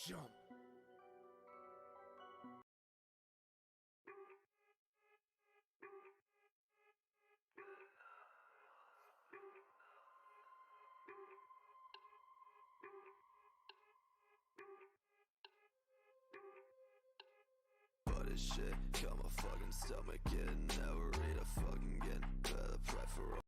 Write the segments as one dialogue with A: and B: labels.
A: Jump.
B: But this shit got my fucking stomach getting never eat a fucking getting better pray for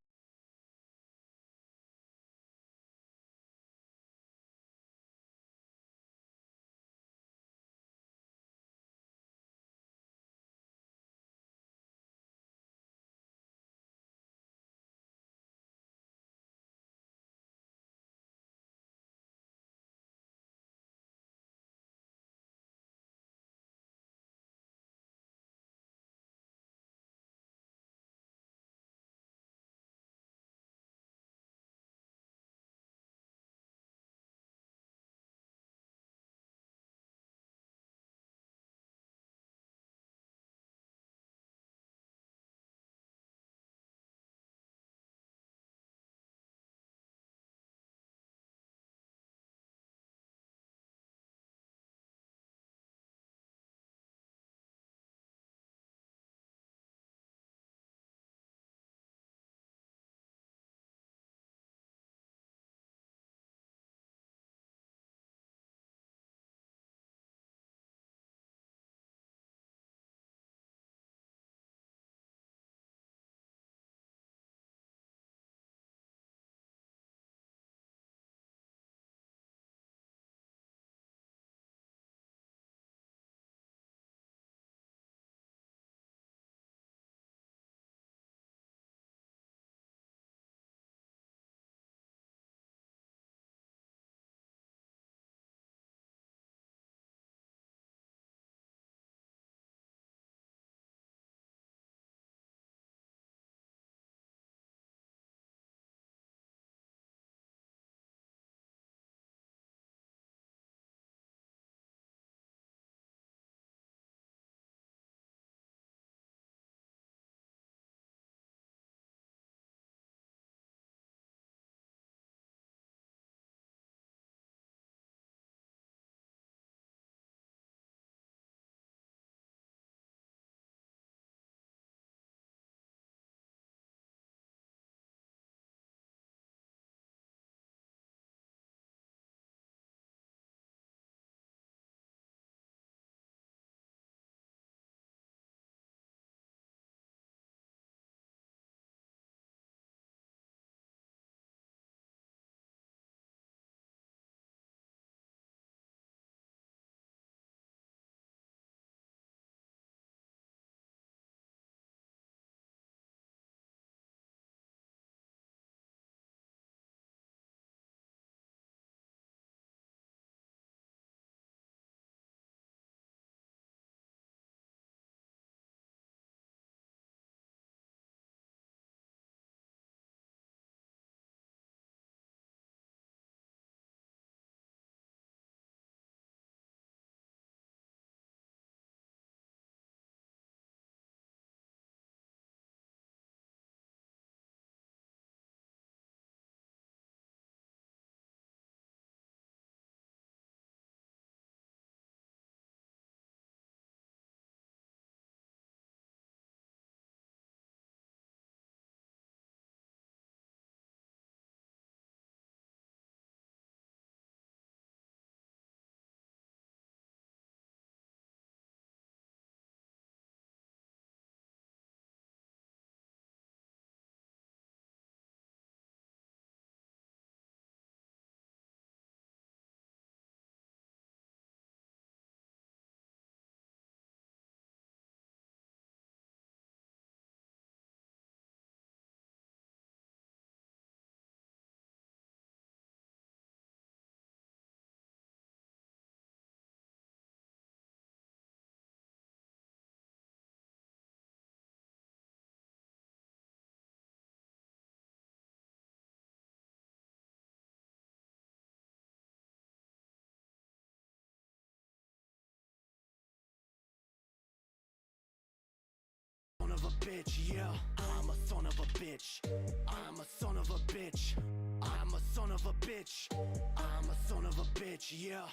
A: Bitch, yeah, I'm a son of a bitch. I'm a son of a bitch. I'm a son of a bitch. I'm a son of a bitch, yeah.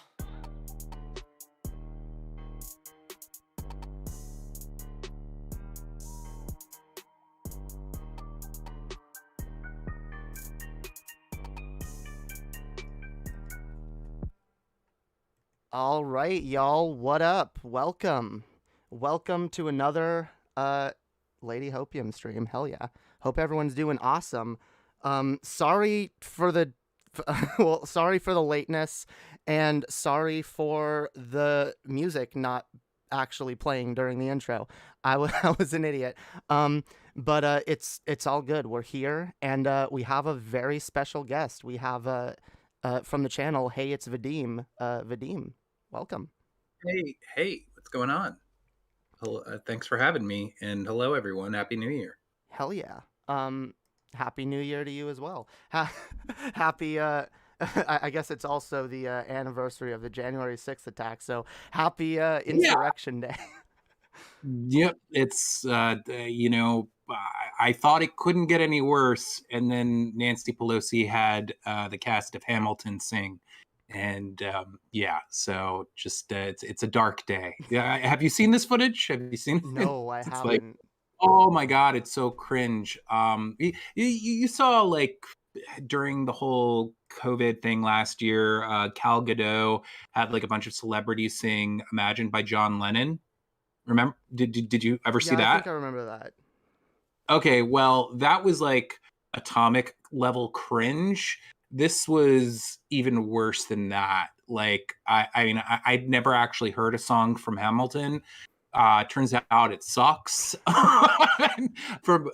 C: All right, y'all, what up? Welcome. Welcome to another Lady Hopium stream. Hell yeah. Hope everyone's doing awesome. Sorry for the sorry for the lateness and sorry for the music not actually playing during the intro. I was an idiot. But it's all good. We're here and we have a very special guest. We have from the channel Hey It's Vadim. Vadim, welcome.
D: Hey, what's going on? Hello, thanks for having me, and hello, everyone. Happy New Year.
C: Hell yeah. Happy New Year to you as well. Happy. I guess it's also the anniversary of the January 6th attack. So happy Insurrection Day.
D: Yep, it's I thought it couldn't get any worse, and then Nancy Pelosi had the cast of Hamilton sing, and so just it's a dark day. Yeah, have you seen this footage? Have you seen it?
C: No, I
D: It's
C: haven't.
D: like, oh my god, it's so cringe. You saw like during the whole COVID thing last year, Cal Gadot had like a bunch of celebrities sing "Imagine" by John Lennon. Remember? Did you ever see
C: Yeah, I
D: that?
C: think I remember that.
D: Okay, well, that was like atomic level cringe. This was even worse than that. Like, I mean, I'd never actually heard a song from Hamilton. Turns out it sucks.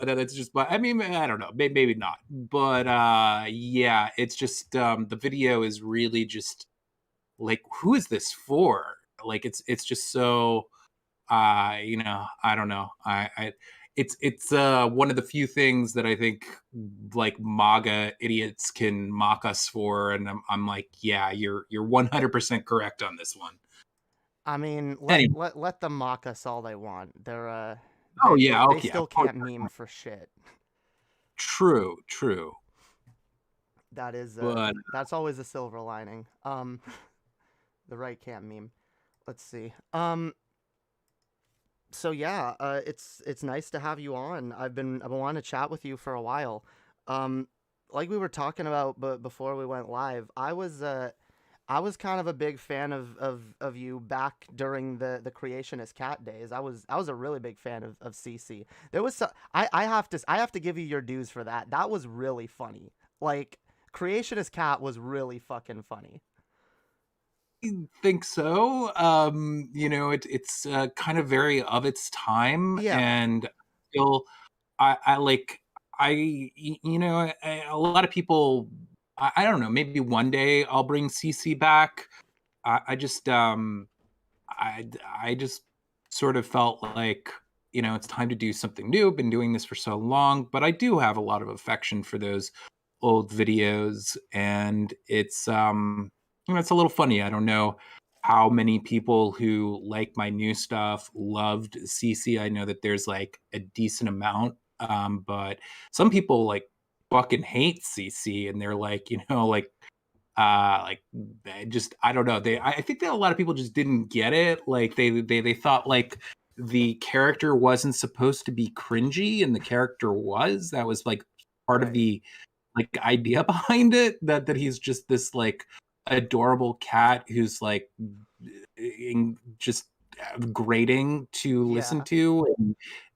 D: That's just, but I mean, I don't know, maybe not. But yeah, it's just the video is really just like, who is this for? Like, it's just so. I don't know. It's one of the few things that I think like MAGA idiots can mock us for, and I'm like, yeah, you're 100% correct on this one.
C: I mean,
D: Anyway.
C: let them mock us all they want.
D: Oh yeah,
C: they
D: okay,
C: still can't meme for shit.
D: True.
C: That is
D: But
C: that's always a silver lining. The right can't meme. Let's see. So yeah, it's nice to have you on. I've been wanting to chat with you for a while. Like we were talking about, but before we went live, I was kind of a big fan of you back during the Creationist Cat days. I was a really big fan of CC. There was I have to give you your dues for that. That was really funny. Like Creationist Cat was really fucking funny.
D: think so. It's kind of very of its time,
C: Yeah.
D: and still, I like a lot of people. I don't know. Maybe one day I'll bring CC back. I just I just sort of felt like it's time to do something new. Been doing this for so long, but I do have a lot of affection for those old videos, and it's it's a little funny. I don't know how many people who like my new stuff loved CC. I know that there's like a decent amount, but some people like fucking hate CC, and they're like, like just I don't know. I think that a lot of people just didn't get it. Like they thought like the character wasn't supposed to be cringy, and the character was. That was like part of the like idea behind it, that he's just this like adorable cat who's like just grating to listen to,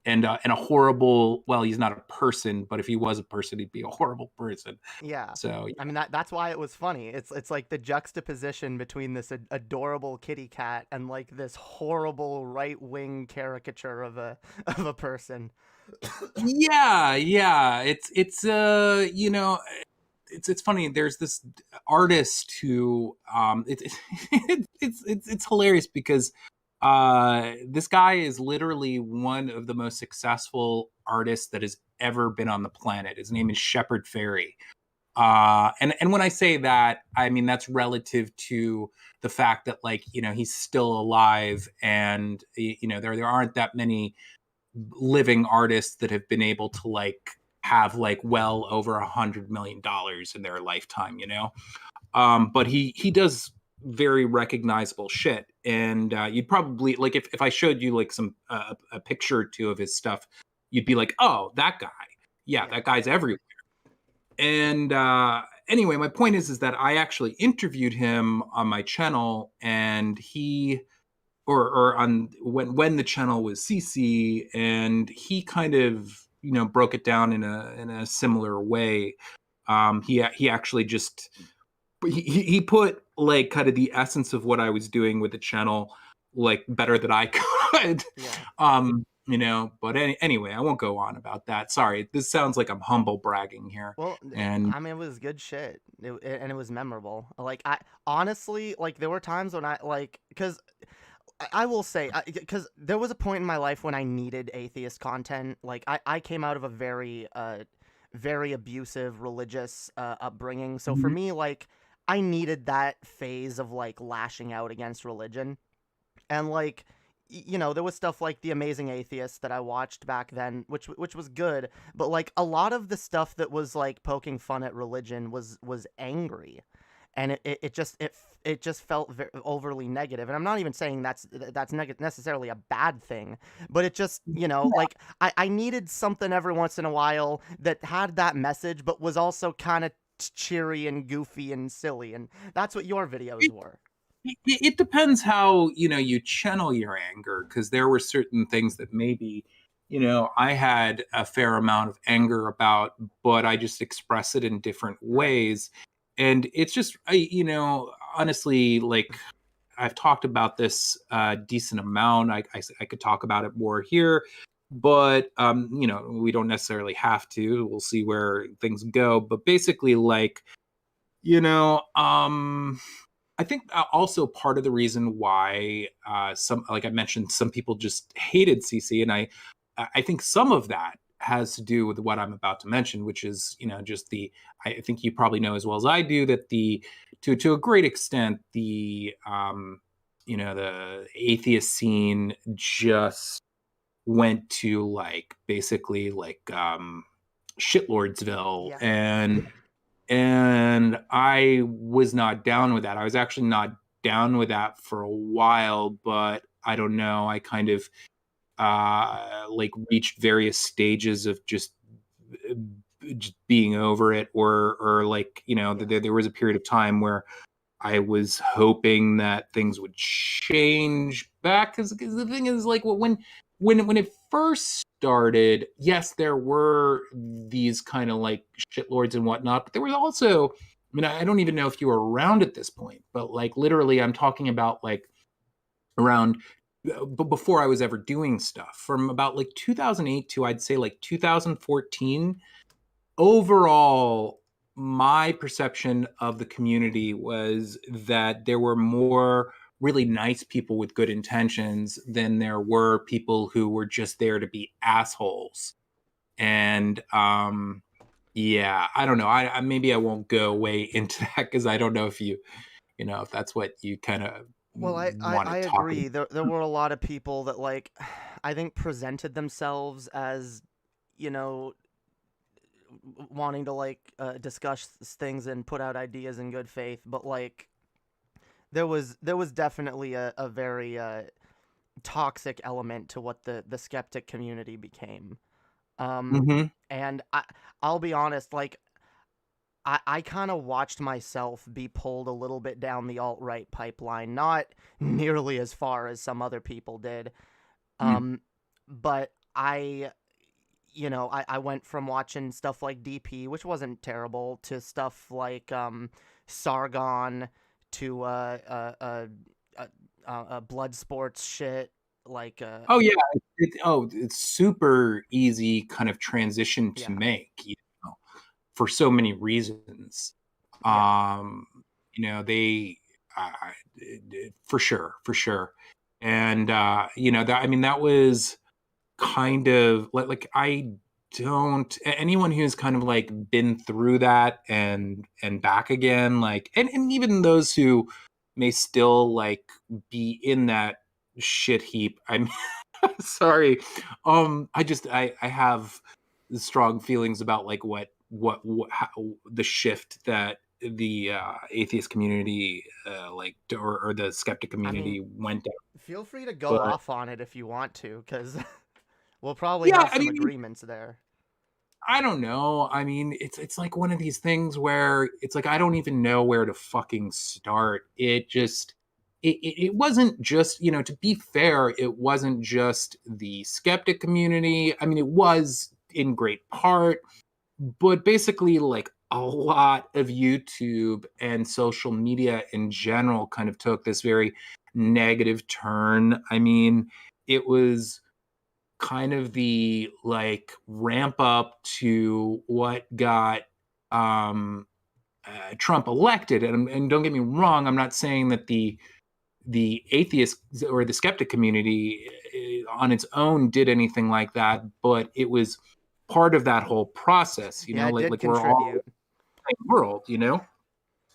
D: and a horrible, well, he's not a person, but if he was a person, he'd be a horrible person.
C: Yeah.
D: So yeah.
C: I mean that's why it was funny. It's like the juxtaposition between this adorable kitty cat and like this horrible right-wing caricature of a person.
D: Yeah, it's funny. There's this artist who it's hilarious because this guy is literally one of the most successful artists that has ever been on the planet. His name is Shepard Fairey. And when I say that, I mean that's relative to the fact that like he's still alive, and there aren't that many living artists that have been able to like have like well over $100 million in their lifetime, but he does very recognizable shit. And you'd probably like if I showed you like some a picture or two of his stuff, you'd be like, oh, that guy. Yeah, that guy's everywhere. And anyway, my point is that I actually interviewed him on my channel, and he or on when the channel was CC, and he kind of broke it down in a similar way. He actually just he put like kind of the essence of what I was doing with the channel like better than I could. But anyway, I won't go on about that. Sorry, this sounds like I'm humble bragging here.
C: Well,
D: And
C: I mean, it was good shit, and it was memorable. Like, I honestly, like, there were times when I like, because I will say, because there was a point in my life when I needed atheist content. Like, I came out of a very abusive religious upbringing, so for me, like, I needed that phase of like lashing out against religion, and like. There was stuff like The Amazing Atheist that I watched back then, which was good, but like a lot of the stuff that was like poking fun at religion was angry, and it just felt overly negative. And I'm not even saying that's necessarily a bad thing, but it just like I needed something every once in a while that had that message, but was also kind of cheery and goofy and silly, and that's what your videos were.
D: It depends how you channel your anger, because there were certain things that maybe I had a fair amount of anger about, but I just express it in different ways. And it's just honestly, like, I've talked about this a decent amount. I could talk about it more here, but we don't necessarily have to. We'll see where things go. But basically, like, I think also part of the reason why some, like I mentioned, some people just hated CC, and I think some of that has to do with what I'm about to mention, which is just I think you probably know as well as I do that to a great extent the the atheist scene just went to like basically like shitlordsville.
C: Yeah.
D: And I was not down with that. I was actually not down with that for a while, but I don't know. I kind of like reached various stages of just being over it, or like there was a period of time where I was hoping that things would change back, because the thing is, like, when it first started, yes, there were these kind of like shitlords and whatnot, but there was also, I mean, I don't even know if you were around at this point, but like literally, I'm talking about like around, but before I was ever doing stuff, from about like 2008 to I'd say like 2014. Overall, my perception of the community was that there were more really nice people with good intentions than there were people who were just there to be assholes. And yeah, I don't know. I maybe I won't go way into that, because I don't know if if that's what you kind of
C: Well, I
D: want to talk
C: agree.
D: about.
C: There were a lot of people that like I think presented themselves as wanting to like discuss things and put out ideas in good faith, but like there was definitely a very toxic element to what the skeptic community became. And I'll be honest, like I kind of watched myself be pulled a little bit down the alt-right pipeline, not nearly as far as some other people did. But I went from watching stuff like DP, which wasn't terrible, to stuff like Sargon, to blood sports shit, like
D: Oh yeah, it's super easy kind of transition to make, for so many reasons. They for sure. And that, I mean, that was kind of like I don't, anyone who's kind of like been through that and back again, like, and even those who may still like be in that shit heap. I'm sorry. I have strong feelings about like what how, the shift that the atheist community, or the skeptic
C: I mean,
D: community went down.
C: feel free to go
D: But
C: off on it if you want to, because we'll probably
D: yeah,
C: have
D: I
C: some
D: mean,
C: agreements there.
D: I don't know. I mean, it's like one of these things where it's like I don't even know where to fucking start. It wasn't just, to be fair, it wasn't just the skeptic community. I mean, it was in great part, but basically like a lot of YouTube and social media in general kind of took this very negative turn. I mean, it was kind of the like ramp up to what got um Trump elected. And don't get me wrong, I'm not saying that the atheist or the skeptic community on its own did anything like that, but it was part of that whole process,
C: Yeah, it did
D: like we're all in
C: contribute.
D: the same world,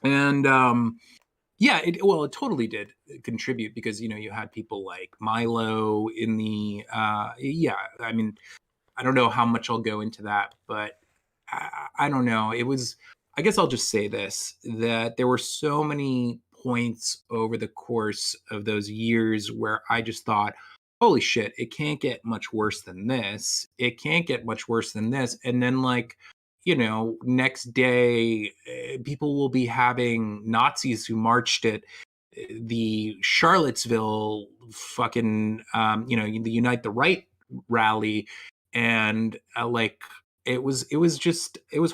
D: and yeah, it totally did contribute because you had people like Milo in the yeah. I mean, I don't know how much I'll go into that, but I don't know. It was. I guess I'll just say this: that there were so many points over the course of those years where I just thought, "Holy shit! It can't get much worse than this. It can't get much worse than this." And then, like, next day, people will be having Nazis who marched at the Charlottesville fucking, the Unite the Right rally, and it was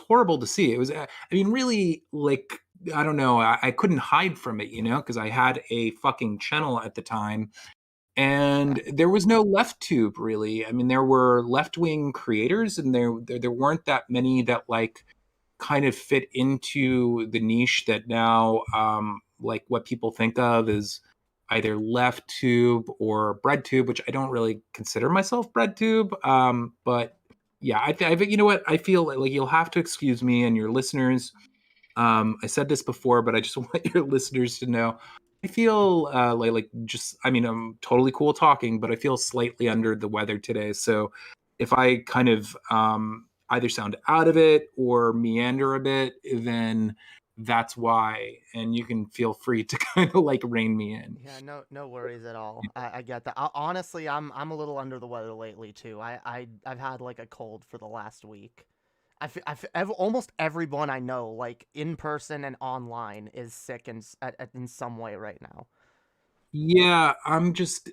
D: horrible to see. It was, I mean, really, like, I don't know, I couldn't hide from it, because I had a fucking channel at the time, and there was no left tube really. I mean, there were left wing creators, and there weren't that many that like kind of fit into the niche that now, like what people think of as either left tube or bread tube, which I don't really consider myself bread tube. But yeah, you know what? I feel like you'll have to excuse me and your listeners. I said this before, but I just want your listeners to know. I feel just, I mean, I'm totally cool talking, but I feel slightly under the weather today. So if I kind of either sound out of it or meander a bit, then that's why. And you can feel free to kind of like rein me in.
C: Yeah, no worries at all. I get that. Honestly, I'm a little under the weather lately too. I've had like a cold for the last week. Almost everyone I know, like in person and online, is sick in some way right now.
D: Yeah, I'm just,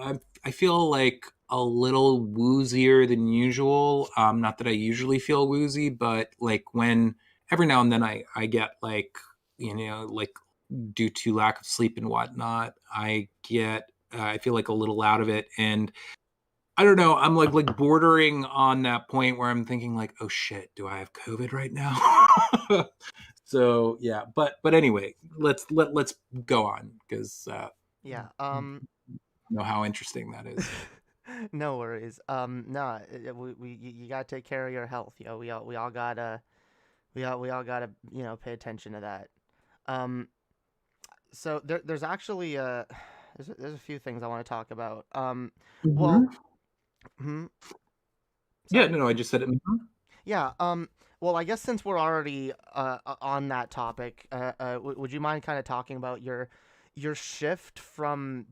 D: I feel like a little woozier than usual. Not that I usually feel woozy, but like when every now and then I get like, like due to lack of sleep and whatnot, I feel like a little out of it. And I don't know, I'm like bordering on that point where I'm thinking like, oh shit, do I have COVID right now? So yeah, but anyway, let's go on because
C: Yeah.
D: know how interesting that is.
C: No worries. No, you gotta take care of your health. We all gotta pay attention to that. Um, so there's actually there's a few things I want to talk about. Well,
D: Mhm.
C: hmm,
D: Yeah,
C: sorry.
D: no, I just said it. Mhm.
C: Yeah. Well, I guess since we're already on that topic, would you mind kind of talking about your shift from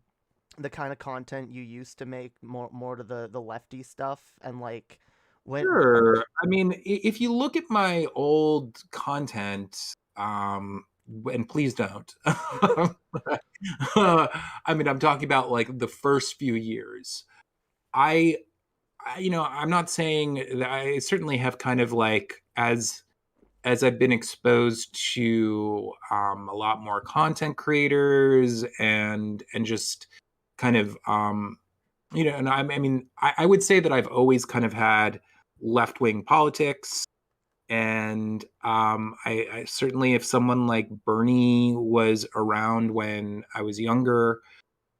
C: the kind of content you used to make more to the lefty stuff and like when
D: Sure. I mean, if you look at my old content, and please don't. I mean, I'm talking about like the first few years. I, I'm not saying that I certainly have kind of like as I've been exposed to a lot more content creators and just kind of and I mean I would say that I've always kind of had left wing politics, and I certainly, if someone like Bernie was around when I was younger,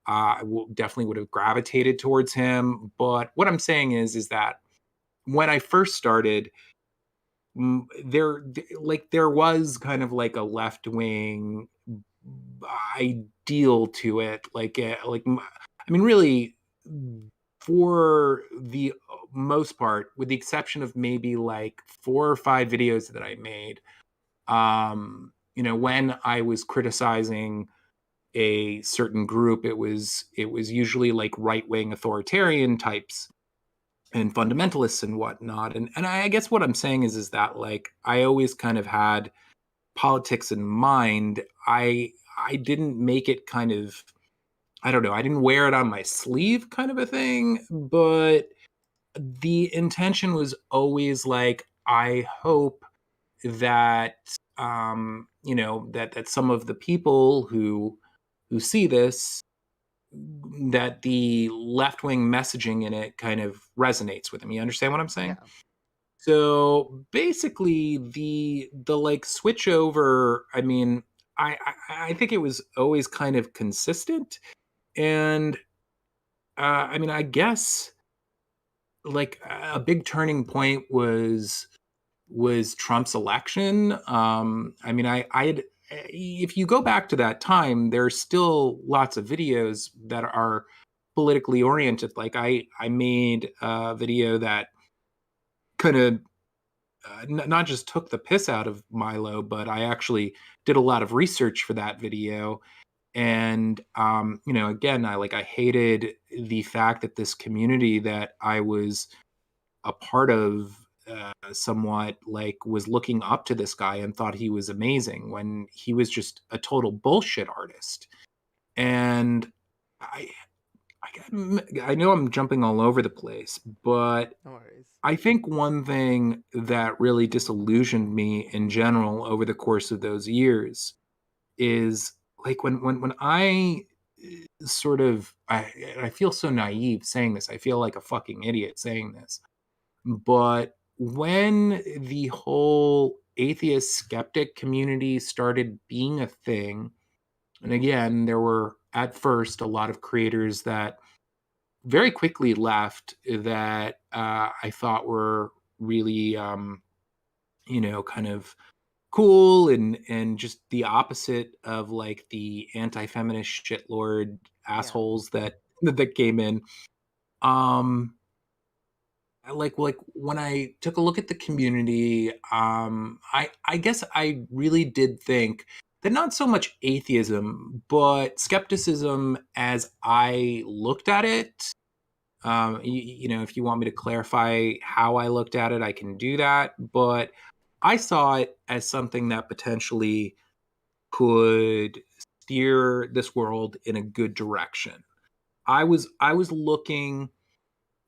D: definitely would have gravitated towards him. But what I'm saying is that when I first started, there was kind of like a left wing ideal to it, I mean, really, for the most part, with the exception of maybe like 4 or 5 videos that I made, when I was criticizing a certain group, it was usually like right-wing authoritarian types and fundamentalists and whatnot. And I guess what I'm saying is that like I always kind of had politics in mind. I didn't make it kind of, I don't know, I didn't wear it on my sleeve kind of a thing, but the intention was always like, I hope that that some of the people who see this, that the left-wing messaging in it kind of resonates with them. You understand what I'm saying?
C: Yeah.
D: So basically the like switch over, I mean, I think it was always kind of consistent. And I mean, I guess like a big turning point was Trump's election. I mean, I had, if you go back to that time, there's still lots of videos that are politically oriented. Like I made a video that kind of not just took the piss out of Milo, but I actually did a lot of research for that video. And again, I hated the fact that this community that I was a part of somewhat like was looking up to this guy and thought he was amazing when he was just a total bullshit artist. And I I know I'm jumping all over the place, but
C: No worries.
D: I think one thing that really disillusioned me in general over the course of those years is like when I sort of I feel so naive saying this. I feel like a fucking idiot saying this. But when the whole atheist skeptic community started being a thing, and again, there were at first a lot of creators that very quickly left that I thought were really, kind of cool and just the opposite of like the anti-feminist shitlord assholes that came in. Um, like when I took a look at the community, I guess I really did think that not so much atheism, but skepticism as I looked at it. If you want me to clarify how I looked at it, I can do that. But I saw it as something that potentially could steer this world in a good direction. I was looking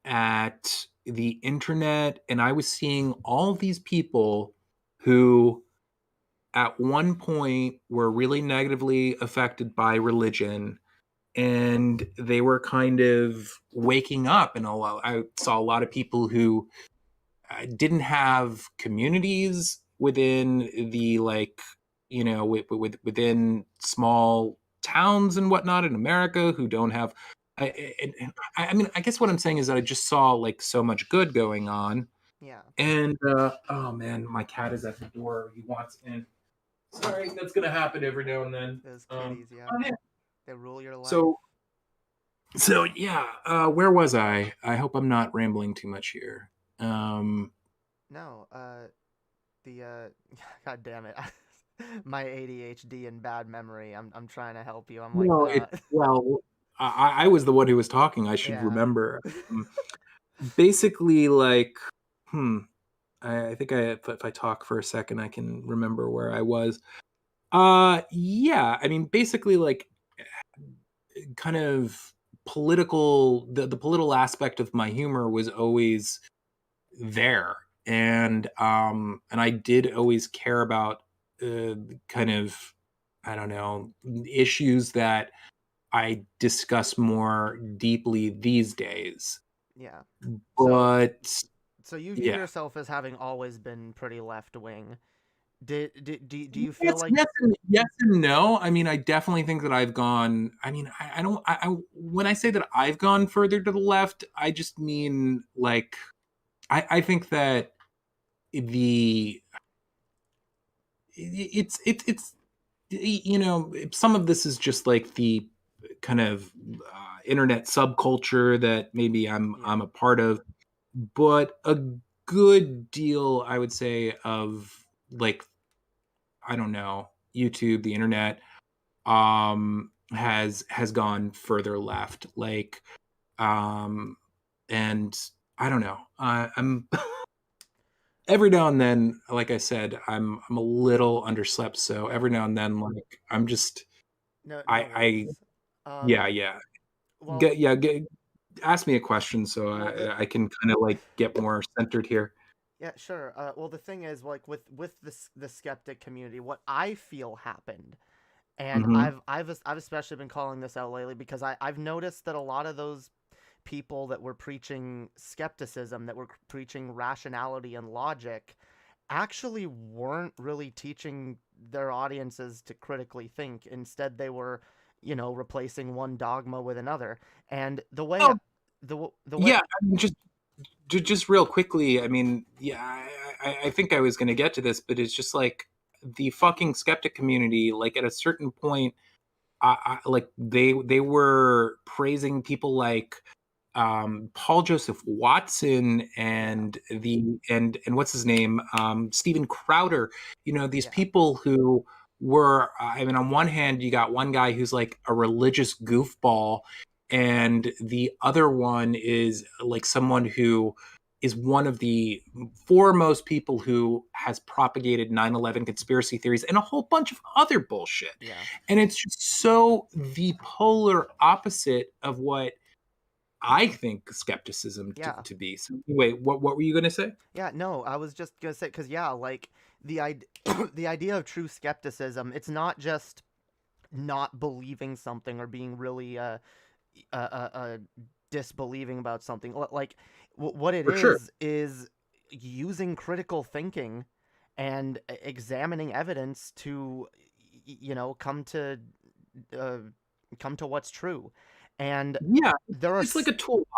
D: at the internet and I was seeing all these people who at one point were really negatively affected by religion, and they were kind of waking up. And I saw a lot of people who didn't have communities within the like within small towns and whatnot in America, who don't have I mean, I guess what I'm saying is that I just saw like so much good going on.
C: Yeah.
D: And oh man, my cat is at the door. He wants in. Sorry, that's gonna happen every now and then.
C: Those kitties, yeah.
D: Oh, yeah.
C: They rule your life.
D: So yeah, where was I? I hope I'm not rambling too much here.
C: No, God damn it. My ADHD and bad memory. I'm trying to help you. I'm like,
D: No, well, I was the one who was talking. I should
C: Yeah.
D: remember. Basically, like, I think if I talk for a second, I can remember where I was. Yeah, I mean, basically, like, kind of political. The political aspect of my humor was always there, and I did always care about kind of, I don't know, issues that I discuss more deeply these days.
C: Yeah.
D: But
C: So you view
D: yeah.
C: yourself as having always been pretty left wing. Do you feel
D: Yes,
C: like
D: yes and no. I mean, I definitely think that I've gone. I mean, I don't. When I say that I've gone further to the left, I just mean like I think that the it's some of this is just like the kind of internet subculture that maybe I'm a part of, but a good deal, I would say, of like I don't know, YouTube, the internet, has gone further left. Like, and I don't know. I'm every now and then, like I said, I'm a little underslept, so every now and then, like I'm just
C: No, no
D: I
C: worries.
D: yeah,
C: Um,
D: yeah.
C: well,
D: Get ask me a question so
C: well,
D: I can kind of like get more centered here.
C: yeah, sure. Well, the thing is, like, with the skeptic community, what I feel happened, and
D: Hmm.
C: I've especially been calling this out lately because I've noticed that a lot of those people that were preaching skepticism, that were preaching rationality and logic, actually weren't really teaching their audiences to critically think. Instead, they were, replacing one dogma with another. And
D: Oh,
C: the way
D: yeah. I mean, just real quickly. I mean, yeah. I think I was going to get to this, but it's just like the fucking skeptic community. Like at a certain point, like they were praising people like Paul Joseph Watson
C: yeah,
D: and and what's his name, Steven Crowder. You know, these
C: yeah,
D: people who were. I mean, on one hand, you got one guy who's like a religious goofball, and the other one is like someone who is one of the foremost people who has propagated 9/11 conspiracy theories and a whole bunch of other bullshit.
C: yeah.
D: And it's just so the polar opposite of what I think skepticism
C: Yeah.
D: to be. So wait, what were you going to say?
C: Yeah, no, I was just gonna say, because yeah, like the idea of true skepticism, it's not just not believing something or being really disbelieving about something. Like what it
D: For sure.
C: is using critical thinking and examining evidence to uh, come to what's true. And
D: Yeah,
C: there are
D: it's like a toolbox.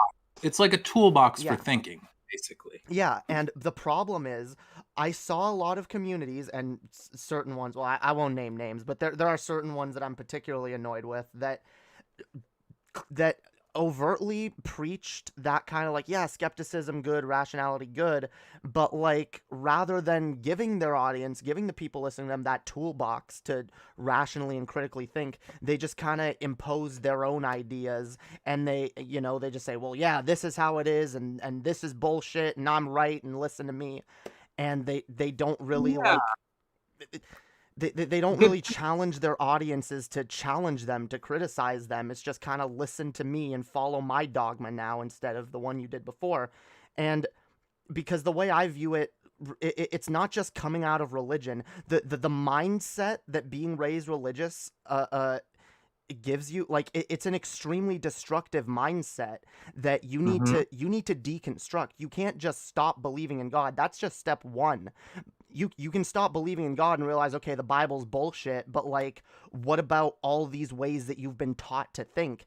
D: It's like a toolbox for
C: yeah.
D: thinking, basically.
C: Yeah, and the problem is, I saw a lot of communities and certain ones. Well, I won't name names, but there are certain ones that I'm particularly annoyed with that overtly preached that kind of like, yeah, skepticism good, rationality good, but like rather than giving their audience, giving the people listening to them that toolbox to rationally and critically think, they just kind of impose their own ideas, and they just say, well, yeah, this is how it is, and this is bullshit, and I'm right, and listen to me. And they don't really
D: Yeah.
C: like they don't
D: The,
C: really challenge their audiences to challenge them, to criticize them. It's just kind of listen to me and follow my dogma now instead of the one you did before. And because the way I view it, it's not just coming out of religion. The mindset that being raised religious it gives you, like, it's an extremely destructive mindset that
D: Mhm.
C: you need to deconstruct. You can't just stop believing in God. That's just step one. You can stop believing in God and realize, okay, the Bible's bullshit, but like, what about all these ways that you've been taught to think?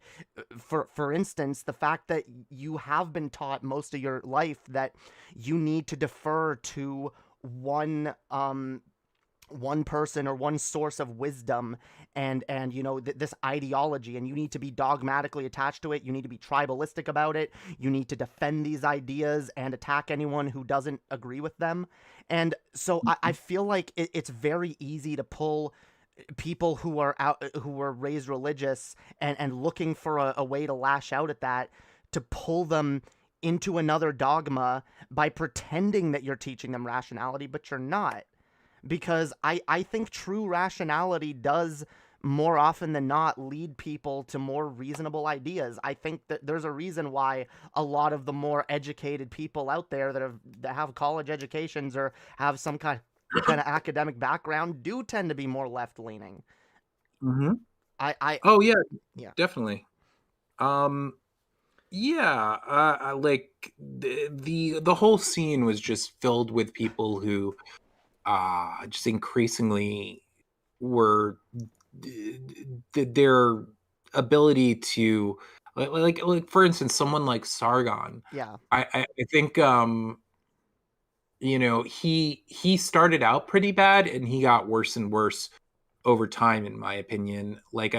C: For instance, the fact that you have been taught most of your life that you need to defer to one person or one source of wisdom, and this ideology, and you need to be dogmatically attached to it, you need to be tribalistic about it, you need to defend these ideas and attack anyone who doesn't agree with them. And so I feel like it's very easy to pull people who are raised religious and looking for a way to lash out at that, to pull them into another dogma by pretending that you're teaching them rationality, but you're not. Because I think true rationality does more often than not lead people to more reasonable ideas. I think that there's a reason why a lot of the more educated people out there that have college educations or have some kind of academic background do tend to be more left leaning.
D: Mhm.
C: I
D: Oh yeah,
C: yeah.
D: definitely. Um yeah, like the whole scene was just filled with people who just increasingly were their ability to like for instance someone like Sargon.
C: Yeah.
D: I think he started out pretty bad and he got worse and worse over time, in my opinion. Like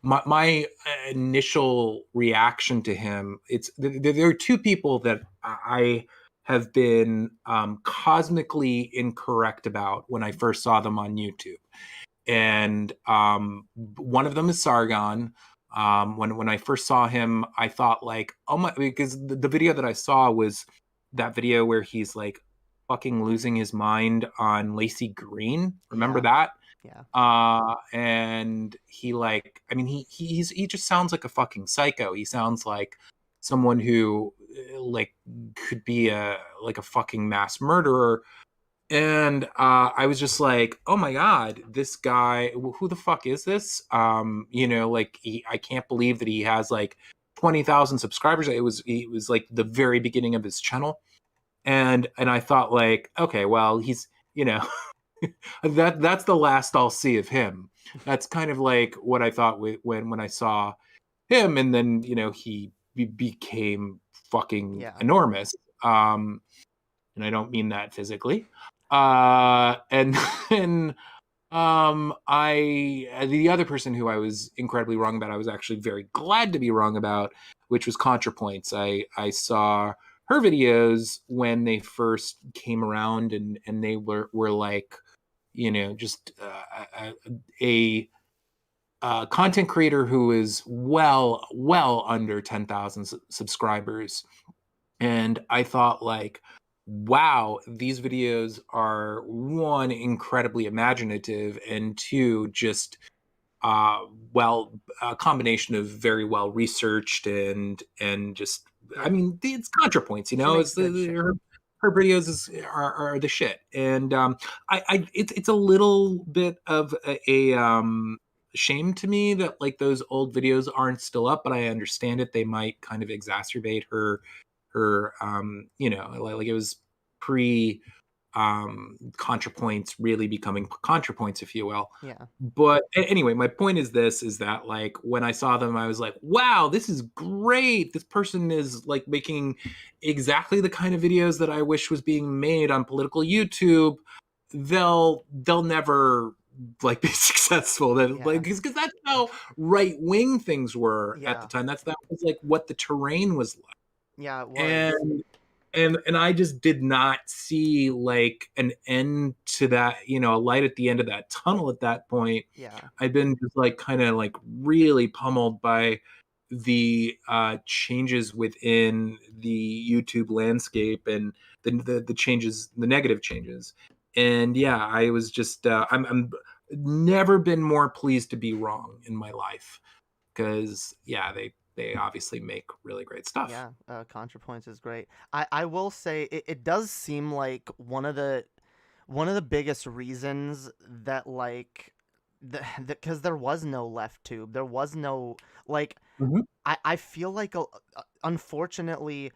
D: my initial reaction to him, there are two people that I have been cosmically incorrect about when I first saw them on YouTube. And one of them is Sargon. When I first saw him, I thought like, oh my, because the video that I saw was that video where he's like fucking losing his mind on Lacey Green. Remember that?
C: Yeah.
D: And he like, I mean, he just sounds like a fucking psycho. He sounds like someone who like could be a fucking mass murderer. And I was just like, oh my God, this guy, who the fuck is this? Like I can't believe that he has like 20,000 subscribers. It was like the very beginning of his channel. And I thought like, okay, well, he's, that's the last I'll see of him. That's kind of like what I thought when I saw him, and then he became fucking enormous. And I don't mean that physically. And then the other person who I was incredibly wrong about, I was actually very glad to be wrong about, which was ContraPoints. I saw her videos when they first came around, and they were like, just a content creator who is well under 10,000 subscribers. And I thought like, wow, these videos are one, incredibly imaginative, and two, just a combination of very well researched and just, I mean, it's ContraPoints, it's her videos are the shit. And it's a little bit of a shame to me that like those old videos aren't still up, but I understand it. They might kind of exacerbate her like it was pre ContraPoints really becoming ContraPoints, if you will.
C: Yeah.
D: But anyway, my point is that like when I saw them, I was like, wow, this is great. This person is like making exactly the kind of videos that I wish was being made on political YouTube. They'll never like be successful, like because that's how right wing things were at the time. That was like what the terrain was like.
C: Yeah, it was.
D: And I just did not see like an end to that, a light at the end of that tunnel at that point.
C: Yeah.
D: I've been just like kind of like really pummeled by the changes within the YouTube landscape and the changes, the negative changes. And yeah, I was just I'm never been more pleased to be wrong in my life, because they obviously make really great stuff.
C: Yeah, ContraPoints is great. I will say it does seem like one of the biggest reasons that like because there was no left tube, there was no like I feel like unfortunately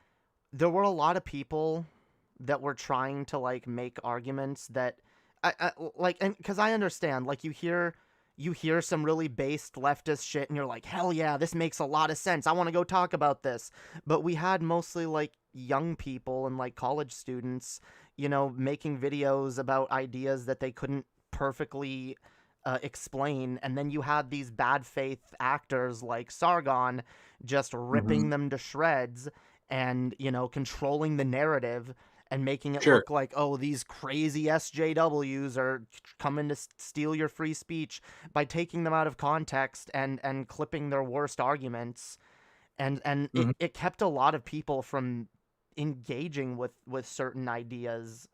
C: there were a lot of people that were trying to like make arguments that I like, and because I understand like you hear some really based leftist shit and you're like, hell yeah, this makes a lot of sense. I want to go talk about this. But we had mostly like young people and like college students, making videos about ideas that they couldn't perfectly explain. And then you had these bad faith actors like Sargon just ripping them to shreds and, controlling the narrative and making it look like, oh, these crazy SJWs are coming to steal your free speech, by taking them out of context and clipping their worst arguments. And it kept a lot of people from engaging with certain ideas,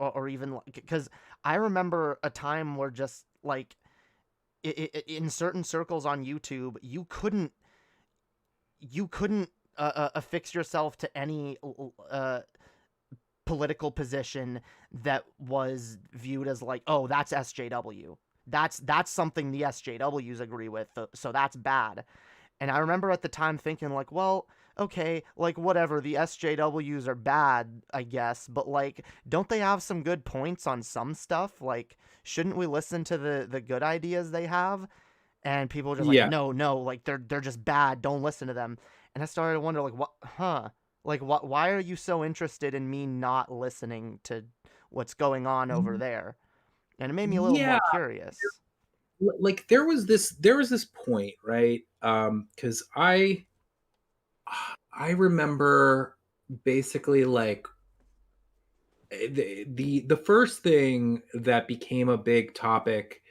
C: or even because I remember a time where just like in certain circles on YouTube, you couldn't affix yourself to any political position that was viewed as like, oh, that's SJW. That's something the SJWs agree with, so that's bad. And I remember at the time thinking like, well, okay, like whatever, the SJWs are bad, I guess, but like, don't they have some good points on some stuff? Like, shouldn't we listen to the good ideas they have? And people were just like, no, like they're just bad. Don't listen to them. And I started to wonder like, like, why are you so interested in me not listening to what's going on over there? And it made me a little more curious.
D: Like there was this point, right? Because I remember basically like the first thing that became a big topic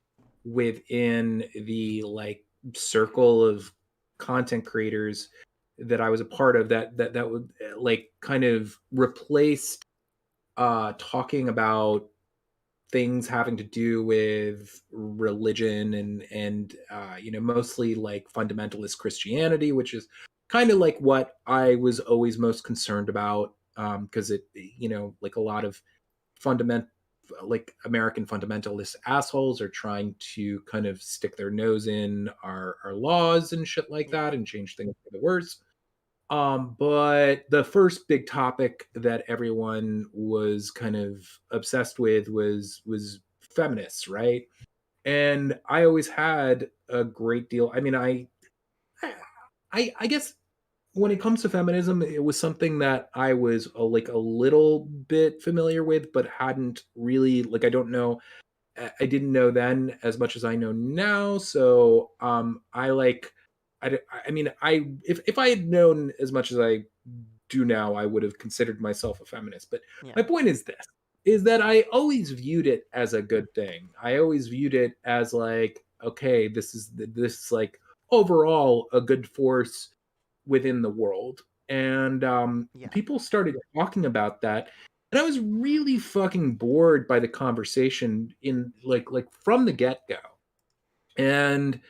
D: within the like circle of content creators that I was a part of that would like kind of replaced talking about things having to do with religion and mostly like fundamentalist Christianity, which is kind of like what I was always most concerned about, because it like a lot of fundament like American fundamentalist assholes are trying to kind of stick their nose in our laws and shit like
C: Yeah.
D: that and change things for the worse. But the first big topic that everyone was kind of obsessed with was feminists, right? And I always had a great deal. I mean, I guess when it comes to feminism, it was something that I was like a little bit familiar with, but hadn't really like I don't know. I didn't know then as much as I know now. So I like I mean I if I had known as much as I do now, I would have considered myself a feminist. But
C: Yeah.
D: my point is this is that I always viewed it as a good thing. I always viewed it as like, okay, this is like overall a good force within the world. And
C: Yeah.
D: people started talking about that. And I was really fucking bored by the conversation in like from the get-go. And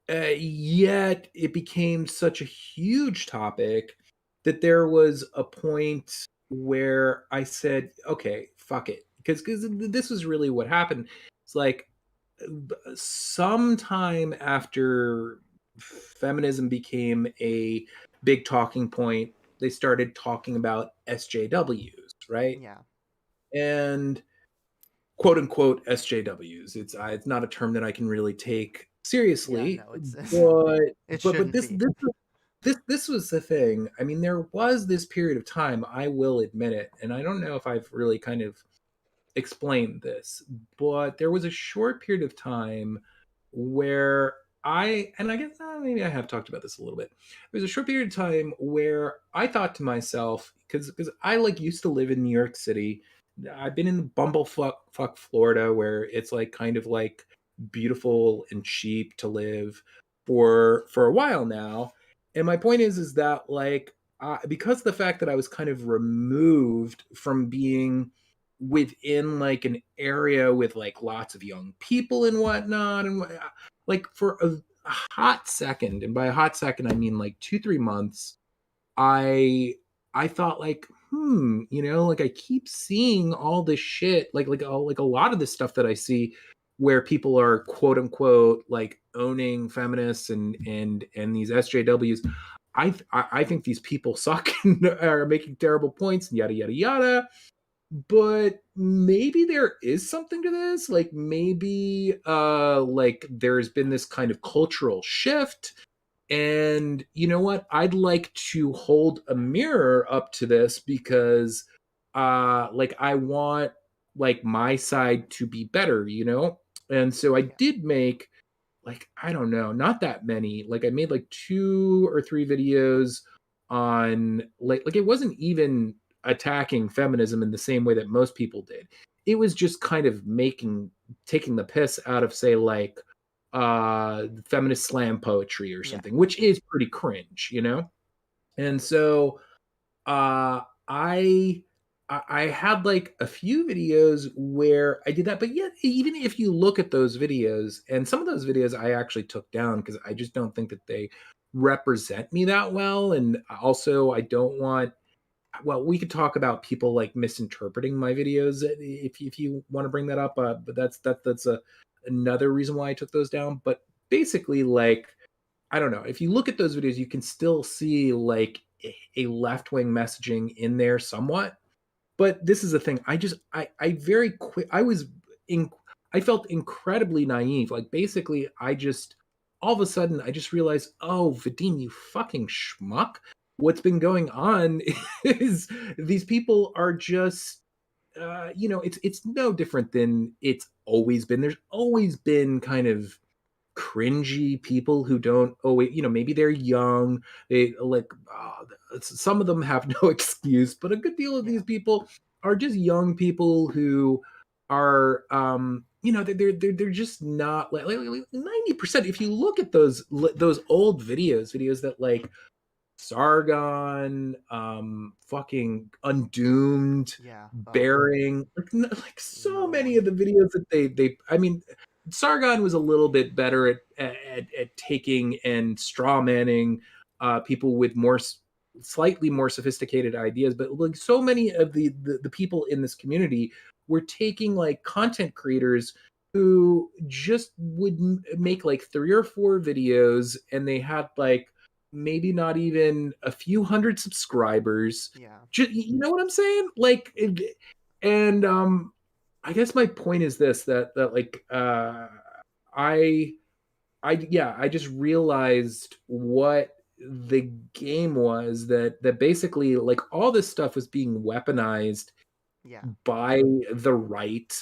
D: yet it became such a huge topic that there was a point where I said, okay, fuck it. Because this was really what happened. It's like sometime after feminism became a big talking point, they started talking about SJWs, right?
C: Yeah.
D: And quote unquote SJWs. It's not a term that I can really take
C: Yeah.
D: seriously,
C: No, it's
D: but
C: it
D: but
C: shouldn't
D: this
C: be.
D: this was the thing. I mean, there was this period of time, I will admit it, and I don't know if I've really kind of explained this, but there was a short period of time where and I guess maybe I have talked about this a little bit. There was a short period of time where I thought to myself, because I like used to live in New York City. I've been in bumblefuck Florida, where it's like kind of like beautiful and cheap to live for a while now. And my point is that like because of the fact that I was kind of removed from being within like an area with like lots of young people and whatnot and like for a hot second, and by a hot second I mean like 2-3 months, I thought like like I keep seeing all this shit like a lot of this stuff that I see where people are quote unquote like owning feminists and these SJWs. I think these people suck and are making terrible points and yada yada yada. But maybe there is something to this. Like maybe like there's been this kind of cultural shift. And you know what? I'd like to hold a mirror up to this because like I want like my side to be better, you know? And so I
C: Yeah.
D: did make like I don't know, not that many. Like I made like 2 or 3 videos on like it wasn't even attacking feminism in the same way that most people did. It was just kind of taking the piss out of say like feminist slam poetry or
C: Yeah.
D: something, which is pretty cringe, you know? And so uh I I had like a few videos where I did that, but yet even if you look at those videos, and some of those videos I actually took down because I just don't think that they represent me that well. And also I don't want, well, we could talk about people like misinterpreting my videos if you want to bring that up, but that's another reason why I took those down. But basically, like I don't know, if you look at those videos, you can still see like a left wing messaging in there somewhat. But this is the thing, I very quick in I felt incredibly naive. Like basically, I just all of a sudden I just realized, oh, Vadim, you fucking schmuck. What's been going on is these people are just it's no different than it's always been. There's always been kind of cringy people who don't always, maybe they're young, they like some of them have no excuse, but a good deal of
C: Yeah.
D: these people are just young people who are they're just not like 90%. If you look at those old videos that like Sargon, fucking Undoomed,
C: Yeah.
D: Bearing, like so
C: Another
D: many
C: one.
D: of the videos that I mean, Sargon was a little bit better at taking and straw manning people with slightly more sophisticated ideas, but like so many of the people in this community were taking like content creators who just would make like 3 or 4 videos, and they had like maybe not even a few hundred subscribers.
C: Yeah.
D: You know what I'm saying? Like, and I guess my point is this: that like I I just realized what the game was, that basically like all this stuff was being weaponized
C: Yeah.
D: by the right.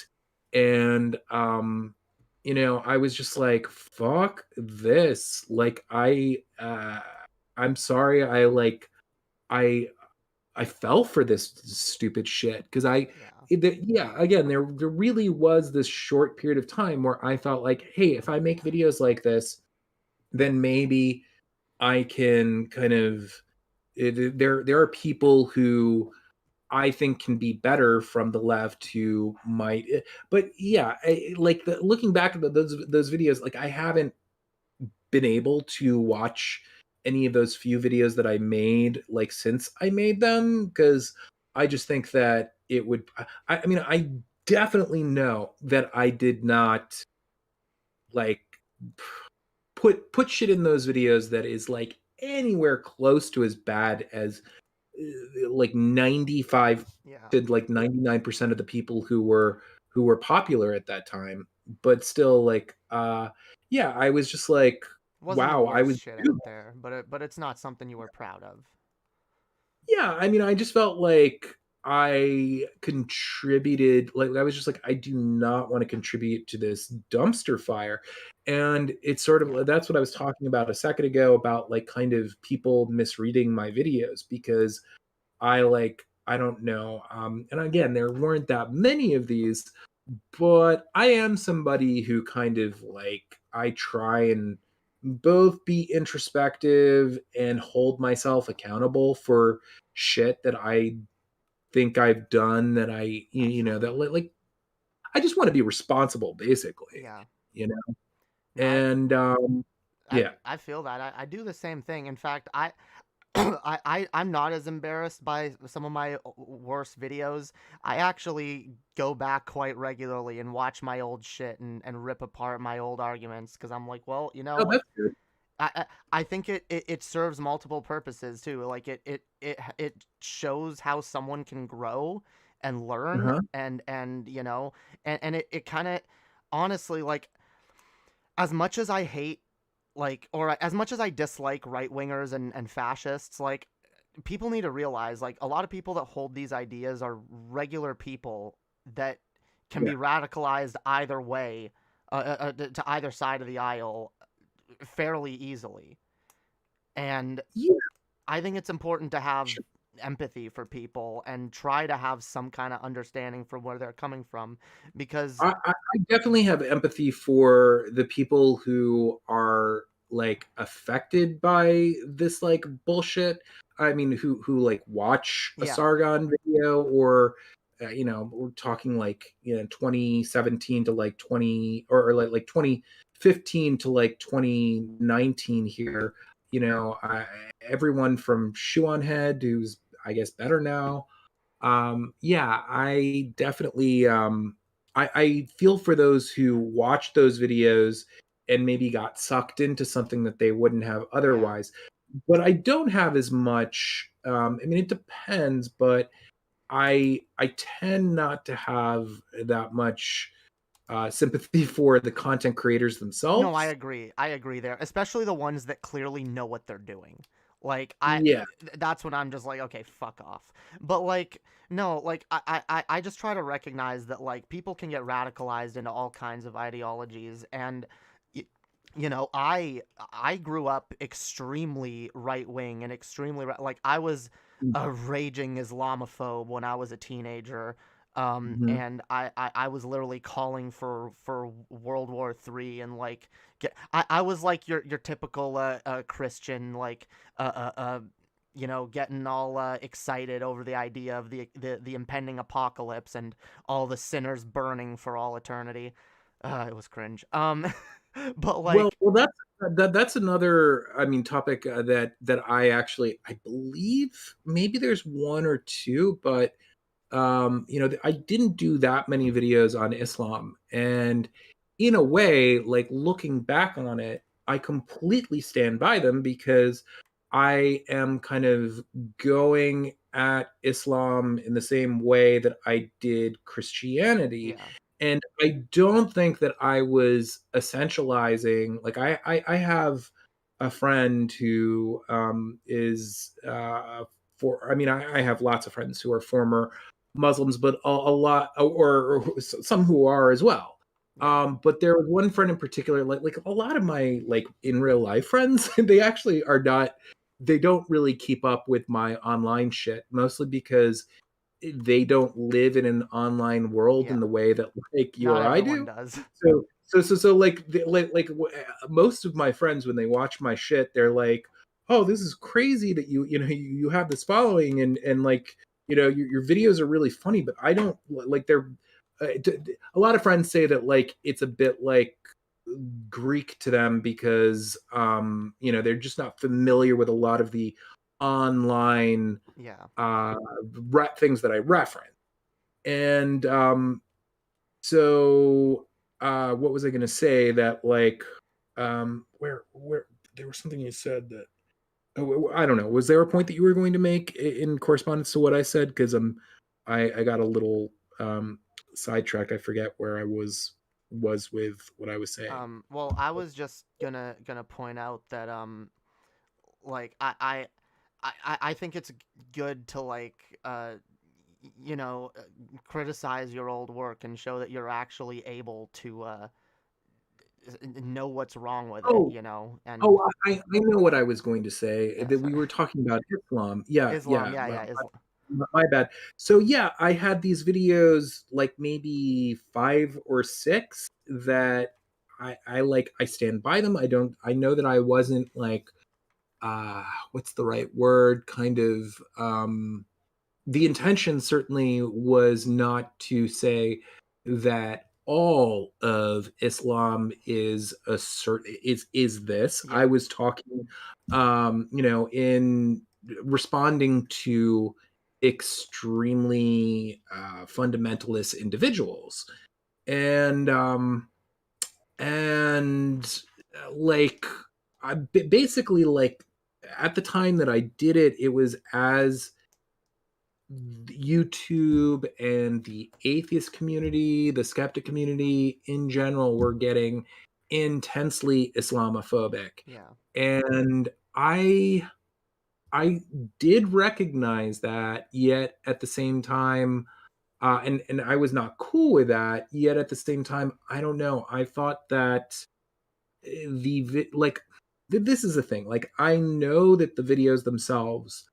D: And I was just like, fuck this. Like I'm sorry, I I fell for this stupid shit because
C: Yeah.
D: yeah, again, there really was this short period of time where I thought like, hey, if I make videos like this, then maybe I can kind of there are people who I think can be better from the left who might, but yeah, like looking back at those videos, like I haven't been able to watch any of those few videos that I made like since I made them, because I just think that it would. I mean, I definitely know that I did not like put shit in those videos that is like anywhere close to as bad as like 95
C: Yeah.
D: to like 99% of the people who were popular at that time. But still, like yeah, I was just like,
C: Wasn't the
D: wow, I
C: worst
D: was
C: shit out there, but it's not something you were proud of.
D: yeah, I mean, I just felt like I contributed, like I was just like, I do not want to contribute to this dumpster fire. And it's sort
C: Yeah.
D: of that's what I was talking about a second ago, about like kind of people misreading my videos, because I don't know. And again, there weren't that many of these, but I am somebody who kind of like, I try and both be introspective and hold myself accountable for shit that I think I've done, that that
C: Absolutely.
D: like I just want to be responsible, basically,
C: Yeah.
D: you know.
C: No,
D: And yeah,
C: I feel that. I do the same thing. In fact, I'm not as embarrassed by some of my worst videos. I actually go back quite regularly and watch my old shit and rip apart my old arguments, because I'm like, well,
D: oh, that's good.
C: I think it serves multiple purposes too. Like it shows how someone can grow and learn,
D: Uh-huh.
C: and and it kind of, honestly, like, as much as I hate, like, or as much as I dislike right wingers and fascists, like, people need to realize, like, a lot of people that hold these ideas are regular people that can
D: Yeah.
C: be radicalized either way, to either side of the aisle, fairly easily. And
D: Yeah.
C: I think it's important to have empathy for people and try to have some kind of understanding for where they're coming from, because
D: I definitely have empathy for the people who are like affected by this like bullshit. I mean, who like watch a
C: yeah,
D: Sargon video, or we're talking like 2017 to like 20, or like 2015 to like 2019 here. Everyone from Shoe on Head, who's I guess better now. Yeah, I definitely I feel for those who watched those videos and maybe got sucked into something that they wouldn't have
C: yeah,
D: otherwise. But I don't have as much, I mean, it depends, but I tend not to have that much sympathy for the content creators
C: no, I
D: themselves.
C: agree. I agree there, especially the ones that clearly know what they're doing. Like,
D: Yeah.
C: that's when I'm just like, okay, fuck off. But like, no, like, I just try to recognize that, like, people can get radicalized into all kinds of ideologies, and I grew up extremely right wing and extremely like, I was a raging Islamophobe when I was a teenager.
D: Mhm.
C: And I was literally calling for World War III and like I was like your typical Christian like getting all excited over the idea of the impending apocalypse and all the sinners burning for all eternity. It was cringe. But like,
D: Well, that's another, I mean, topic that I believe maybe there's one or two, but I didn't do that many videos on Islam, and in a way, like looking back on it, I completely stand by them because I am kind of going at Islam in the same way that I did Christianity.
C: yeah,
D: And I don't think that I was essentializing. Like I have a friend who is for. I mean, I have lots of friends who are former Muslims, but a lot, or some who are as well.
C: yeah,
D: But there was one friend in particular, like a lot of my like in real life friends, they actually are not. They don't really keep up with my online shit, mostly because they don't live in an online world in
C: yeah.
D: the way that like you
C: Not
D: or I
C: everyone
D: do.
C: does.
D: So like most of my friends when they watch my shit, they're like, "Oh, this is crazy that you have this following and like your videos are really funny." But I don't like they're a lot of friends say that like it's a bit like Greek to them because they're just not familiar with a lot of the online
C: Yeah.
D: uh things that I reference. And so what was I going to say that like where there was something you said that I don't know, was there a point that you were going to make in correspondence to what I said, because I got a little sidetracked. I forget where I was with what I was saying.
C: Well, I was just gonna point out that like I think it's good to like you know uh, criticize your old work and show that you're actually able to know what's wrong with it,
D: Oh,
C: and
D: oh, I know what I was going to say,
C: yeah,
D: that we
C: sorry.
D: were talking about Islam. Yeah,
C: Islam,
D: yeah,
C: yeah, yeah, Islam.
D: my bad. So yeah, I had these videos, like maybe 5 or 6, that I stand by them. I know that I wasn't like what's the right word? Kind of the intention certainly was not to say that all of Islam is a certain is this. I
C: Yeah,
D: was talking, in responding to extremely fundamentalist individuals, and like basically like at the time that I did it, it was as YouTube and the atheist community, the skeptic community in general were getting intensely Islamophobic.
C: yeah,
D: And I did recognize that, yet at the same time, and I was not cool with that. Yet at the same time, I don't know. I thought that like this is the thing. Like I know that the videos themselves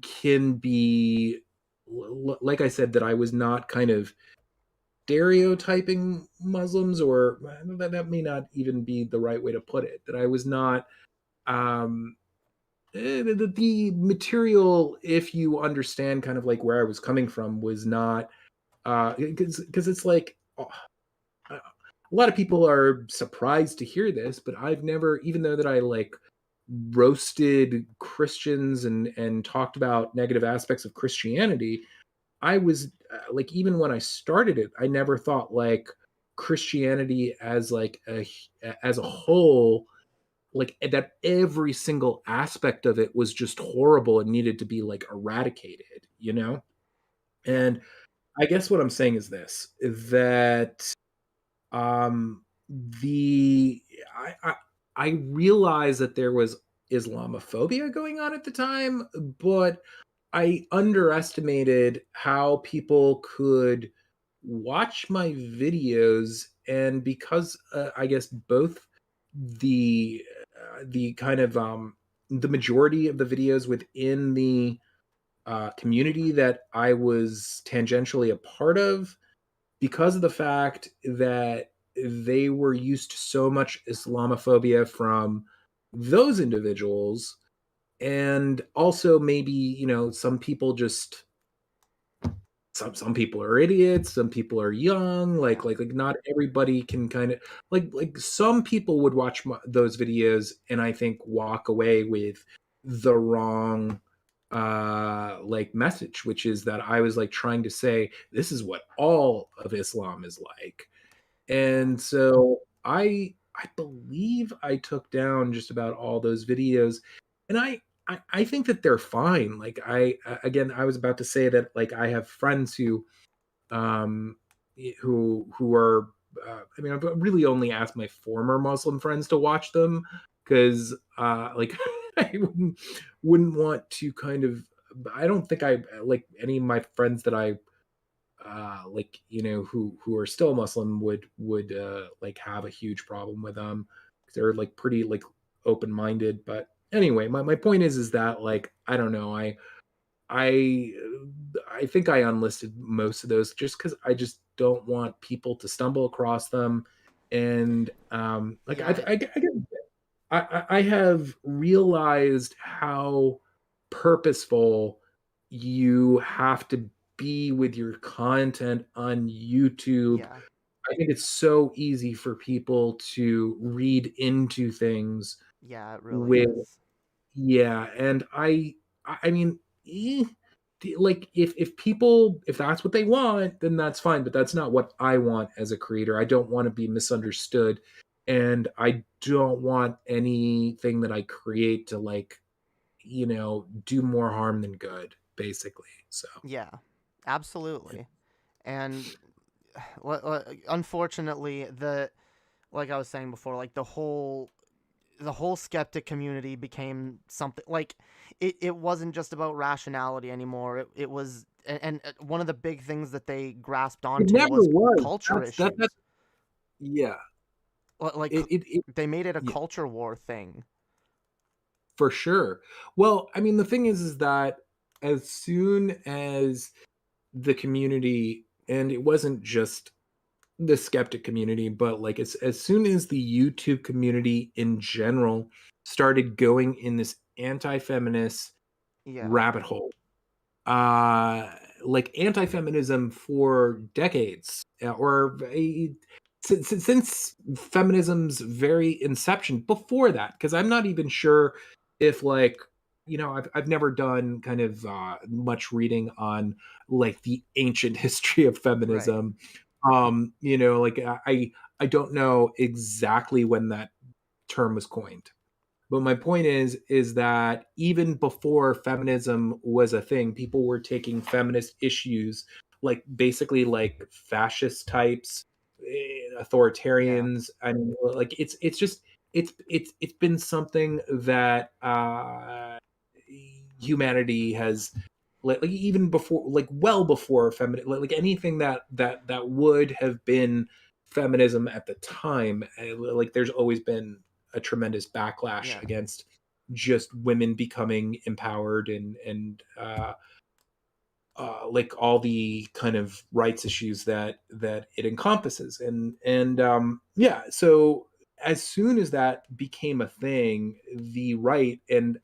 D: can be like I said, that I was not kind of stereotyping Muslims, or that may not even be the right way to put it. That I was not um the material, if you understand kind of like where I was coming from, was not because it's like a lot of people are surprised to hear this, but I've never, even though that I like roasted Christians and talked about negative aspects of Christianity, I was like, even when I started it, I never thought like Christianity as like as a whole, like that every single aspect of it was just horrible and needed to be like eradicated.
C: yeah,
D: And I guess what I'm saying is this, that the I realized that there was Islamophobia going on at the time, but I underestimated how people could watch my videos, and because I guess both the kind of the majority of the videos within the community that I was tangentially a part of because of the fact that they were used to so much Islamophobia from those individuals. And also maybe, some people just some people are idiots, some people are young,
C: Yeah.
D: like not everybody can kind of like some people would watch those videos and I think walk away with the wrong like message, which is that I was like trying to say this is what all of Islam is like. And so I believe I took down just about all those videos, and I think that they're fine. Like again, I was about to say that like I have friends um who are I mean, I've really only asked my former Muslim friends to watch them because like I wouldn't want to kind of I don't think I like any of my friends that I like who are still Muslim would like have a huge problem with them. They're like pretty like open minded. But anyway, my point is that like I don't know I I think I unlisted most of those just because I just don't want people to stumble across them. And like
C: Yeah.
D: I have realized how purposeful you have to be with your content on YouTube.
C: Yeah.
D: I think it's so easy for people to read into things
C: Yeah, it really
D: with
C: is.
D: yeah, and I mean, like if people if that's what they want, then that's fine. But that's not what I want as a creator. I don't want to be misunderstood, and I don't want anything that I create to like do more harm than good, basically. So
C: Yeah, absolutely. And unfortunately, like I was saying before, like the whole skeptic community became something like it wasn't just about rationality anymore. It was and one of the big things that they grasped
D: it
C: onto
D: never
C: was
D: was.
C: culture
D: That's
C: issues.
D: yeah.
C: Like
D: It
C: they made it a
D: yeah.
C: culture war thing.
D: For sure. Well, I mean, the thing is that as soon as the community, and it wasn't just the skeptic community, but like as soon as the YouTube community in general started going in this anti-feminist
C: Yeah.
D: rabbit hole, uh like anti-feminism for decades, or since feminism's very inception before that, because I'm not even sure if like I've never done kind of much reading on like the ancient history of
C: Right.
D: feminism. Like I don't know exactly when that term was coined, but my point is that even before feminism was a thing, people were taking feminist issues like basically like fascist types,
C: Yeah.
D: authoritarians. I mean, like it's just it's been something that humanity has like even before like well before feminism, like anything that would have been feminism at the time, like there's always been a tremendous backlash
C: Yeah.
D: against just women becoming empowered and like all the kind of rights issues that it encompasses. And yeah, so as soon as that became a thing, the right, and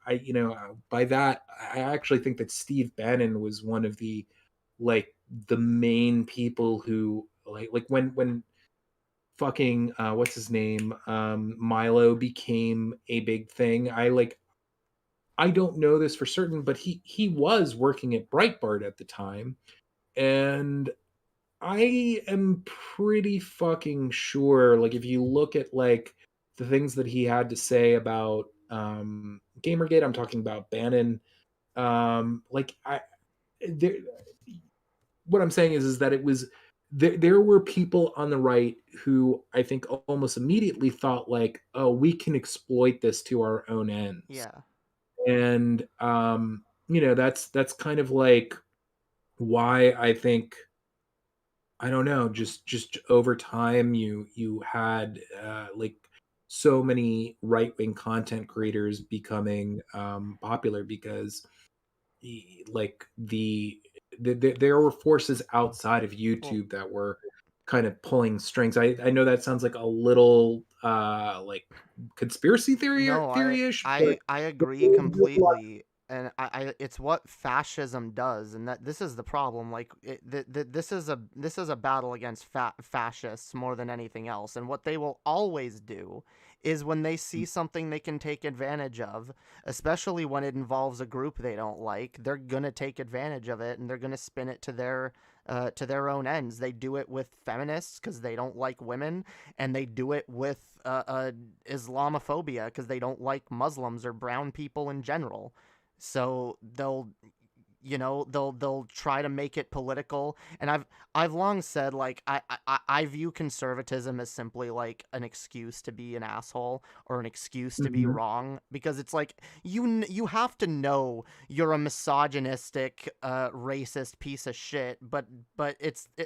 D: by that I actually think that Steve Bannon was one of like the main people who like when fucking what's his name, Milo became a big thing. I don't know this for certain, but he was working at Breitbart at the time, and I am pretty fucking sure, like if you look at like the things that he had to say about Gamergate, I'm talking about Bannon. Like there, what I'm saying is that it was there were people on the right who I think almost immediately thought like, oh, we can exploit this to our own ends.
C: Yeah.
D: And that's kind of like why I think, I don't know, just over time you had like so many right-wing content creators becoming popular because like there were forces outside of
C: Well,
D: YouTube that were kind of pulling strings. I know that sounds like a little like conspiracy
C: no,
D: theory-ish, but
C: I agree completely. And it's what fascism does, and that this is the problem. Like, this is a battle against fascists more than anything else. And what they will always do is when they see something they can take advantage of, especially when it involves a group they don't like, they're gonna take advantage of it, and they're gonna spin it to their own ends. They do it with feminists because they don't like women, and they do it with Islamophobia because they don't like Muslims or brown people in general. So they'll try to make it political. And I've long said, like, I view conservatism as simply like an excuse to be an asshole or an excuse to be
D: Mhm.
C: wrong, because it's like you have to know you're a misogynistic racist piece of shit, but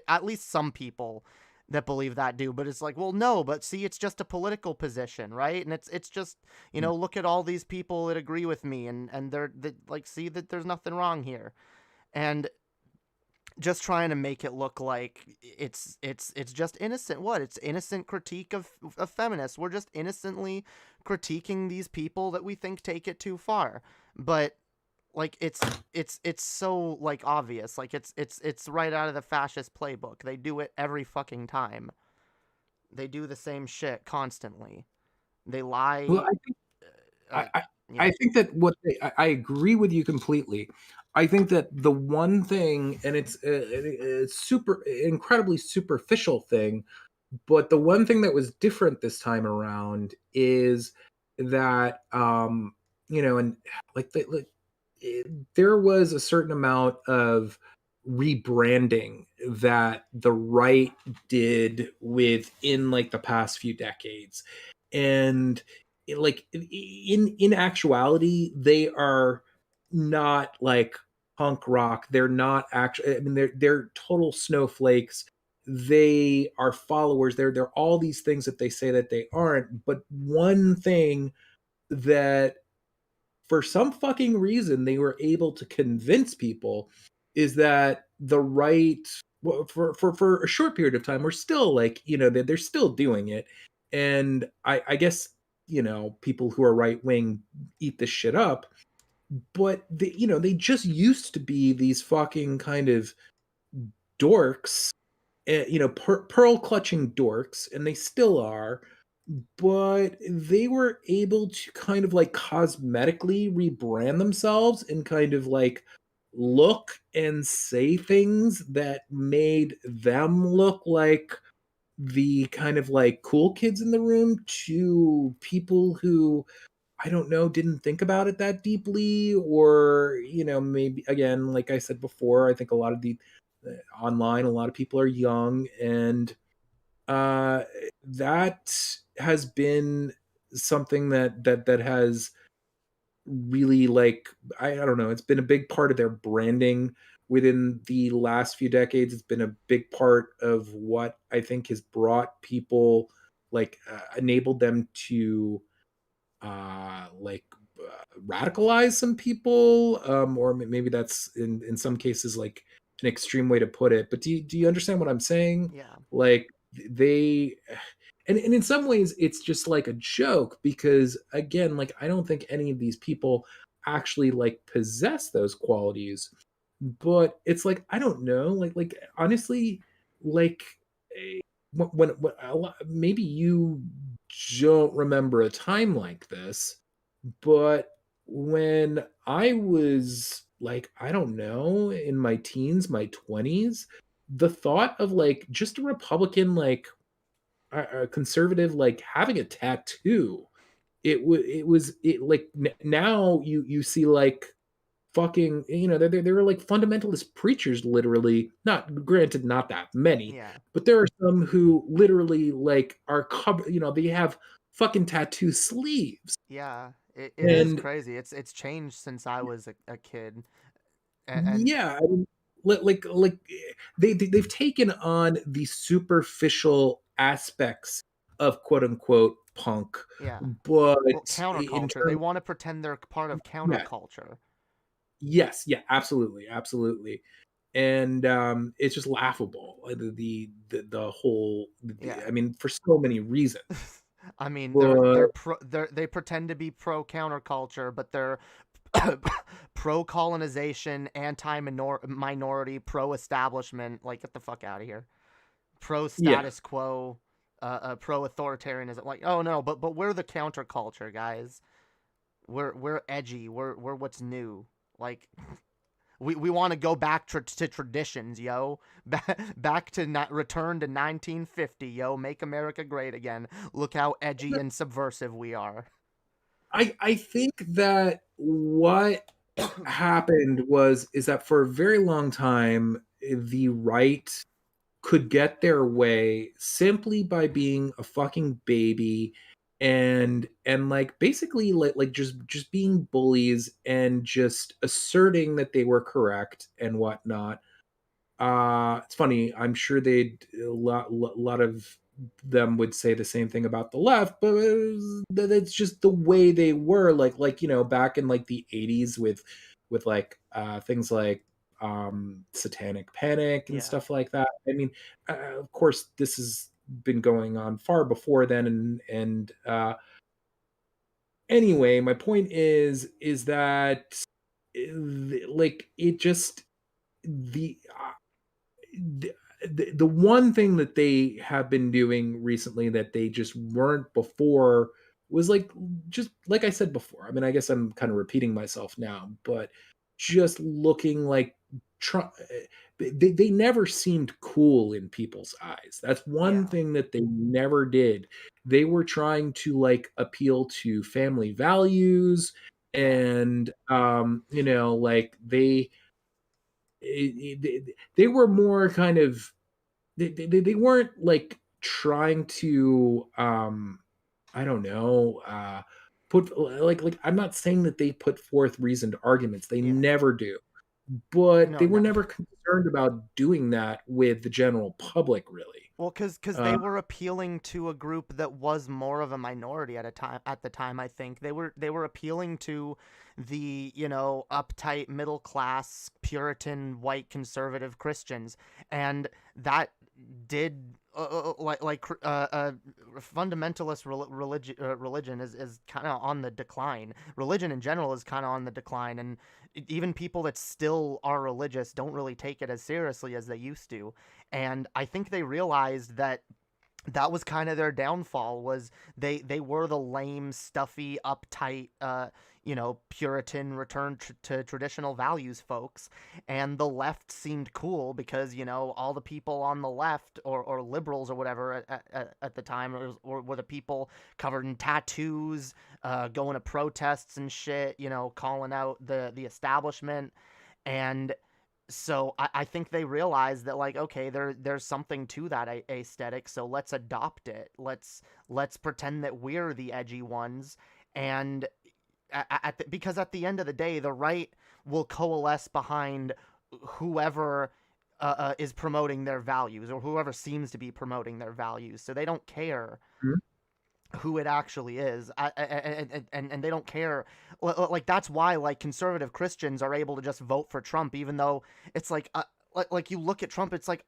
C: at least some people that believe that do. But it's like, well, no, but see, it's just a political position, right? And it's just, look at all these people that agree with me, and they like, see that there's nothing wrong here. And just trying to make it look like it's just innocent. What? It's innocent critique of feminists. We're just innocently critiquing these people that we think take it too far. But like, it's so, like, obvious. Like, it's right out of the fascist playbook. They do it every fucking time. They do the same shit constantly. They
D: Well,
C: lie.
D: I think
C: Uh,
D: I
C: yeah.
D: think that I agree with you completely. I think that the one thing, and it's super incredibly superficial thing, but the one thing that was different this time around is that and like there was a certain amount of rebranding that the right did within like the past few decades, and like in actuality they are not like punk rock. They're not actually, I mean, they're total snowflakes. They are followers. They're all these things that they say that they aren't. But one thing that for some fucking reason they were able to convince people is that the right, well, for a short period of time, we're still like, they're still doing it. And I guess, people who are right wing eat this shit up, but they just used to be these fucking kind of dorks, pearl clutching dorks, and they still are, but they were able to kind of like cosmetically rebrand themselves and kind of like look and say things that made them look like the kind of like cool kids in the room to people who, I don't know, didn't think about it that deeply, or maybe, again, like I said before, I think a lot of the online, a lot of people are young, and uh, that has been something that has really, like, I don't know, it's been a big part of their branding within the last few decades. It's been a big part of what I think has brought people, like, enabled them to like radicalize some people, or maybe that's in some cases like an extreme way to put it. But do you understand what I'm saying?
C: Yeah.
D: Like, they, and in some ways it's just like a joke, because again, like, I don't think any of these people actually like possess those qualities. But it's like, I don't know, like honestly, like, when maybe you don't remember a time like this, but when I was like, I don't know, in my teens, my 20s, the thought of like just a Republican, like a conservative, like having a tattoo, it like now you see like fucking, they were like fundamentalist preachers, literally. Not, granted, not that many,
C: Yeah.
D: but there are some who literally like are covered, they have fucking tattoo sleeves.
C: Yeah. It is
D: And
C: crazy. It's changed since I was a kid. And
D: yeah, I mean, like they've taken on the superficial aspects of quote unquote punk,
C: yeah.
D: but
C: Well,
D: in
C: counterculture. They
D: terms,
C: want to pretend they're part of
D: yeah,
C: counterculture.
D: Yes, yeah, absolutely, absolutely. And it's just laughable. The whole.
C: Yeah.
D: I mean, for so many reasons.
C: I mean,
D: But
C: they pretend to be pro counterculture, but they're pro colonization, anti minority, pro establishment. Like, get the fuck out of here. Pro
D: yeah,
C: status quo, pro authoritarianism. Like, oh no, but we're the counterculture, guys. We're edgy. We're what's new. Like, we want to go back to traditions, yo. Back to return to 1950, yo. Make America great again. Look how edgy and subversive we are.
D: I think that what happened is that for a very long time the right could get their way simply by being a fucking baby and like basically like just being bullies and just asserting that they were correct and whatnot. It's funny, I'm sure they'd a lot of them would say the same thing about the left, but that's just the way they were, like back in like the 80s with like things like satanic panic and
C: Yeah.
D: stuff like that. I mean, of course this has been going on far before then, and anyway, my point is that like it just the the one thing that they have been doing recently that they just weren't before was like, just like I said before. I mean, I guess I'm kind of repeating myself now, but just looking like they never seemed cool in people's eyes. That's one
C: Yeah.
D: thing that they never did. They were trying to like appeal to family values,
C: Yeah.
D: and like they were more kind of they weren't like trying to I don't know, put like I'm not saying that they put forth reasoned arguments. They
C: Yeah.
D: never do. But
C: No,
D: they were
C: no.
D: never concerned about doing that with the general public, really.
C: Well, cause
D: Uh,
C: they were appealing to a group that was more of a minority at the time. I think they were appealing to the uptight middle class Puritan white conservative Christians, and that did fundamentalist religion is kind of on the decline. Religion in general is kind of on the decline, and even people that still are religious don't really take it as seriously as they used to. And I think they realized that that was kind of their downfall, was they were the lame, stuffy, uptight, Puritan return to traditional values folks, and the left seemed cool because all the people on the left, or liberals or whatever at the time, were the people covered in tattoos, going to protests and shit, calling out the establishment. And so I think they realized that, like, okay, there's something to that aesthetic, so let's adopt it. Let's pretend that we're the edgy ones. And because at the end of the day, the right will coalesce behind whoever is promoting their values, or whoever seems to be promoting their values. So they don't care who it actually is. And they don't care. Like, that's why, like, conservative Christians are able to just vote for Trump, even though it's like you look at Trump, it's like,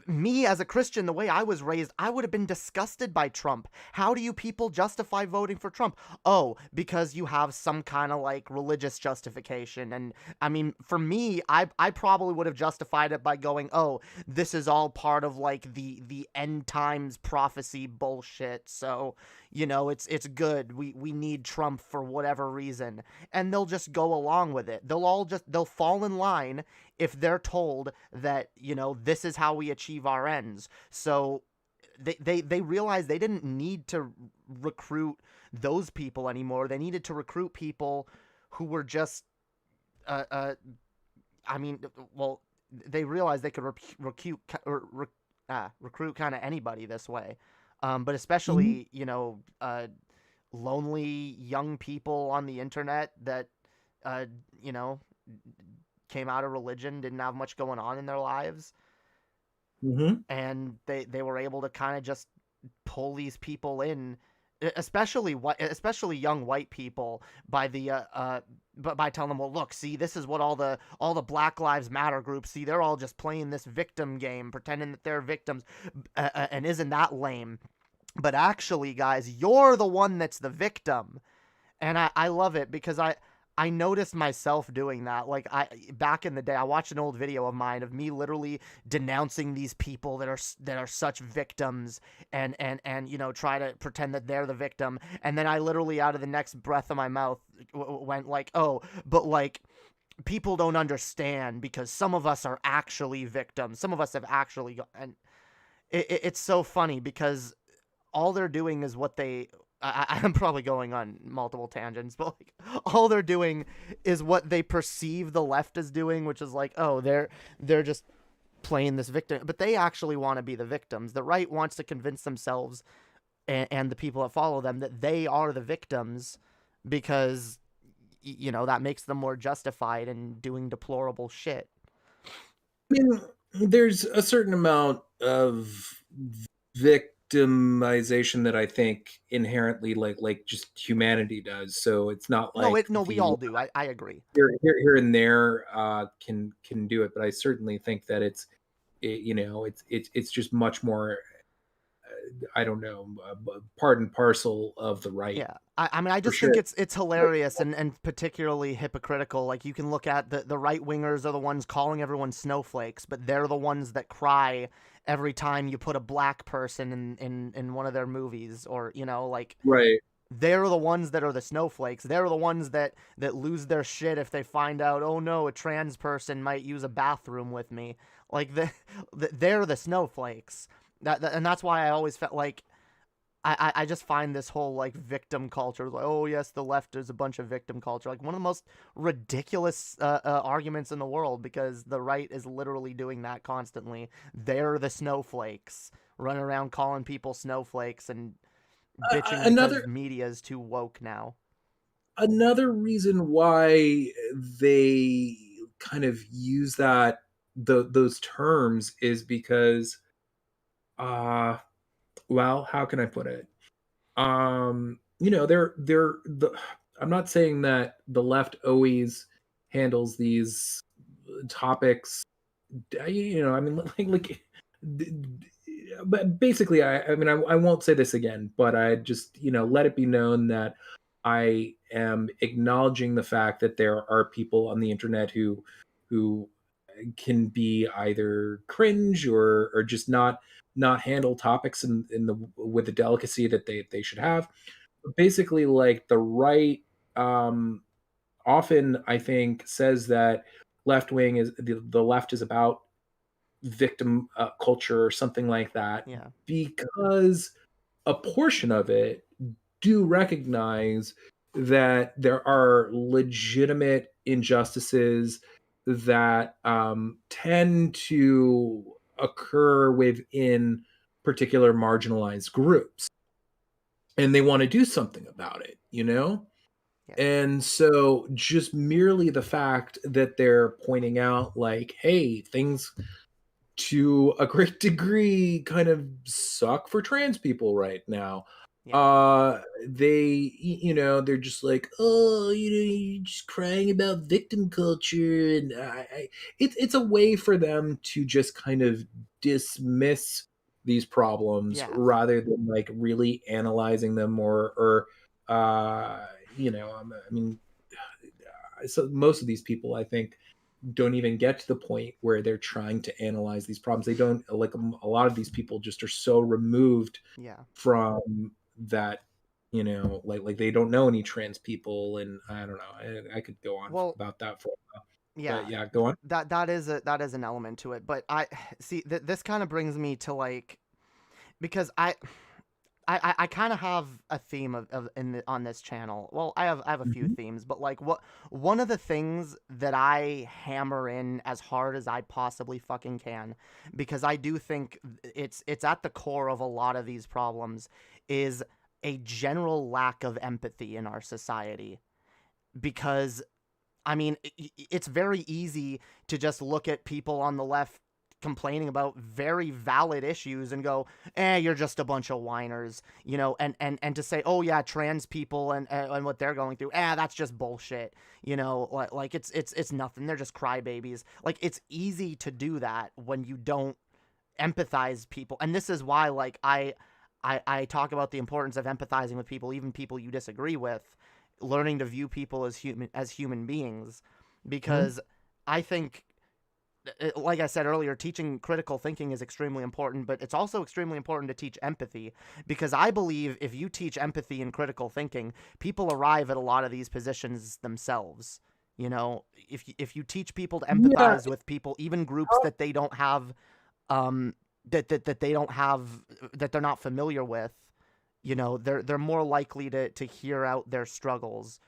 C: me as a Christian, the way I was raised, I would have been disgusted by Trump. How do you people justify voting for Trump? Oh, because you have some kind of like religious justification. And I mean, for me, I probably would have justified it by going, oh, this is all part of like the end times prophecy bullshit. So, it's good. We need Trump for whatever reason. And they'll just go along with it. They'll fall in line if they're told that, this is how we achieve our ends. So they realized they didn't need to recruit those people anymore. They needed to recruit people who were just, I mean, well, they realized they could recruit kind of anybody this way. But
D: mhm,
C: especially, lonely young people on the internet that, uh, you know, came out of religion, didn't have much going on in their lives,
D: mhm.
C: and they were able to kind of just pull these people in, especially young white people, by by telling them, well, look, see, this is what all the Black Lives Matter groups see. They're all just playing this victim game, pretending that they're victims, and isn't that lame? But actually, guys, you're the one that's the victim. And I love it because I noticed myself doing that. Like, back in the day, I watched an old video of mine of me literally denouncing these people that are such victims, and you know, try to pretend that they're the victim. And then I literally, out of the next breath of my mouth, went like, oh, but like, people don't understand because some of us are actually victims. Some of us have actually and it's so funny because all they're doing is what they. I'm probably going on multiple tangents, but like, all they're doing is what they perceive the left is doing, which is like, oh, they're just playing this victim, but they actually want to be the victims. The right wants to convince themselves and the people that follow them that they are the victims because, you know, that makes them more justified in doing deplorable shit.
D: I mean, there's a certain amount of victimization that I think inherently like just humanity does. So it's not like
C: we all do. I agree.
D: Here and there can do it, but I certainly think that it's just much more. I don't know, part and parcel of the right.
C: Yeah, I mean, I just think it's hilarious and particularly hypocritical. Like, you can look at the right wingers are the ones calling everyone snowflakes, but they're the ones that cry every time you put a black person in one of their movies, or, you know, like,
D: right.
C: They're the ones that are the snowflakes. They're the ones that lose their shit if they find out, oh no, a trans person might use a bathroom with me. Like, they're the snowflakes. And that's why I always felt like I just find this whole like victim culture, like, oh yes, the left is a bunch of victim culture, like one of the most ridiculous arguments in the world, because the right is literally doing that constantly. They're the snowflakes, running around calling people snowflakes and bitching because media is too woke now.
D: Another reason why they kind of use those terms is because well, how can I put it? You know, I'm not saying that the left always handles these topics, you know, I mean, but basically, I mean, I won't say this again, but I just, you know, let it be known that I am acknowledging the fact that there are people on the internet who can be either cringe or just not handle topics with the delicacy that they should have. But basically, like, the right often, I think, says that left wing is the left is about victim culture or something like that.
C: Yeah.
D: Because a portion of it do recognize that there are legitimate injustices that tend to occur within particular marginalized groups, and they want to do something about it, you know? Yeah. And so just merely the fact that they're pointing out, like, hey, things to a great degree kind of suck for trans people right now. Yeah. They, you know, they're just like, oh, you know, you're just crying about victim culture, and it's a way for them to just kind of dismiss these problems, yeah, rather than like really analyzing them or you know, I mean, so most of these people, I think, don't even get to the point where they're trying to analyze these problems. They don't, like, a lot of these people just are so removed, yeah, from that, you know, like they don't know any trans people, and I don't know. I could go on about that for a while. Yeah, but yeah, go on.
C: That is an element to it, but I see that this kind of brings me to, like, because I kind of have a theme on this channel. Well, I have a few themes, but like one of the things that I hammer in as hard as I possibly fucking can, because I do think it's at the core of a lot of these problems, is a general lack of empathy in our society. Because, I mean, it's very easy to just look at people on the left complaining about very valid issues and go, you're just a bunch of whiners, you know, and to say, oh yeah, trans people and what they're going through, that's just bullshit, you know, like it's nothing, they're just crybabies. Like, it's easy to do that when you don't empathize people. And this is why, like, I talk about the importance of empathizing with people, even people you disagree with, learning to view people as human beings, because I think, like I said earlier, teaching critical thinking is extremely important, but it's also extremely important to teach empathy, because I believe if you teach empathy and critical thinking, people arrive at a lot of these positions themselves. You know, if you teach people to empathize with people, even groups that they don't have, that they don't have, that they're not familiar with, you know, they're more likely to hear out their struggles.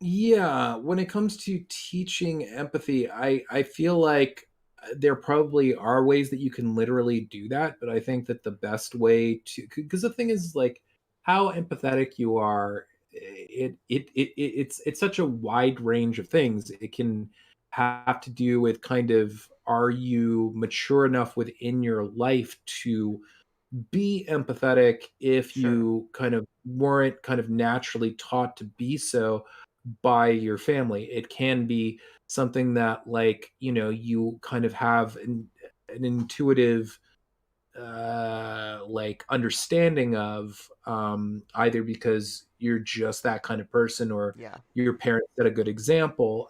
D: Yeah, when it comes to teaching empathy, I feel like there probably are ways that you can literally do that, but I think that the best way to, because the thing is, like, how empathetic you are, it's such a wide range of things. It can have to do with kind of, are you mature enough within your life to be empathetic if
C: Sure.
D: you kind of weren't kind of naturally taught to be so by your family. It can be something that, like, you know, you kind of have an intuitive like understanding of, either because you're just that kind of person, or
C: Yeah.
D: your parents set a good example.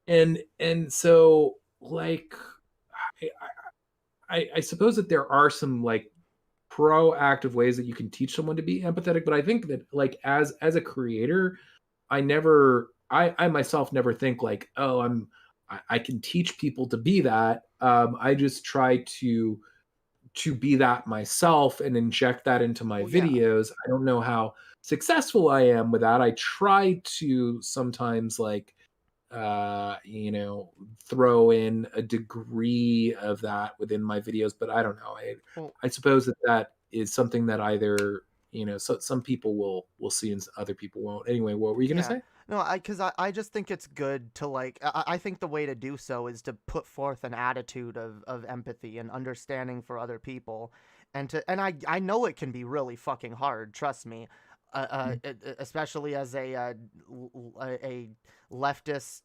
D: And so, like, I, I suppose that there are some, like, proactive ways that you can teach someone to be empathetic, but I think that, like, as a creator, I myself never think like, oh, I can teach people to be that. I just try to be that myself and inject that into my
C: Well, yeah.
D: videos. I don't know how successful I am with that. I try to sometimes, like, you know, throw in a degree of that within my videos, but I don't know.
C: Well,
D: I suppose that is something that either, you know, so some people will see and other people won't. Anyway, what were you gonna
C: yeah.
D: say?
C: No, because I just think it's good to, like, I think the way to do so is to put forth an attitude of empathy and understanding for other people, and I know it can be really fucking hard, trust me, especially as a leftist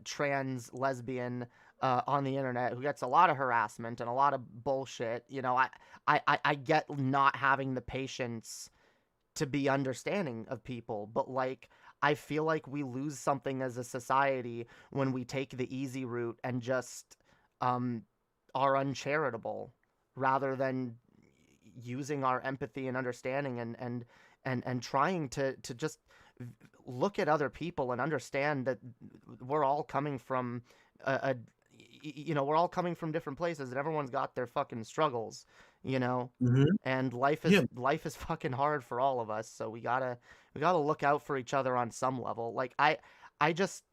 C: trans lesbian on the internet who gets a lot of harassment and a lot of bullshit. You know, I get not having the patience to be understanding of people, but, like, I feel like we lose something as a society when we take the easy route and just are uncharitable, rather than using our empathy and understanding and trying to just look at other people and understand that we're all coming from a you know, we're all coming from different places and everyone's got their fucking struggles, you know.
D: Mm-hmm.
C: And
D: Yeah,
C: life is fucking hard for all of us, so we gotta look out for each other on some level. Like, I just,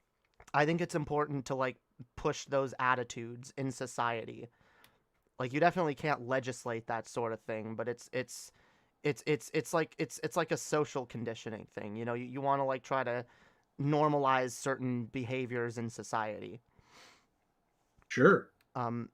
C: I think it's important to, like, push those attitudes in society. Like, you definitely can't legislate that sort of thing, but it's like a social conditioning thing, you know. You want to, like, try to normalize certain behaviors in society.
D: sure.
C: um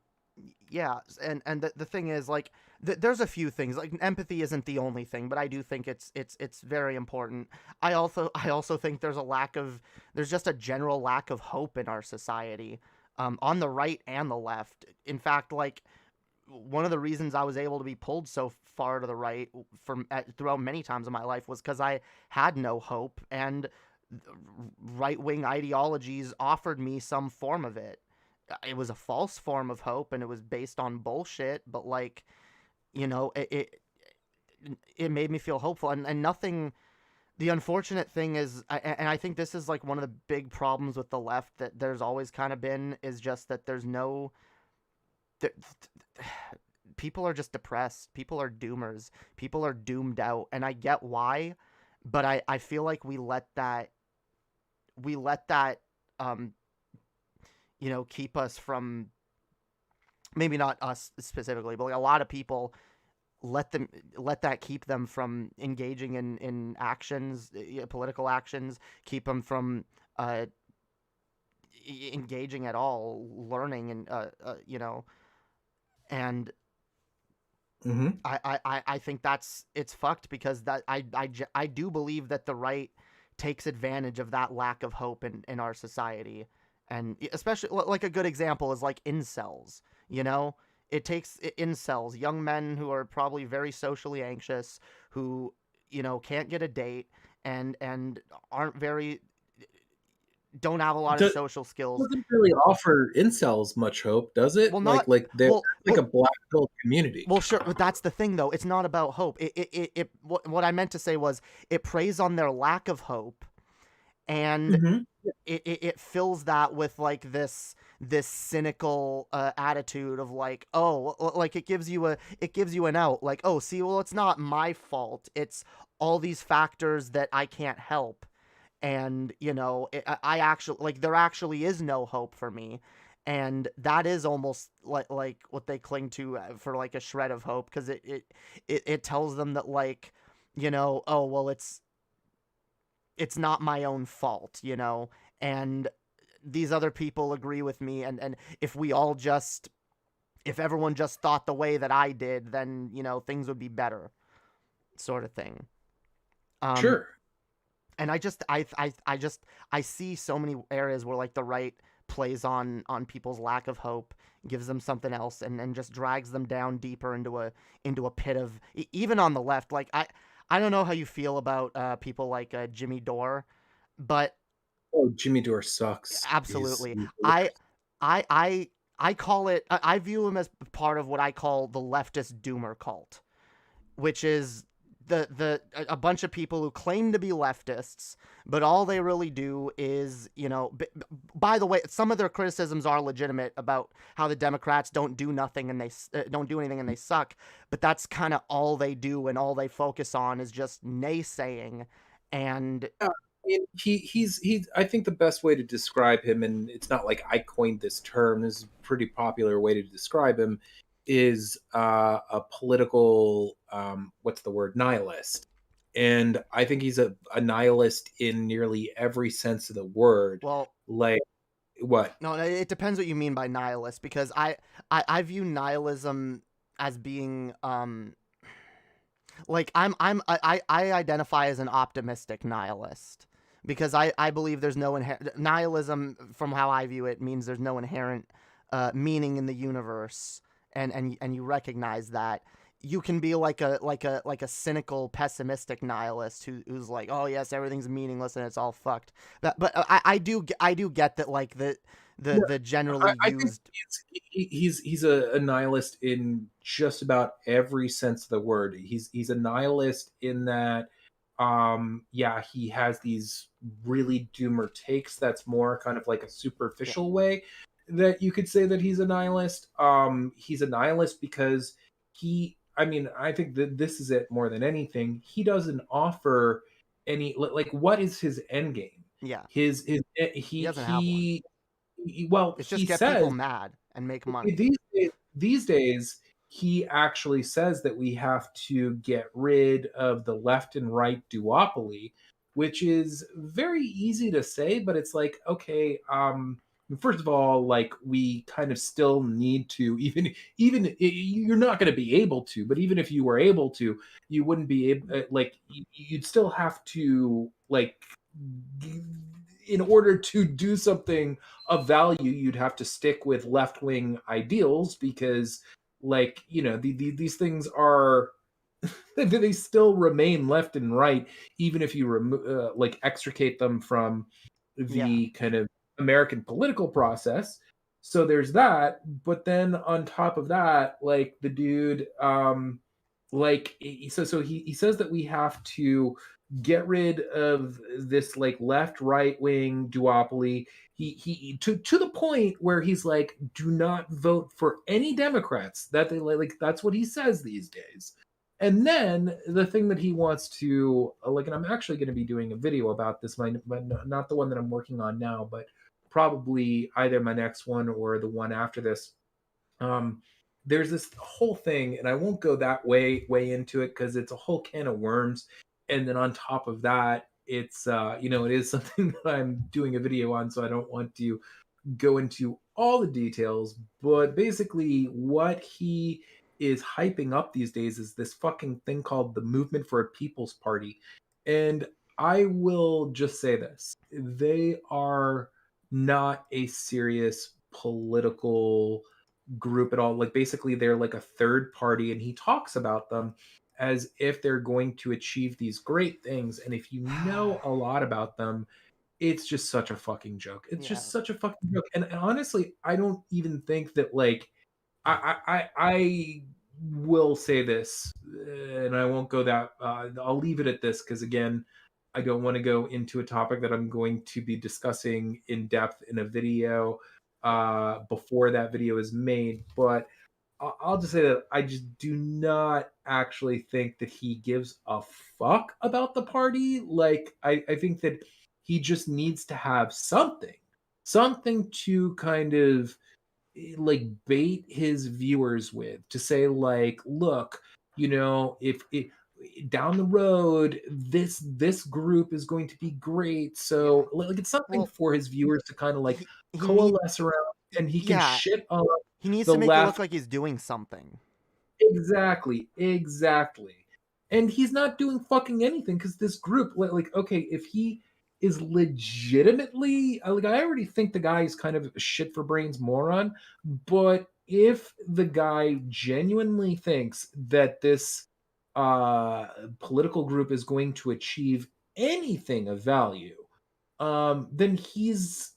C: yeah, and the thing is, like, there's a few things, like, empathy isn't the only thing, but I do think it's very important. I also think there's just a general lack of hope in our society, on the right and the left. In fact, like, one of the reasons I was able to be pulled so far to the right throughout many times in my life was because I had no hope, and right-wing ideologies offered me some form of it. It was a false form of hope, and it was based on bullshit, but, like, you know, it made me feel hopeful, and nothing. The unfortunate thing is, and I think this is, like, one of the big problems with the left that there's always kind of been, is just that there's no there, people are just depressed, people are doomers, people are doomed out, and I get why, but I feel like we let that um you know, keep us from, maybe not us specifically, but, like, a lot of people let that keep them from engaging in actions, political actions, keep them from engaging at all, learning, and and
D: Mhm.
C: I think it's fucked, because I do believe that the right takes advantage of that lack of hope in our society, and especially like a good example is like incels. It takes incels, young men who are probably very socially anxious, who can't get a date, and aren't very don't have a lot of social skills.
D: Doesn't really offer incels much hope, does it?
C: Well, not
D: Like they're
C: well.
D: like a black pill community.
C: Well, sure, but that's the thing, though. It's not about hope. What I meant to say was it preys on their lack of hope, and
D: Mhm.
C: it fills that with like this cynical attitude of like, oh, like it gives you an out, like, oh, see, well, it's not my fault. It's all these factors that I can't help, and I actually, like, there actually is no hope for me. And that is almost like what they cling to for like a shred of hope, because it tells them that, like, oh, well, it's not my own fault, and these other people agree with me, and if everyone just thought the way that I did, then things would be better, sort of thing.
D: Sure.
C: And I see so many areas where like the right plays on people's lack of hope, gives them something else, and just drags them down deeper into a pit of, even on the left. Like, I don't know how you feel about people like Jimmy Dore, but
D: Oh, Jimmy Dore sucks.
C: absolutely, I call it, I view him as part of what I call the leftist doomer cult, which is a bunch of people who claim to be leftists, but all they really do is, by the way, some of their criticisms are legitimate about how the Democrats don't do nothing, and they don't do anything, and they suck, but that's kind of all they do, and all they focus on is just naysaying. And
D: I mean, he's I think the best way to describe him, and it's not like I coined this term, this is a pretty popular way to describe him, is a political what's the word, nihilist. And I think he's a nihilist in nearly every sense of the word.
C: well,
D: Like what?
C: no, it depends what you mean by nihilist, because I view nihilism as being like, I identify as an optimistic nihilist, because I believe there's no inherent nihilism, from how I view it, means there's no inherent meaning in the universe, and you recognize that. You can be like a cynical, pessimistic nihilist who's like, oh yes, everything's meaningless and it's all fucked. But I do get that, like, the generally
D: I think
C: used.
D: he's a nihilist in just about every sense of the word. He's a nihilist in that, yeah, he has these really doomer takes. That's more kind of like a superficial way that you could say that he's a nihilist. He's a nihilist because I mean, I think that this is it more than anything. He doesn't offer any, like, what is his end game?
C: Yeah, he
D: He
C: doesn't have one.
D: well,
C: It's
D: he
C: just get people
D: says
C: mad and make money.
D: these days he actually says that we have to get rid of the left and right duopoly, which is very easy to say, but it's like, okay, first of all, like, we kind of still need to, even you're not going to be able to, but even if you were able to, you wouldn't be able, like, you'd still have to, like, in order to do something of value, you'd have to stick with left-wing ideals, because, like, these things are they still remain left and right, even if you like, extricate them from
C: Yeah,
D: the kind of American political process. So there's that. But then on top of that, like, the dude, like, he says that we have to get rid of this, like, left right wing duopoly. He to the point where he's like, do not vote for any Democrats. That they, like, that's what he says these days. And then the thing that he wants to, like, and I'm actually going to be doing a video about this, not the one that I'm working on now, but probably either my next one or the one after this. There's this whole thing, and I won't go that way into it because it's a whole can of worms. And then on top of that, it's it is something that I'm doing a video on, so I don't want to go into all the details, but basically what he is hyping up these days is this fucking thing called the Movement for a People's Party. And I will just say this. They are not a serious political group at all. Like basically they're like a third party, and he talks about them as if they're going to achieve these great things. And if you know a lot about them, it's just such a fucking joke. It's
C: Yeah.
D: just such a fucking joke. And honestly, I don't even think that like I will say this, and I won't go that. I'll leave it at this because again, I don't want to go into a topic that I'm going to be discussing in depth in a video before that video is made. But I'll just say that I just do not actually think that he gives a fuck about the party. Like I think that he just needs to have something to kind of like bait his viewers with, to say like, look, you know, if it down the road this group is going to be great, so like it's something
C: Well,
D: for his viewers to kind of like
C: he need
D: coalesce around, and he can
C: yeah,
D: shit on
C: he needs
D: the
C: to make it look
D: left.
C: like he's doing something.
D: Exactly. And he's not doing fucking anything because this group, like, okay, if he is legitimately, like, I already think the guy is kind of a shit for brains moron, but if the guy genuinely thinks that this political group is going to achieve anything of value, then he's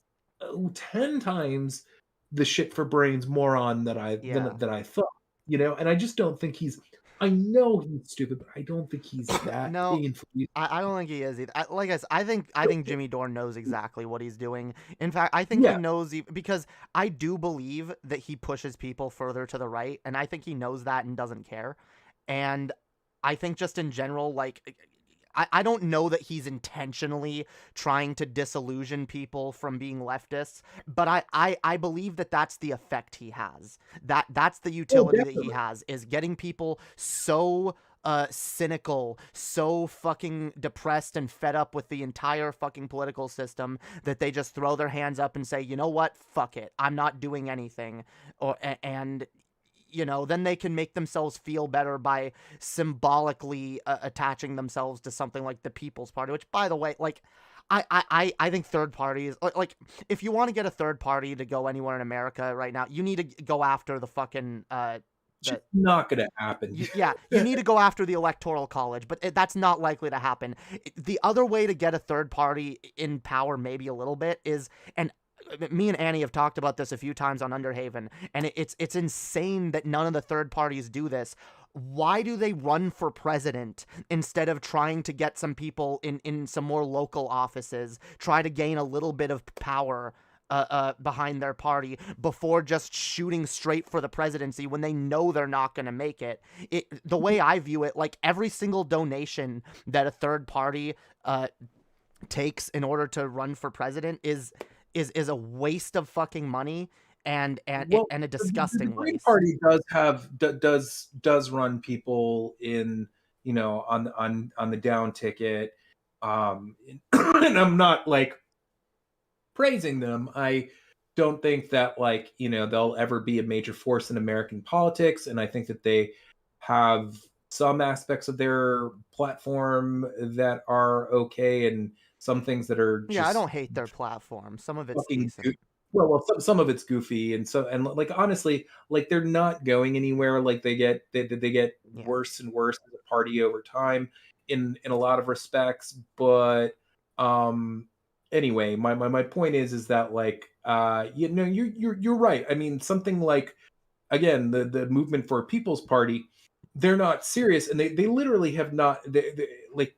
D: 10 times the shit for brains moron that
C: Yeah.
D: that I thought, you know. And I just don't think he's, I know he's stupid, but I don't think he's that
C: No,
D: painfully.
C: I don't think he is either. Like I said, I think Jimmy Dore knows exactly what he's doing. In fact, I think he
D: Yeah.
C: knows because I do believe that he pushes people further to the right, and I think he knows that and doesn't care. And I think just in general, like I don't know that he's intentionally trying to disillusion people from being leftists, but I believe that that's the effect he has. That's the utility that he
D: Definitely.
C: has, is getting people so cynical, so fucking depressed and fed up with the entire fucking political system that they just throw their hands up and say, you know what, fuck it, I'm not doing anything. And you know, then they can make themselves feel better by symbolically attaching themselves to something like the People's Party, which, by the way, like, I think third parties, like, if you want to get a third party to go anywhere in America right now, you need to go after the fucking,
D: It's not gonna happen.
C: yeah, you need to go after the Electoral College, but that's not likely to happen. The other way to get a third party in power, maybe a little bit, is, and me and Annie have talked about this a few times on Underhaven, and it's insane that none of the third parties do this. Why do they run for president instead of trying to get some people in some more local offices, try to gain a little bit of power behind their party before just shooting straight for the presidency when they know they're not going to make it? The way I view it, like, every single donation that a third party takes in order to run for president is a waste of fucking money and
D: Well,
C: a
D: the
C: disgusting
D: Green
C: waste.
D: Party does run people in, you know, on the down ticket, and I'm not like praising them. I don't think that, like, you know, they'll ever be a major force in American politics, and I think that they have some aspects of their platform that are okay, and some things that are
C: Yeah, I
D: just
C: don't hate their platform. Some of it's
D: fucking
C: decent.
D: some of it's goofy, and so, and like, honestly, like, they're not going anywhere. Like, they get
C: Yeah.
D: worse and worse as a party over time in a lot of respects. But anyway, my point is that, like, you know, you're right. I mean, something like, again, the Movement for a People's Party, they're not serious, and they literally have not, like,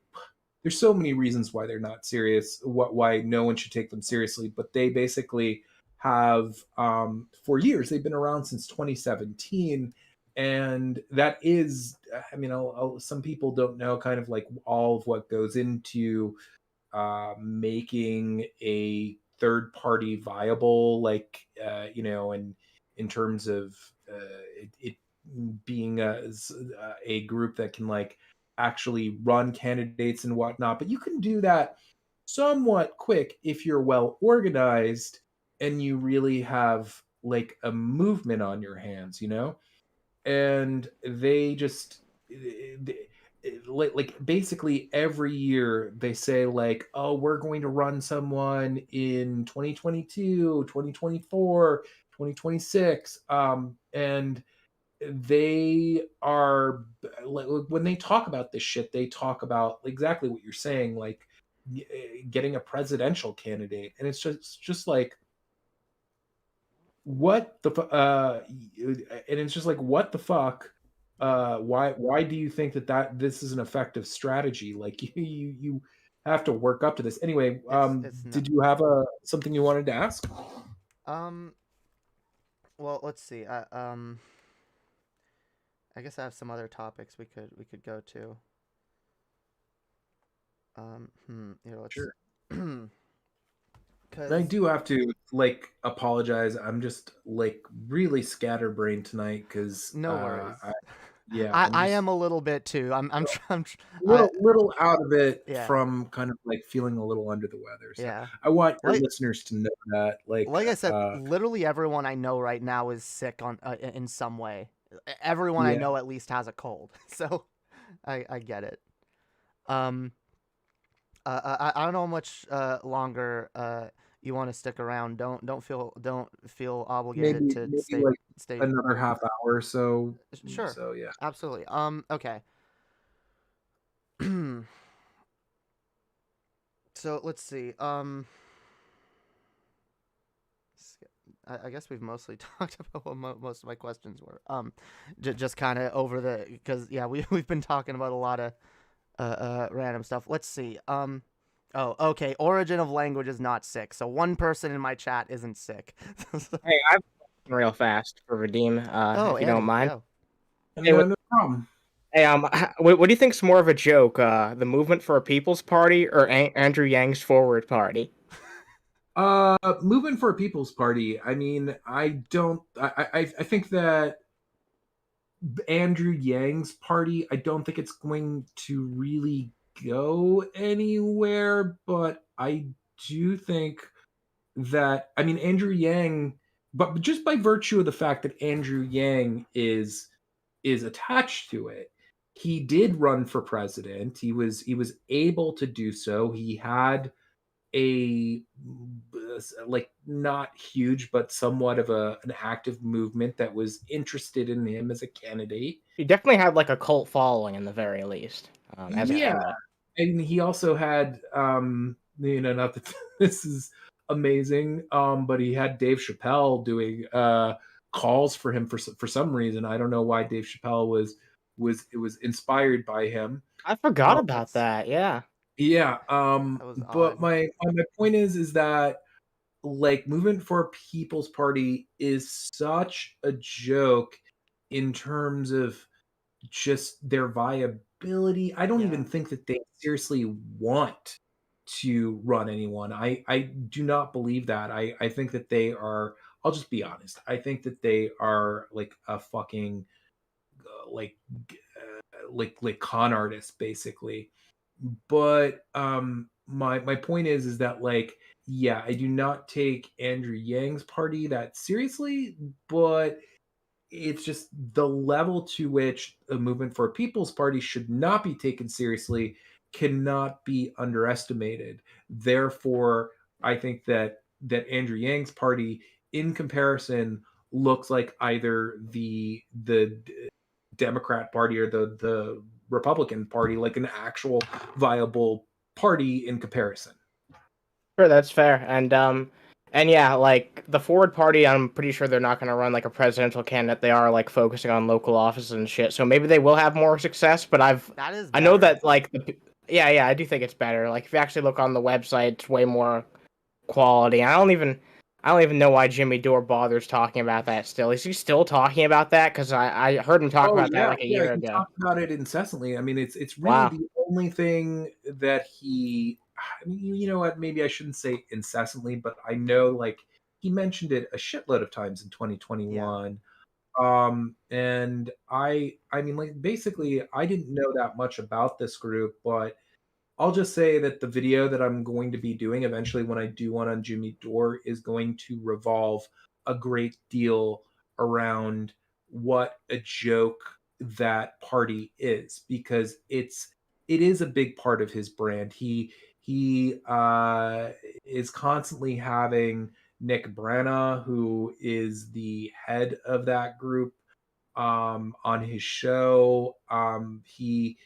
D: there's so many reasons why they're not serious, why no one should take them seriously, but they basically have, for years, they've been around since 2017, and that is, I mean, some people don't know kind of like all of what goes into making a third party viable, like, you know, and in terms of it being a group that can, like, actually run candidates and whatnot. But you can do that somewhat quick if you're well organized, and you really have like a movement on your hands, you know? And they just like basically every year they say like, oh, we're going to run someone in 2022, 2024, 2026, and they are like, when they talk about this shit, they talk about exactly what you're saying, like getting a presidential candidate, and it's just like, what the and it's just like, what the fuck, why do you think that this is an effective strategy? Like, you have to work up to this anyway.
C: It's not.
D: Did you have a something you wanted to ask?
C: Um. Well, let's see. I guess I have some other topics we could go to. Here, let's.
D: Sure. I
C: Cause
D: do have to like apologize. I'm just like really scatterbrained tonight because
C: no worries.
D: yeah,
C: I
D: I'm
C: I
D: just
C: am a little bit too. I
D: little out of it
C: yeah,
D: from kind of like feeling a little under the weather. So
C: yeah.
D: I want your
C: Like
D: listeners to know that,
C: like I said, literally everyone I know right now is sick in some way. Everyone I
D: yeah,
C: know at least has a cold. So I get it. Um I don't know how much longer you want to stick around. Don't feel obligated to
D: maybe
C: stay
D: like
C: stay.
D: another half hour or so.
C: Sure.
D: So yeah,
C: Absolutely. Okay. So let's see. I guess we've mostly talked about what most of my questions were. Just kind of over the because yeah, we've been talking about a lot of random stuff. Let's see. Oh, okay. Origin of language is not sick. So one person in my chat isn't sick.
E: Hey, I've real fast for Redeem,
C: Oh,
E: if you don't
C: Annie,
E: mind.
C: go.
E: Hey,
D: no problem.
E: hey, what do you think's more of a joke, the Movement for a People's Party or Andrew Yang's Forward Party?
D: Moving for a People's Party. I mean, I don't. I think that Andrew Yang's party, I don't think it's going to really go anywhere, but I do think that, I mean, Andrew Yang, but just by virtue of the fact that Andrew Yang is attached to it, he did run for president. He was able to do so. He had a like not huge but somewhat of an active movement that was interested in him as a candidate.
E: He definitely had like a cult following in the very least, as a
D: Yeah,
E: candidate.
D: and he also had not that this is amazing, but he had Dave Chappelle doing calls for him for some reason. I don't know why Dave Chappelle was inspired by him.
E: I forgot about
C: That's
E: that. Yeah.
D: Yeah,
C: that was
D: but
C: odd.
D: my point is that like Movement for People's Party is such a joke in terms of just their viability. I don't
C: Yeah.
D: even think that they seriously want to run anyone. I do not believe that. I think that they are. I'll just be honest. I think that they are like a fucking like like con artist basically. But my point is that like, yeah, I do not take Andrew Yang's party that seriously, but it's just the level to which a Movement for a People's Party should not be taken seriously cannot be underestimated. Therefore, I think that Andrew Yang's party, in comparison, looks like either the Democrat Party or the Republican Party, like an actual viable party in comparison.
E: Sure, that's fair. And yeah, like the Forward Party, I'm pretty sure they're not going to run like a presidential candidate. They are like focusing on local offices and shit. So maybe they will have more success. But
C: That is
E: I know
C: better.
E: that like yeah, I do think it's better. Like if you actually look on the website, it's way more quality. I don't even know why Jimmy Dore bothers talking about that still. Is he still talking about that? Because I heard him talk
D: Oh
E: about that
D: yeah,
E: like a
D: yeah.
E: year
D: He
E: ago.
D: talked about it incessantly. I mean, it's really
E: Wow.
D: the only thing that he. I mean, you know what? Maybe I shouldn't say incessantly, but I know like he mentioned it a shitload of times in
C: Yeah.
D: 2021. And I mean, like basically, I didn't know that much about this group, but I'll just say that the video that I'm going to be doing eventually when I do one on Jimmy Dore is going to revolve a great deal around what a joke that party is, because it is a big part of his brand. He is constantly having Nick Branagh, who is the head of that group, on his show. He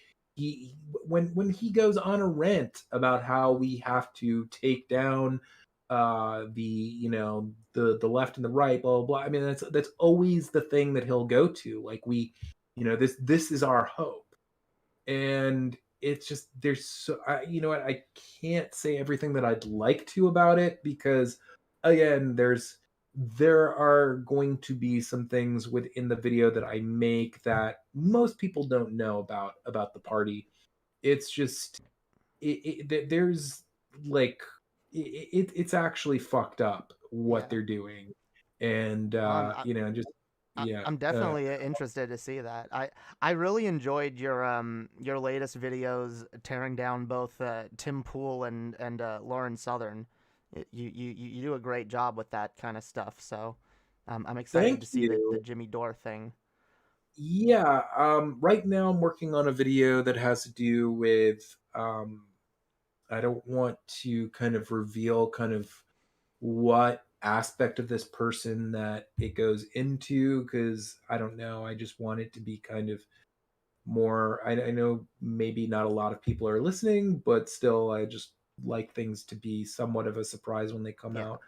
D: when he goes on a rant about how we have to take down the the left and the right, blah blah blah. I mean, that's always the thing that he'll go to. Like, this is our hope. And it's just, there's so you know what, I can't say everything that I'd like to about it, because again, there are going to be some things within the video that I make that most people don't know about the party. It's just, there's like, it's actually fucked up what
C: Yeah.
D: they're doing. And
C: Um,
D: just yeah.
C: I'm definitely interested to see that. I really enjoyed your latest videos tearing down both Tim Pool and Lauren Southern. You do a great job with that kind of stuff. So I'm excited
D: Thank
C: to see the
D: you.
C: Jimmy Dore thing.
D: Yeah, right now I'm working on a video that has to do with, I don't want to kind of reveal kind of what aspect of this person that it goes into, because I don't know. I just want it to be kind of more. I know maybe not a lot of people are listening, but still, I just like things to be somewhat of a surprise when they come
C: Yeah,
D: out.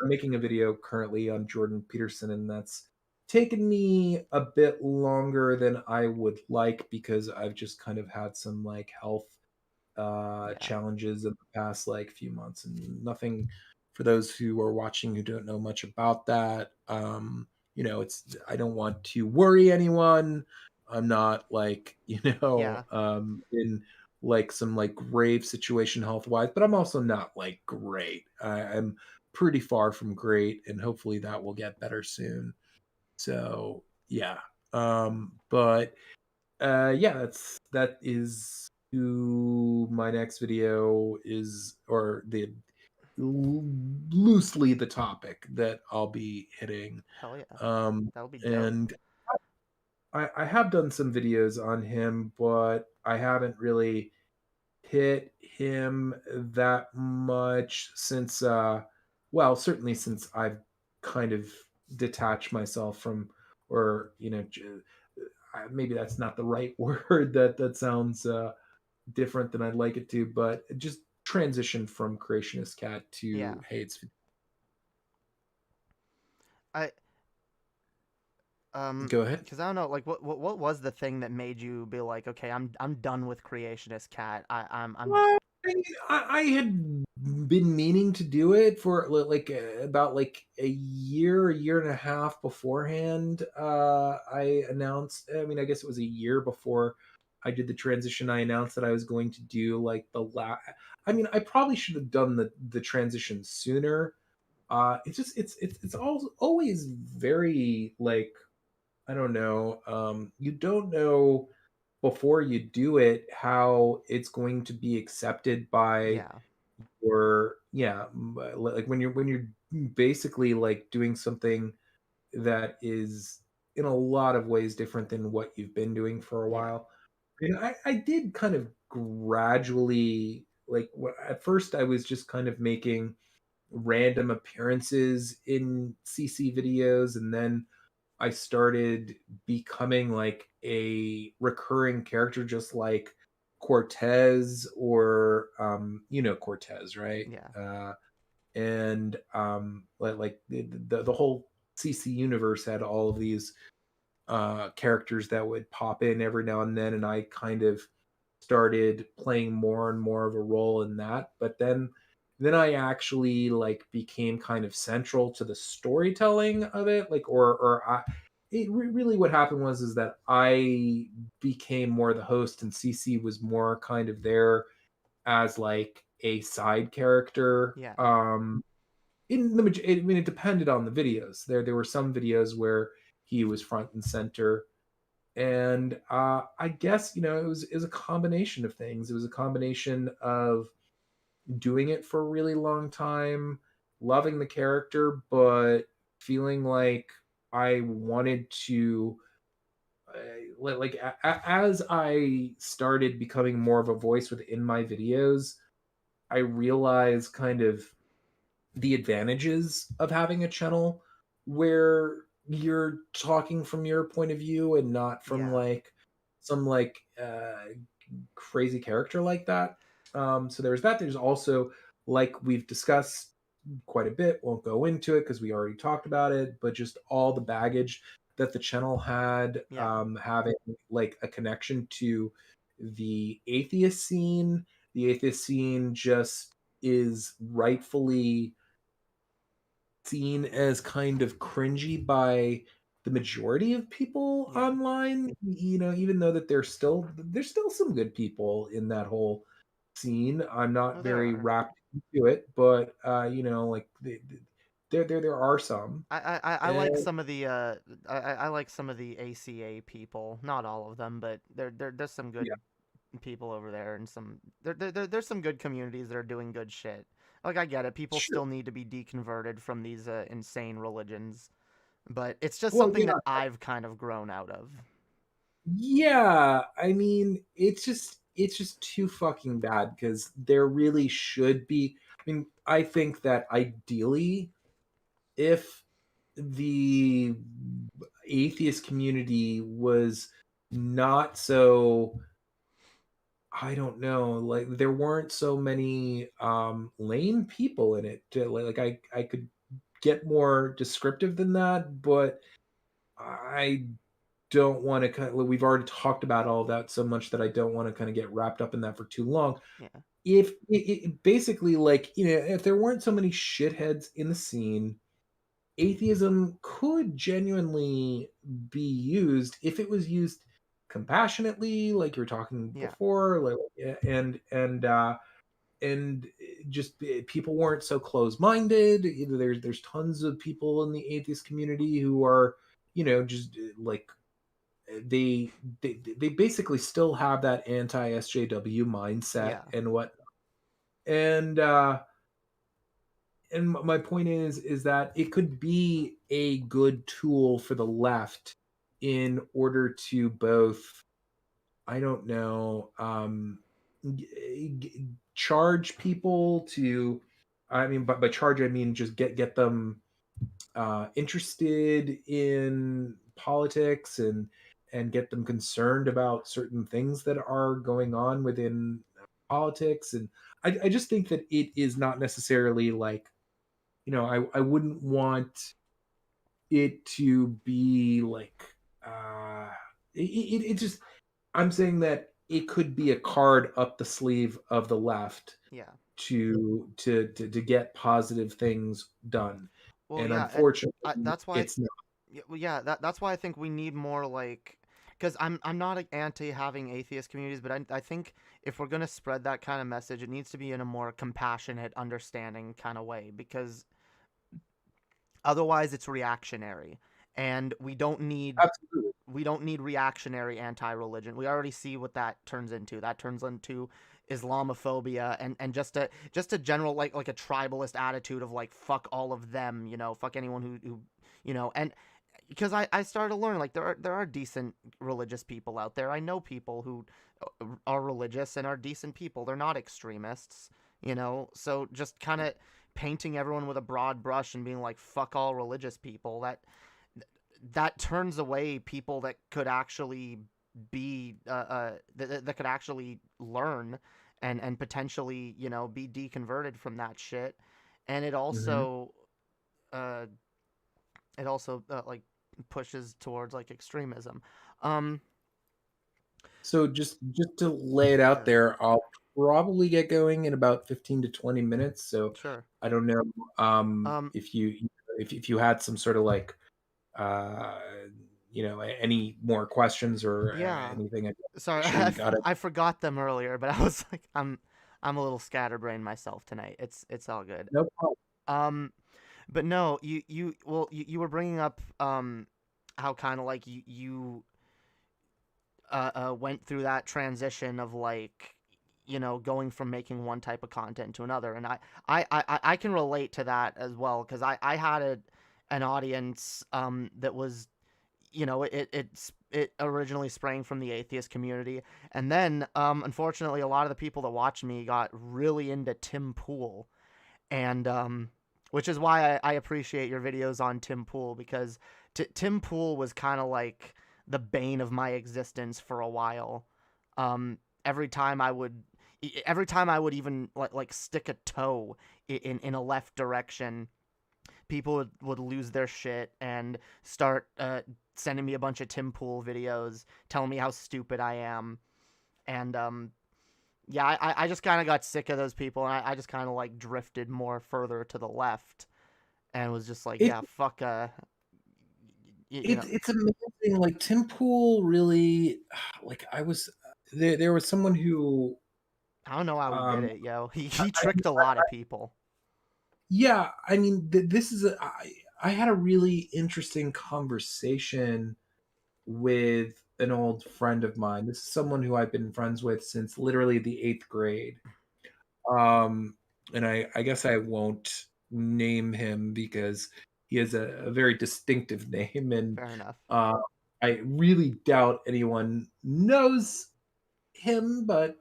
D: I'm making a video currently on Jordan Peterson, and that's taken me a bit longer than I would like, because I've just kind of had some like health
C: yeah,
D: challenges in the past like few months, and nothing, for those who are watching who don't know much about that. It's, I don't want to worry anyone. I'm not like,
C: yeah,
D: in like some like grave situation health wise, but I'm also not like great. I'm pretty far from great, and hopefully that will get better soon. So yeah. But yeah, that is who my next video is, or the loosely the topic that I'll be hitting.
C: hell yeah,
D: Um,
C: that would be dope.
D: and I have done some videos on him, but I haven't really hit him that much since, well, certainly since I've kind of detached myself from, or maybe that's not the right word. That sounds different than I'd like it to, but just transition from Creationist Cat
C: Yeah,
D: to Hey It's
C: I
D: Go ahead.
C: because I don't know, like what was the thing that made you be like, okay, I'm done with Creationist Cat. I'm
D: Well, I had been meaning to do it for like about like a year and a half beforehand. I announced, I mean, I guess it was a year before I did the transition. I announced that I was going to do like I mean, I probably should have done the transition sooner. It's just, it's always very like, I don't know. You don't know before you do it how it's going to be accepted by
C: yeah,
D: your, yeah, like when you're basically like doing something that is in a lot of ways different than what you've been doing for a
C: yeah,
D: while. I did kind of gradually, like, at first I was just kind of making random appearances in CC videos, and then I started becoming like a recurring character, just like Cortez, or Cortez, right?
C: yeah,
D: And like the whole CC universe had all of these characters that would pop in every now and then, and I kind of started playing more and more of a role in that. But then I actually like became kind of central to the storytelling of it, like, really what happened was is that I became more the host, and CC was more kind of there as like a side character.
C: yeah,
D: I mean, it depended on the videos. There were some videos where he was front and center, And I guess, it was a combination of things. It was a combination of doing it for a really long time, loving the character, but feeling like I wanted to, as I started becoming more of a voice within my videos, I realized kind of the advantages of having a channel where you're talking from your point of view and not from
C: Yeah.
D: like some crazy character like that. So there's that. There's also, like we've discussed quite a bit, won't go into it because we already talked about it, but just all the baggage that the channel had,
C: Yeah.
D: having like a connection to the atheist scene. The atheist scene just is rightfully seen as kind of cringy by the majority of people
C: Yeah.
D: online, even though that there's still some good people in that whole scene. I'm
C: Oh,
D: not
C: there
D: very
C: are.
D: wrapped into it, but like there are some.
C: I like
D: And
C: some of the I like some of the ACA people. Not all of them, but there's some good
D: yeah,
C: people over there, and there's some good communities that are doing good shit. Like, I get it. People
D: sure.
C: still need to be deconverted from these insane religions, but it's just
D: Well,
C: something
D: yeah,
C: that I've kind of grown out of.
D: yeah. I mean, it's just too fucking bad because there really should be. I mean, I think that ideally, if the atheist community was not so, I don't know, like there weren't so many lame people in it like I could get more descriptive than that, but I don't want to kind of, we've already talked about all that so much that I don't want to kind of get wrapped up in that for too long.
C: Yeah.
D: If basically, like, if there weren't so many shitheads in the scene, atheism could genuinely be used if it was used compassionately, like you were talking
C: Yeah.
D: before, like, and just people weren't so close-minded. There's tons of people in the atheist community who are, just like they basically still have that anti SJW mindset
C: Yeah.
D: and what, and my point is that it could be a good tool for the left in order to both, I don't know, charge people to, I mean, by charge I mean just get them interested in politics, and get them concerned about certain things that are going on within politics. And I just think that it is not necessarily like, I wouldn't want it to be like, it just, I'm saying that it could be a card up the sleeve of the left
C: Yeah.
D: to get positive things done.
C: Well,
D: And
C: yeah.
D: unfortunately,
C: That's why.
D: it's not.
C: Yeah, well, yeah, that's why I think we need more, like, because I'm not anti having atheist communities, but I think if we're gonna spread that kind of message, it needs to be in a more compassionate, understanding kind of way, because otherwise it's reactionary, and
D: Absolutely.
C: we don't need reactionary anti-religion. We already see what that turns into. That turns into Islamophobia, and just a general, like a tribalist attitude of like, fuck all of them, fuck anyone who and because I started to learn, like, there are decent religious people out there. I know people who are religious and are decent people. They're not extremists, So just kind of painting everyone with a broad brush and being like, fuck all religious people, that turns away people that could actually be that could actually learn and potentially, be deconverted from that shit. And
D: Mhm.
C: uh it also like pushes towards like extremism. um
D: So just to lay it out
C: sure.
D: there, I'll probably get going in about 15 to 20 minutes. So
C: Sure.
D: I don't know,
C: um
D: if you had some sort of like, uh any more questions or
C: yeah,
D: anything. Make
C: sorry.
D: sure you got it.
C: I forgot them earlier, but I was like, I'm a little scatterbrained myself tonight. It's all good.
D: No problem.
C: um But no, you were bringing up how kind of like you went through that transition of like, going from making one type of content to another, and I can relate to that as well, because I had an audience that was, it originally sprang from the atheist community, and then unfortunately a lot of the people that watched me got really into Tim Pool, and which is why I appreciate your videos on Tim Pool, because Tim Pool was kind of like the bane of my existence for a while. Every time I would even like stick a toe in a left direction, people would lose their shit and start sending me a bunch of Tim Pool videos, telling me how stupid I am, and yeah, I just kind of got sick of those people, and I just kind of like drifted more further to the left, and was just like, yeah, fuck,
D: it's amazing. Like Tim Pool really, like I was there was someone who
C: I don't know how he did it, yo. He tricked a lot of people.
D: Yeah, I mean, this is I had a really interesting conversation with an old friend of mine. This is someone who I've been friends with since literally the 8th grade. And I guess I won't name him because he has a very distinctive name, and
C: Fair enough.
D: I really doubt anyone knows him, but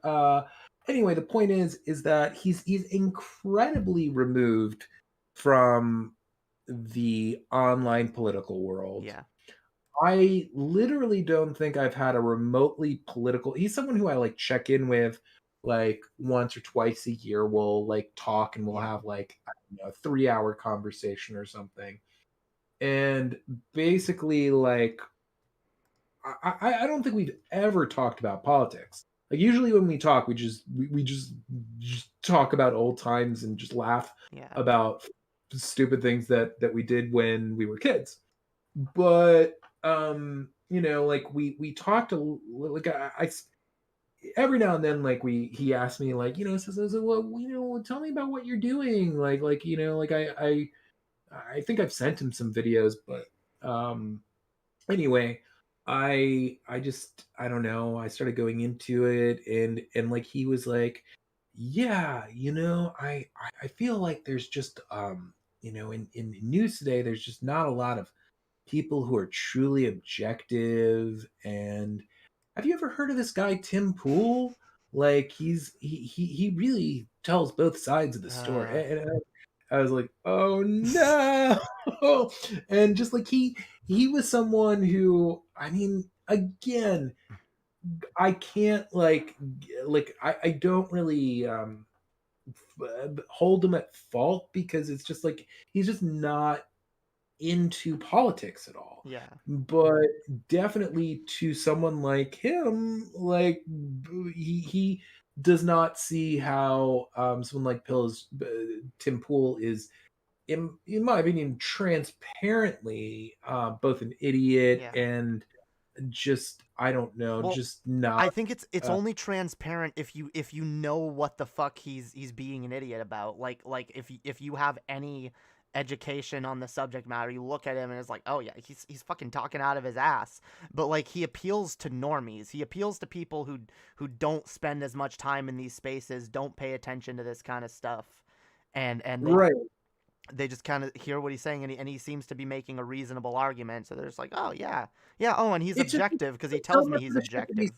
D: anyway, the point is that he's incredibly removed from the online political world.
C: Yeah.
D: I literally don't think I've had a remotely political. He's someone who I like check in with like once or twice a year. We'll like talk and we'll have like, I don't know, a 3-hour conversation or something. And basically, like, I don't think we've ever talked about politics. Like usually when we talk, we just talk about old times and just laugh about stupid things that we did when we were kids. But like we talked like I every now and then, like he asked me, like, says, well, tell me about what you're doing, like like I think I've sent him some videos, but anyway, I don't know, I started going into it, and like he was like, yeah, I feel like there's just in news today, there's just not a lot of people who are truly objective. And have you ever heard of this guy Tim Pool? Like he really tells both sides of the story. And I was like, oh no. And just like he was someone who, I mean, again, I can't like I don't really hold him at fault, because it's just like he's just not into politics at all.
C: Yeah.
D: But definitely to someone like him, like he does not see how someone like Tim Pool is, in my opinion, transparently both an idiot and just, I don't know,
C: well,
D: just not.
C: I think it's only transparent if you know what the fuck he's being an idiot about. Like if you have any education on the subject matter, you look at him and it's like, oh yeah, he's fucking talking out of his ass. But like he appeals to normies. He appeals to people who don't spend as much time in these spaces, don't pay attention to this kind of stuff, and they just kind of hear what he's saying, and he seems to be making a reasonable argument. So they're just like, oh yeah, oh, and he's objective because he tells me he's objective.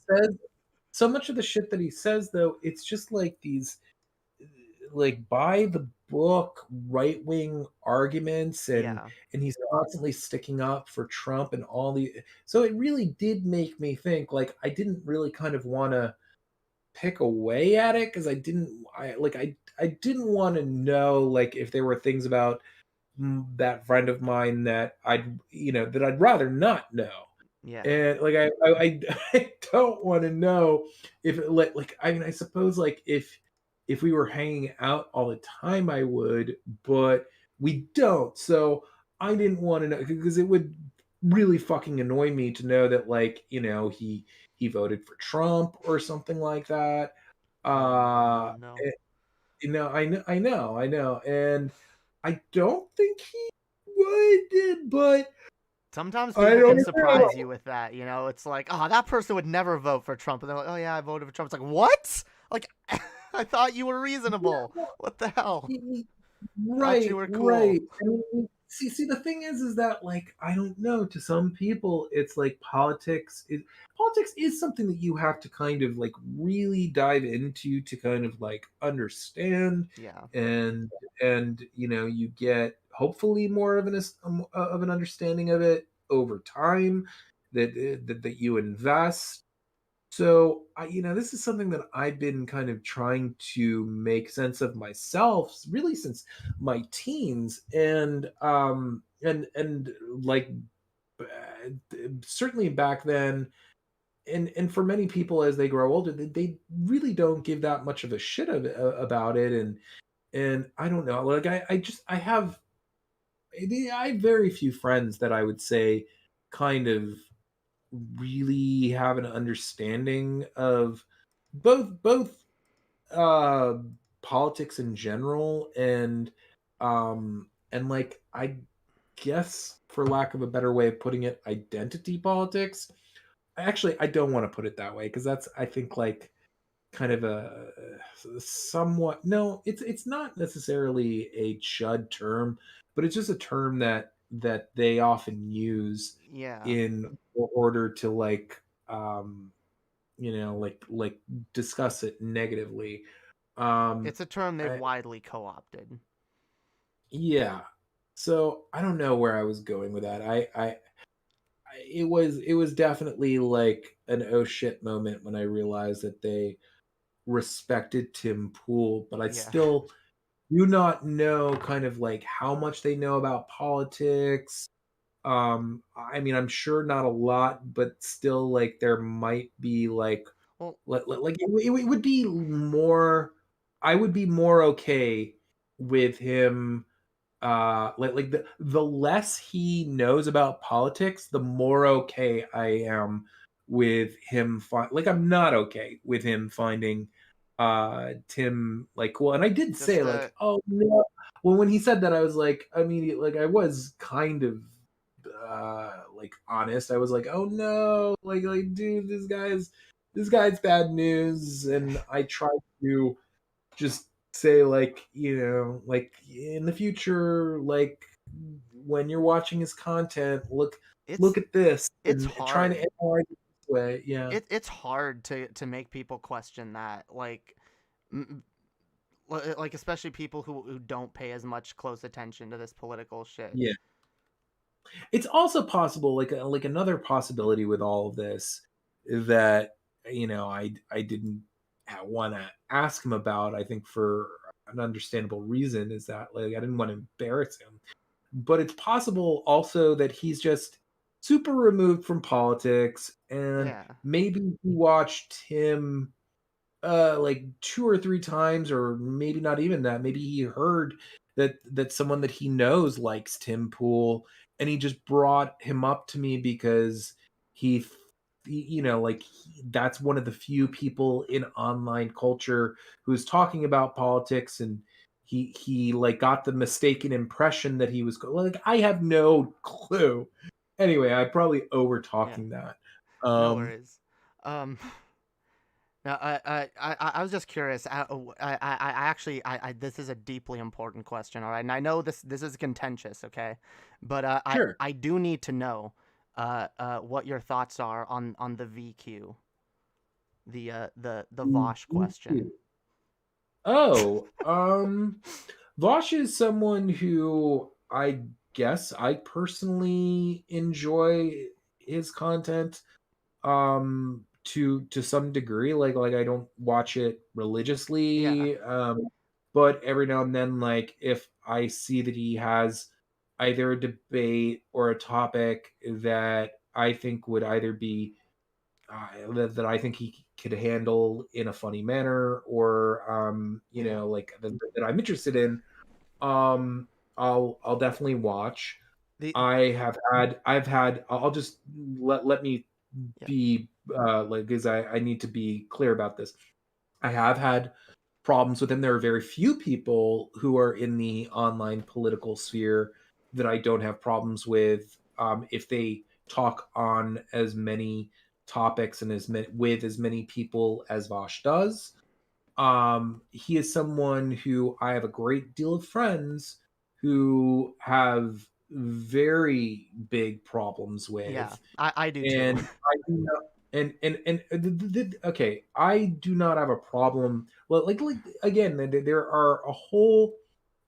D: So much of the shit that he says, though, it's just like these like by the book right-wing arguments, and he's constantly sticking up for Trump and all the, so it really did make me think, like, I didn't really kind of want to pick away at it, because I didn't want to know, like, if there were things about that friend of mine that I'd rather not know.
C: Yeah.
D: And like I don't want to know if it, like I mean, I suppose like if we were hanging out all the time, I would, but we don't. So I didn't want to know, because it would really fucking annoy me to know that, like, he voted for Trump or something like that.
C: No.
D: I know. And I don't think he would, but
C: Sometimes
F: I
C: people
F: don't
C: can surprise
F: know.
C: you with that. You know, it's like, oh, that person would never vote for Trump, and they're like, oh yeah, I voted for Trump. It's like, what? Like, I thought you were reasonable. What the hell? Thought you
F: Right,
C: were cool.
F: right. I mean, see, the thing is that like I don't know. To some people, it's like politics is something that you have to kind of like really dive into to kind of like understand,
C: Yeah.
F: and you get hopefully more of an understanding of it over time that you invest. So this is something that I've been kind of trying to make sense of myself, really since my teens, and like certainly back then, and for many people as they grow older, they really don't give that much of a shit about it, and I don't know, like I have very few friends that I would say kind of really have an understanding of both uh politics in general and like I guess for lack of a better way of putting it, identity politics. Actually, I don't want to put it that way because that's I think like kind of a somewhat no, it's not necessarily a chud term, but it's just a term that they often use
C: Yeah.
F: in order to like like discuss it negatively.
C: It's a term they've
F: I,
C: widely co-opted.
F: yeah. So I don't know where I was going with that. It was definitely like an oh shit moment when I realized that they respected Tim Pool, but I
C: Yeah.
F: still do not know kind of like how much they know about politics. I mean, I'm sure not a lot, but still, like there might be
C: Well,
F: like it would be more. I would be more okay with him. Like the less he knows about politics, the more okay I am with him. Like I'm not okay with him finding Tim like cool. And I did
C: just
F: say like, oh no. Well, when he said that, I was like, immediately, like I was kind of like honest. I was like, oh no, like dude, this guy's bad news. And I tried to just say like, like in the future, like when you're watching his content, look
C: it's
F: at this
C: it's
F: and trying to
C: hard.
F: analyze it this way. Yeah.
C: It's hard to make people question that. Like, m- like especially people who don't pay as much close attention to this political shit.
F: Yeah. It's also possible, like another possibility with all of this that I didn't want to ask him about. I think for an understandable reason is that like I didn't want to embarrass him. But it's possible also that he's just super removed from politics, and
C: Yeah.
F: maybe he watched him like two or three times, or maybe not even that. Maybe he heard that someone that he knows likes Tim Pool, and he just brought him up to me because that's one of the few people in online culture who's talking about politics, and he like got the mistaken impression that he was like I have no clue. Anyway, I probably over
C: Yeah.
F: talking that.
C: No
F: Um,
C: worries. Um. Now, I was just curious. I actually, this is a deeply important question. All right, and I know this is contentious. Okay, but
F: sure.
C: I do need to know, what your thoughts are on the VQ, the Vosh question.
F: Oh, Vosh is someone who I guess I personally enjoy his content to some degree. Like I don't watch it
C: Yeah,
F: religiously, but every now and then, like if I see that he has either a debate or a topic that I think would either be that I think he could handle in a funny manner, or
C: yeah.
F: like that I'm interested in, um, I'll definitely watch.
C: The
F: I've had. I'll just let me
C: yeah,
F: be like because I need to be clear about this. I have had problems with him. There are very few people who are in the online political sphere that I don't have problems with. if they talk on as many topics and with as many people as Vosh does. He is someone who I have a great deal of friends who have very big problems with.
C: Yeah, I do
F: And
C: too.
F: I do not, okay, I do not have a problem. Well, like again, there are a whole.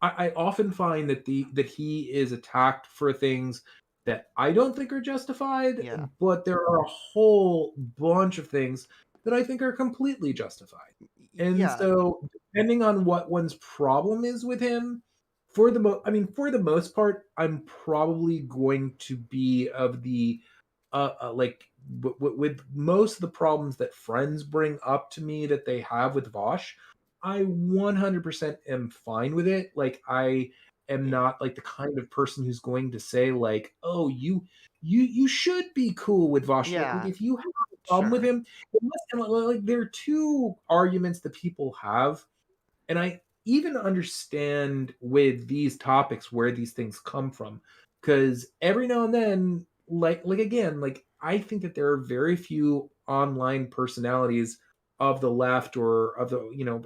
F: I often find that he is attacked for things that I don't think are justified,
C: Yeah.
F: but there are a whole bunch of things that I think are completely justified. And
C: Yeah.
F: so, depending on what one's problem is with him, for the most part, I'm probably going to be of the like with most of the problems that friends bring up to me that they have with Vosh, I 100% am fine with it. Like I am
C: Yeah.
F: not like the kind of person who's going to say like, "Oh, you should be cool with Vosh." Like
C: Yeah.
F: if you have a problem with
C: Sure.
F: him, like there are two arguments that people have, and I even understand with these topics where these things come from, because every now and then, like again, like I think that there are very few online personalities of the left or of the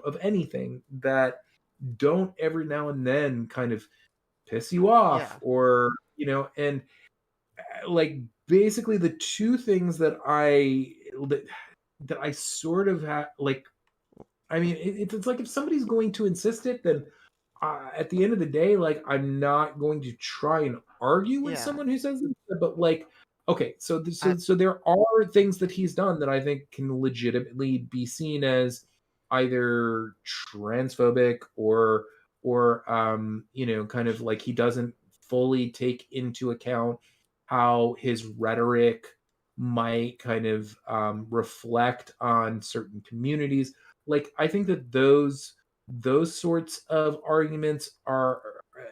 F: of anything that don't every now and then kind of piss you off,
C: Yeah.
F: or and like basically the two things that I sort of have like, I mean, it's like if somebody's going to insist it, then at the end of the day, like I'm not going to try and argue with
C: Yeah.
F: someone who says this, but like, okay, so
C: I
F: so there are things that he's done that I think can legitimately be seen as either transphobic or kind of like he doesn't fully take into account how his rhetoric might kind of reflect on certain communities. Like I think that those sorts of arguments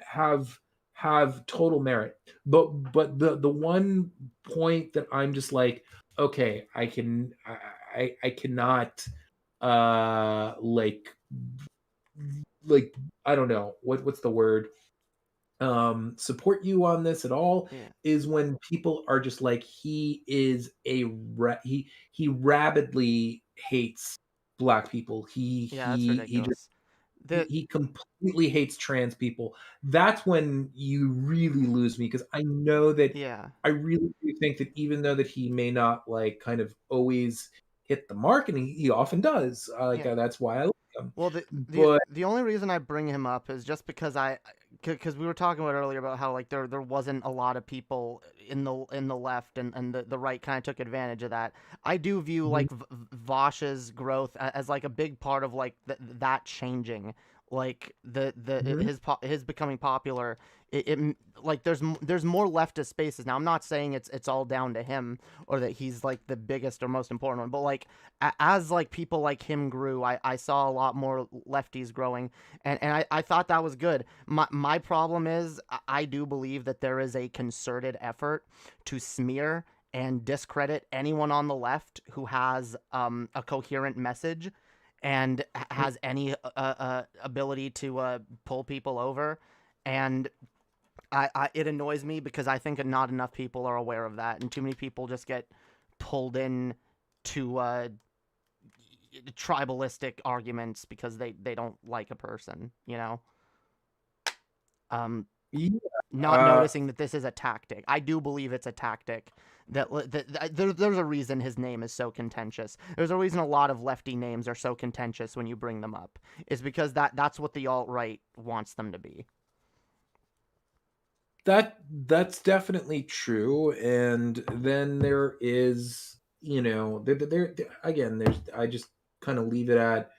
F: have have total merit, but the one point that I'm just like, okay, I cannot like I don't know what's the word, support you on this at all,
C: Yeah.
F: is when people are just like, he is he rabidly hates black people.
C: Yeah, that's
F: He just
C: ridiculous. The
F: he completely hates trans people. That's when you really lose me, because I know that
C: Yeah.
F: I really do think that even though that he may not like kind of always hit the mark, and he often does,
C: Yeah.
F: that's why I like him.
C: Well,
F: But
C: the only reason I bring him up is just because because we were talking about earlier about how like there wasn't a lot of people in the left, and the right kind of took advantage of that. I do view like Vosh's growth as like a big part of like that changing, like
F: Mhm.
C: his becoming popular. Like there's more leftist spaces now. I'm not saying it's all down to him or that he's like the biggest or most important one, but like as like people like him grew, I saw a lot more lefties growing, and I thought that was good. My problem is I do believe that there is a concerted effort to smear and discredit anyone on the left who has a coherent message and has any ability to pull people over. And it annoys me because I think not enough people are aware of that, and too many people just get pulled in to tribalistic arguments because they don't like a person,
F: Yeah.
C: not noticing that this is a tactic. I do believe it's a tactic. There's a reason his name is so contentious. There's a reason a lot of lefty names are so contentious when you bring them up. It's because that's what the alt-right wants them to be.
F: That's definitely true. And then there is, again, there's I just kind of leave it at,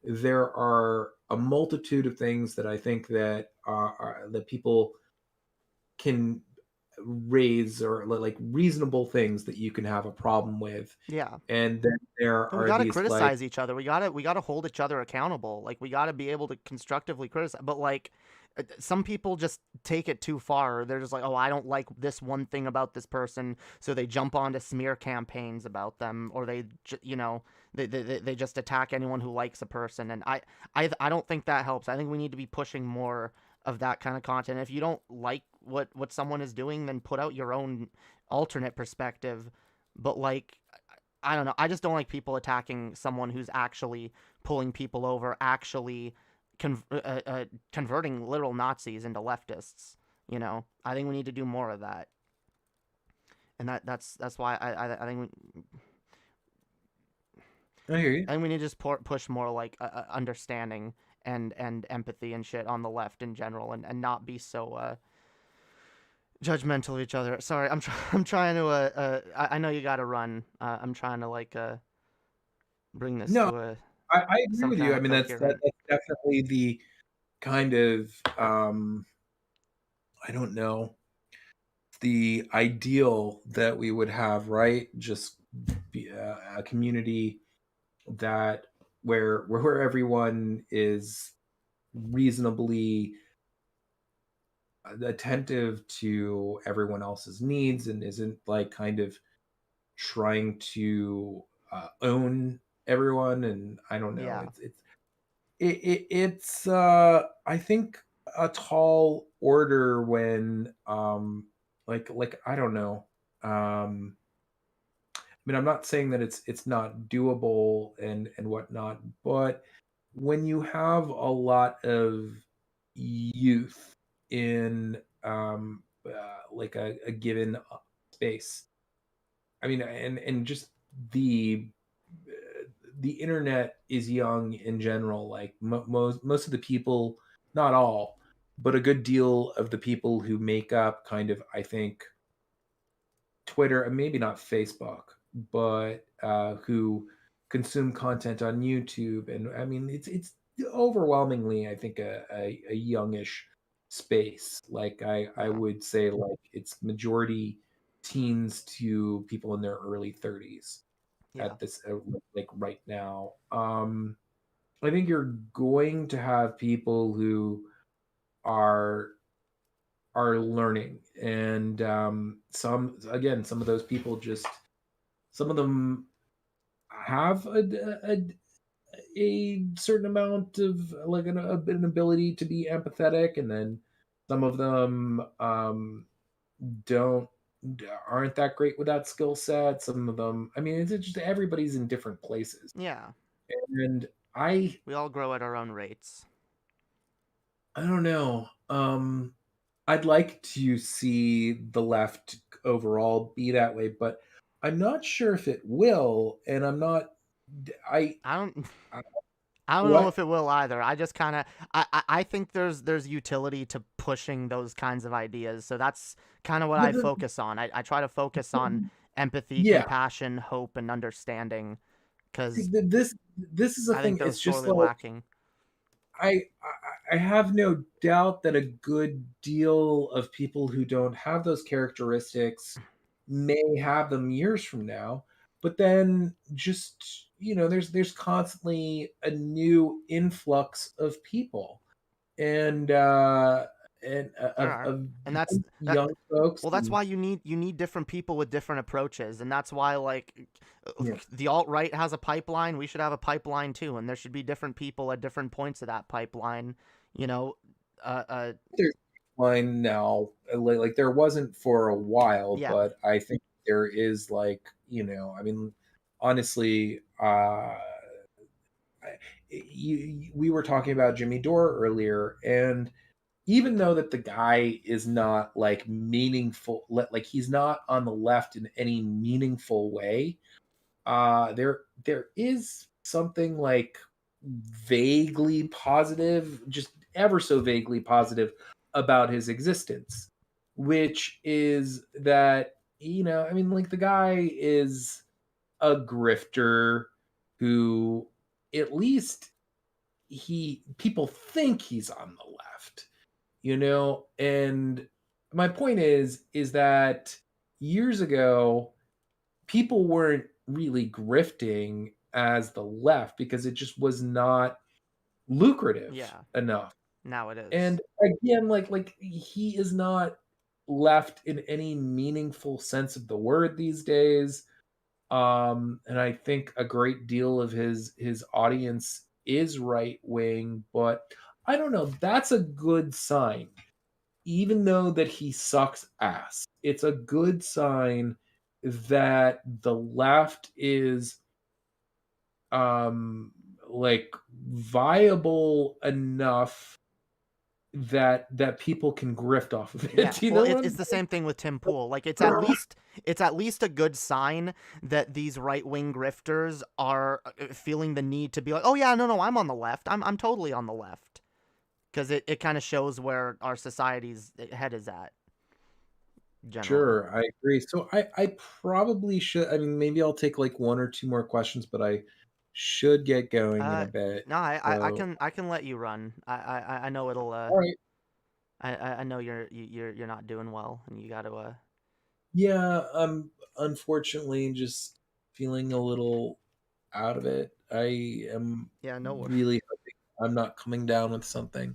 F: there are a multitude of things that I think that that people can raise, or like reasonable things that you can have a problem with.
C: Yeah.
F: And then there
C: And we
F: are
C: got to
F: these like,
C: criticize each other. We got to hold each other accountable. Like we got to be able to constructively criticize. But like some people just take it too far. They're just like, "Oh, I don't like this one thing about this person." So they jump onto smear campaigns about them, or they just attack anyone who likes a person. And I don't think that helps. I think we need to be pushing more of that kind of content. If you don't like what someone is doing, then put out your own alternate perspective. But like, I don't know, I just don't like people attacking someone who's actually pulling people over, actually converting literal Nazis into leftists. You know, I think we need to do more of that, and that's why I think
F: I hear you.
C: we need to just push more like understanding and empathy and shit on the left in general, and not be so judgmental of each other. Sorry, I'm trying to I know you got to run. I'm trying to like bring this
F: No,
C: to a
F: I agree
C: some
F: with
C: kind
F: you. I
C: of
F: mean, that's
C: coherent.
F: definitely the kind of I don't know, the ideal that we would have, right? Just be a community that where everyone is reasonably attentive to everyone else's needs and isn't like kind of trying to own everyone. And I don't know,
C: Yeah,
F: it's I think a tall order when like I don't know, I mean, I'm not saying that it's not doable and whatnot, but when you have a lot of youth in like a given space, I mean, and just the the internet is young in general. Like most of the people, not all, but a good deal of the people who make up kind of, I think, Twitter and maybe not Facebook, but who consume content on YouTube. And I mean, it's overwhelmingly, I think, a youngish space. Like I
C: yeah,
F: would say, like it's majority teens to people in their early 30s
C: yeah,
F: at this like right now. I think you're going to have people who are are learning, and some, again, some of those people just, some of them have a certain amount of like an ability to be empathetic, and then some of them don't aren't that great with that skill set. Some of them, I mean, it's just everybody's in different places.
C: yeah.
F: And I
C: We all grow at our own rates.
F: I don't know. I'd like to see the left overall be that way, but I'm not sure if it will, and I'm not. I,
C: I don't.
F: I
C: I don't know
F: what?
C: if it will either. I just kind of I think there's utility to pushing those kinds of ideas. So that's kind of what
F: But
C: I focus on. I try to focus on empathy,
F: yeah,
C: compassion, hope, and understanding, because
F: this is a
C: I think
F: thing.
C: those
F: It's just
C: sorely
F: like
C: lacking.
F: I have no doubt that a good deal of people who don't have those characteristics may have them years from now, but then just, there's constantly a new influx of people, and
C: There are,
F: of
C: and that's that.
F: young folks.
C: Well, that's why you need different people with different approaches, and that's why like
F: Yeah.
C: the alt right has a pipeline. We should have a pipeline too, and there should be different people at different points of that pipeline. You know,
F: There's line now, like there wasn't for a while,
C: yeah,
F: but I think there is, like, I mean, honestly, we were talking about Jimmy Dore earlier, and even though that the guy is not like meaningful, like he's not on the left in any meaningful way, there is something like vaguely positive, just ever so vaguely positive about his existence, which is that, I mean, like the guy is a grifter who, at least, he people think he's on the left, and my point is that years ago people weren't really grifting as the left because it just was not lucrative
C: yeah.
F: enough.
C: Now it is.
F: And again, like he is not left in any meaningful sense of the word these days. And I think a great deal of his audience is right wing, but I don't know. That's a good sign. Even though that he sucks ass, it's a good sign that the left is um like viable enough that people can grift off of it.
C: Yeah,
F: You
C: well,
F: know what I'm
C: it's the same thing with Tim Pool. Like, it's at least a good sign that these right wing grifters are feeling the need to be like, oh yeah, no, I'm on the left. I'm totally on the left, because it kind of shows where our society's head is at. Generally.
F: Sure, I agree. So I probably should. I mean, maybe I'll take like one or two more questions, but I should get going in a bit.
C: No,
F: So,
C: I can let you run. I know it'll.
F: all right.
C: I know you're not doing well, and you got to.
F: Yeah, I'm unfortunately just feeling a little out of it. I am
C: Yeah, no worries.
F: really hoping I'm not coming down with something.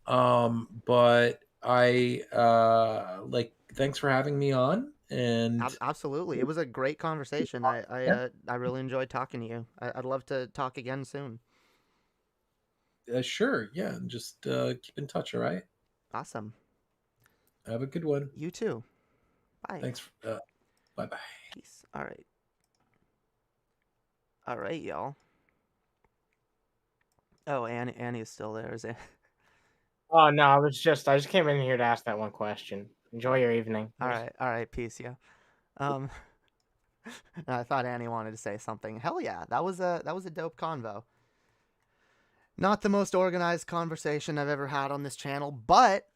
F: But I like thanks for having me on and
C: Absolutely, it was a great conversation.
F: yeah,
C: I really enjoyed talking to you. I'd love to talk again soon.
F: sure, yeah, and just keep in touch, all right?
C: Awesome.
F: Have a good one.
C: You too. Bye.
F: Thanks. Bye-bye.
C: Peace. All right. All right, y'all. Oh, Annie's still there, is it?
E: Oh no, I just came in here to ask that one question. Enjoy your evening.
C: All right, peace, yeah. No, I thought Annie wanted to say something. Hell yeah, that was a dope convo. Not the most organized conversation I've ever had on this channel, but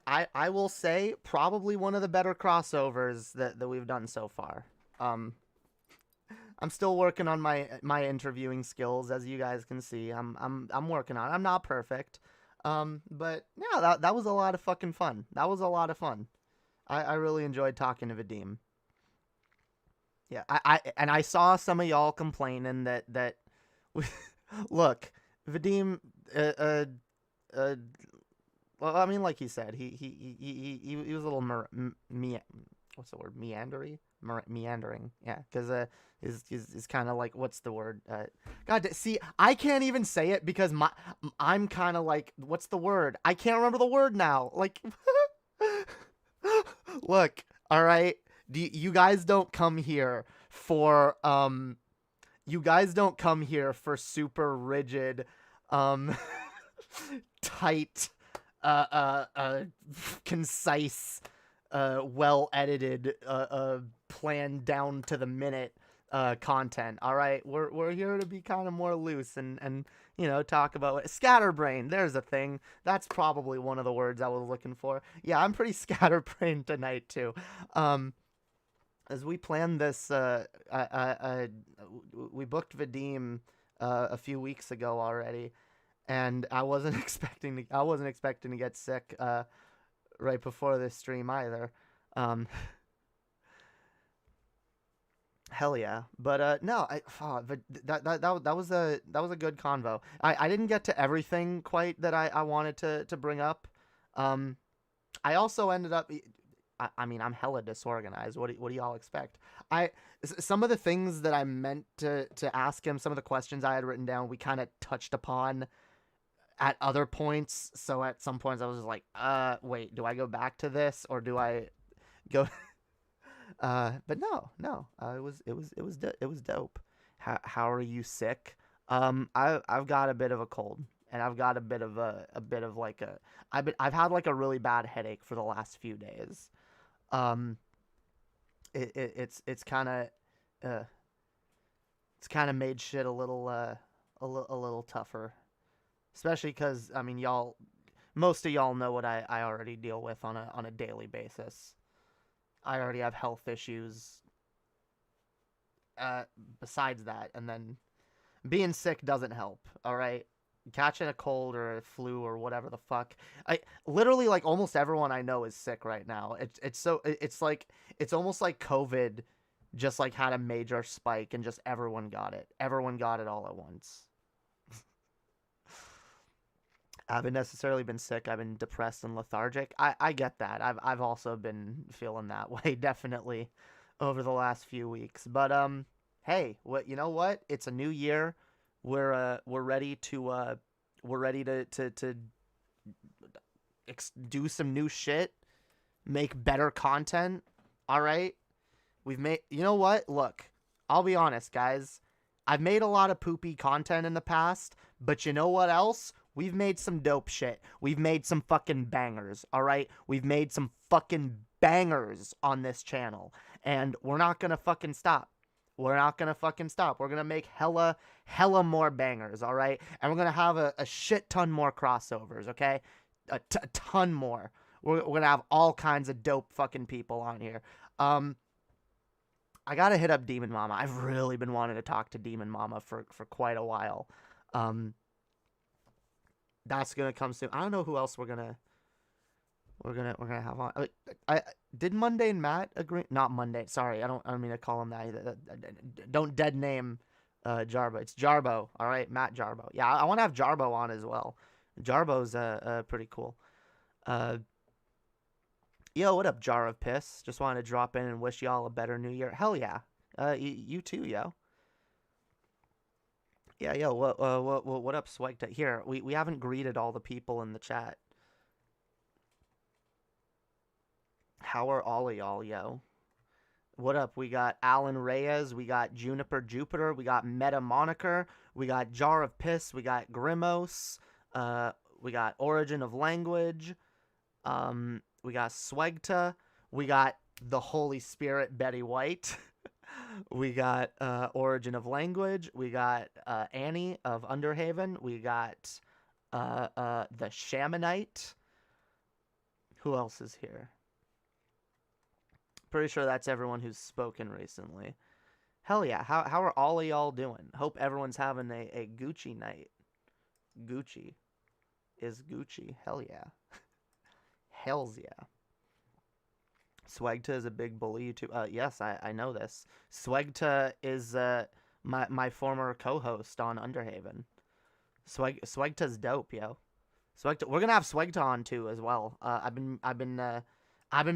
C: I will say probably one of the better crossovers that we've done so far. I'm still working on my interviewing skills, as you guys can see. I'm working on it. I'm not perfect. But yeah, that was a lot of fucking fun. That was a lot of fun. I really enjoyed talking to Vadim. Yeah, I saw some of y'all complaining that look, Vadim, well, I mean, like he said, he was a little what's the word, meandering, yeah, because is kind of like, what's the word, God, see, I can't even say it because I'm kind of like, what's the word, I can't remember the word now, like, look, all right, you guys don't come here for super rigid, tight, concise, well edited, planned down to the minute content. All right, we're here to be kind of more loose and talk about scatterbrain. There's a thing. That's probably one of the words I was looking for. Yeah, I'm pretty scatterbrained tonight too. As we planned this, we booked Vadim a few weeks ago already, and I wasn't expecting to get sick right before this stream either. Hell yeah, but no, that was a good convo. I didn't get to everything quite that I wanted to bring up. I also ended up. I mean, I'm hella disorganized. What do y'all expect? Some of the things that I meant to ask him, some of the questions I had written down, we kind of touched upon at other points. So at some points I was just like, wait, do I go back to this or do I go? But no, it was dope. How are you sick? I've got a bit of a cold. And I've got a bit of I've had like a really bad headache for the last few days. It's kind of made shit a little tougher, especially because I mean most of y'all know what I already deal with on a daily basis. I already have health issues. Besides that, and then being sick doesn't help. All right. Catching a cold or a flu or whatever the fuck. I literally, like, almost everyone I know is sick right now. It's almost like COVID just like had a major spike and just everyone got it. Everyone got it all at once. I haven't necessarily been sick. I've been depressed and lethargic. I get that. I've also been feeling that way definitely over the last few weeks. But hey, you know what? It's a new year. We're ready to We're ready to do some new shit, make better content. All right, we've made. You know what? Look, I'll be honest, guys. I've made a lot of poopy content in the past, but you know what else? We've made some dope shit. We've made some fucking bangers, all right? We've made some fucking bangers on this channel, and we're not gonna fucking stop. We're not gonna fucking stop. We're gonna make hella more bangers, all right? And we're gonna have a shit ton more crossovers, okay? A ton more. We're gonna have all kinds of dope fucking people on here. I gotta hit up Demon Mama. I've really been wanting to talk to Demon Mama for quite a while. That's gonna come soon. I don't know who else we're gonna have on. I did Monday and Matt agree? Not Monday. Sorry, I don't mean to call him that. Don't dead name Jarbo. It's Jarbo. All right, Matt Jarbo. Yeah, I want to have Jarbo on as well. Jarbo's pretty cool. Yo, what up, Jar of Piss? Just wanted to drop in and wish y'all a better New Year. Hell yeah. You too, yo. Yeah, yo, what up, Swegta? Here, we haven't greeted all the people in the chat. How are all of y'all, yo? What up? We got Alan Reyes, we got Juniper Jupiter, we got Meta Moniker, we got Jar of Piss, we got Grimos, we got Origin of Language, we got Swegta, we got the Holy Spirit Betty White. We got Origin of Language. We got Annie of Underhaven. We got the Shamanite. Who else is here? Pretty sure that's everyone who's spoken recently. Hell yeah. How are all of y'all doing? Hope everyone's having a Gucci night. Gucci is Gucci. Hell yeah. Hells yeah. Swegta is a big bully too. Yes, I know this. Swegta is my former co-host on Underhaven. Swegta's dope, yo. Swegta, we're gonna have Swegta on too as well. I've been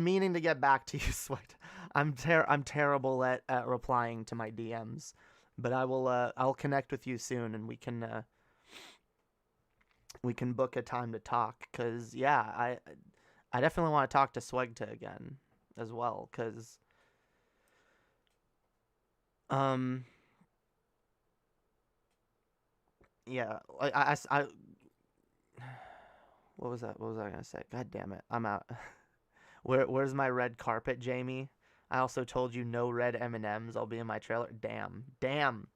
C: meaning to get back to you, Swegta. I'm terrible at replying to my DMs, but I'll connect with you soon and we can book a time to talk. Cause yeah, I definitely want to talk to Swegta again as well, because yeah, I what was I gonna say? God damn it, I'm out. Where's my red carpet, Jamie? I also told you no red M&Ms. I'll be in my trailer. Damn.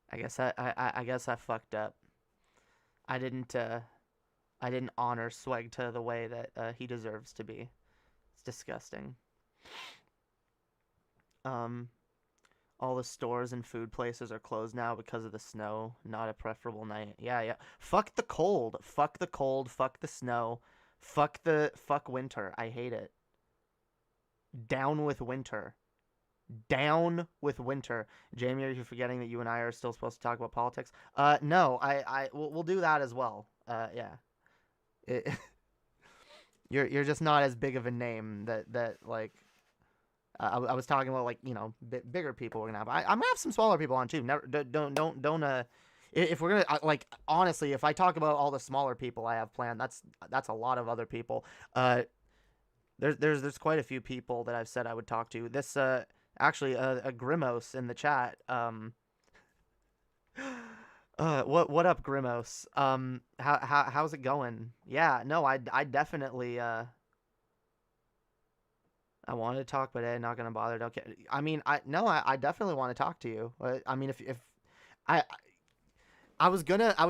C: I guess I fucked up. I didn't honor Swegta the way that he deserves to be. Disgusting. All the stores and food places are closed now because of the snow. Not a preferable night. Yeah. Fuck the cold. Fuck the cold. Fuck the snow. Fuck winter. I hate it. Down with winter. Down with winter. Jamie, are you forgetting that you and I are still supposed to talk about politics? No. We'll do that as well. Yeah. You're just not as big of a name that like I was talking about, like, you know, bigger people we're gonna have. I'm gonna have some smaller people on too. Never don't if we're gonna like, honestly, if I talk about all the smaller people I have planned, that's a lot of other people. There's quite a few people that I've said I would talk to. This actually a Grimos in the chat. What up, Grimos? How's it going? Yeah, no, I definitely I wanted to talk, but I'm not gonna bother. Don't care. I mean, I definitely want to talk to you. I mean, if I was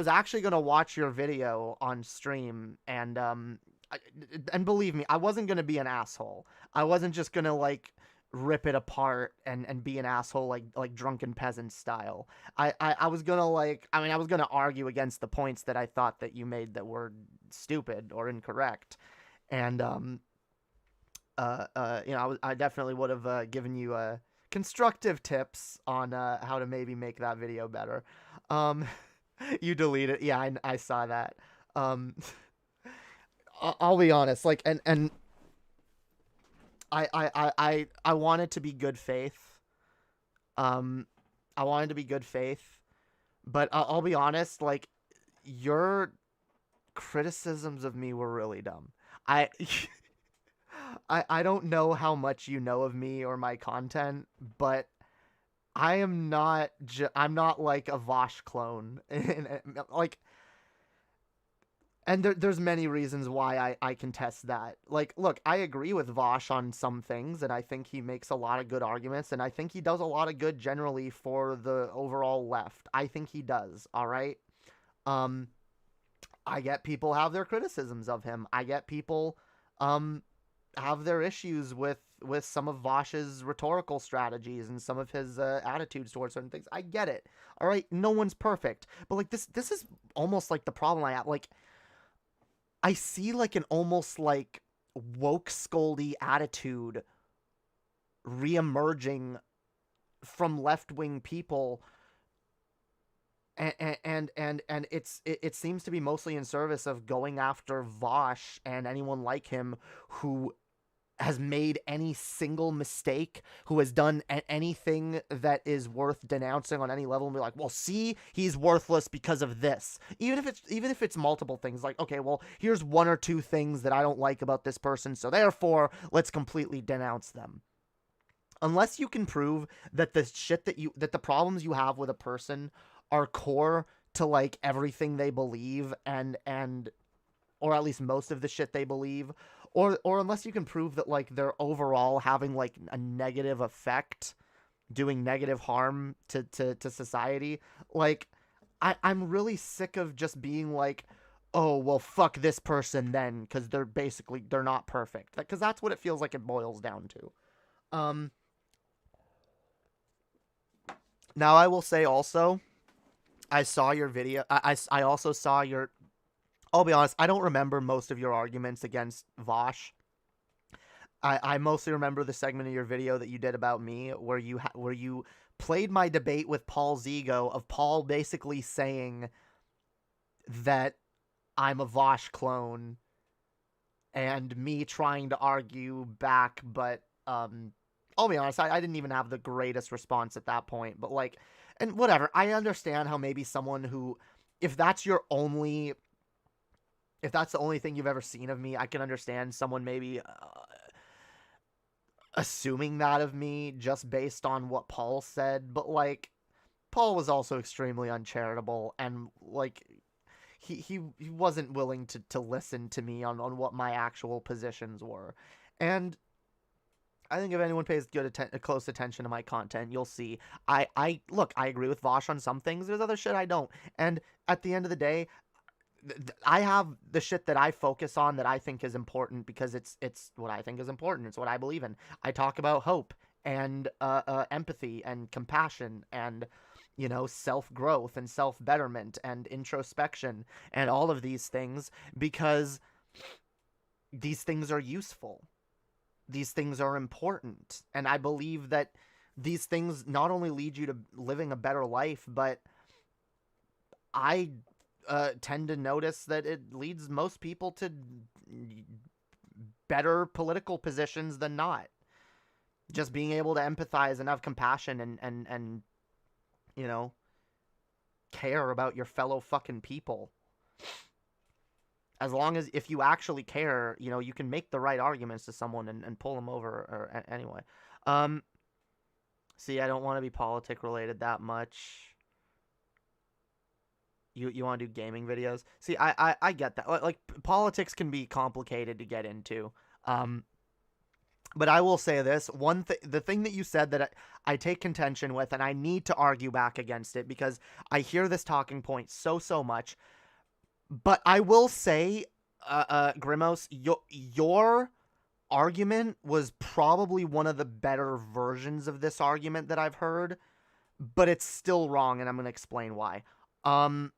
C: actually gonna watch your video on stream, and believe me, I wasn't gonna be an asshole. I wasn't just gonna like rip it apart and be an asshole like drunken peasant style. I was gonna I was gonna argue against the points that I thought that you made that were stupid or incorrect, and I definitely would have given you constructive tips on how to maybe make that video better. You delete it. Yeah, I saw that. I'll be honest, like, and I wanted to be good faith. I wanted to be good faith, but I'll be honest, like, your criticisms of me were really dumb. I I don't know how much you know of me or my content, but I am not I'm not like a Vosh clone. Like, and there's many reasons why I contest that. Like, look, I agree with Vosh on some things, and I think he makes a lot of good arguments, and I think he does a lot of good generally for the overall left. I think he does, all right? I get people have their criticisms of him. I get people have their issues with some of Vosh's rhetorical strategies and some of his attitudes towards certain things. I get it. All right, no one's perfect. But like this is almost like the problem I have. Like, I see like an almost like woke scoldy attitude reemerging from left-wing people, and it seems to be mostly in service of going after Vosh and anyone like him who has made any single mistake, who has done anything that is worth denouncing on any level, and be like, well, see, he's worthless because of this. Even if it's multiple things, like, okay, well, here's one or two things that I don't like about this person, so therefore let's completely denounce them. Unless you can prove that the shit that the problems you have with a person are core to like everything they believe and or at least most of the shit they believe, or unless you can prove that like they're overall having like a negative effect, doing negative harm to society, like I'm really sick of just being like, oh, well, fuck this person then, because they're not perfect, because that's what it feels like it boils down to. Now I will say also, I saw your video. I also saw your. I'll be honest, I don't remember most of your arguments against Vosh. I mostly remember the segment of your video that you did about me, where you played my debate with Paul Zigo of Paul basically saying that I'm a Vosh clone, and me trying to argue back, but I'll be honest, I didn't even have the greatest response at that point, but like, and whatever, I understand how maybe someone who, if that's the only thing you've ever seen of me, I can understand someone maybe assuming that of me just based on what Paul said, but like, Paul was also extremely uncharitable, and like, he wasn't willing to listen to me on what my actual positions were. And I think if anyone pays close attention to my content, you'll see I agree with Vosh on some things. There's other shit I don't. And at the end of the day, I have the shit that I focus on that I think is important because it's what I think is important. It's what I believe in. I talk about hope and empathy and compassion and, you know, self-growth and self-betterment and introspection and all of these things because these things are useful. These things are important. And I believe that these things not only lead you to living a better life, but I tend to notice that it leads most people to better political positions than not. Just being able to empathize and have compassion and you know, care about your fellow fucking people. As long as, if you actually care, you know, you can make the right arguments to someone and pull them over, or anyway. See, I don't want to be politic related that much. You want to do gaming videos? See, I get that. Like, politics can be complicated to get into. But I will say this, the thing that you said that I take contention with, and I need to argue back against it because I hear this talking point so much. But I will say, Grimos, your argument was probably one of the better versions of this argument that I've heard, but it's still wrong, and I'm going to explain why. Vosh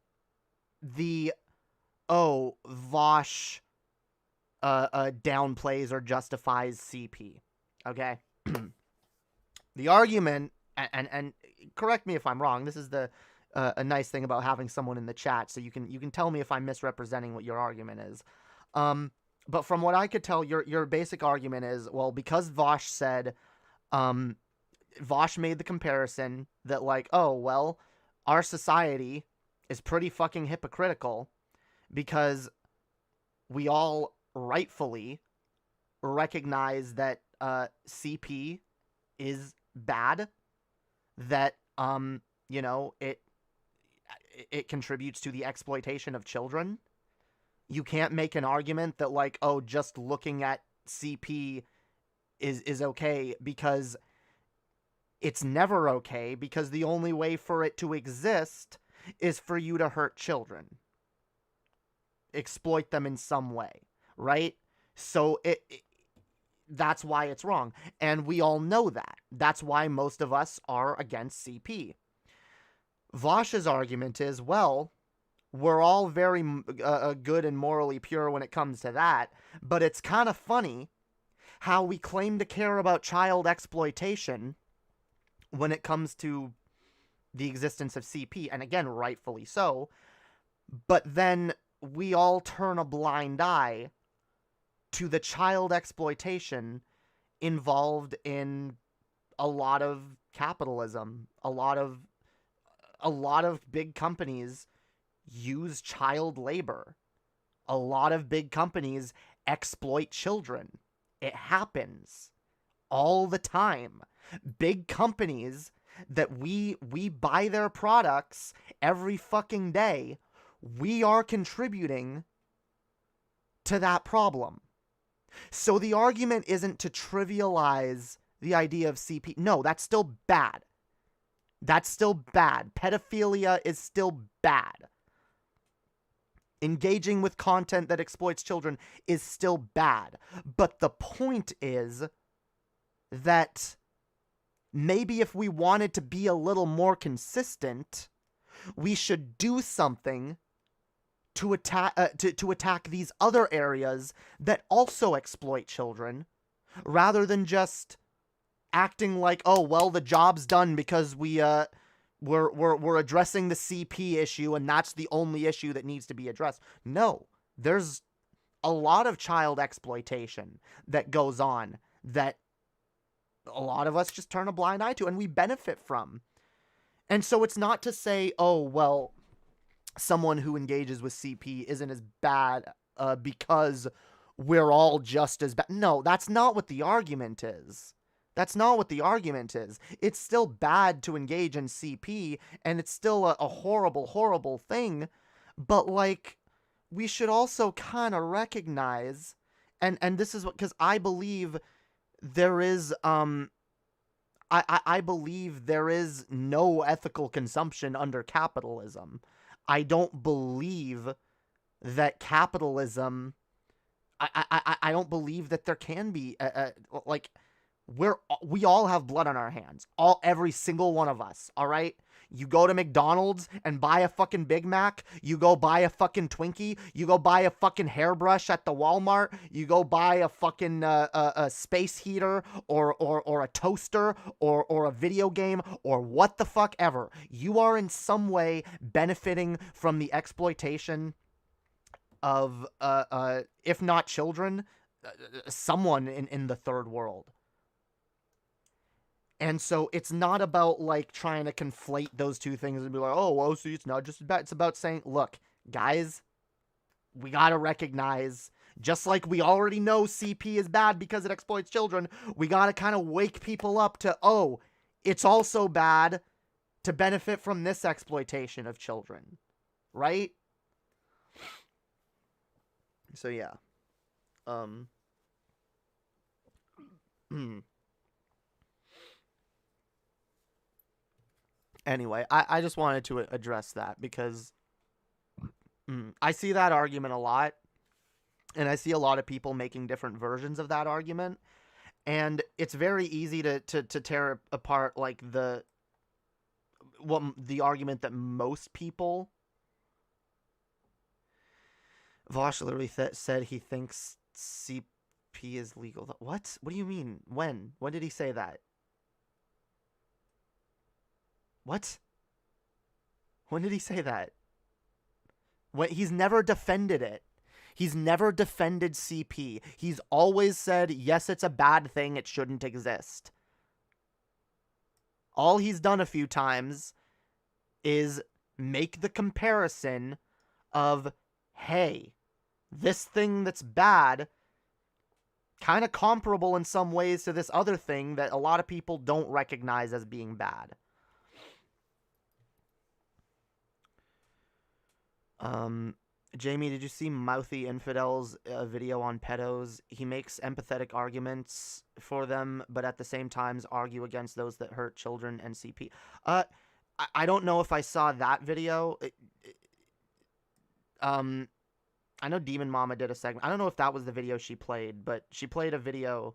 C: downplays or justifies CP. Okay? The argument, and correct me if I'm wrong, this is a nice thing about having someone in the chat, so you can tell me if I'm misrepresenting what your argument is. But from what I could tell, your basic argument is, well, because Vosh said, Vosh made the comparison that, like, oh, well, our society is pretty fucking hypocritical, because we all rightfully recognize that CP is bad, that you know, it contributes to the exploitation of children. You can't make an argument that, like, oh, just looking at CP is okay, because it's never okay, because the only way for it to exist is for you to hurt children, exploit them in some way, right? So that's why it's wrong, and we all know that. That's why most of us are against CP. Vosh's argument is, well, we're all very good and morally pure when it comes to that, but it's kind of funny how we claim to care about child exploitation when it comes to the existence of CP, and again, rightfully so, but then we all turn a blind eye to the child exploitation involved in a lot of capitalism. A lot of big companies use child labor. A lot of big companies exploit children. It happens all the time. Big companies that we buy their products every fucking day, we are contributing to that problem. So the argument isn't to trivialize the idea of CP. No, that's still bad. That's still bad. Pedophilia is still bad. Engaging with content that exploits children is still bad. But the point is that maybe if we wanted to be a little more consistent, we should do something to attack these other areas that also exploit children, rather than just acting like, oh, well, the job's done because we're addressing the CP issue and that's the only issue that needs to be addressed. No, there's a lot of child exploitation that goes on that a lot of us just turn a blind eye to and we benefit from. And so it's not to say, oh, well, someone who engages with CP isn't as bad because we're all just as bad. No, that's not what the argument is. That's not what the argument is. It's still bad to engage in CP, and it's still a horrible, horrible thing. But, like, we should also kind of recognize, and this is what, because I believe there is, I believe there is no ethical consumption under capitalism. I don't believe that capitalism, I don't believe that there can be, like, we all have blood on our hands. Every single one of us, all right? You go to McDonald's and buy a fucking Big Mac. You go buy a fucking Twinkie. You go buy a fucking hairbrush at the Walmart. You go buy a fucking a space heater or a toaster or a video game or what the fuck ever. You are in some way benefiting from the exploitation of, if not children, someone in the third world. And so it's not about, like, trying to conflate those two things and be like, oh, well, see, it's not just about, it's about saying, look, guys, we gotta recognize, just like we already know CP is bad because it exploits children, we gotta kind of wake people up to, oh, it's also bad to benefit from this exploitation of children, right? So, yeah. Anyway, I just wanted to address that because I see that argument a lot, and I see a lot of people making different versions of that argument, and it's very easy to tear apart, like, the argument that most people. Vosh literally said he thinks CP is legal. What? What do you mean? When? When did he say that? What? When did he say that? When he's never defended it. He's never defended CP. He's always said, yes, it's a bad thing, it shouldn't exist. All he's done a few times is make the comparison of, hey, this thing that's bad, kind of comparable in some ways to this other thing that a lot of people don't recognize as being bad. Jamie, did you see Mouthy Infidel's video on pedos? He makes empathetic arguments for them, but at the same time argue against those that hurt children and CP. I don't know if I saw that video. I know Demon Mama did a segment. I don't know if that was the video she played, but she played a video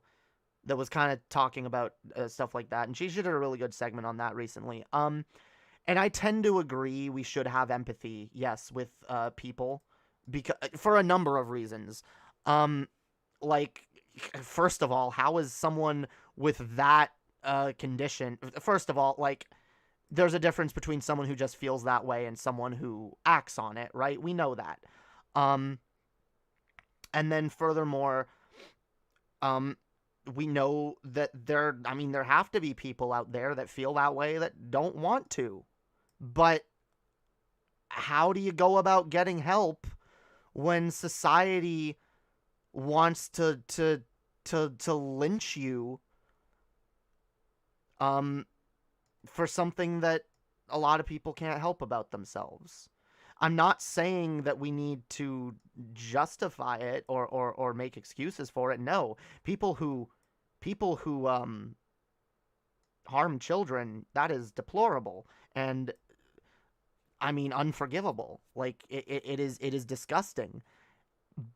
C: that was kind of talking about stuff like that, and she did a really good segment on that recently. And I tend to agree we should have empathy, yes, with people, because for a number of reasons. Like, first of all, how is someone with that condition? First of all, like, there's a difference between someone who just feels that way and someone who acts on it, right? We know that. And then furthermore, we know that there have to be people out there that feel that way that don't want to. But how do you go about getting help when society wants to lynch you for something that a lot of people can't help about themselves? I'm not saying that we need to justify it or make excuses for it. No, people who harm children, that is deplorable and unforgivable. Like it is disgusting.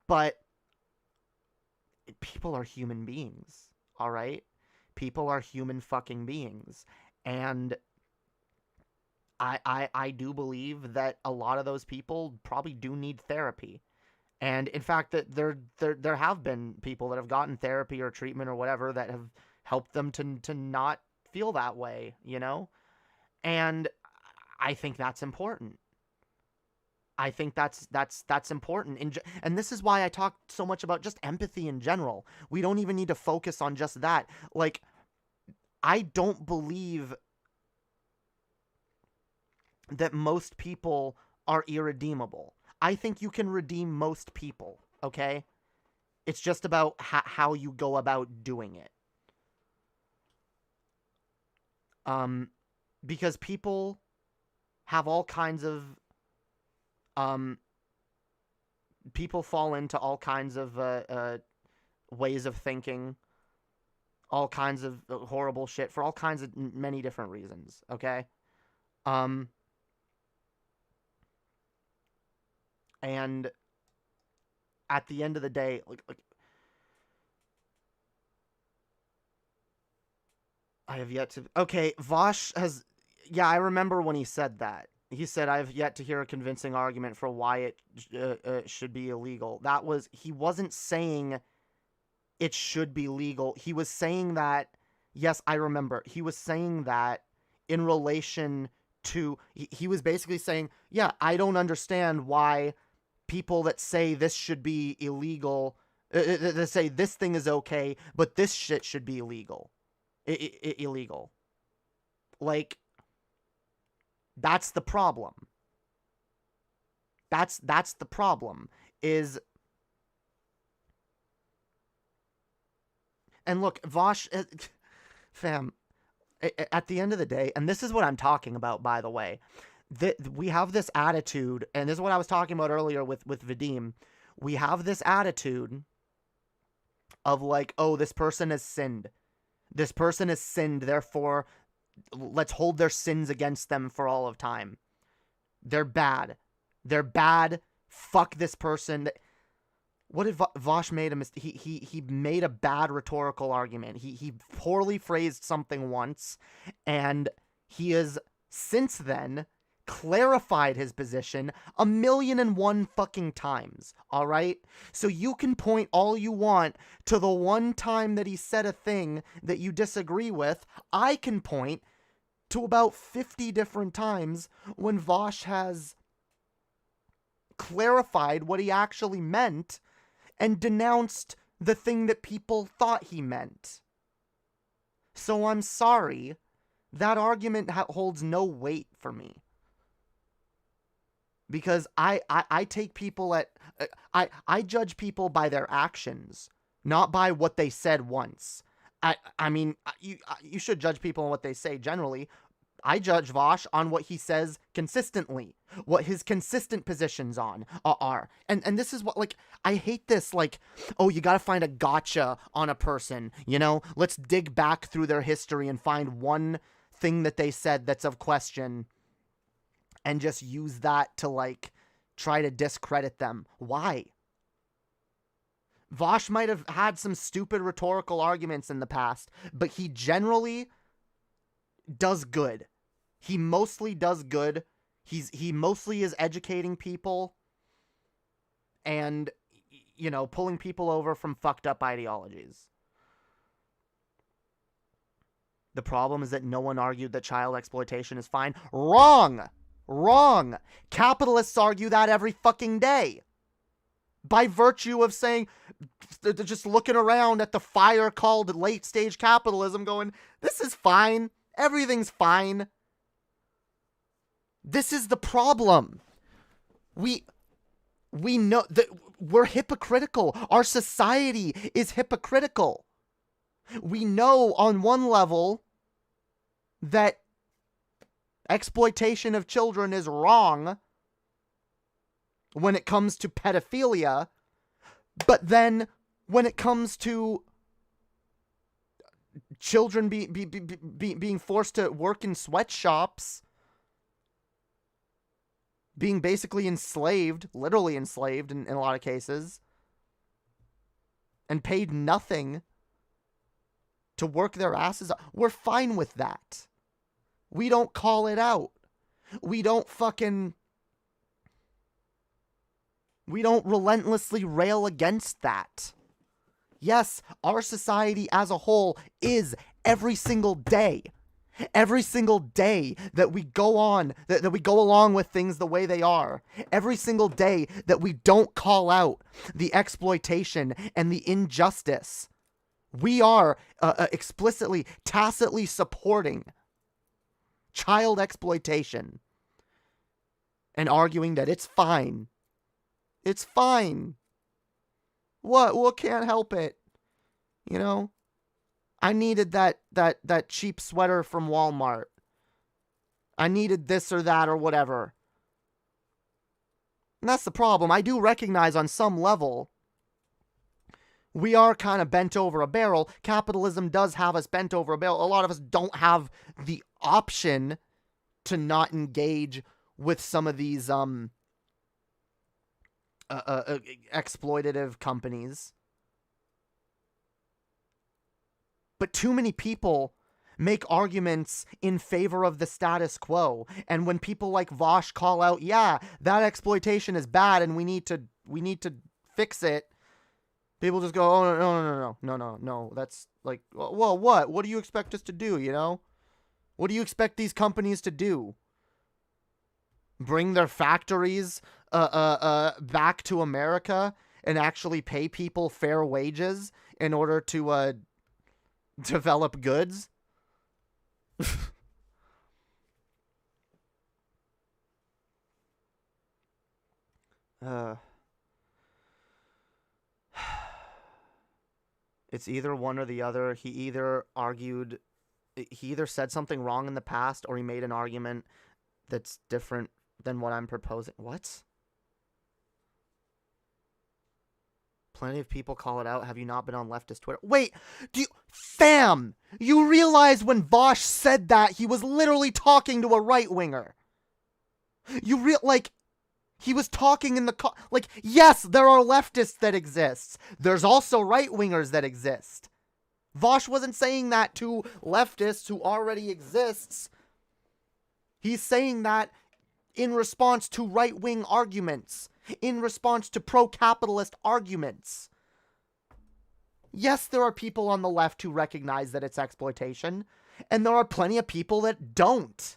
C: But people are human beings, all right? People are human fucking beings, and I do believe that a lot of those people probably do need therapy. And in fact, that there have been people that have gotten therapy or treatment or whatever that have helped them to not feel that way, you know? And I think that's important. I think that's important. And this is why I talk so much about just empathy in general. We don't even need to focus on just that. Like, I don't believe that most people are irredeemable. I think you can redeem most people, okay? It's just about how you go about doing it. Because people have all kinds of people fall into all kinds of ways of thinking, all kinds of horrible shit for all kinds of many different reasons, okay? And at the end of the day, like I have yet to... Okay, Vosh has... Yeah, I remember when he said that. He said, I have yet to hear a convincing argument for why it should be illegal. That was... He wasn't saying it should be legal. He was saying that... Yes, I remember. He was saying that in relation to... He was basically saying, yeah, I don't understand why people that say this should be illegal... that say this thing is okay, but this shit should be illegal. Illegal. Like, that's the problem. That's the problem, is... And look, Vosh... Fam, at the end of the day, and this is what I'm talking about, by the way, we have this attitude, and this is what I was talking about earlier with Vadim. We have this attitude of like, oh, this person has sinned. This person has sinned, therefore, let's hold their sins against them for all of time. They're bad. They're bad. Fuck this person. What did Vosh made a mistake? He made a bad rhetorical argument. He poorly phrased something once, and he has since then clarified his position 1,000,001 fucking times, all right? So you can point all you want to the one time that he said a thing that you disagree with. I can point to about 50 different times when Vosh has clarified what he actually meant and denounced the thing that people thought he meant. So I'm sorry, that argument holds no weight for me. because I take people at I judge people by their actions, not by what they said once. I mean, you should judge people on what they say generally. I judge Vosh on what he says consistently, what his consistent positions are. And this is what, like, I hate this, like, oh, you gotta find a gotcha on a person, you know? Let's dig back through their history and find one thing that they said that's of question and just use that to, like, try to discredit them. Why? Vosh might have had some stupid rhetorical arguments in the past, but he generally does good. He mostly does good. He mostly is educating people and, you know, pulling people over from fucked up ideologies. The problem is that no one argued that child exploitation is fine. Wrong! Wrong! Capitalists argue that every fucking day. By virtue of saying, just looking around at the fire called late stage capitalism going, this is fine. Everything's fine. This is the problem. We know that we're hypocritical. Our society is hypocritical. We know on one level that exploitation of children is wrong when it comes to pedophilia, but then when it comes to children being forced to work in sweatshops, being basically enslaved, literally enslaved in a lot of cases, and paid nothing to work their asses off, we're fine with that. We don't call it out. We don't relentlessly rail against that. Yes, our society as a whole is every single day that we go on, that we go along with things the way they are, every single day that we don't call out the exploitation and the injustice, we are explicitly, tacitly supporting child exploitation and arguing that it's fine. It's fine. What can't help it? You know? I needed that cheap sweater from Walmart. I needed this or that or whatever. And that's the problem. I do recognize on some level we are kind of bent over a barrel. Capitalism does have us bent over a barrel. A lot of us don't have the option to not engage with some of these exploitative companies. But too many people make arguments in favor of the status quo. And when people like Vosh call out, yeah, that exploitation is bad and we need to fix it, people just go, oh, no. That's like, well, what? What do you expect us to do, you know? What do you expect these companies to do? Bring their factories back to America and actually pay people fair wages in order to develop goods? It's either one or the other. He either said something wrong in the past, or he made an argument that's different than what I'm proposing. What? Plenty of people call it out. Have you not been on leftist Twitter? Wait, fam, you realize when Vosh said that, he was literally talking to a right-winger. He was talking in the, yes, there are leftists that exist. There's also right-wingers that exist. Vosh wasn't saying that to leftists who already exists. He's saying that in response to right-wing arguments, in response to pro-capitalist arguments. Yes, there are people on the left who recognize that it's exploitation, and there are plenty of people that don't.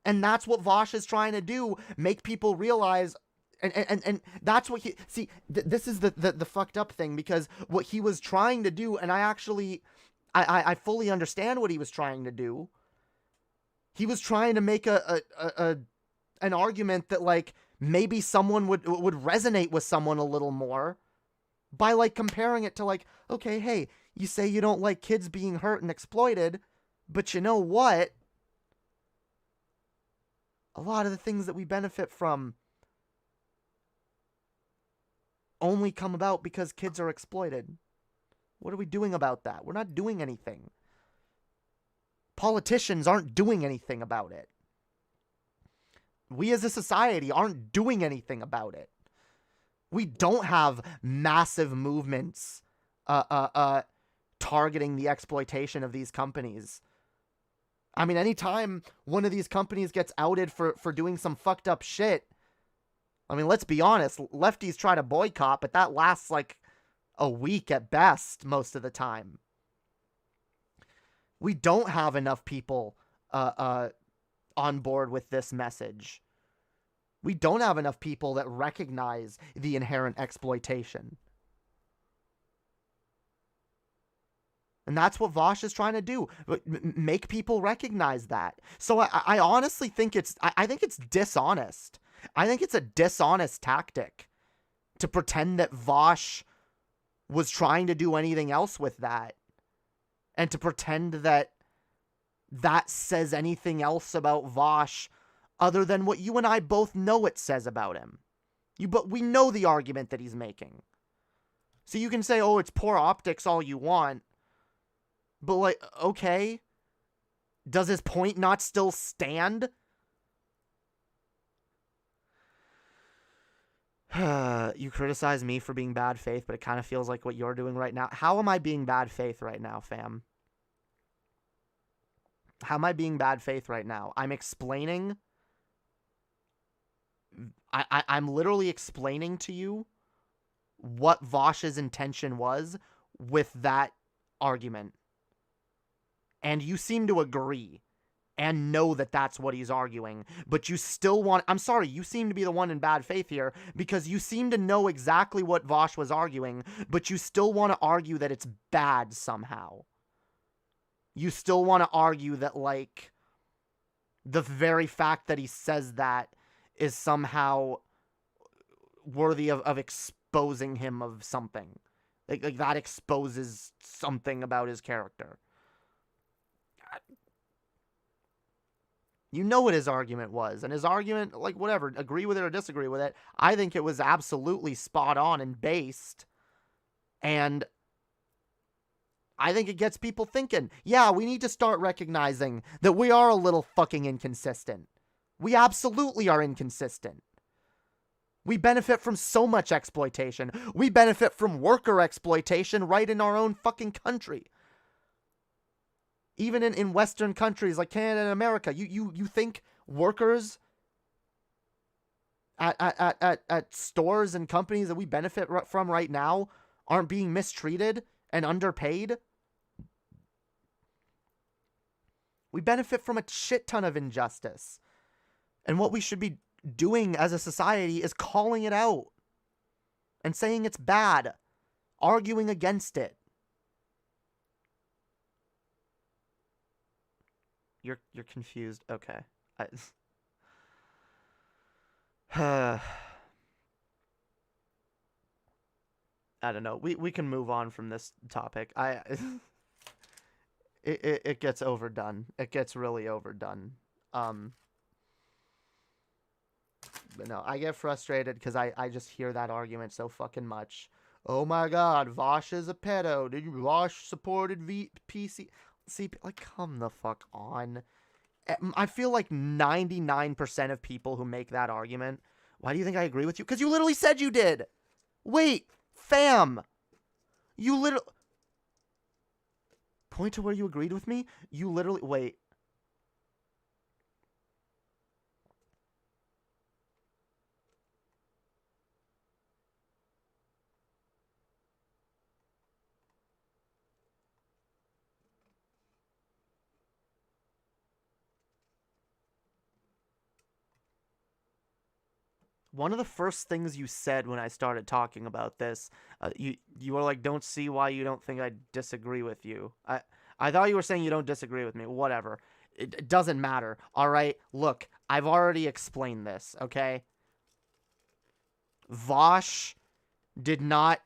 C: And that's what Vosh is trying to do, make people realize, and that's what he, see, this is the fucked up thing, because what he was trying to do, and I fully understand what he was trying to do. He was trying to make a an argument that like maybe someone would resonate with someone a little more by like comparing it to like, okay, hey, you say you don't like kids being hurt and exploited, but you know what? A lot of the things that we benefit from only come about because kids are exploited. What are we doing about that? We're not doing anything. Politicians aren't doing anything about it. We as a society aren't doing anything about it. We don't have massive movements targeting the exploitation of these companies. I mean, anytime one of these companies gets outed for doing some fucked up shit, I mean, let's be honest, lefties try to boycott, but that lasts like a week at best most of the time. We don't have enough people on board with this message. We don't have enough people that recognize the inherent exploitation. And that's what Vosh is trying to do. Make people recognize that. So I honestly think I think it's dishonest. I think it's a dishonest tactic to pretend that Vosh was trying to do anything else with that. And to pretend that that says anything else about Vosh other than what you and I both know it says about him. But we know the argument that he's making. So you can say, oh, it's poor optics all you want. But like, okay. Does his point not still stand? You criticize me for being bad faith, but it kind of feels like what you're doing right now. How am I being bad faith right now, fam? How am I being bad faith right now? I'm explaining. I'm literally explaining to you what Vosh's intention was with that argument. And you seem to agree and know that that's what he's arguing, but you still want... I'm sorry, you seem to be the one in bad faith here, because you seem to know exactly what Vosh was arguing, but you still want to argue that it's bad somehow. You still want to argue that, like, the very fact that he says that is somehow worthy of exposing him of something. Like that exposes something about his character. You know what his argument was, and his argument, like, whatever, agree with it or disagree with it, I think it was absolutely spot on and based, and I think it gets people thinking, yeah, we need to start recognizing that we are a little fucking inconsistent. We absolutely are inconsistent. We benefit from so much exploitation. We benefit from worker exploitation right in our own fucking country. Even in Western countries like Canada and America, you think workers at stores and companies that we benefit from right now aren't being mistreated and underpaid? We benefit from a shit ton of injustice. And what we should be doing as a society is calling it out and saying it's bad, arguing against it. You're confused. Okay. I don't know. We can move on from this topic. It gets overdone. It gets really overdone. But no, I get frustrated because I just hear that argument so fucking much. Oh my god, Vosh is a pedo. Did you Vosh supported PC? See, like, come the fuck on. I feel like 99% of people who make that argument, why do you think I agree with you? Because you literally said you did. Wait, fam. You literally... Point to where you agreed with me? You literally... Wait. One of the first things you said when I started talking about this, you were like, don't see why you don't think I disagree with you. I thought you were saying you don't disagree with me. Whatever. It doesn't matter. All right? Look, I've already explained this, okay? Vosh did not,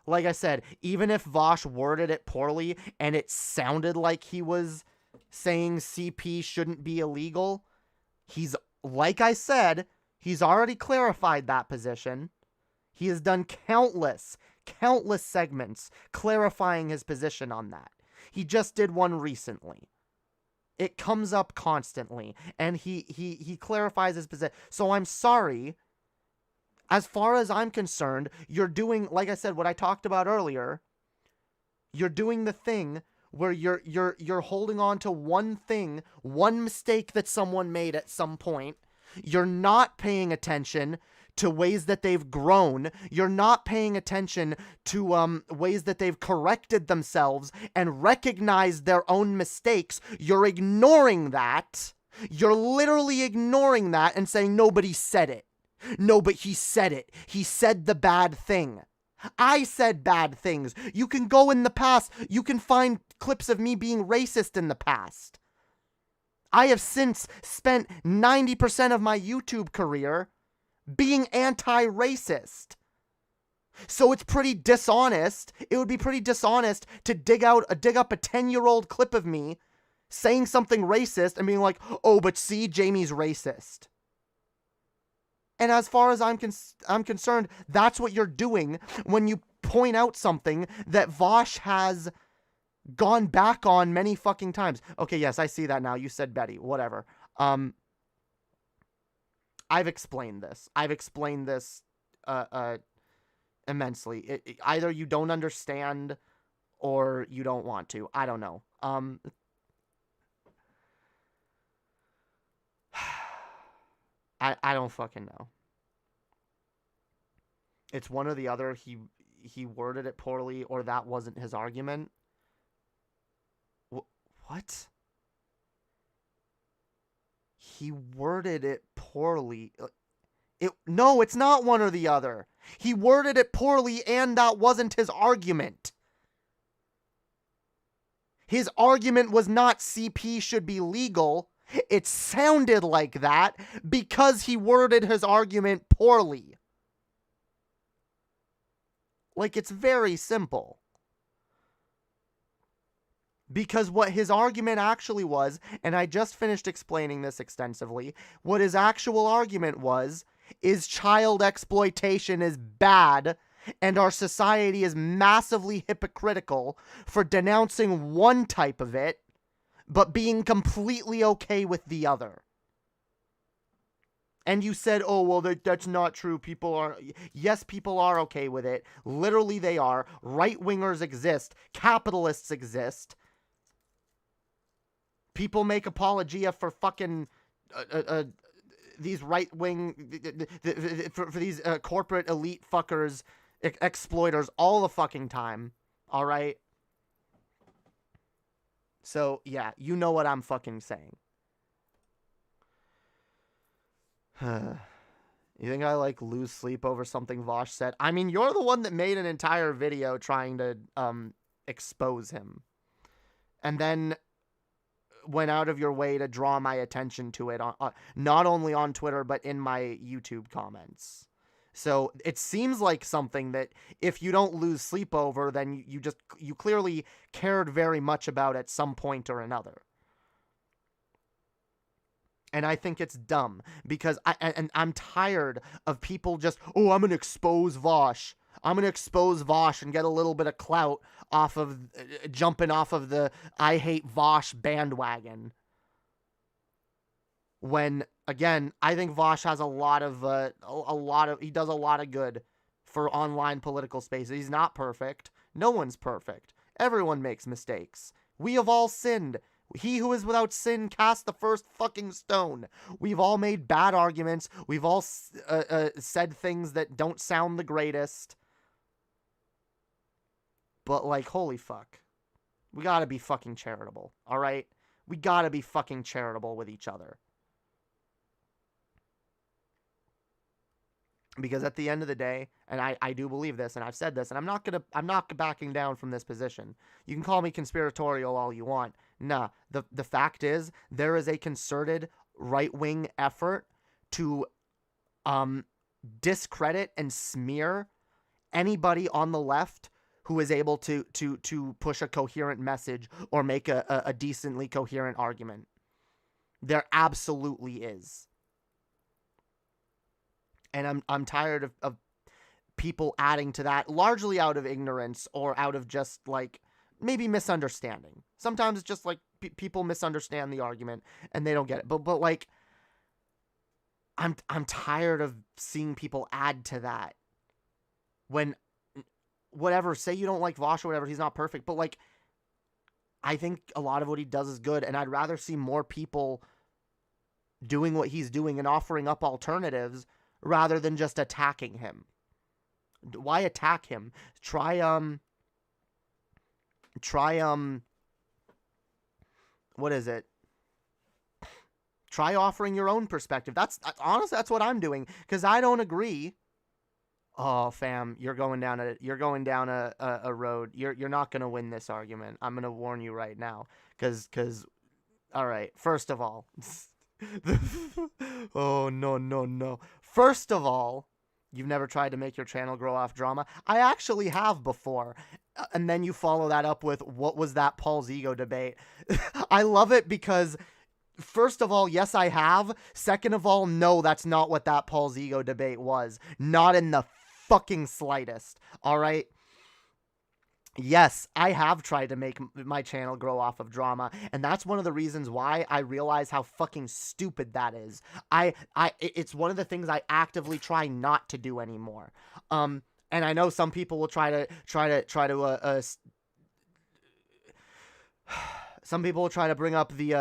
C: like I said, even if Vosh worded it poorly and it sounded like he was saying CP shouldn't be illegal, he's, like I said, he's already clarified that position. He has done countless segments clarifying his position on that. He just did one recently. It comes up constantly, and he clarifies his position. So I'm sorry. As far as I'm concerned, you're doing, like I said, what I talked about earlier. You're doing the thing where you're holding on to one thing, one mistake that someone made at some point. You're not paying attention to ways that they've grown. You're not paying attention to ways that they've corrected themselves and recognized their own mistakes. You're ignoring that. You're literally ignoring that and saying nobody said it. No, but he said it. He said the bad thing. I said bad things. You can go in the past. You can find clips of me being racist in the past. I have since spent 90% of my YouTube career being anti-racist. So it's pretty dishonest. It would be pretty dishonest to dig up a 10-year-old clip of me saying something racist and being like, oh, but see, Jamie's racist. And as far as I'm concerned, that's what you're doing when you point out something that Vosh has gone back on many fucking times. Okay, yes, I see that now. You said Betty. Whatever. I've explained this. Immensely. Either you don't understand or you don't want to. I don't know. I don't fucking know. It's one or the other. He worded it poorly, or that wasn't his argument. What? He worded it poorly. No, it's not one or the other. He worded it poorly, and that wasn't his argument. His argument was not CP should be legal. It sounded like that because he worded his argument poorly. Like, it's very simple. Because what his argument actually was, and I just finished explaining this extensively, what his actual argument was, is child exploitation is bad, and our society is massively hypocritical for denouncing one type of it, but being completely okay with the other. And you said, oh, well, that's not true. Yes, people are okay with it. Literally, they are. Right-wingers exist. Capitalists exist. People make apologia for fucking these right-wing, for these corporate elite fuckers, exploiters all the fucking time. All right? So, yeah, you know what I'm fucking saying. You think I, lose sleep over something Vosh said? I mean, you're the one that made an entire video trying to, expose him. And then went out of your way to draw my attention to it, not only on Twitter, but in my YouTube comments. So it seems like something that if you don't lose sleep over, then you clearly cared very much about at some point or another. And I think it's dumb because I'm tired of people just, oh, I'm going to expose Vosh. I'm going to expose Vosh and get a little bit of clout off of jumping off of the I hate Vosh bandwagon. When, again, I think Vosh has he does a lot of good for online political spaces. He's not perfect. No one's perfect. Everyone makes mistakes. We have all sinned. He who is without sin cast the first fucking stone. We've all made bad arguments. We've all said things that don't sound the greatest. But, holy fuck. We gotta be fucking charitable, alright? We gotta be fucking charitable with each other. Because at the end of the day, and I do believe this, and I've said this, and I'm not backing down from this position. You can call me conspiratorial all you want. Nah, the fact is, there is a concerted, right-wing effort to discredit and smear anybody on the left who is able to push a coherent message or make a decently coherent argument. There absolutely is. And I'm tired of people adding to that, largely out of ignorance or out of just, like, maybe misunderstanding. Sometimes it's just, like, people misunderstand the argument and they don't get it. But like, I'm tired of seeing people add to that. When, whatever, say you don't like Vosh or whatever, he's not perfect, but, like, I think a lot of what he does is good, and I'd rather see more people doing what he's doing and offering up alternatives rather than just attacking him. Why attack him? Try what is it? Try offering your own perspective. Honestly, that's what I'm doing, because I don't agree. Oh, fam, you're going down a road. You're not gonna win this argument. I'm gonna warn you right now, because all right. First of all, oh no. First of all, you've never tried to make your channel grow off drama. I actually have before. And then you follow that up with, what was that Paul's ego debate? I love it because, first of all, yes, I have. Second of all, no, that's not what that Paul's ego debate was. Not in the fucking slightest. All right? Yes, I have tried to make my channel grow off of drama, and that's one of the reasons why I realize how fucking stupid that is. It's one of the things I actively try not to do anymore. And I know some people will try to some people will try to bring up the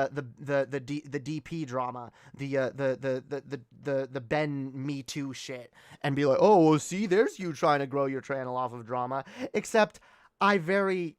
C: DP drama, the Ben Me Too shit, and be like, oh, well, see, there's you trying to grow your channel off of drama. Except I very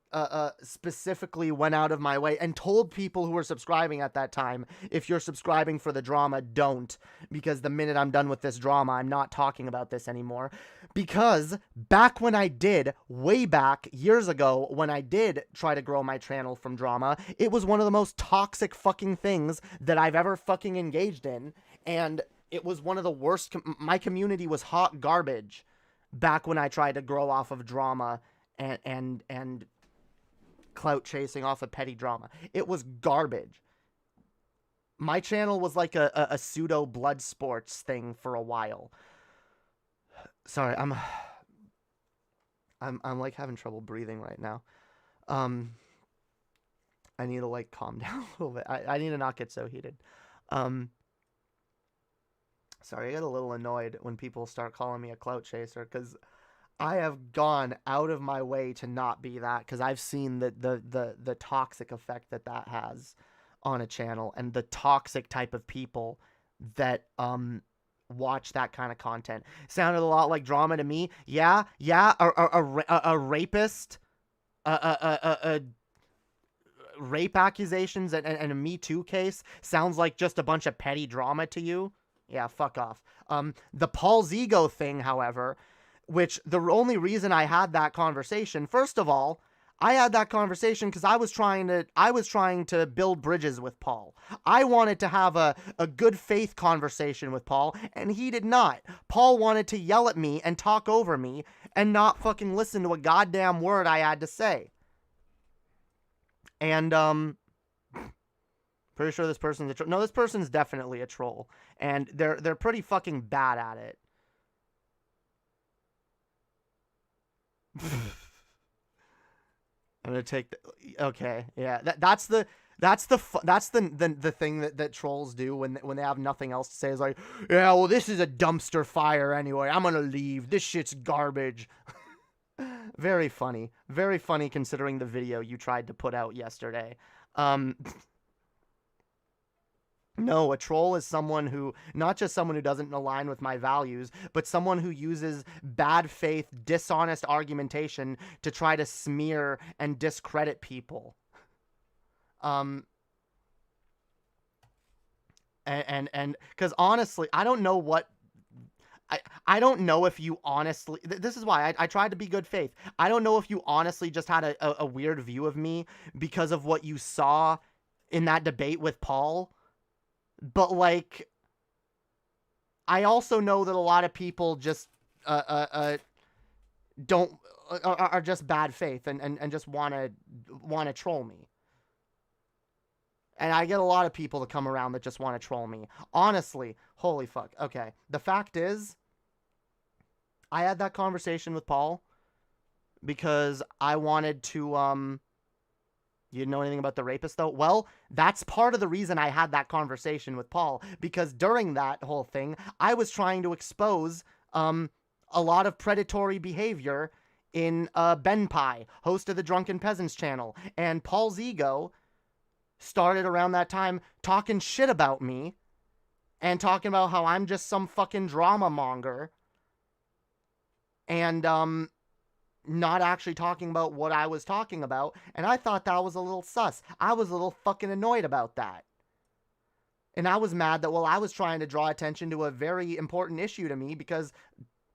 C: specifically went out of my way and told people who were subscribing at that time, if you're subscribing for the drama, don't. Because the minute I'm done with this drama, I'm not talking about this anymore. Because back when I did, way back, years ago, when I did try to grow my channel from drama, it was one of the most toxic fucking things that I've ever fucking engaged in. And it was one of the worst. My community was hot garbage back when I tried to grow off of drama and clout chasing off of petty drama. It was garbage. My channel was like a pseudo blood sports thing for a while. Sorry, I'm like having trouble breathing right now. I need to like calm down a little bit. I need to not get so heated. Sorry, I get a little annoyed when people start calling me a clout chaser, because I have gone out of my way to not be that, because I've seen the toxic effect that has on a channel, and the toxic type of people that watch that kind of content. Sounded a lot like drama to me. Yeah, a rapist, rape accusations and a Me Too case sounds like just a bunch of petty drama to you. Yeah, fuck off. The Paul's ego thing, however, which the only reason I had that conversation, first of all, I had that conversation because I was trying to build bridges with Paul. I wanted to have a good faith conversation with Paul, and he did not. Paul wanted to yell at me and talk over me and not fucking listen to a goddamn word I had to say. And pretty sure this person's a troll. No, this person's definitely a troll, and they're pretty fucking bad at it. I'm gonna take okay, yeah. That's the thing that trolls do when they have nothing else to say. Is like, yeah, well, this is a dumpster fire anyway. I'm gonna leave. This shit's garbage. Very funny considering the video you tried to put out yesterday. No, a troll is someone who, not just someone who doesn't align with my values, but someone who uses bad faith, dishonest argumentation to try to smear and discredit people. And because honestly, I don't know what, I don't know if you honestly, this is why I tried to be good faith. I don't know if you honestly just had a weird view of me because of what you saw in that debate with Paul. But like, I also know that a lot of people just don't are just bad faith and just wanna troll me. And I get a lot of people that come around that just want to troll me. Honestly, holy fuck. Okay, the fact is, I had that conversation with Paul because I wanted to, you know anything about the rapist though? Well, that's part of the reason I had that conversation with Paul, because during that whole thing, I was trying to expose, a lot of predatory behavior in, Ben Pie, host of the Drunken Peasants channel, and Paul's ego started around that time talking shit about me and talking about how I'm just some fucking drama monger and not actually talking about what I was talking about, and I thought that was a little sus. I was a little fucking annoyed about that. And I was mad that, well, I was trying to draw attention to a very important issue to me because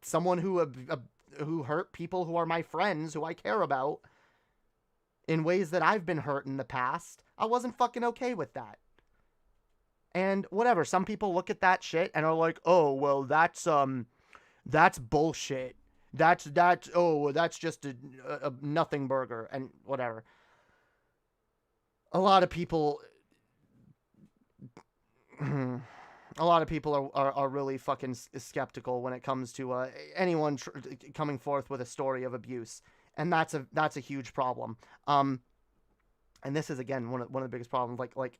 C: someone who hurt people who are my friends, who I care about, in ways that I've been hurt in the past, I wasn't fucking okay with that. And whatever, some people look at that shit and are like, oh, well, that's bullshit. That's just a nothing burger and whatever. A lot of people are really fucking skeptical when it comes to anyone coming forth with a story of abuse. And that's a huge problem. And this is, again, one of the biggest problems. Like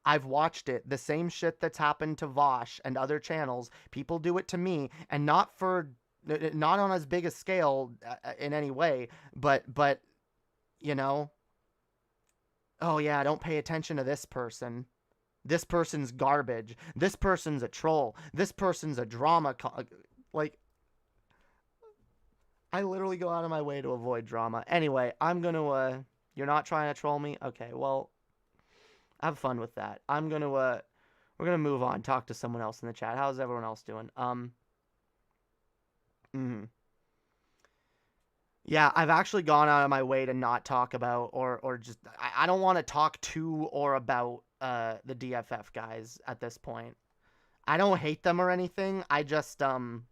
C: I've watched it. The same shit that's happened to Vosh and other channels, people do it to me, and not on as big a scale in any way, but you know, oh yeah, don't pay attention to this person. This person's garbage. This person's a troll. This person's a drama. Like, I literally go out of my way to avoid drama. Anyway, you're not trying to troll me? Okay, well, have fun with that. We're gonna move on, talk to someone else in the chat. How's everyone else doing? Yeah, I've actually gone out of my way to not talk about, or just, I don't want to talk to or about, the DFF guys at this point. I don't hate them or anything. I just, I'm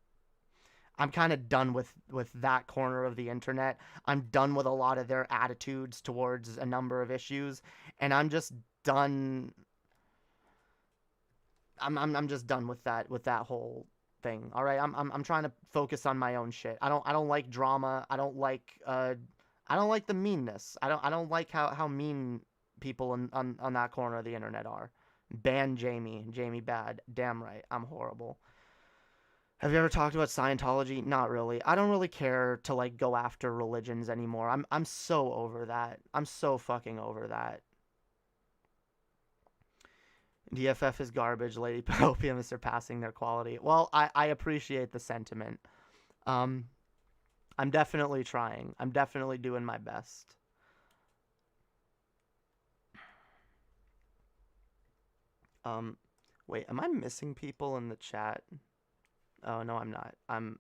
C: kind of done with that corner of the internet. I'm done with a lot of their attitudes towards a number of issues, and I'm just done. I'm just done with that whole thing. All right, I'm trying to focus on my own shit. I don't like drama. I don't like the meanness. I don't like how mean people on that corner of the internet are. Ban Jamie bad. Damn right, I'm horrible. Have you ever talked about Scientology? Not really. I don't really care to like go after religions anymore. I'm so over that. I'm so fucking over that. DFF is garbage. Lady Hopium is surpassing their quality. Well, I appreciate the sentiment. I'm definitely trying. I'm definitely doing my best. Wait, am I missing people in the chat? Oh, no, I'm not. I'm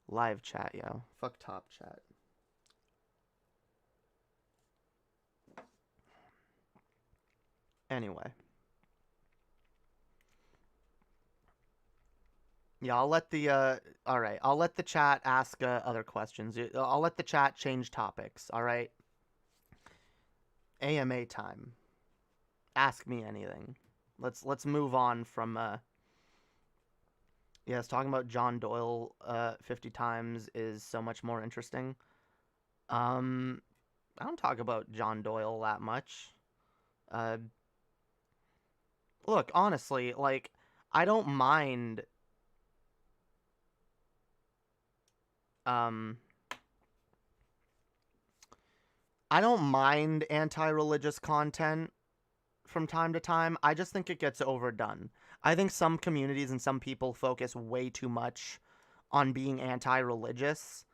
C: live chat, yo. Fuck top chat. Anyway. Yeah, I'll let the, alright. I'll let the chat ask other questions. I'll let the chat change topics, alright? AMA time. Ask me anything. Let's move on from, yes, talking about John Doyle 50 times is so much more interesting. I don't talk about John Doyle that much. Look, honestly, like, I don't mind anti-religious content from time to time. I just think it gets overdone. I think some communities and some people focus way too much on being anti-religious.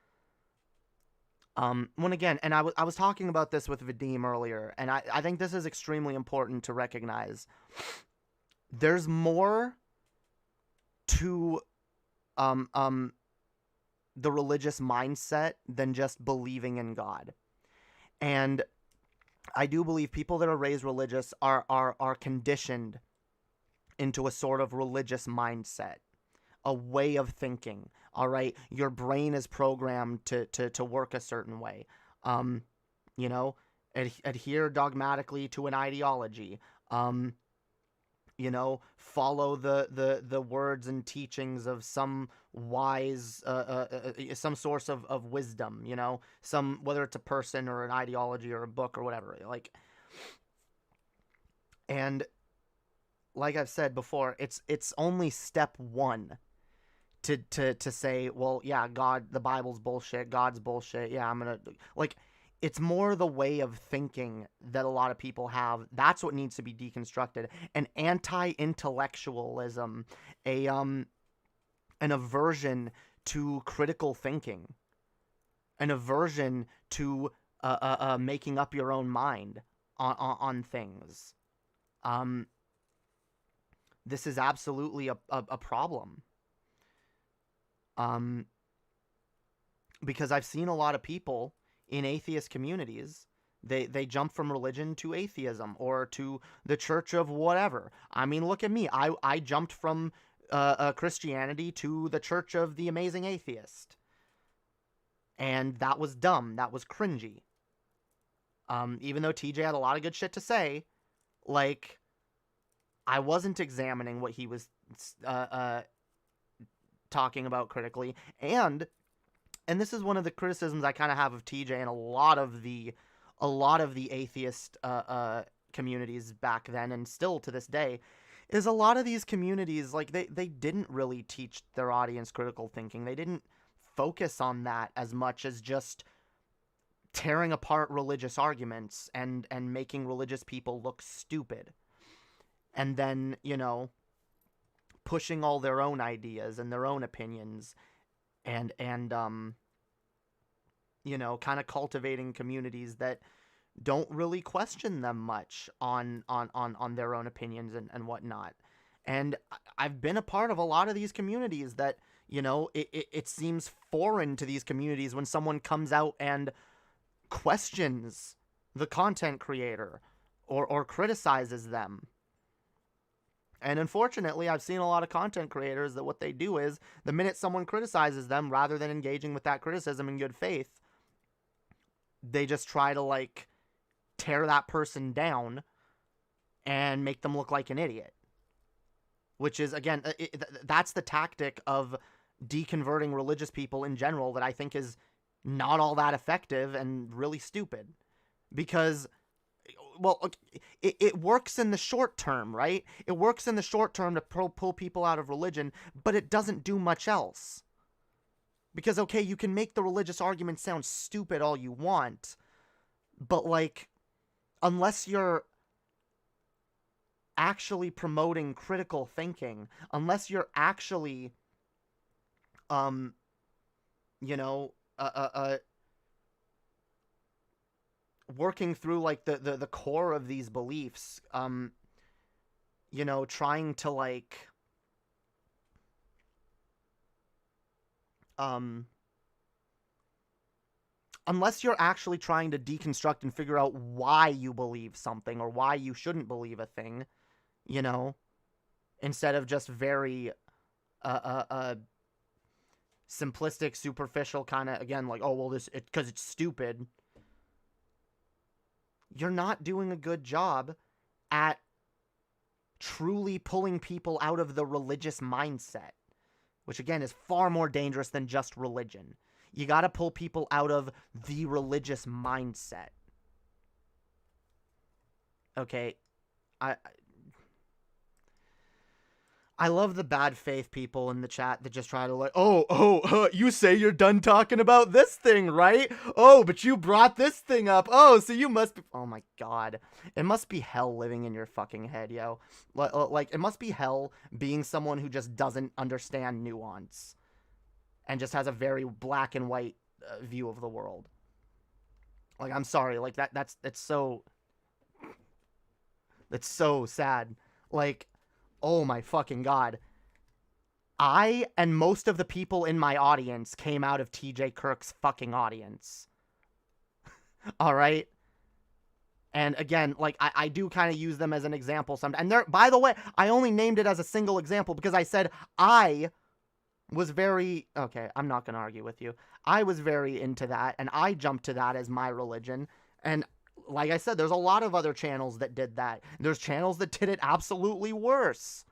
C: When again, and I was talking about this with Vadim earlier, and I think this is extremely important to recognize. There's more to the religious mindset than just believing in God. And I do believe people that are raised religious are conditioned into a sort of religious mindset, a way of thinking. All right, your brain is programmed to work a certain way. You know, adhere dogmatically to an ideology. You know, follow the words and teachings of some wise, some source of wisdom, you know, whether it's a person or an ideology or a book or whatever, like, and like I've said before, it's only step one to say, well, yeah, God, the Bible's bullshit, God's bullshit, yeah, I'm gonna, like, it's more the way of thinking that a lot of people have. That's what needs to be deconstructed. An anti-intellectualism, an aversion to critical thinking, an aversion to making up your own mind on things. This is absolutely a problem. Because I've seen a lot of people in atheist communities, they jump from religion to atheism or to the church of whatever. I mean, look at me. I jumped from Christianity to the church of the amazing atheist. And that was dumb. That was cringy. Even though TJ had a lot of good shit to say, like, I wasn't examining what he was talking about critically. And this is one of the criticisms I kind of have of TJ and a lot of the atheist communities back then and still to this day, is a lot of these communities, like, they didn't really teach their audience critical thinking. They didn't focus on that as much as just tearing apart religious arguments and making religious people look stupid. And then, you know, pushing all their own ideas and their own opinions and you know, kind of cultivating communities that don't really question them much on their own opinions and whatnot. And I've been a part of a lot of these communities that, you know, it seems foreign to these communities when someone comes out and questions the content creator or criticizes them. And unfortunately, I've seen a lot of content creators that what they do is, the minute someone criticizes them, rather than engaging with that criticism in good faith, they just try to, like, tear that person down and make them look like an idiot. Which is, again, that's the tactic of deconverting religious people in general that I think is not all that effective and really stupid. Because, well, it works in the short term, right? It works in the short term to pull people out of religion, but it doesn't do much else. Because, okay, you can make the religious argument sound stupid all you want, but, like, unless you're actually promoting critical thinking, unless you're actually, you know, working through, like, the core of these beliefs, you know, trying to, like, unless you're actually trying to deconstruct and figure out why you believe something or why you shouldn't believe a thing, you know, instead of just very simplistic, superficial kind of, again, like, oh, well, because it's stupid, you're not doing a good job at truly pulling people out of the religious mindset, which, again, is far more dangerous than just religion. You got to pull people out of the religious mindset. Okay, I love the bad faith people in the chat that just try to, like, you say you're done talking about this thing, right? Oh, but you brought this thing up. Oh, so you must be... Oh my god. It must be hell living in your fucking head, yo. Like, it must be hell being someone who just doesn't understand nuance and just has a very black and white view of the world. Like, I'm sorry, like, that's so sad. Like, oh my fucking god. I and most of the people in my audience came out of TJ Kirk's fucking audience. Alright? And again, like, I do kind of use them as an example sometimes. And there, by the way, I only named it as a single example because I said I was very, okay, I'm not going to argue with you. I was very into that, and I jumped to that as my religion. And like I said, there's a lot of other channels that did that. There's channels that did it absolutely worse.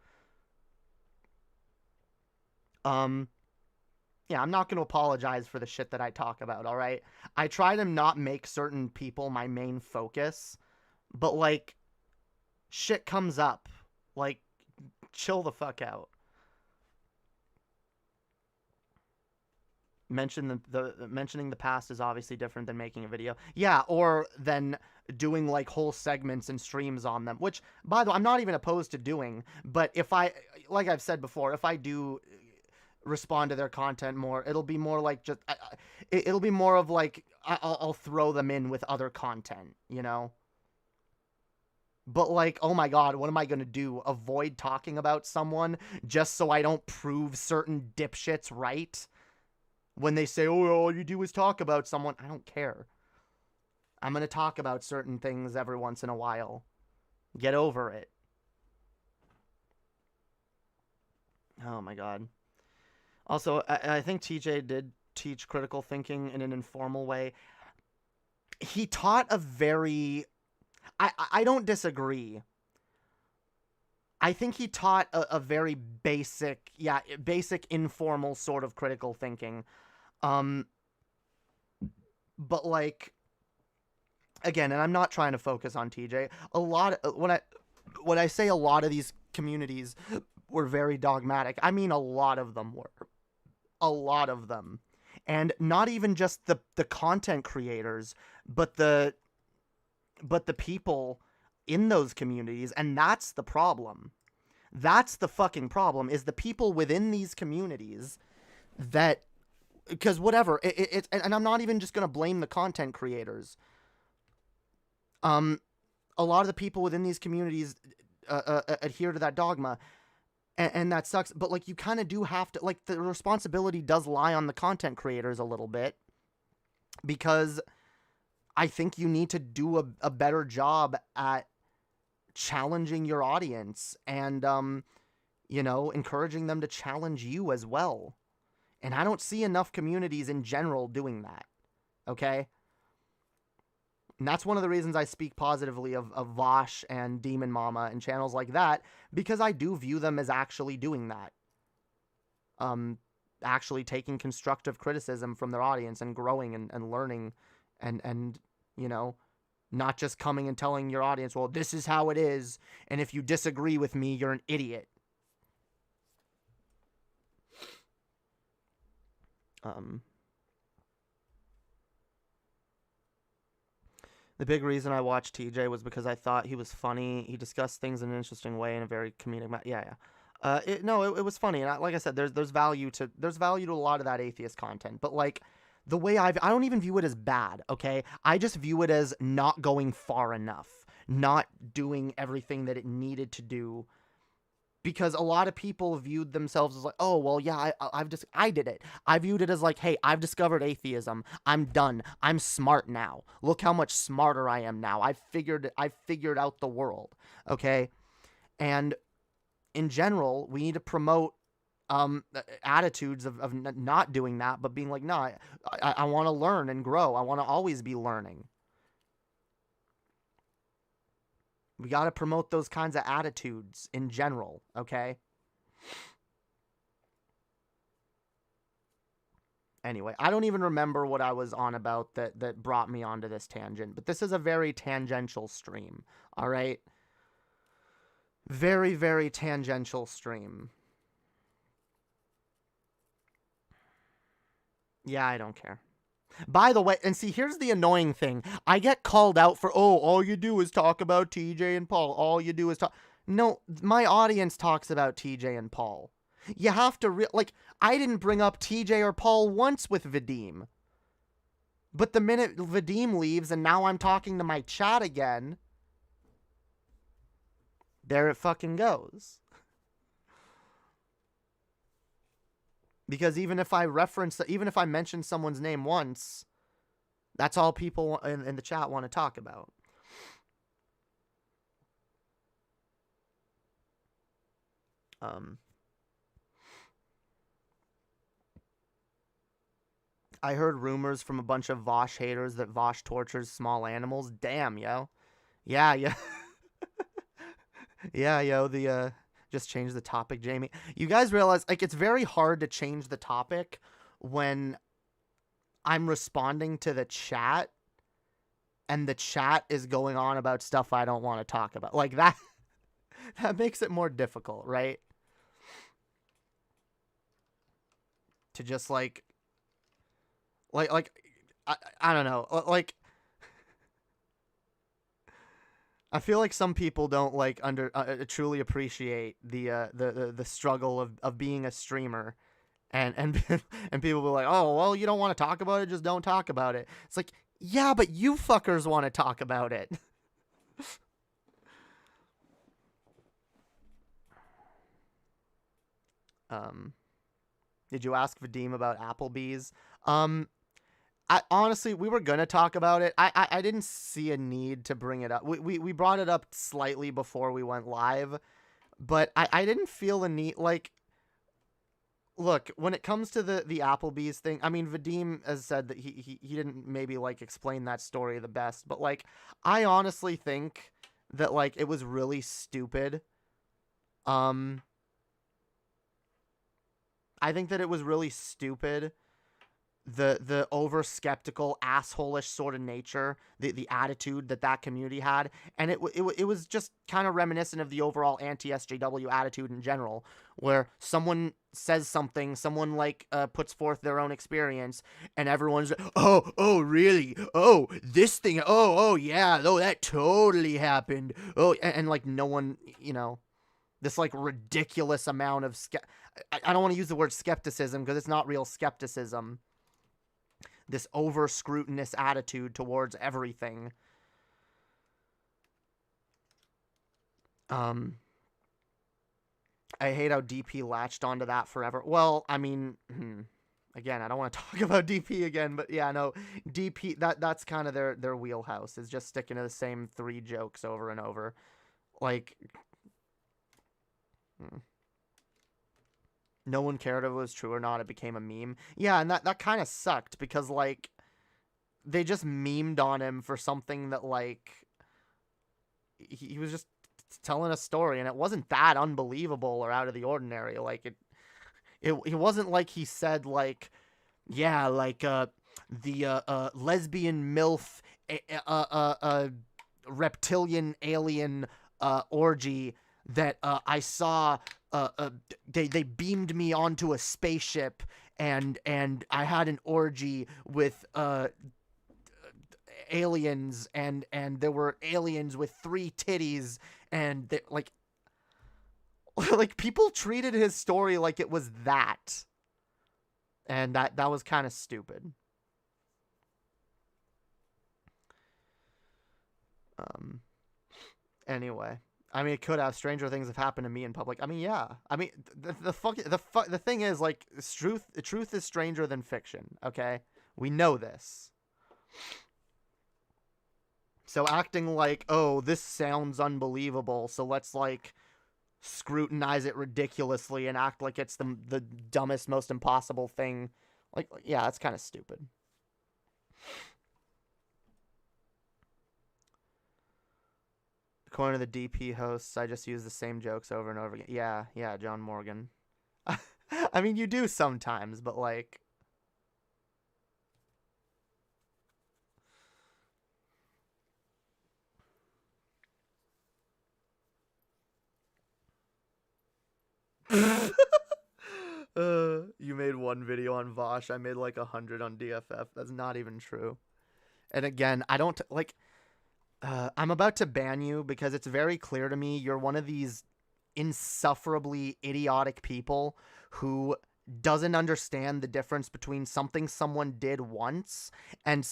C: Yeah, I'm not going to apologize for the shit that I talk about, all right? I try to not make certain people my main focus, but, like, shit comes up. Like, chill the fuck out. Mentioning the past is obviously different than making a video. Yeah, or than doing, like, whole segments and streams on them, which, by the way, I'm not even opposed to doing, but if I, like I've said before, if I do respond to their content more, it'll be more like just it'll be more of like I'll throw them in with other content, you know. But like, oh my god, what am I gonna do? Avoid talking about someone just so I don't prove certain dipshits right when they say, oh, all you do is talk about someone? I don't care. I'm gonna talk about certain things every once in a while. Get over it. Oh my god. Also, I think TJ did teach critical thinking in an informal way. He taught a very... I don't disagree. I think he taught a very basic, basic informal sort of critical thinking. But like, again, and I'm not trying to focus on TJ. When I say a lot of these communities were very dogmatic, I mean a lot of them were. A lot of them. And not even just the content creators, but the people in those communities. And that's the problem. That's the fucking problem, is the people within these communities that, because whatever, and I'm not even just going to blame the content creators. A lot of the people within these communities adhere to that dogma. And that sucks, but, like, you kind of do have to, like, the responsibility does lie on the content creators a little bit, because I think you need to do a better job at challenging your audience and, you know, encouraging them to challenge you as well. And I don't see enough communities in general doing that, okay? And that's one of the reasons I speak positively of Vosh and Demon Mama and channels like that, because I do view them as actually doing that. Actually taking constructive criticism from their audience and growing and learning and, you know, not just coming and telling your audience, well, this is how it is, and if you disagree with me, you're an idiot. The big reason I watched TJ was because I thought he was funny. He discussed things in an interesting way in a very comedic manner. Yeah. It was funny, and like I said, there's value to a lot of that atheist content. But like, the way I don't even view it as bad. Okay, I just view it as not going far enough, not doing everything that it needed to do. Because a lot of people viewed themselves as like, oh, well, yeah, I did it. I viewed it as like, hey, I've discovered atheism. I'm done. I'm smart now. Look how much smarter I am now. I've figured out the world. Okay. And in general, we need to promote attitudes of not doing that, but being like, no, I want to learn and grow. I want to always be learning. We got to promote those kinds of attitudes in general, okay? Anyway, I don't even remember what I was on about that brought me onto this tangent, but this is a very tangential stream, all right? Very, very tangential stream. Yeah, I don't care. By the way, and see, here's the annoying thing. I get called out for, oh, all you do is talk about TJ and Paul. All you do is talk. No, my audience talks about TJ and Paul. You have to, like, I didn't bring up TJ or Paul once with Vadim. But the minute Vadim leaves and now I'm talking to my chat again, there it fucking goes. Because even if I mention someone's name once, that's all people in the chat want to talk about. I heard rumors from a bunch of Vosh haters that Vosh tortures small animals. Damn, yo. Yeah, yeah. Yeah, yo, just change the topic, Jamie. You guys realize, like, it's very hard to change the topic when I'm responding to the chat and the chat is going on about stuff I don't want to talk about. Like, that makes it more difficult, right? To just, I don't know, like, I feel like some people don't truly appreciate the struggle of being a streamer, and and people will be like, oh well, you don't want to talk about it, just don't talk about it. It's like, yeah, but you fuckers want to talk about it. Did you ask Vadim about Applebee's? Honestly, we were gonna talk about it. I didn't see a need to bring it up. We brought it up slightly before we went live, but I didn't feel a need. Like, look, when it comes to the Applebee's thing, I mean, Vadim has said that he didn't maybe explain that story the best, but I honestly think that it was really stupid. I think that it was really stupid. The over skeptical, asshole-ish sort of nature, the attitude that community had, and it was just kind of reminiscent of the overall anti-SJW attitude in general, where someone says something, someone puts forth their own experience, and everyone's oh really, oh this thing, oh yeah, oh that totally happened, oh, and no one, this ridiculous amount of I don't want to use the word skepticism because it's not real skepticism. This over scrutinous attitude towards everything. I hate how DP latched onto that forever. Well, I mean, again, I don't want to talk about DP again, but yeah, no, DP, that's kind of their wheelhouse, is just sticking to the same 3 jokes over and over. No one cared if it was true or not. It became a meme. Yeah, and that kind of sucked because, they just memed on him for something that, he was just telling a story, and it wasn't that unbelievable or out of the ordinary. It wasn't like he said, yeah, the lesbian MILF reptilian alien orgy that I saw. They beamed me onto a spaceship, and I had an orgy with aliens, and there were aliens with 3 titties, and they, people treated his story like it was that, and that was kind of stupid. Anyway. I mean, it could have. Stranger things have happened to me in public. I mean, yeah. I mean, the thing is, truth is stranger than fiction, okay? We know this. So acting oh, this sounds unbelievable, so let's, scrutinize it ridiculously and act like it's the dumbest, most impossible thing. Yeah, that's kind of stupid. According to the DP hosts, I just use the same jokes over and over again. Yeah, John Morgan. I mean, you do sometimes, but you made 1 video on Vosh. I made 100 on DFF. That's not even true. And again, I don't I'm about to ban you because it's very clear to me you're one of these insufferably idiotic people who doesn't understand the difference between something someone did once and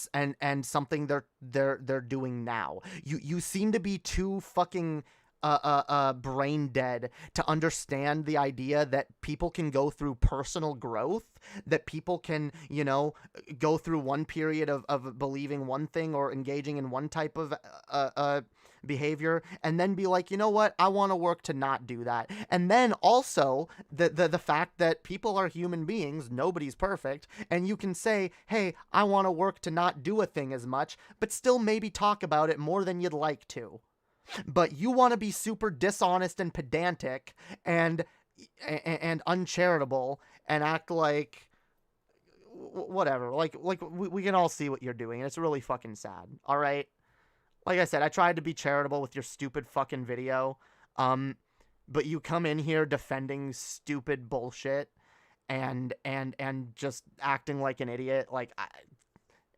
C: something they're doing now. You seem to be too fucking brain dead to understand the idea that people can go through personal growth, that people can, you know, go through one period of believing one thing or engaging in one type of behavior, and then be like, you know what, I want to work to not do that. And then also the fact that people are human beings, nobody's perfect, and you can say, hey, I want to work to not do a thing as much, but still maybe talk about it more than you'd like to. But you want to be super dishonest and pedantic and uncharitable and act like whatever. Like we can all see what you're doing, and it's really fucking sad. All right. Like I said, I tried to be charitable with your stupid fucking video. But you come in here defending stupid bullshit and just acting like an idiot. Like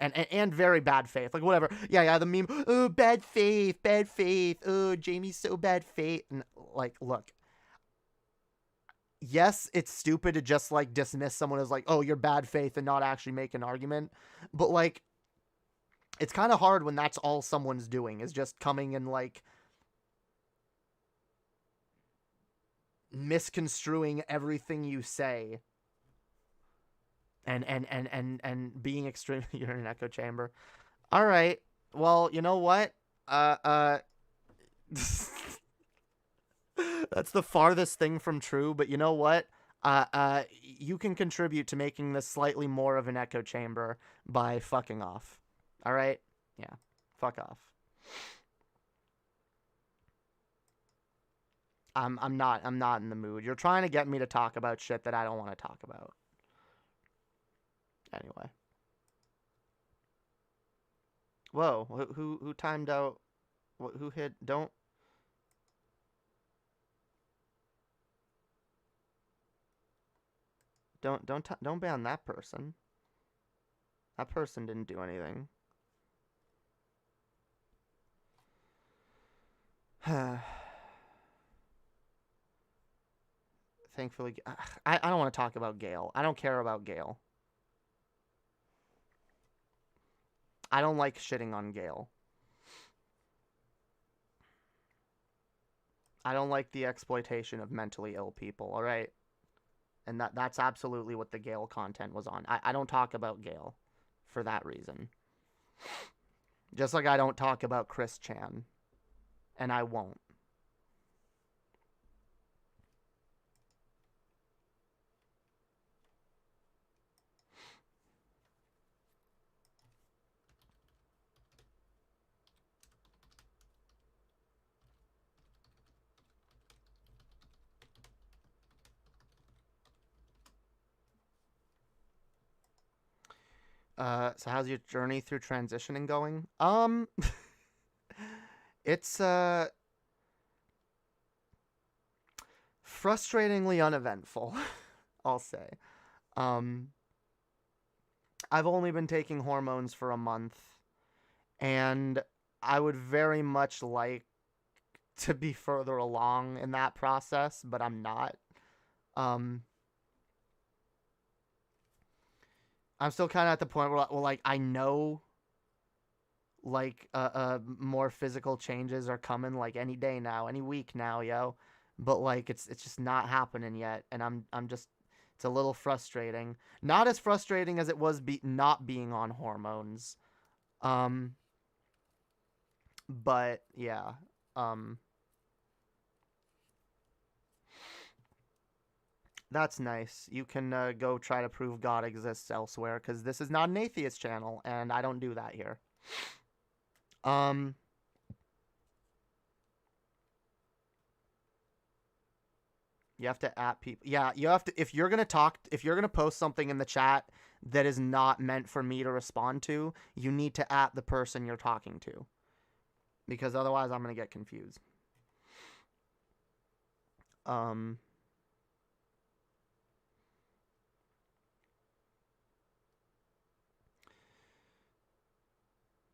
C: and very bad faith. Like, whatever. Yeah, the meme, oh, bad faith. Oh, Jamie's so bad faith. And, like, look. Yes, it's stupid to just, like, dismiss someone as, like, oh, you're bad faith and not actually make an argument. But, like, it's kind of hard when that's all someone's doing, is just coming and, like, misconstruing everything you say. And being extremely, you're in an echo chamber. All right. Well, you know what? That's the farthest thing from true, but you know what? You can contribute to making this slightly more of an echo chamber by fucking off. All right? Yeah. Fuck off. I'm not in the mood. You're trying to get me to talk about shit that I don't want to talk about. Anyway. Whoa, who timed out? Who hit? Don't ban that person. That person didn't do anything. Thankfully, I don't want to talk about Gale. I don't care about Gale. I don't like shitting on Gale. I don't like the exploitation of mentally ill people, all right? And that's absolutely what the Gale content was on. I don't talk about Gale for that reason. Just like I don't talk about Chris Chan. And I won't. So how's your journey through transitioning going? It's frustratingly uneventful, I'll say. I've only been taking hormones for a month, and I would very much like to be further along in that process, but I'm not. I'm still kind of at the point where, like, I know, like, more physical changes are coming, like, any day now, any week now, yo. But, like, it's just not happening yet, and I'm just, it's a little frustrating. Not as frustrating as it was not being on hormones. But, yeah. That's nice. You can go try to prove God exists elsewhere, because this is not an atheist channel, and I don't do that here. You have to at people. Yeah, you have to, if you're going to post something in the chat that is not meant for me to respond to, you need to at the person you're talking to. Because otherwise I'm going to get confused.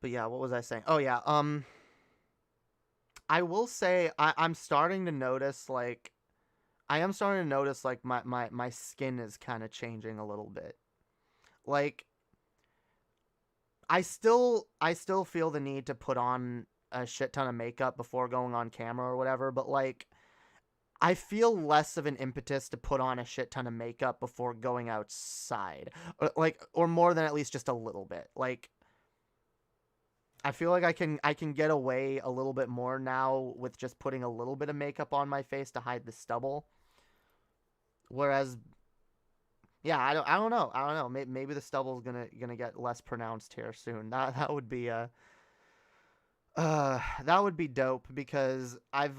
C: But yeah, what was I saying? Oh yeah, I will say I'm starting to notice, like, my skin is kind of changing a little bit. Like, I still feel the need to put on a shit ton of makeup before going on camera or whatever, but like I feel less of an impetus to put on a shit ton of makeup before going outside. Or more than at least just a little bit. Like I feel like I can get away a little bit more now with just putting a little bit of makeup on my face to hide the stubble. Whereas yeah, I don't know. Maybe the stubble's gonna get less pronounced here soon. That would be that would be dope because I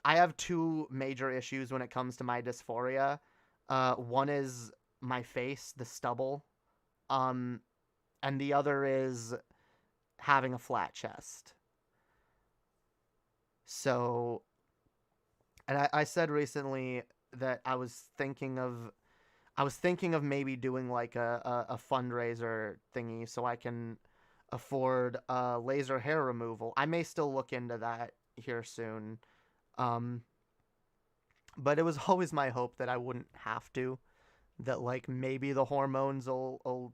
C: have two major issues when it comes to my dysphoria. One is my face, the stubble, and the other is having a flat chest. So, and I said recently that I was thinking of maybe doing like a fundraiser thingy so I can afford laser hair removal. I may still look into that here soon. But it was always my hope that I wouldn't have to. That like maybe the hormones will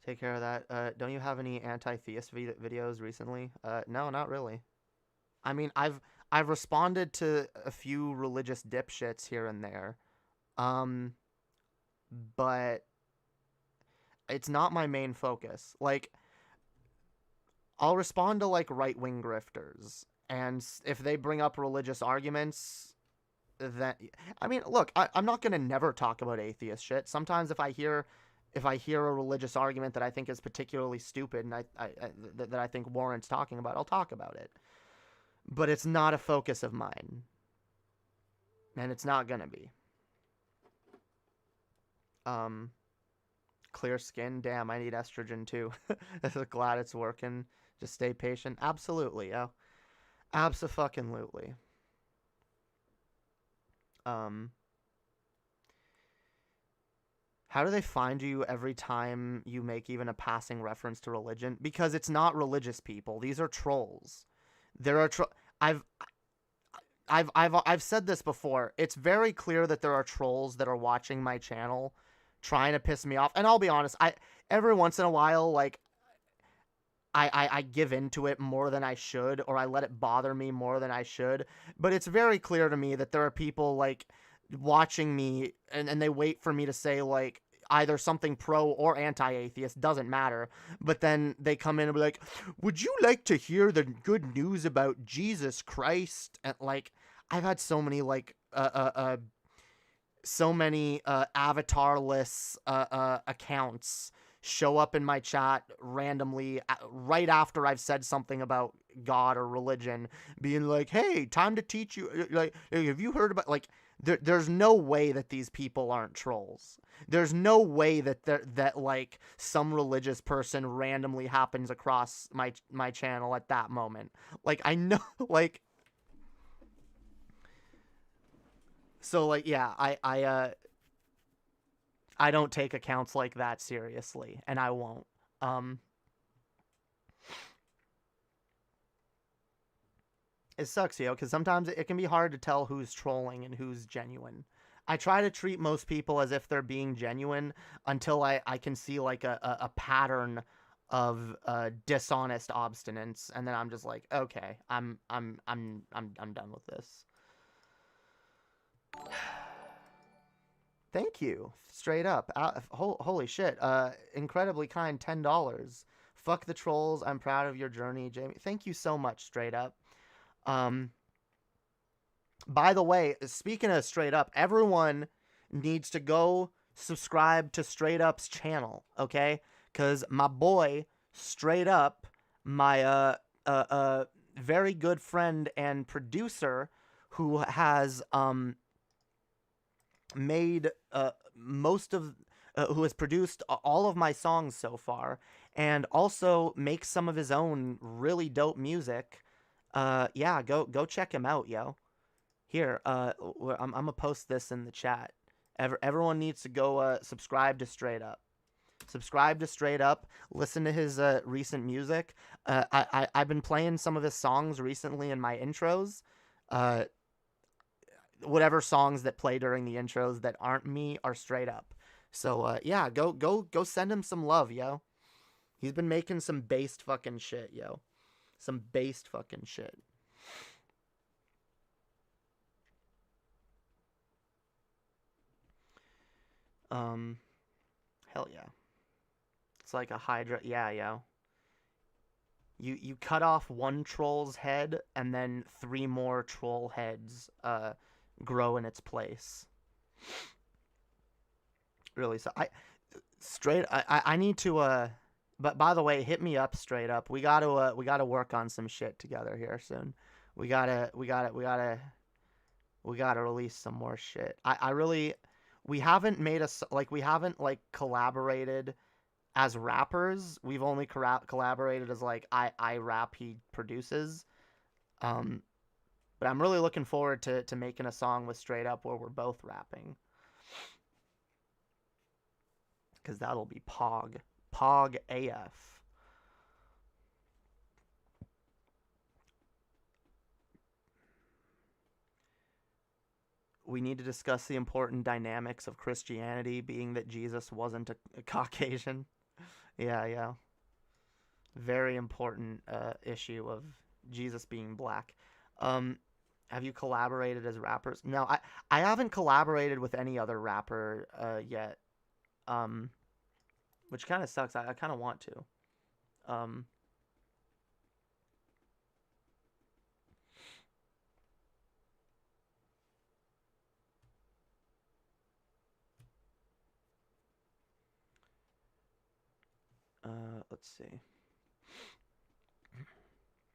C: take care of that. Don't you have any anti-theist videos recently? No, not really. I mean, I've responded to a few religious dipshits here and there, but it's not my main focus. Like, I'll respond to like right-wing grifters, and if they bring up religious arguments, then I mean, look, I'm not gonna never talk about atheist shit. Sometimes if I hear a religious argument that I think is particularly stupid and that I think warrants talking about, I'll talk about it. But it's not a focus of mine. And it's not gonna be. Clear skin, damn, I need estrogen too. Glad it's working. Just stay patient. Absolutely, yo. Abso-fucking-lutely. How do they find you every time you make even a passing reference to religion? Because it's not religious people. These are trolls. There are I've said this before. It's very clear that there are trolls that are watching my channel trying to piss me off. And I'll be honest, every once in a while, like, I give into it more than I should, or I let it bother me more than I should. But it's very clear to me that there are people, like, watching me, and they wait for me to say, like, either something pro or anti-atheist, doesn't matter. But then they come in and be like, would you like to hear the good news about Jesus Christ? And, like, I've had so many, like, avatarless accounts show up in my chat randomly right after I've said something about God or religion, being like, hey, time to teach you, like, have you heard about, like, there's no way that these people aren't trolls. There's no way that like some religious person randomly happens across my channel at that moment. Like, I know, like, so, like, yeah, I don't take accounts like that seriously, and I won't. It sucks, yo, because sometimes it can be hard to tell who's trolling and who's genuine. I try to treat most people as if they're being genuine until I can see, like, a pattern of dishonest obstinance, and then I'm just like, okay, I'm done with this. Thank you. Straight up. Holy shit. Incredibly kind, $10. Fuck the trolls. I'm proud of your journey, Jamie. Thank you so much, straight up. By the way, speaking of straight up, everyone needs to go subscribe to Straight Up's channel, okay? Because my boy, Straight Up, my very good friend and producer who has made who has produced all of my songs so far, and also makes some of his own really dope music. Yeah, go check him out, yo. Here, I'm gonna post this in the chat. Everyone needs to go subscribe to Straight Up. Subscribe to Straight Up. Listen to his recent music. I've been playing some of his songs recently in my intros. Whatever songs that play during the intros that aren't me are Straight Up. So yeah, go send him some love, yo. He's been making some based fucking shit, yo. Some based fucking shit. Hell yeah. It's like a Hydra. Yeah, yo. You cut off one troll's head, and then 3 more troll heads grow in its place. Really, so I need to but by the way, hit me up straight up. We gotta work on some shit together here soon. We gotta release some more shit. I really, we haven't collaborated as rappers. We've only collaborated as like I rap, he produces. But I'm really looking forward to making a song with Straight Up where we're both rapping. Because that'll be Pog AF. We need to discuss the important dynamics of Christianity, being that Jesus wasn't a Caucasian. Yeah. Very important issue of Jesus being black. Have you collaborated as rappers? No, I haven't collaborated with any other rapper yet. Which kind of sucks. I kind of want to. Let's see.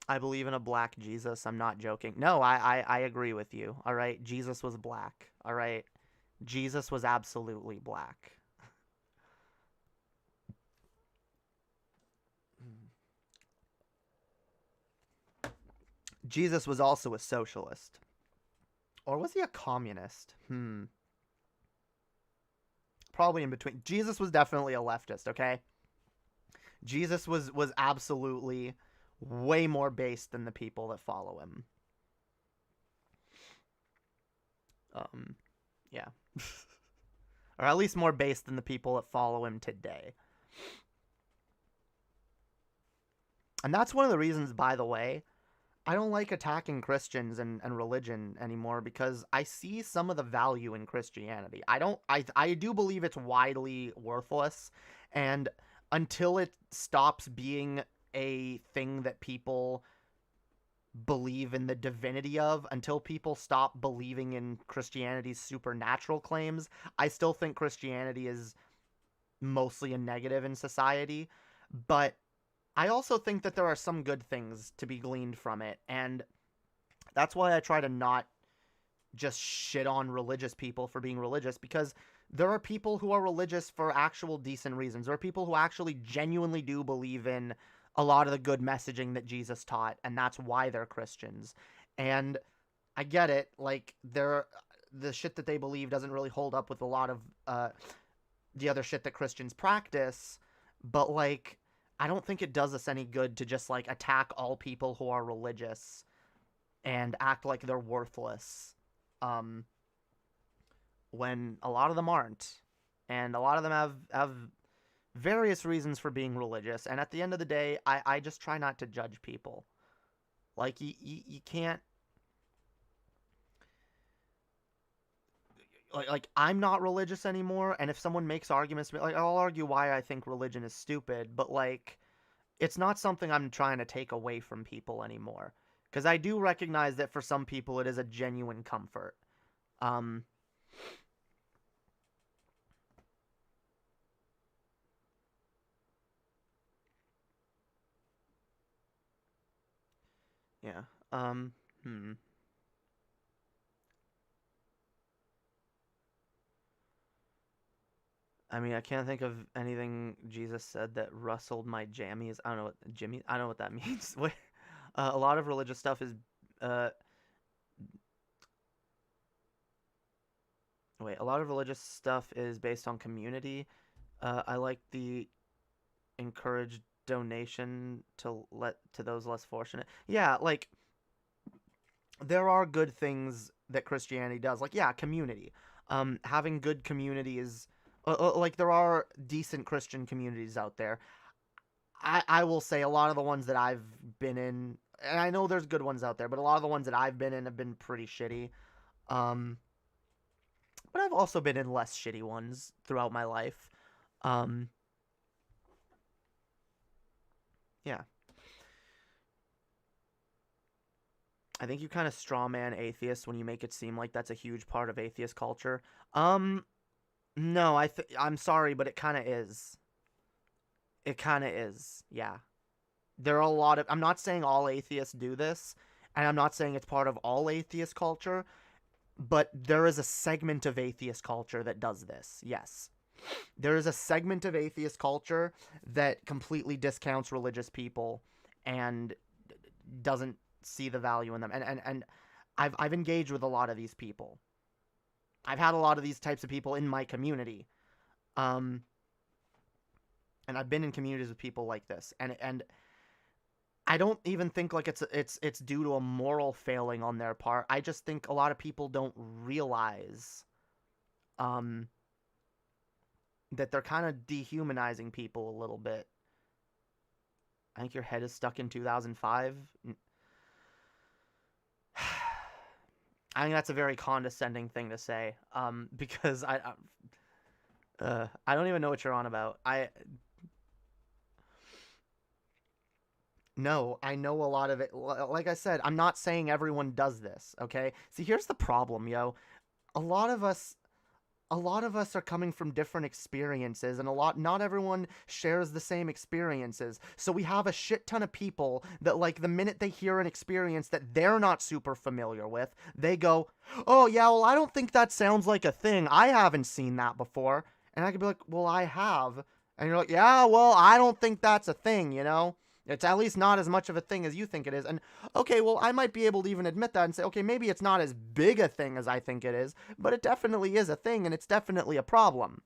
C: I believe in a black Jesus. I'm not joking. No, I agree with you. All right. Jesus was black. All right. Jesus was absolutely black. Jesus was also a socialist. Or was he a communist? Probably in between. Jesus was definitely a leftist, okay? Jesus was absolutely way more based than the people that follow him. Yeah. Or at least more based than the people that follow him today. And that's one of the reasons, by the way, I don't like attacking Christians and religion anymore, because I see some of the value in Christianity. I do believe it's widely worthless, and until it stops being a thing that people believe in the divinity of, until people stop believing in Christianity's supernatural claims, I still think Christianity is mostly a negative in society. But I also think that there are some good things to be gleaned from it, and that's why I try to not just shit on religious people for being religious, because there are people who are religious for actual decent reasons. There are people who actually genuinely do believe in a lot of the good messaging that Jesus taught, and that's why they're Christians. And I get it, like, the shit that they believe doesn't really hold up with a lot of the other shit that Christians practice, but, like, I don't think it does us any good to just, like, attack all people who are religious and act like they're worthless, when a lot of them aren't. And a lot of them have various reasons for being religious. And at the end of the day, I just try not to judge people. Like, you can't... Like, I'm not religious anymore, and if someone makes arguments, like, I'll argue why I think religion is stupid, but, like, it's not something I'm trying to take away from people anymore. Because I do recognize that for some people it is a genuine comfort. Yeah. I mean, I can't think of anything Jesus said that rustled my jammies. I don't know what Jimmy. I don't know what that means. A lot of religious stuff is. A lot of religious stuff is based on community. I like the encouraged donation to those less fortunate. Yeah, like, there are good things that Christianity does. Like, yeah, community. Having good community is... like, there are decent Christian communities out there. I will say a lot of the ones that I've been in, and I know there's good ones out there, but a lot of the ones that I've been in have been pretty shitty. But I've also been in less shitty ones throughout my life. Yeah. I think you kind of strawman atheists when you make it seem like that's a huge part of atheist culture. No, I'm sorry, but it kind of is. It kind of is. Yeah. There are a lot of... I'm not saying all atheists do this, and I'm not saying it's part of all atheist culture, but there is a segment of atheist culture that does this. Yes. There is a segment of atheist culture that completely discounts religious people and doesn't see the value in them. And I've engaged with a lot of these people. I've had a lot of these types of people in my community. And I've been in communities with people like this. And I don't even think like it's due to a moral failing on their part. I just think a lot of people don't realize that they're kind of dehumanizing people a little bit. I think your head is stuck in 2005. I think that's a very condescending thing to say, because I don't even know what you're on about. No, I know a lot of it. Like I said, I'm not saying everyone does this, okay? See, here's the problem, yo. A lot of us are coming from different experiences, and not everyone shares the same experiences. So we have a shit ton of people that, like, the minute they hear an experience that they're not super familiar with, they go, oh, yeah, well, I don't think that sounds like a thing. I haven't seen that before. And I could be like, well, I have. And you're like, yeah, well, I don't think that's a thing, you know? It's at least not as much of a thing as you think it is. And, okay, well, I might be able to even admit that and say, okay, maybe it's not as big a thing as I think it is, but it definitely is a thing, and it's definitely a problem.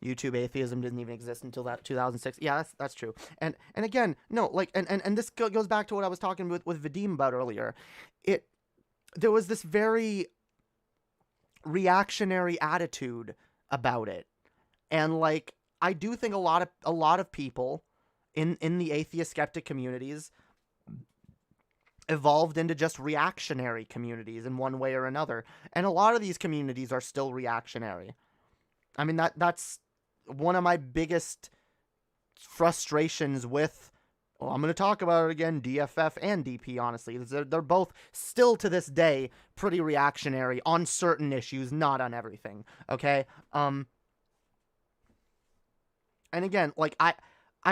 C: YouTube atheism didn't even exist until that 2006. Yeah, that's true. And again, no, like, and this goes back to what I was talking with Vadim about earlier. There was this very reactionary attitude about it. And, like, I do think a lot of people in the atheist skeptic communities evolved into just reactionary communities in one way or another. And a lot of these communities are still reactionary. I mean, that's one of my biggest frustrations with, well, I'm going to talk about it again, DFF and DP, honestly. They're both still to this day pretty reactionary on certain issues, not on everything, okay? And again, like, I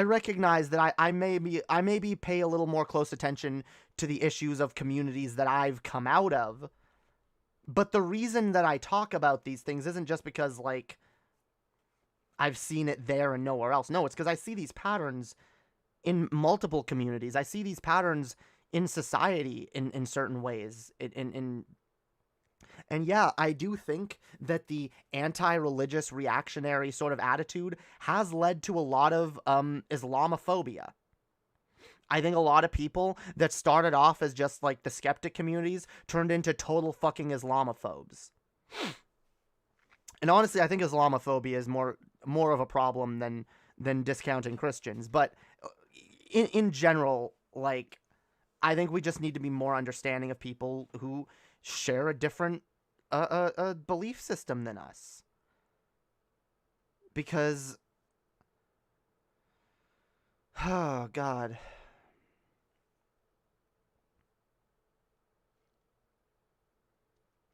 C: recognize that I maybe pay a little more close attention to the issues of communities that I've come out of. But the reason that I talk about these things isn't just because, like, I've seen it there and nowhere else. No, it's because I see these patterns in multiple communities. I see these patterns in society in certain ways. And yeah, I do think that the anti-religious reactionary sort of attitude has led to a lot of Islamophobia. I think a lot of people that started off as just like the skeptic communities turned into total fucking Islamophobes. And honestly, I think Islamophobia is more of a problem than discounting Christians. But in general, like, I think we just need to be more understanding of people who share a different a belief system than us. Because, oh God,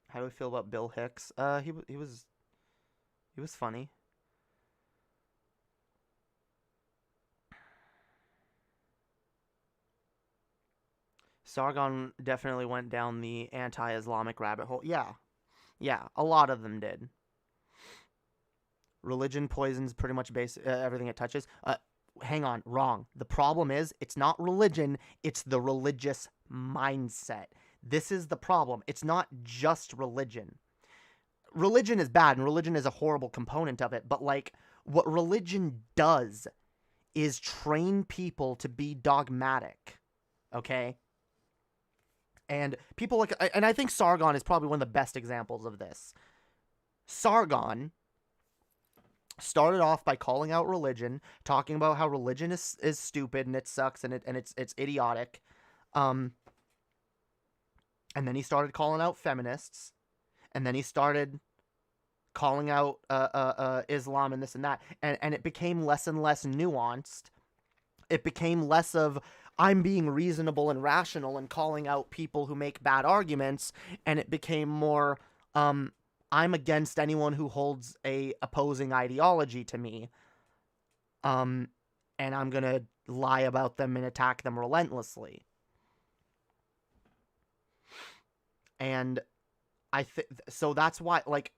C: how do we feel about Bill Hicks? He was funny. Sargon definitely went down the anti-Islamic rabbit hole. Yeah, a lot of them did. Religion poisons pretty much everything it touches. Hang on, wrong. The problem is, it's not religion, it's the religious mindset. This is the problem. It's not just religion. Religion is bad, and religion is a horrible component of it, but, like, what religion does is train people to be dogmatic, okay? And people like, and I think Sargon is probably one of the best examples of this. Sargon started off by calling out religion, talking about how religion is stupid and it sucks and it's idiotic. And then he started calling out feminists, and then he started calling out Islam and this and that, and it became less and less nuanced. It became less of I'm being reasonable and rational and calling out people who make bad arguments, and it became more I'm against anyone who holds a opposing ideology to me, and I'm gonna lie about them and attack them relentlessly. And so that's why, like,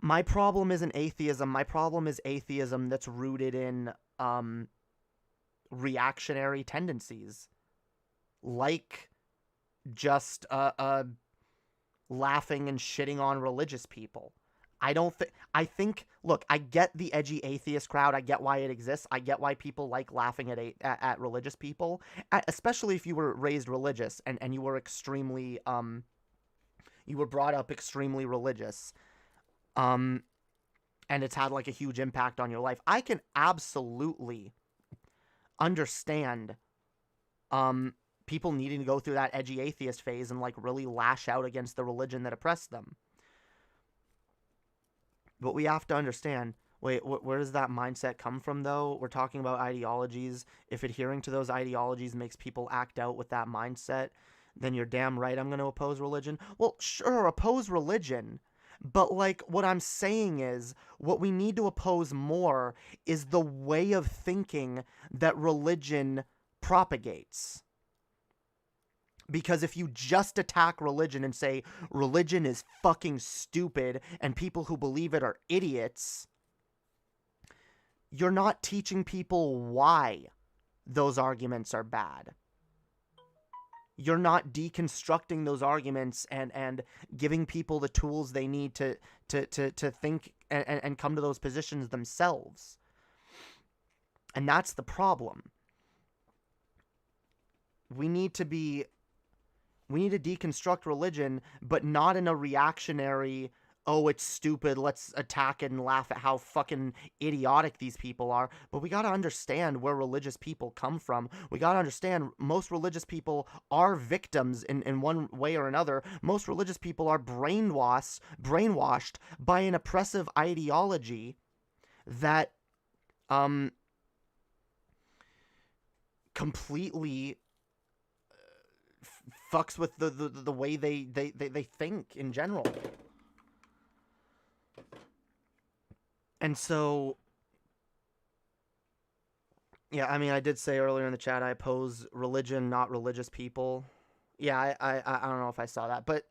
C: my problem isn't atheism. My problem is atheism that's rooted in reactionary tendencies, like just laughing and shitting on religious people. I think, look, I get the edgy atheist crowd. I get why it exists. I get why people like laughing at religious people, especially if you were raised religious and you were extremely you were brought up extremely religious, and it's had like a huge impact on your life. I can absolutely understand people needing to go through that edgy atheist phase and like really lash out against the religion that oppressed them. But we have to understand, wait, where does that mindset come from, though? We're talking about ideologies. If adhering to those ideologies makes people act out with that mindset, then you're damn right I'm going to oppose religion. Well, sure, oppose religion. But, like, what I'm saying is, what we need to oppose more is the way of thinking that religion propagates. Because if you just attack religion and say religion is fucking stupid and people who believe it are idiots, you're not teaching people why those arguments are bad. You're not deconstructing those arguments and giving people the tools they need to think and come to those positions themselves. And that's the problem. We need to deconstruct religion, but not in a reactionary, oh, it's stupid, let's attack it and laugh at how fucking idiotic these people are. But we got to understand where religious people come from. We got to understand most religious people are victims in one way or another. Most religious people are brainwashed by an oppressive ideology that completely fucks with the way they think in general. And so, yeah, I mean, I did say earlier in the chat I oppose religion, not religious people. Yeah, I don't know if I saw that, but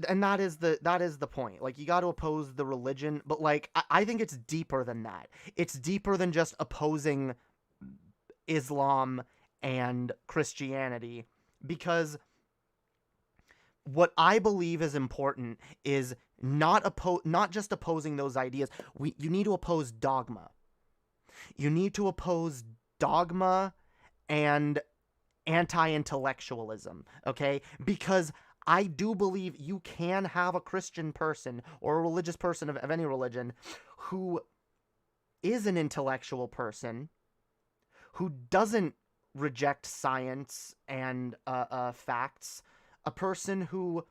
C: and that is the point. Like, you got to oppose the religion, but like I think it's deeper than that. It's deeper than just opposing Islam and Christianity, because what I believe is important is not just opposing those ideas. You need to oppose dogma. You need to oppose dogma and anti-intellectualism, okay? Because I do believe you can have a Christian person or a religious person of any religion who is an intellectual person, who doesn't reject science and facts, a person who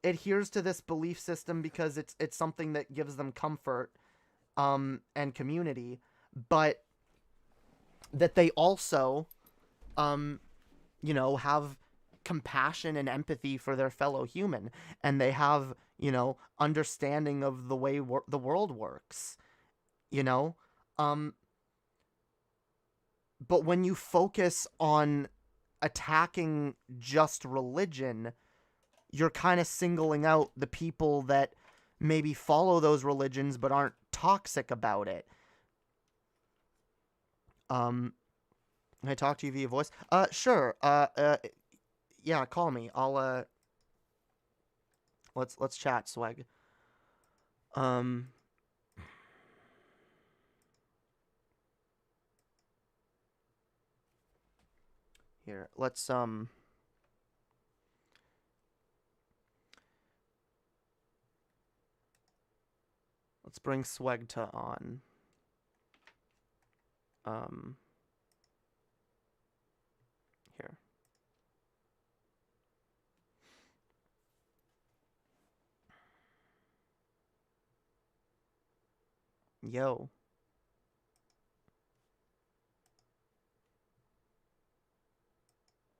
C: adheres to this belief system because it's something that gives them comfort and community, but that they also have compassion and empathy for their fellow human, and they have understanding of the way the world works, but when you focus on attacking just religion, you're kind of singling out the people that maybe follow those religions but aren't toxic about it. Can I talk to you via voice? Sure. Yeah, call me. I'll let's chat, Sweg. Here, let's Let's bring Swegta on. Here. Yo.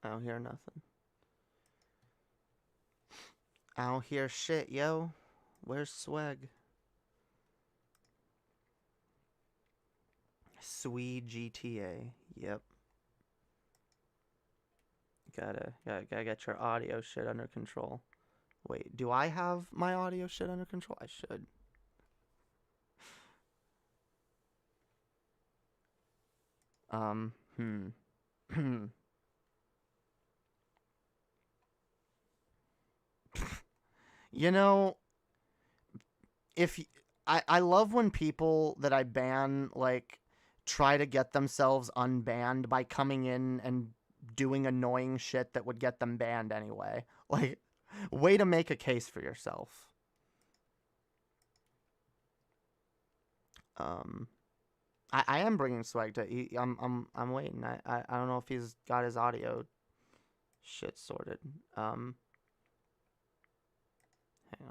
C: I don't hear nothing. I don't hear shit, yo. Where's Sweg? Swee GTA. Yep. Gotta get your audio shit under control. Wait, do I have my audio shit under control? I should. You know, I love when people that I ban, like, try to get themselves unbanned by coming in and doing annoying shit that would get them banned anyway. Like, way to make a case for yourself. I am bringing Swegta. I'm waiting. I don't know if he's got his audio shit sorted. Hang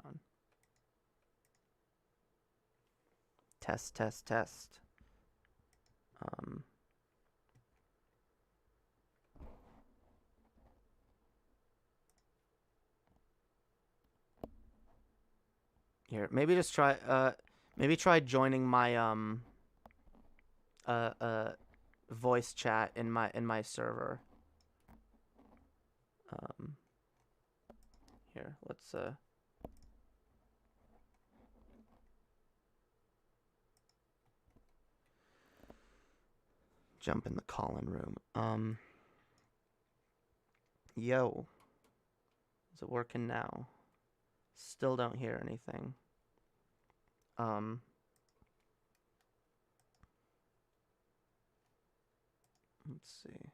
C: on. Test. Here, maybe just try maybe try joining my voice chat in my server. Here, let's jump in the call-in room. Yo. Is it working now? Still don't hear anything. Let's see.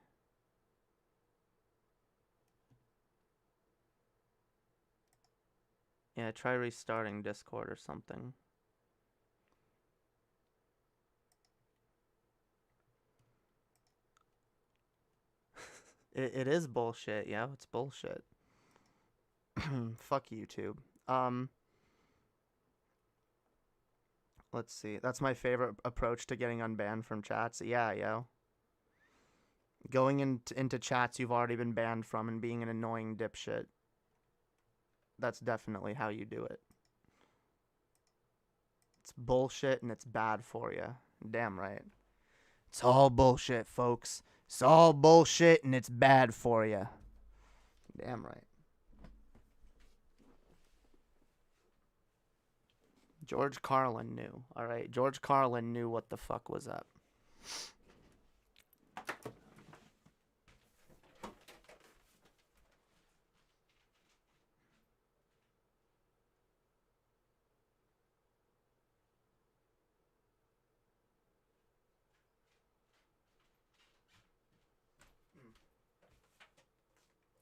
C: Yeah, try restarting Discord or something. It is bullshit, yeah, it's bullshit. Fuck YouTube. Let's see. That's my favorite approach to getting unbanned from chats. Yeah, yo. Going into chats you've already been banned from and being an annoying dipshit. That's definitely how you do it. It's bullshit and it's bad for you. Damn right. It's all bullshit, folks. It's all bullshit and it's bad for you. Damn right. George Carlin knew. All right, George Carlin knew what the fuck was up.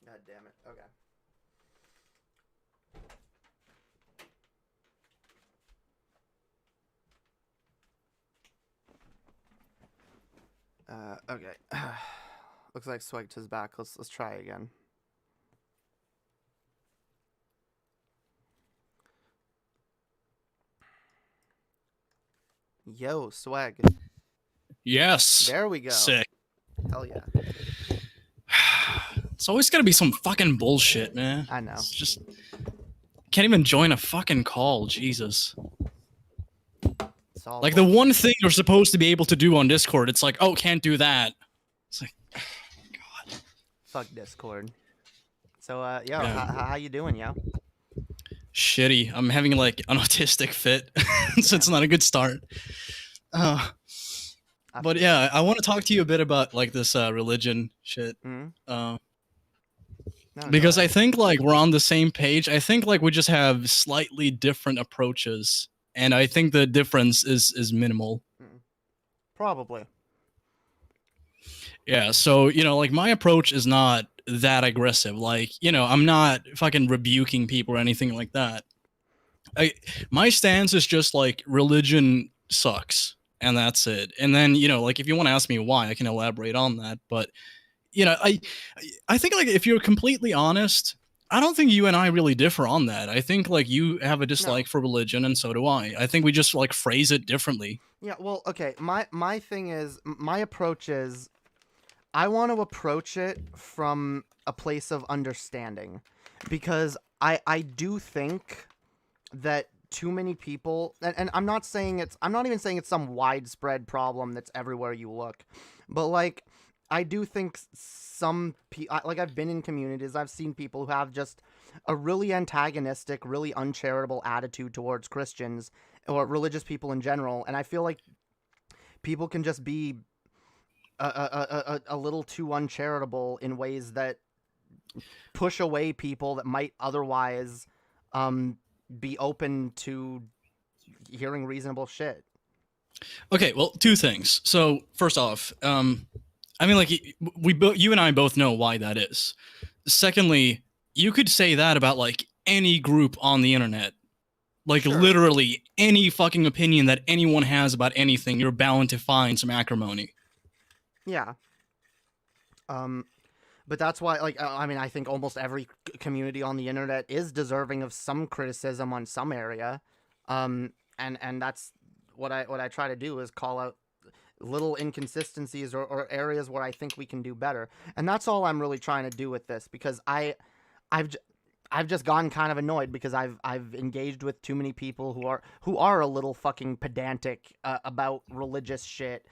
C: God damn it. Okay. Okay. Looks like Swegta's back. Let's try again. Yo, Sweg.
G: Yes.
C: There we go.
G: Sick.
C: Hell yeah.
G: It's always gotta be some fucking bullshit, man.
C: I know.
G: It's just can't even join a fucking call. Jesus.
C: It's all
G: Like the one thing you're supposed to be able to do on Discord, it's like, oh, can't do that. It's like, God.
C: Fuck Discord. So, yo, how you doing, yo?
G: Shitty. I'm having like an autistic fit, so it's not a good start. But yeah, I want to talk to you a bit about like this religion shit.
C: Mm-hmm. No,
G: Because I think like we're on the same page. I think like we just have slightly different approaches, and I think the difference is minimal.
C: Probably.
G: Yeah, so you know, like my approach is not that aggressive. Like, you know, I'm not fucking rebuking people or anything like that. My stance is just like religion sucks, and that's it. And then like if you want to ask me why, I can elaborate on that. But I think like if you're completely honest, I don't think you and I really differ on that. I think like you have a dislike for religion, and so do I. I think we just like phrase it differently.
C: Yeah, well, okay. My thing is, my approach is, I want to approach it from a place of understanding, because I do think that too many people, and I'm not even saying it's some widespread problem that's everywhere you look, but like, I do think some people, like, I've been in communities, I've seen people who have just a really antagonistic, really uncharitable attitude towards Christians or religious people in general, and I feel like people can just be a little too uncharitable in ways that push away people that might otherwise be open to hearing reasonable shit.
G: Okay, well, two things. So first off, I mean, like you and I both know why that is. Secondly, you could say that about like any group on the internet. Like
C: Sure.
G: literally any fucking opinion that anyone has about anything, you're bound to find some acrimony.
C: Yeah. But that's why, like, I mean, I think almost every community on the internet is deserving of some criticism on some area. And that's what I try to do, is call out little inconsistencies or areas where I think we can do better. And that's all I'm really trying to do with this, because I've just gotten kind of annoyed because I've engaged with too many people who are a little fucking pedantic about religious shit.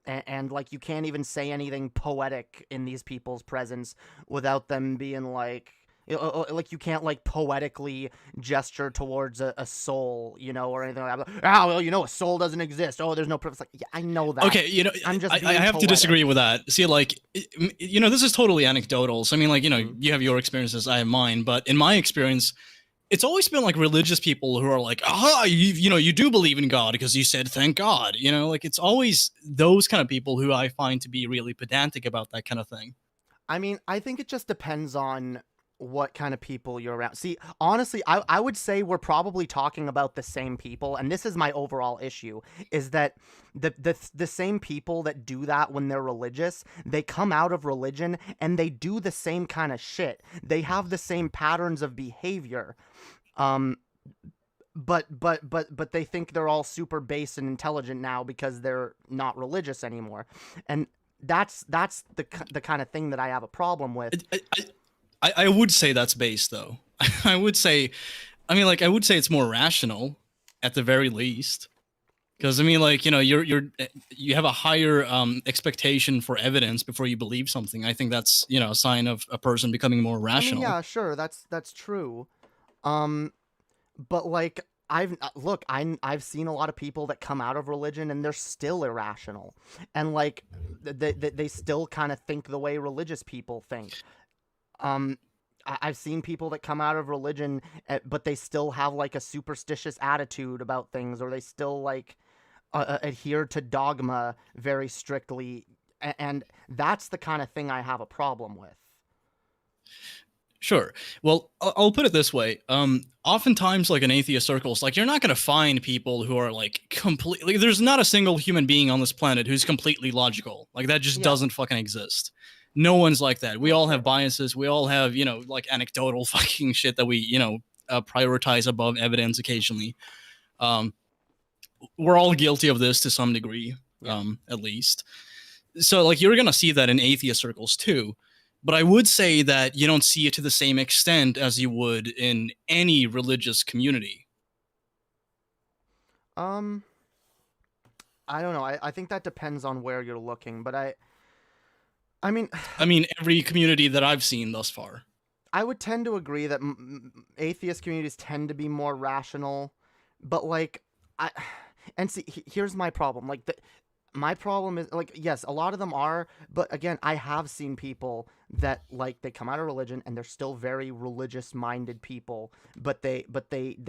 C: And like, you can't even say anything poetic in these people's presence without them being like, like, you can't like poetically gesture towards a soul, or anything like that. Oh, well, a soul doesn't exist. Oh, there's no proof. It's like, yeah, I know that.
G: Okay,
C: I'm just
G: I
C: being
G: have to
C: poetic.
G: disagree with that. See, like, this is totally anecdotal. So I mean, like, you have your experiences, I have mine. But in my experience, it's always been like religious people who are like, aha, you do believe in God because you said thank God. Like, it's always those kind of people who I find to be really pedantic about that kind of thing.
C: I mean, I think it just depends on what kind of people you're around. See, honestly, I would say we're probably talking about the same people, and this is my overall issue, is that the same people that do that when they're religious, they come out of religion and they do the same kind of shit. They have the same patterns of behavior. But they think they're all super base and intelligent now because they're not religious anymore. And that's the kind of thing that I have a problem with.
G: I would say that's base, though. I would say it's more rational, at the very least. Because I mean, like, you have a higher expectation for evidence before you believe something. I think that's a sign of a person becoming more rational.
C: I mean, yeah, sure, that's true. But like, I've seen a lot of people that come out of religion and they're still irrational, and like they still kind of think the way religious people think. I've seen people that come out of religion, but they still have like a superstitious attitude about things, or they still like adhere to dogma very strictly, and that's the kind of thing I have a problem with.
G: Sure. Well, I'll put it this way. Oftentimes, like in atheist circles, like you're not going to find people who are like completely. There's not a single human being on this planet who's completely logical. Like that just doesn't fucking exist. No one's like that. We all have biases. We all have, like anecdotal fucking shit that we, prioritize above evidence occasionally. We're all guilty of this to some degree, at least. So, like, you're going to see that in atheist circles too. But I would say that you don't see it to the same extent as you would in any religious community.
C: I don't know. I think that depends on where you're looking, but I mean,
G: every community that I've seen thus far.
C: I would tend to agree that atheist communities tend to be more rational, but like, here's my problem. Like, my problem is, like, yes, a lot of them are, but again, I have seen people that, like, they come out of religion and they're still very religious-minded people, but they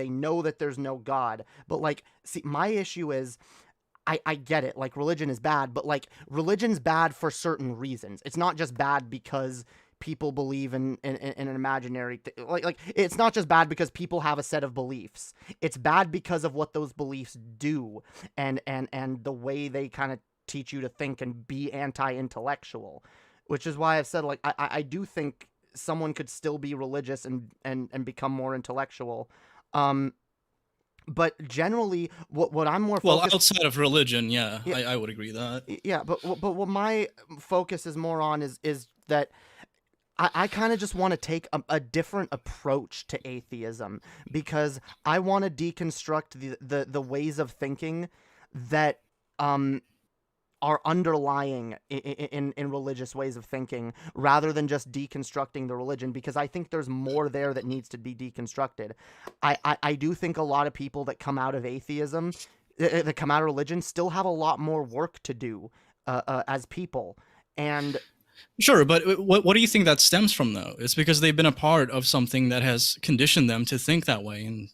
C: know that there's no God. But like, see, my issue is, I get it, like, religion is bad, but like, religion's bad for certain reasons. It's not just bad because people believe in an imaginary like it's not just bad because people have a set of beliefs. It's bad because of what those beliefs do and the way they kind of teach you to think and be anti-intellectual, which is why I've said like I do think someone could still be religious and become more intellectual. But generally, what I'm more focused...
G: outside of religion, yeah. I would agree that.
C: Yeah, but what my focus is more on is that I kind of just want to take a different approach to atheism, because I want to deconstruct the ways of thinking that are underlying in religious ways of thinking, rather than just deconstructing the religion, because I think there's more there that needs to be deconstructed. I do think a lot of people that come out of atheism, that come out of religion, still have a lot more work to do as people. And
G: sure, but what do you think that stems from, though? It's because they've been a part of something that has conditioned them to think that way. And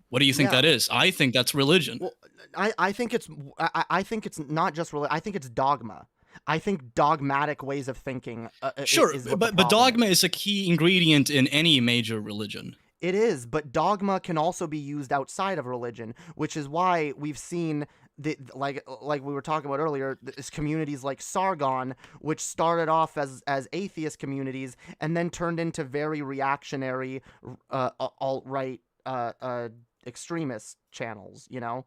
G: what do you think that is? I think that's religion.
C: Well, I think it's not just religion. I think it's dogma. I think dogmatic ways of thinking.
G: Sure,
C: is
G: but dogma is a key ingredient in any major religion.
C: It is, but dogma can also be used outside of religion, which is why we've seen like we were talking about earlier, this communities like Sargon, which started off as atheist communities and then turned into very reactionary alt-right extremist channels, you know?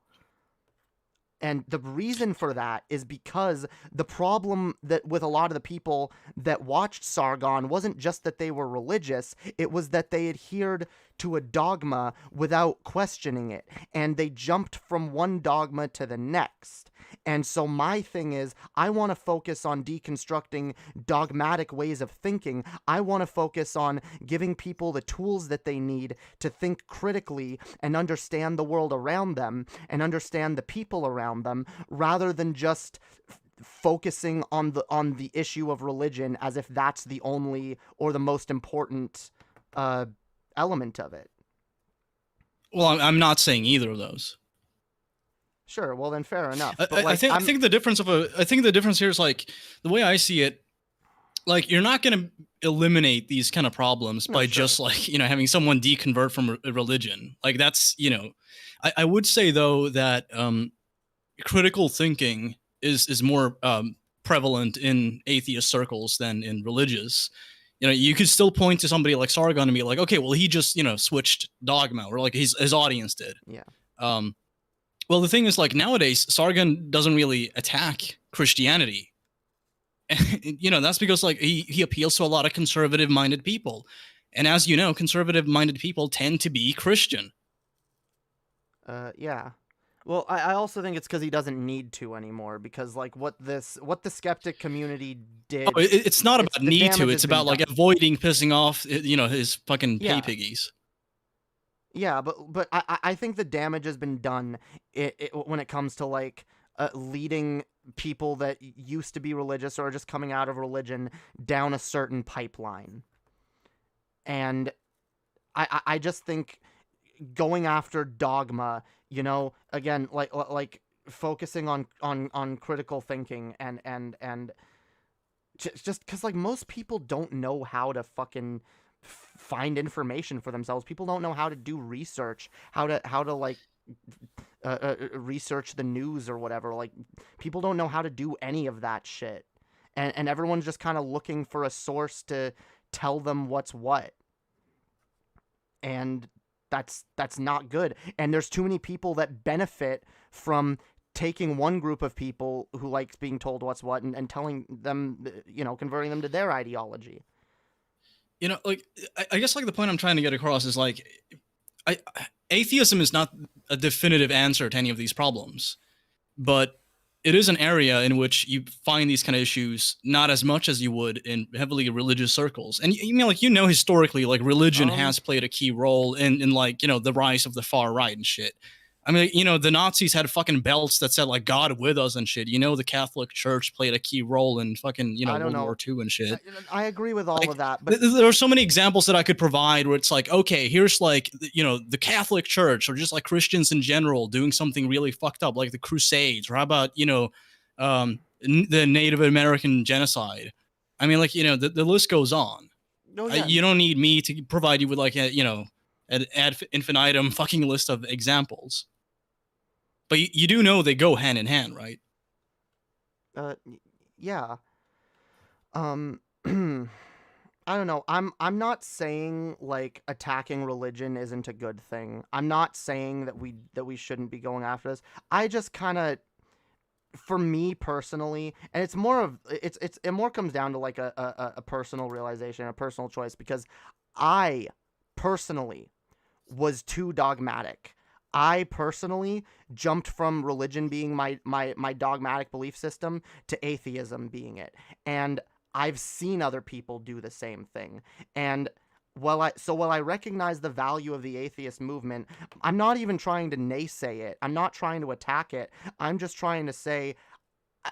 C: And the reason for that is because the problem that with a lot of the people that watched Sargon wasn't just that they were religious, it was that they adhered to a dogma without questioning it, and they jumped from one dogma to the next. And so my thing is, I want to focus on deconstructing dogmatic ways of thinking. I want to focus on giving people the tools that they need to think critically and understand the world around them and understand the people around them, rather than just focusing on the issue of religion as if that's the only or the most important element of it.
G: Well, I'm not saying either of those.
C: Sure, well then fair enough. But
G: I think the difference here is, like, the way I see it, like, you're not going to eliminate these kind of problems by just, like, you know, having someone deconvert from a religion. Like, that's, you know, I would say though that critical thinking is more prevalent in atheist circles than in religious. You know, you could still point to somebody like Sargon and be like, okay, well, he just, you know, switched dogma, or like his audience did.
C: Yeah.
G: Well, the thing is, like, nowadays, Sargon doesn't really attack Christianity. You know, that's because, like, he appeals to a lot of conservative-minded people. And as you know, conservative-minded people tend to be Christian.
C: Yeah. Well, I also think it's because he doesn't need to anymore, because, like, what the skeptic community did...
G: Oh, it's not about need to, it's about, like, avoiding pissing off, you know, his fucking pay piggies.
C: Yeah, but I think the damage has been done when it comes to, like, leading people that used to be religious or just coming out of religion down a certain pipeline. And I just think going after dogma, you know, again, like focusing on critical thinking and just because, like, most people don't know how to fucking find information for themselves. People don't know how to do research, how to like research the news or whatever. Like, people don't know how to do any of that shit, and everyone's just kind of looking for a source to tell them what's what, and that's not good. And there's too many people that benefit from taking one group of people who likes being told what's what and telling them, you know, converting them to their ideology.
G: You know, like, I guess, like, the point I'm trying to get across is, like, atheism is not a definitive answer to any of these problems, but it is an area in which you find these kind of issues not as much as you would in heavily religious circles. And you mean, like, you know, historically, like, religion has played a key role in like, you know, the rise of the far right and shit. I mean, you know, the Nazis had fucking belts that said, like, God with us and shit. You know, the Catholic Church played a key role in fucking, you know, World War II and shit.
C: I agree with all of that.
G: But there are so many examples that I could provide where it's like, okay, here's, like, you know, the Catholic Church, or just, like, Christians in general doing something really fucked up, like the Crusades, or how about, you know, the Native American genocide. I mean, like, you know, the list goes on.
C: Oh, yeah.
G: You don't need me to provide you with like a, an ad infinitum fucking list of examples. But you do know they go hand in hand, right?
C: Yeah. I don't know. I'm not saying like attacking religion isn't a good thing. I'm not saying that we shouldn't be going after this. I just kind of, for me personally, and it more comes down to like a personal realization, a personal choice, because I personally was too dogmatic. I personally jumped from religion being my dogmatic belief system to atheism being it. And I've seen other people do the same thing. And while I recognize the value of the atheist movement, I'm not even trying to naysay it. I'm not trying to attack it. I'm just trying to say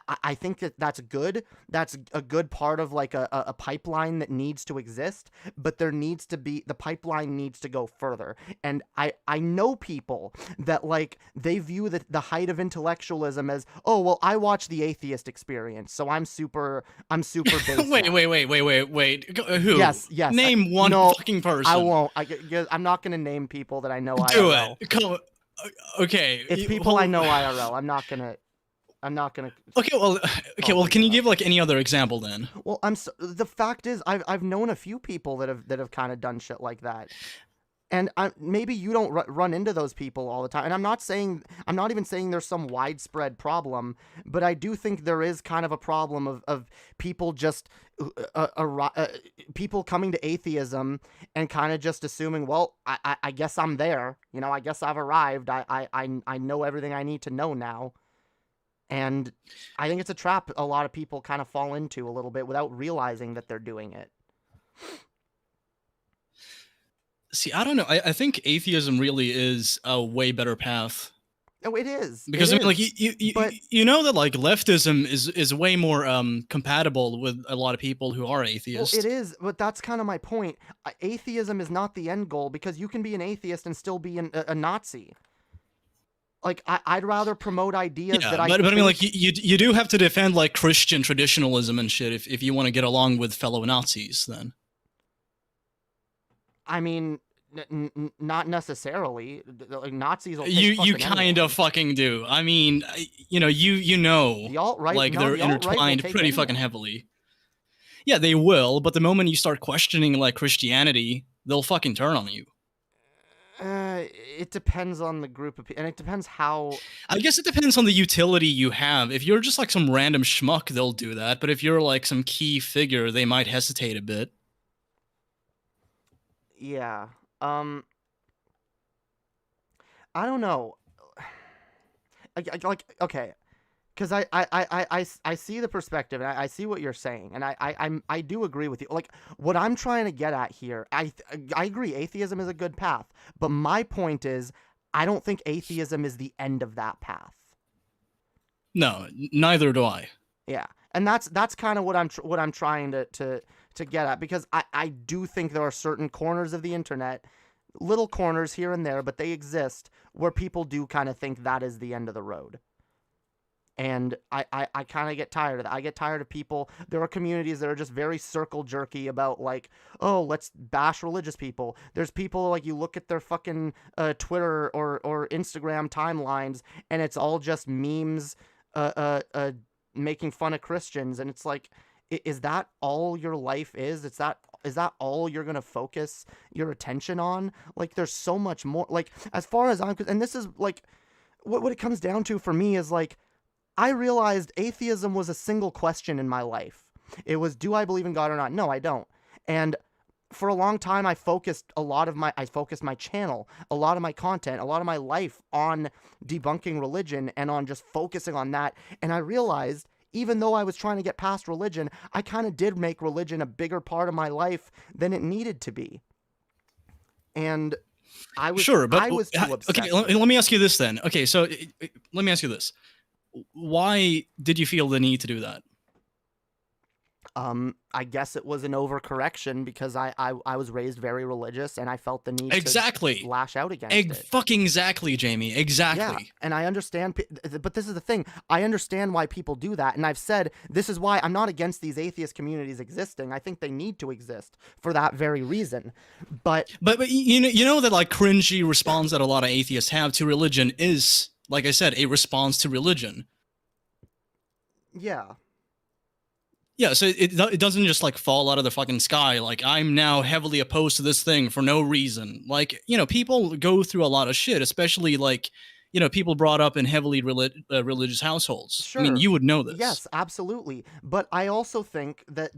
C: I think that's good. That's a good part of like a pipeline that needs to exist, but the pipeline needs to go further. And I know people that like they view the height of intellectualism as, oh, well, I watch the Atheist Experience, so I'm super basic.
G: wait. Who?
C: Yes.
G: Name one fucking person.
C: I won't. I'm not going to name people that I know IRL.
G: Do it. Come. Okay.
C: It's people I know IRL. I'm not gonna.
G: Okay, well, can you give like any other example then?
C: Well, the fact is, I've known a few people that have kind of done shit like that, and maybe you don't run into those people all the time. And I'm not even saying there's some widespread problem, but I do think there is kind of a problem of people just people coming to atheism and kind of just assuming, well, I guess I'm there. I guess I've arrived. I know everything I need to know now. And I think it's a trap a lot of people kind of fall into a little bit without realizing that they're doing it.
G: See, I don't know. I think atheism really is a way better path.
C: Oh, it is.
G: Because I mean, like you know that like leftism is way more compatible with a lot of people who are atheists.
C: Well, it is, but that's kind of my point. Atheism is not the end goal, because you can be an atheist and still be a Nazi. Like, I'd rather promote ideas that I...
G: But I mean, like, you do have to defend, like, Christian traditionalism and shit if you want to get along with fellow Nazis, then.
C: I mean, not necessarily. Like, Nazis will take
G: You kind of fucking do. I mean, you know, the alt-right, like, they're intertwined pretty fucking heavily. Yeah, they will, but the moment you start questioning, like, Christianity, they'll fucking turn on you.
C: It depends on the group of people, and it depends how...
G: I guess it depends on the utility you have. If you're just like some random schmuck, they'll do that. But if you're like some key figure, they might hesitate a bit.
C: Yeah. I don't know. Okay. Because I see the perspective, and I see what you're saying, and I do agree with you. Like, what I'm trying to get at here, I agree, atheism is a good path, but my point is, I don't think atheism is the end of that path.
G: No, neither do I.
C: Yeah, and that's kind of what I'm trying to get at, because I do think there are certain corners of the internet, little corners here and there, but they exist, where people do kind of think that is the end of the road. And I kind of get tired of that. I get tired of people. There are communities that are just very circle jerky about, like, oh, let's bash religious people. There's people, like, you look at their fucking Twitter or Instagram timelines, and it's all just memes making fun of Christians. And it's like, is that all your life is? Is that all you're going to focus your attention on? Like, there's so much more. Like, as far as I'm concerned, and this is, like, what it comes down to for me is, like, I realized atheism was a single question in my life. It was, do I believe in God or not? No, I don't. And for a long time, I focused my channel, a lot of my content, a lot of my life on debunking religion and on just focusing on that. And I realized, even though I was trying to get past religion, I kind of did make religion a bigger part of my life than it needed to be. And I was too obsessed.
G: Okay, let me ask you this then. Okay, so let me ask you this. Why did you feel the need to do that?
C: I guess it was an overcorrection because I was raised very religious and I felt the need
G: Exactly.
C: to lash out against it.
G: Fucking exactly, Jamie. Exactly.
C: Yeah, and I understand, but this is the thing. I understand why people do that, and I've said this is why I'm not against these atheist communities existing. I think they need to exist for that very reason. But
G: you know that like cringy response that a lot of atheists have to religion is, like I said, a response to religion.
C: Yeah.
G: Yeah, so it doesn't just like fall out of the fucking sky. Like, I'm now heavily opposed to this thing for no reason. Like, you know, people go through a lot of shit, especially like, you know, people brought up in heavily religious households.
C: Sure.
G: I mean, you would know this.
C: Yes, absolutely. But I also think that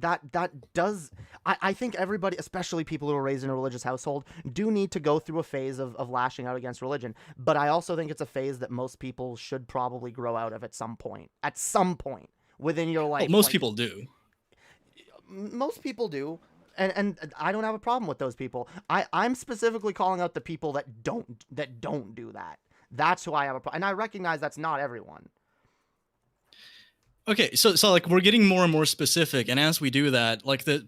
C: does. I think everybody, especially people who are raised in a religious household, do need to go through a phase of lashing out against religion. But I also think it's a phase that most people should probably grow out of at some point. At some point within your life.
G: Well, most people do.
C: Most people do. And I don't have a problem with those people. I'm specifically calling out the people that don't do that. That's who I have a problem. And I recognize that's not everyone.
G: Okay, so like we're getting more and more specific, and as we do that, like the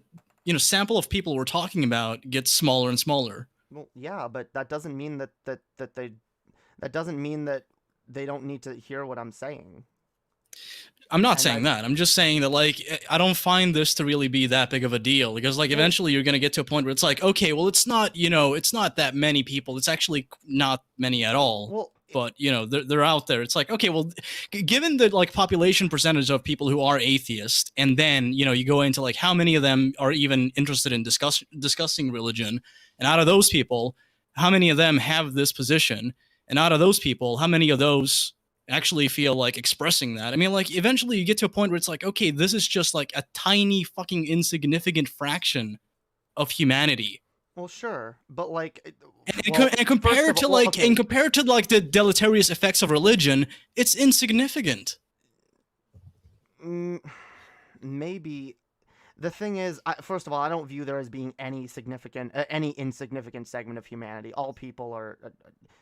G: sample of people we're talking about gets smaller and smaller.
C: Well, yeah, but that doesn't mean that doesn't mean that they don't need to hear what I'm saying.
G: I'm not saying that. I'm just saying that, like, I don't find this to really be that big of a deal because, like, eventually you're going to get to a point where it's like, okay, well, it's not, it's not that many people. It's actually not many at all.
C: Well,
G: but, they're out there. It's like, okay, well, given the, like, population percentage of people who are atheist, and then, you go into, like, how many of them are even interested in discussing religion, and out of those people, how many of them have this position, and out of those people, how many of those actually feel like expressing that? I mean, like, eventually you get to a point where it's like, okay, this is just like a tiny fucking insignificant fraction of humanity.
C: Well, sure, but like,
G: and compared to like the deleterious effects of religion, it's insignificant.
C: Maybe. The thing is, first of all, I don't view there as being any insignificant segment of humanity. All people are,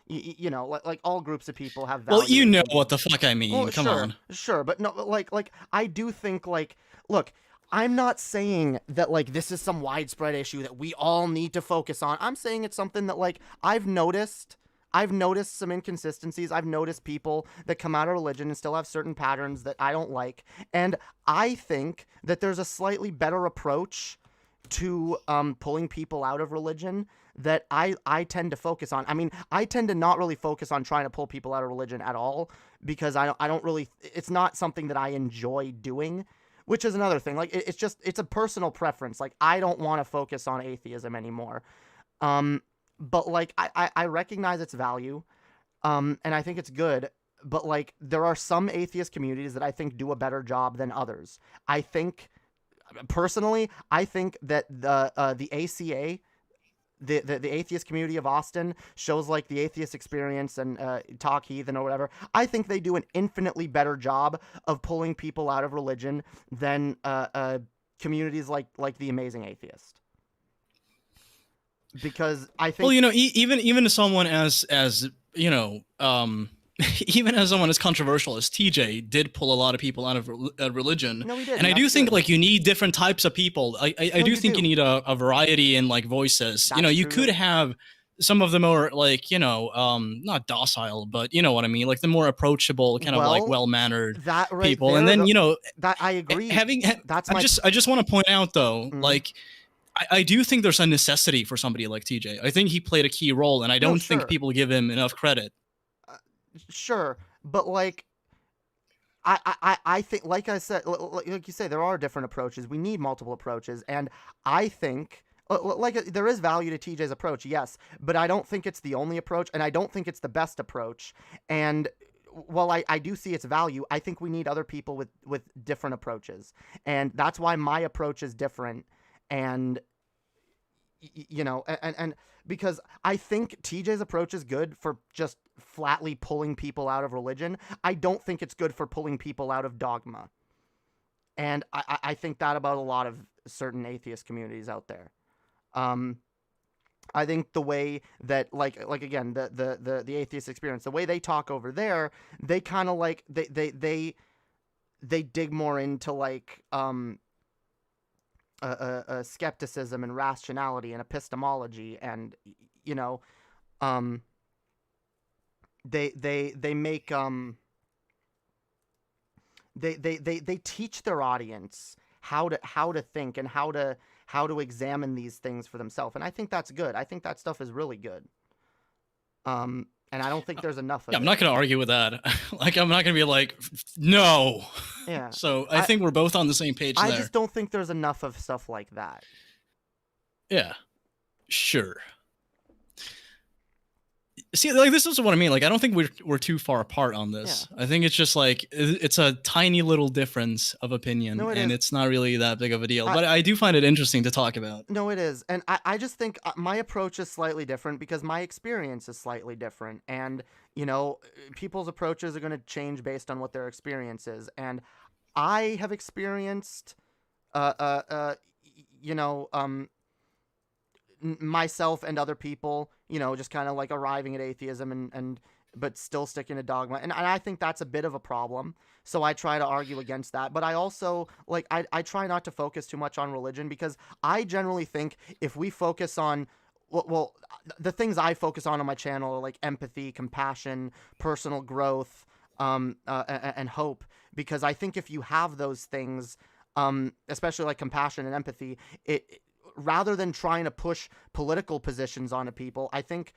C: like all groups of people have value.
G: Well, you know what the fuck I mean.
C: Well,
G: Come on.
C: Sure, but no, like I do think, like, look, I'm not saying that, like, this is some widespread issue that we all need to focus on. I'm saying it's something that, like, I've noticed some inconsistencies. I've noticed people that come out of religion and still have certain patterns that I don't like. And I think that there's a slightly better approach to pulling people out of religion that I tend to focus on. I mean, I tend to not really focus on trying to pull people out of religion at all because I don't really, it's not something that I enjoy doing, which is another thing. Like, it's a personal preference. Like, I don't want to focus on atheism anymore. But, like, I recognize its value, and I think it's good, but, like, there are some atheist communities that I think do a better job than others. I think, personally, that the ACA, the atheist community of Austin, shows like the Atheist Experience and Talk Heathen or whatever. I think they do an infinitely better job of pulling people out of religion than communities like the Amazing Atheist. Because I think,
G: well, even someone as even as someone as controversial as TJ did pull a lot of people out of religion.
C: No, he did.
G: And I do think like you need different types of people. I do think you need a variety in like voices.
C: That's
G: you
C: true.
G: could have some of the more like not docile, but you know what I mean, like the more approachable, kind of like well-mannered people.
C: There,
G: and then
C: that I agree.
G: I just want to point out though,
C: Mhm.
G: like. I do think there's a necessity for somebody like TJ. I think he played a key role, and I don't think people give him enough credit.
C: Sure, but like, I think, like I said, like you say, there are different approaches. We need multiple approaches, and I think, like, there is value to TJ's approach, yes, but I don't think it's the only approach, and I don't think it's the best approach. And while I do see its value, I think we need other people with different approaches, and that's why my approach is different. And and because I think TJ's approach is good for just flatly pulling people out of religion, I don't think it's good for pulling people out of dogma. And I think that about a lot of certain atheist communities out there. I think the way that like again the Atheist Experience, the way they talk over there, they kind of like they dig more into like skepticism and rationality and epistemology, and they make they teach their audience how to think and how to examine these things for themselves, and I think that's good. I think that stuff is really good. And I don't think there's enough of it.
G: I'm not going to argue with that. Like, I'm not going to be like, no.
C: Yeah.
G: So I think we're both on the same page
C: I
G: there.
C: just don't think there's enough of stuff like that.
G: Yeah. Sure. See, like, this is what I mean. Like, I don't think we're too far apart on this.
C: Yeah.
G: I think it's just like it's a tiny little difference of opinion, and it's not really that big of a deal. But I do find it interesting to talk about.
C: No, it is, and I just think my approach is slightly different because my experience is slightly different, and people's approaches are going to change based on what their experience is, and I have experienced, myself and other people, just kind of like arriving at atheism and but still sticking to dogma. And I think that's a bit of a problem. So I try to argue against that. But I also, like, I try not to focus too much on religion because I generally think if we focus on, well, the things I focus on my channel are like empathy, compassion, personal growth, and hope. Because I think if you have those things, especially like compassion and empathy, rather than trying to push political positions onto people, I think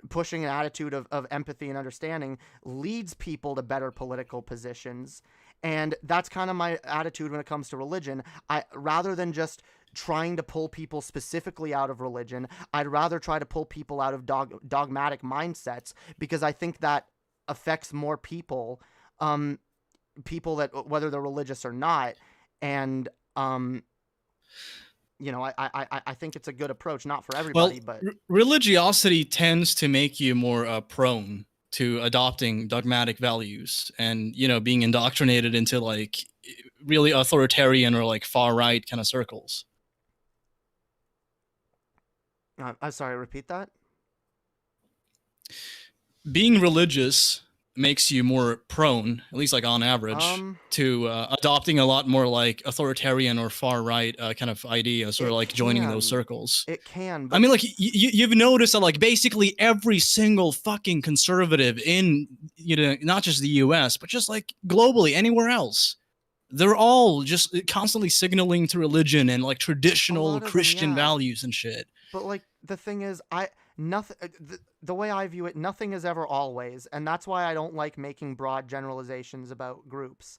C: pushing an attitude of empathy and understanding leads people to better political positions. And that's kind of my attitude when it comes to religion. Rather than just trying to pull people specifically out of religion, I'd rather try to pull people out of dogmatic mindsets, because I think that affects more people, people that, whether they're religious or not. And, I think it's a good approach, not for everybody, but
G: religiosity tends to make you more prone to adopting dogmatic values and, being indoctrinated into like really authoritarian or like far right kind of circles.
C: I'm sorry, repeat that.
G: Being religious makes you more prone, at least like on average, to adopting a lot more like authoritarian or far right kind of ideas, or like joining those circles.
C: It can. But
G: I mean, like you've noticed that like basically every single fucking conservative in not just the U.S. but just like globally anywhere else, they're all just constantly signaling to religion and like traditional Christian values and shit.
C: But like the thing is, the way I view it, nothing is ever always, and that's why I don't like making broad generalizations about groups.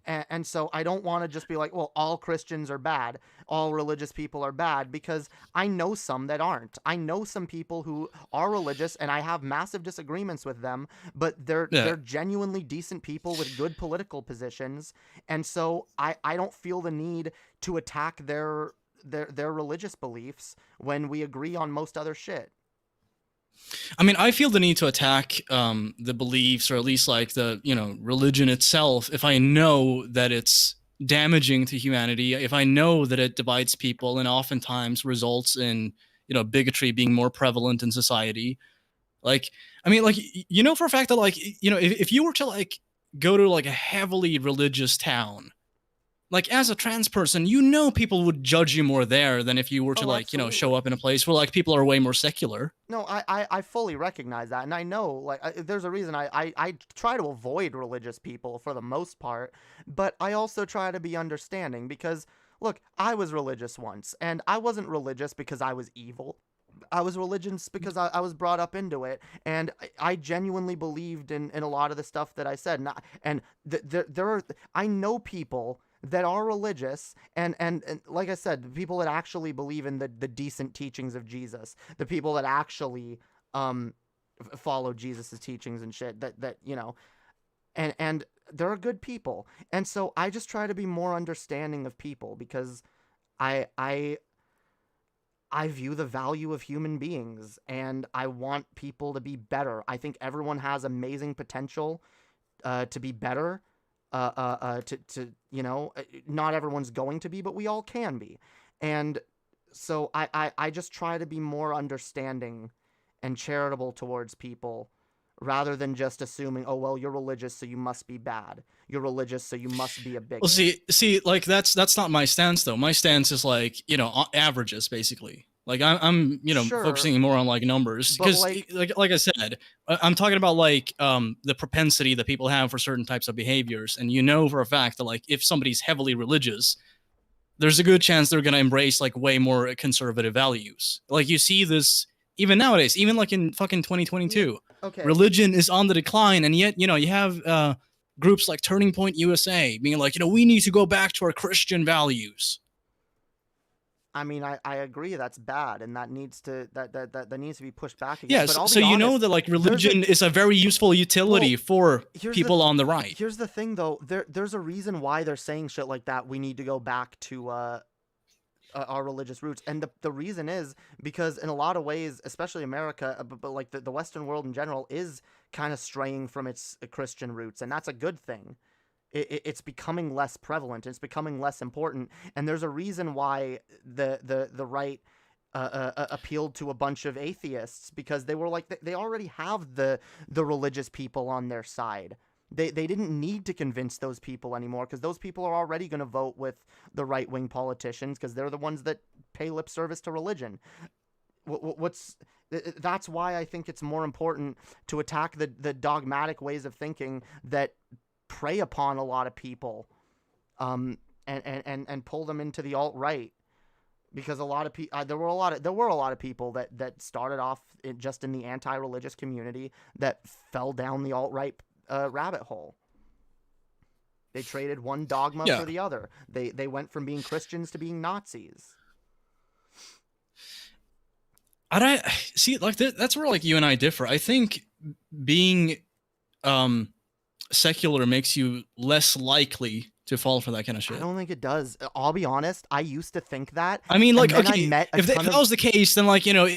C: And so I don't want to just be like, well, all Christians are bad, all religious people are bad, because I know some that aren't. I know some people who are religious, and I have massive disagreements with them, but they're genuinely decent people with good political positions, and so I don't feel the need to attack their religious beliefs when we agree on most other shit.
G: I mean, I feel the need to attack the beliefs, or at least like the religion itself, if I know that it's damaging to humanity, if I know that it divides people and oftentimes results in bigotry being more prevalent in society. Like, I mean, like, for a fact that like if you were to like go to like a heavily religious town, like as a trans person, people would judge you more there than if you were to like, show up in a place where like people are way more secular.
C: No, I fully recognize that. And I know like there's a reason I try to avoid religious people for the most part, but I also try to be understanding because look, I was religious once, and I wasn't religious because I was evil. I was religious because I was brought up into it, and I genuinely believed in a lot of the stuff that I said. I know people that are religious, and like I said, the people that actually believe in the decent teachings of Jesus, the people that actually follow Jesus's teachings and shit, and they're good people. And so I just try to be more understanding of people, because I view the value of human beings, and I want people to be better. I think everyone has amazing potential to be better. Not everyone's going to be, but we all can be. And so I just try to be more understanding and charitable towards people, rather than just assuming, oh well, you're religious, so you must be bad. You're religious, so you must be a bigot.
G: Well, see, like that's not my stance though. My stance is like, you know, averages basically. Like I'm you know,
C: Sure,
G: focusing more on like numbers
C: but,
G: because
C: like
G: I said, I'm talking about like the propensity that people have for certain types of behaviors, and you know for a fact that like if somebody's heavily religious, there's a good chance they're gonna embrace like way more conservative values. Like you see this even nowadays, even like in fucking 2022.
C: okay.
G: Religion is on the decline, and yet, you know, you have groups like Turning Point USA being like, you know, we need to go back to our Christian values.
C: I mean, I agree that's bad, and that needs to needs to be pushed back again.
G: Yes,
C: but I'll
G: so
C: be
G: you know
C: honest,
G: that like religion is a very useful utility for
C: here's
G: people
C: the-
G: on the right.
C: Here's the thing, though. There's a reason why they're saying shit like that. We need to go back to our religious roots, and the reason is because in a lot of ways, especially America, but like the Western world in general, is kind of straying from its Christian roots, and that's a good thing. It's becoming less prevalent. It's becoming less important, and there's a reason why the right appealed to a bunch of atheists, because they were like they already have the religious people on their side. They didn't need to convince those people anymore, because those people are already going to vote with the right-wing politicians, because they're the ones that pay lip service to religion. That's why I think it's more important to attack the dogmatic ways of thinking that prey upon a lot of people, and pull them into the alt-right, because a lot of people there were a lot of people that started off just in the anti-religious community that fell down the alt-right rabbit hole. They traded one dogma for the other. They went from being Christians to being Nazis.
G: I see, like that's where like you and I differ. I think being secular makes you less likely to fall for that kind of shit.
C: I don't think it does. I'll be honest. I used to think that.
G: I mean, like,
C: and then
G: okay,
C: I met
G: if that was the case, then like, you know,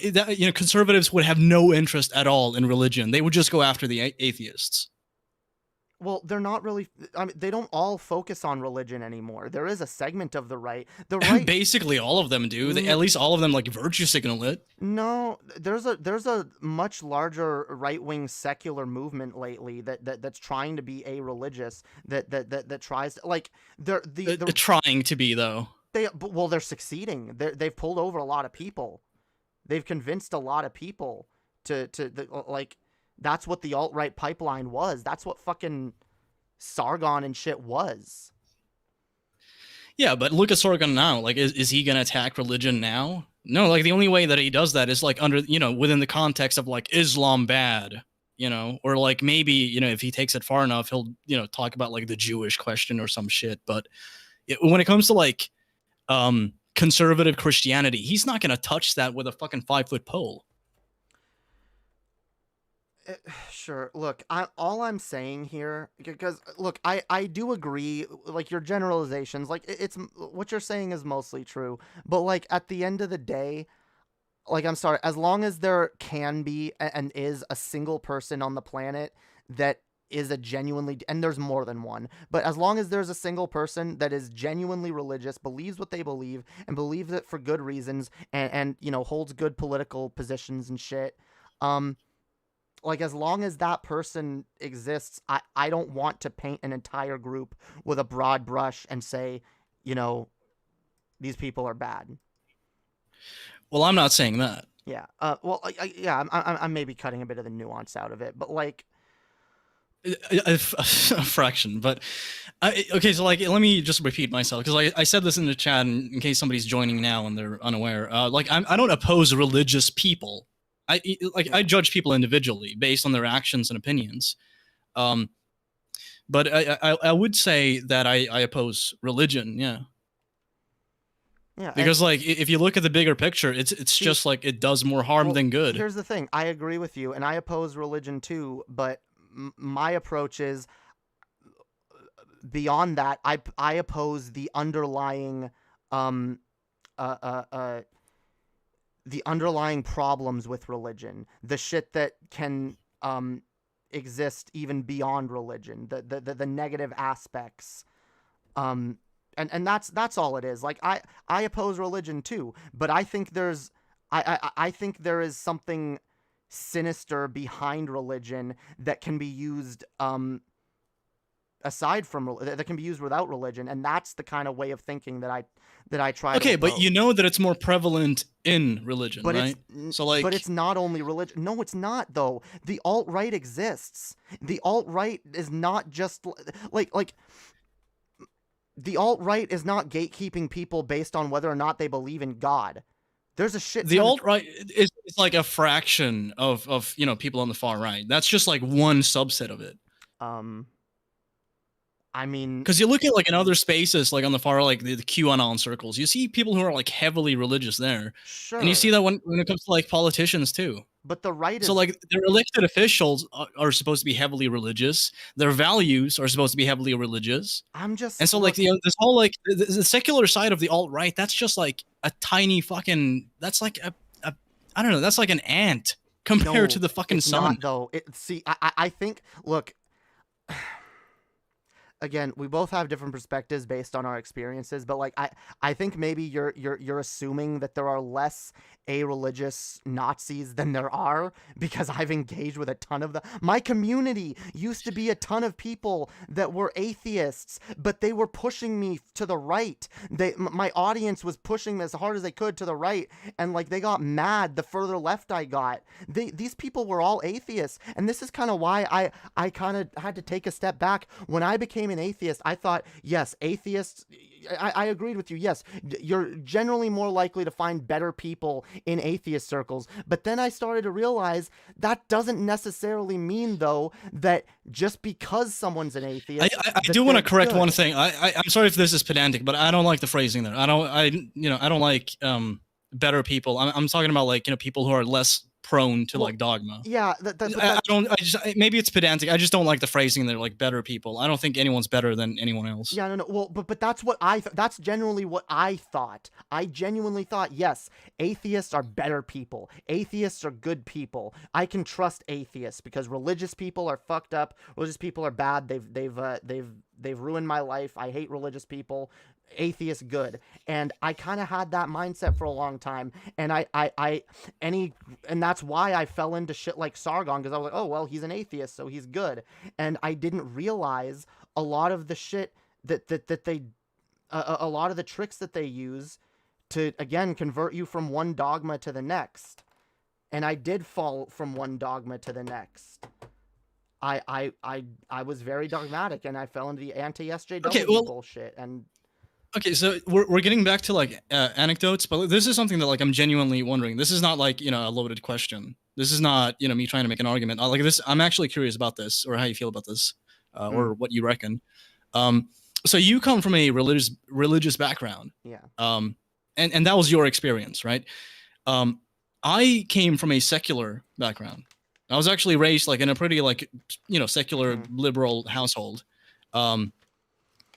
G: conservatives would have no interest at all in religion. They would just go after the atheists.
C: Well, they're not really. I mean, they don't all focus on religion anymore. There is a segment of the right. The right,
G: basically all of them do. At least all of them like virtue signal it.
C: No, there's a much larger right wing secular movement lately that's trying to be a-religious. That tries to, like they're
G: trying to be though.
C: They're succeeding. They've pulled over a lot of people. They've convinced a lot of people to like. That's what the alt-right pipeline was. That's what fucking Sargon and shit was.
G: Yeah, but look at Sargon now. Like, is he gonna attack religion now? No, like the only way that he does that is like under, you know, within the context of like Islam bad, you know, or like maybe, you know, if he takes it far enough, he'll, you know, talk about like the Jewish question or some shit. But when it comes to like conservative Christianity, he's not gonna touch that with a fucking 5-foot pole.
C: Sure. Look, all I'm saying here, because look, I do agree, like your generalizations, like it's what you're saying is mostly true, but like at the end of the day, like I'm sorry, as long as there can be and is a single person on the planet that is a genuinely, and there's more than one, but as long as there's a single person that is genuinely religious, believes what they believe, and believes it for good reasons, and you know, holds good political positions and shit, like, as long as that person exists, I don't want to paint an entire group with a broad brush and say, you know, these people are bad.
G: Well, I'm not saying that.
C: Yeah. Well, I'm maybe cutting a bit of the nuance out of it, but like
G: a fraction. But okay, so like, let me just repeat myself, because I said this in the chat in case somebody's joining now and they're unaware. Like, I don't oppose religious people. I judge people individually based on their actions and opinions. But I would say that I oppose religion, yeah.
C: Yeah.
G: Because like, if you look at the bigger picture, it's just like it does more harm than good.
C: Here's the thing. I agree with you, and I oppose religion too, but my approach is beyond that. I oppose the underlying the underlying problems with religion, the shit that can exist even beyond religion, the negative aspects, and that's all it is. Like, I oppose religion too, but I think I think there is something sinister behind religion that can be used aside from that can be used without religion, and that's the kind of way of thinking that I try to
G: Okay, but
C: approach.
G: you know that it's more prevalent in religion,
C: But
G: right? So like,
C: but it's not only religion. No, it's not though. The alt-right exists. The alt-right is not just like the alt-right is not gatekeeping people based on whether or not they believe in God. There's a shit
G: the
C: ton of-
G: alt-right is like a fraction of people on the far right. That's just like one subset of it.
C: I mean,
G: Because you look at like in other spaces, like on the far, like the QAnon circles, you see people who are like heavily religious there,
C: sure.
G: and you see that when it comes to like politicians too.
C: But the right is
G: So like their elected officials are supposed to be heavily religious. Their values are supposed to be heavily religious.
C: I'm just
G: And so like this whole like the secular side of the alt right, that's just like a tiny fucking. That's like a I don't know. That's like an ant compared to the fucking
C: it's
G: sun.
C: not, though. I think. Look. Again, we both have different perspectives based on our experiences, but like I think maybe you're assuming that there are less a-religious Nazis than there are because I've engaged with a ton of them. My community used to be a ton of people that were atheists, but they were pushing me to the right. My audience was pushing me as hard as they could to the right, and like they got mad the further left I got. These people were all atheists, and this is kind of why I kind of had to take a step back. When I became an atheist, I thought, yes, atheists, I agreed with you. Yes, you're generally more likely to find better people in atheist circles. But then I started to realize that doesn't necessarily mean, though, that just because someone's an atheist,
G: I do want to correct one thing. I'm sorry if this is pedantic, but I don't like the phrasing there. I don't like better people. I'm talking about like people who are less prone to like dogma.
C: Yeah,
G: maybe it's pedantic. I just don't like the phrasing there, like better people. I don't think anyone's better than anyone else.
C: Yeah, no. Well, but that's what that's genuinely what I thought. I genuinely thought, yes, atheists are better people. Atheists are good people. I can trust atheists because religious people are fucked up. Religious people are bad. They've ruined my life. I hate religious people. Atheist good. And I kind of had that mindset for a long time, and and that's why I fell into shit like Sargon, because I was like, oh well, he's an atheist, so he's good. And I didn't realize a lot of the shit that they a lot of the tricks that they use to again convert you from one dogma to the next. And I did fall from one dogma to the next. I was very dogmatic, and I fell into the anti-SJW bullshit. And
G: okay, so we're getting back to like anecdotes, but this is something that like I'm genuinely wondering. This is not like a loaded question. This is not me trying to make an argument. Like this, I'm actually curious about this, or how you feel about this, or what you reckon. So you come from a religious background,
C: yeah.
G: And that was your experience, right? I came from a secular background. I was actually raised like in a pretty like secular liberal household. You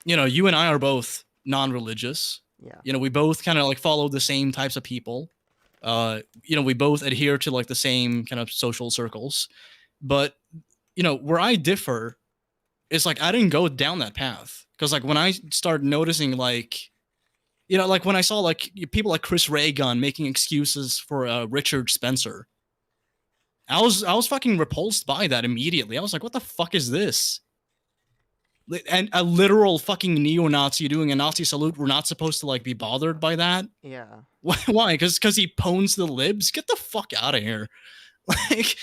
G: and I are both non-religious.
C: Yeah.
G: We both kind of like follow the same types of people. We both adhere to like the same kind of social circles. But where I differ is like I didn't go down that path, because like when I started noticing like like when I saw like people like Chris Ray Gun making excuses for Richard Spencer, I was fucking repulsed by that immediately. I was like, what the fuck is this? And a literal fucking neo-Nazi doing a Nazi salute, we're not supposed to like be bothered by that?
C: Yeah.
G: Why? Because he pwns the libs? Get the fuck out of here. Like,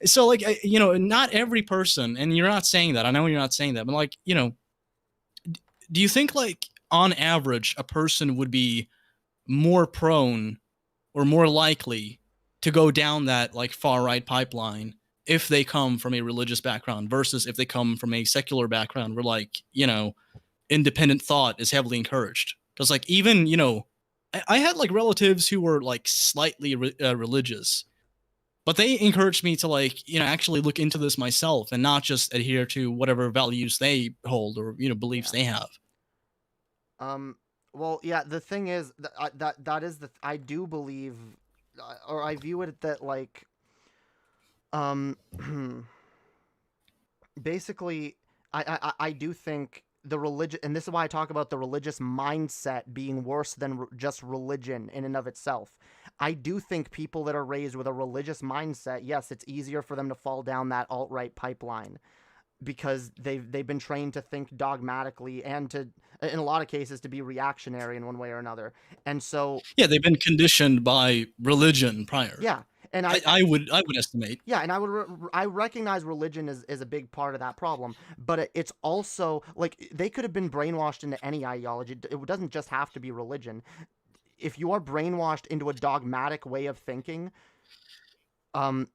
G: so like not every person, and you're not saying that, I know you're not saying that, but like do you think like on average a person would be more prone or more likely to go down that like far right pipeline if they come from a religious background versus if they come from a secular background where like independent thought is heavily encouraged? Because like even I had like relatives who were like slightly religious, but they encouraged me to like actually look into this myself and not just adhere to whatever values they hold or beliefs they have.
C: Well, yeah, the thing is that is I do believe, or I view it that like basically I do think the religion, and this is why I talk about the religious mindset being worse than just religion in and of itself. I do think people that are raised with a religious mindset, yes, it's easier for them to fall down that alt-right pipeline because they've been trained to think dogmatically and to, in a lot of cases, to be reactionary in one way or another. And so
G: Yeah, they've been conditioned by religion prior.
C: yeah, and
G: I would estimate.
C: yeah, and I recognize religion is a big part of that problem, but it's also like they could have been brainwashed into any ideology. It doesn't just have to be religion. If you are brainwashed into a dogmatic way of thinking,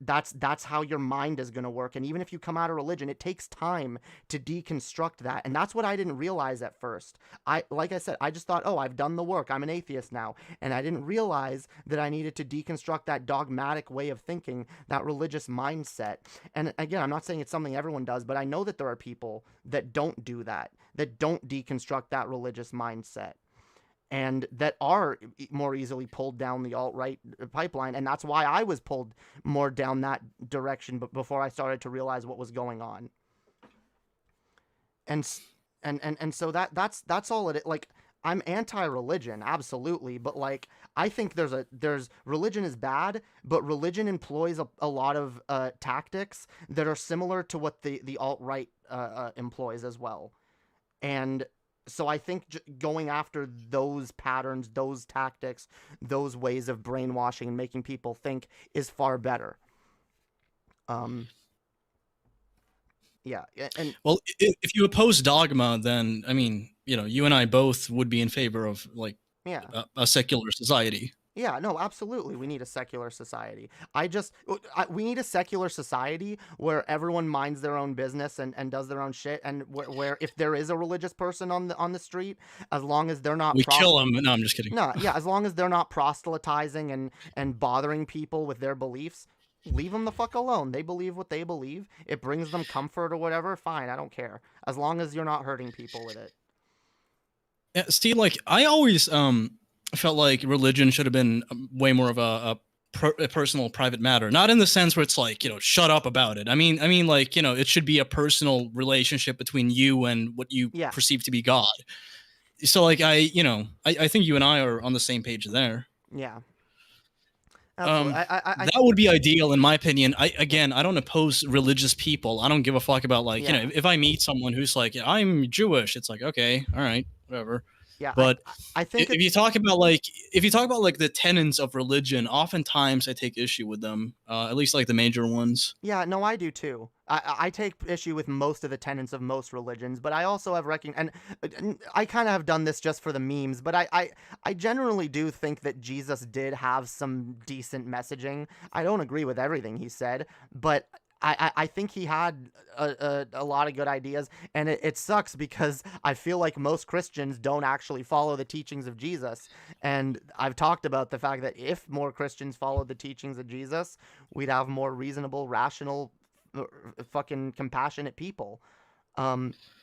C: that's how your mind is going to work. And even if you come out of religion, it takes time to deconstruct that. And that's what I didn't realize at first. Like I said, I just thought, oh, I've done the work. I'm an atheist now. And I didn't realize that I needed to deconstruct that dogmatic way of thinking, that religious mindset. And again, I'm not saying it's something everyone does, but I know that there are people that don't do that don't deconstruct that religious mindset, and that are more easily pulled down the alt-right pipeline. And that's why I was pulled more down that direction before I started to realize what was going on. And so that's all it is. Like, I'm anti-religion, absolutely, but like I think there's religion is bad, but religion employs a lot of tactics that are similar to what the alt-right employs as well. And so I think going after those patterns, those tactics, those ways of brainwashing and making people think is far better. Yeah, and
G: well, if you oppose dogma, then I mean, you and I both would be in favor of like
C: yeah,
G: a secular society.
C: Yeah, no, absolutely. We need a secular society. We need a secular society where everyone minds their own business and does their own shit, and where if there is a religious person on the street, as long as they're not
G: kill them. No, I'm just kidding.
C: No, yeah, as long as they're not proselytizing and bothering people with their beliefs, leave them the fuck alone. They believe what they believe. It brings them comfort or whatever. Fine, I don't care. As long as you're not hurting people with it.
G: Yeah, Steve, like I always felt like religion should have been way more of a personal, private matter. Not in the sense where it's like, shut up about it. I mean, like, it should be a personal relationship between you and what you perceive to be God. So, like, I think you and I are on the same page there.
C: Yeah.
G: That would be ideal, in my opinion. I don't oppose religious people. I don't give a fuck about, like, if I meet someone who's like, I'm Jewish, it's like, okay, all right, whatever.
C: Yeah,
G: but
C: I think
G: if you talk about like the tenets of religion, oftentimes I take issue with them. At least like the major ones.
C: Yeah, no, I do too. I take issue with most of the tenets of most religions, but I also have and I kind of have done this just for the memes, but I generally do think that Jesus did have some decent messaging. I don't agree with everything he said, but I think he had a lot of good ideas, and it sucks because I feel like most Christians don't actually follow the teachings of Jesus. And I've talked about the fact that if more Christians followed the teachings of Jesus, we'd have more reasonable, rational, fucking compassionate people.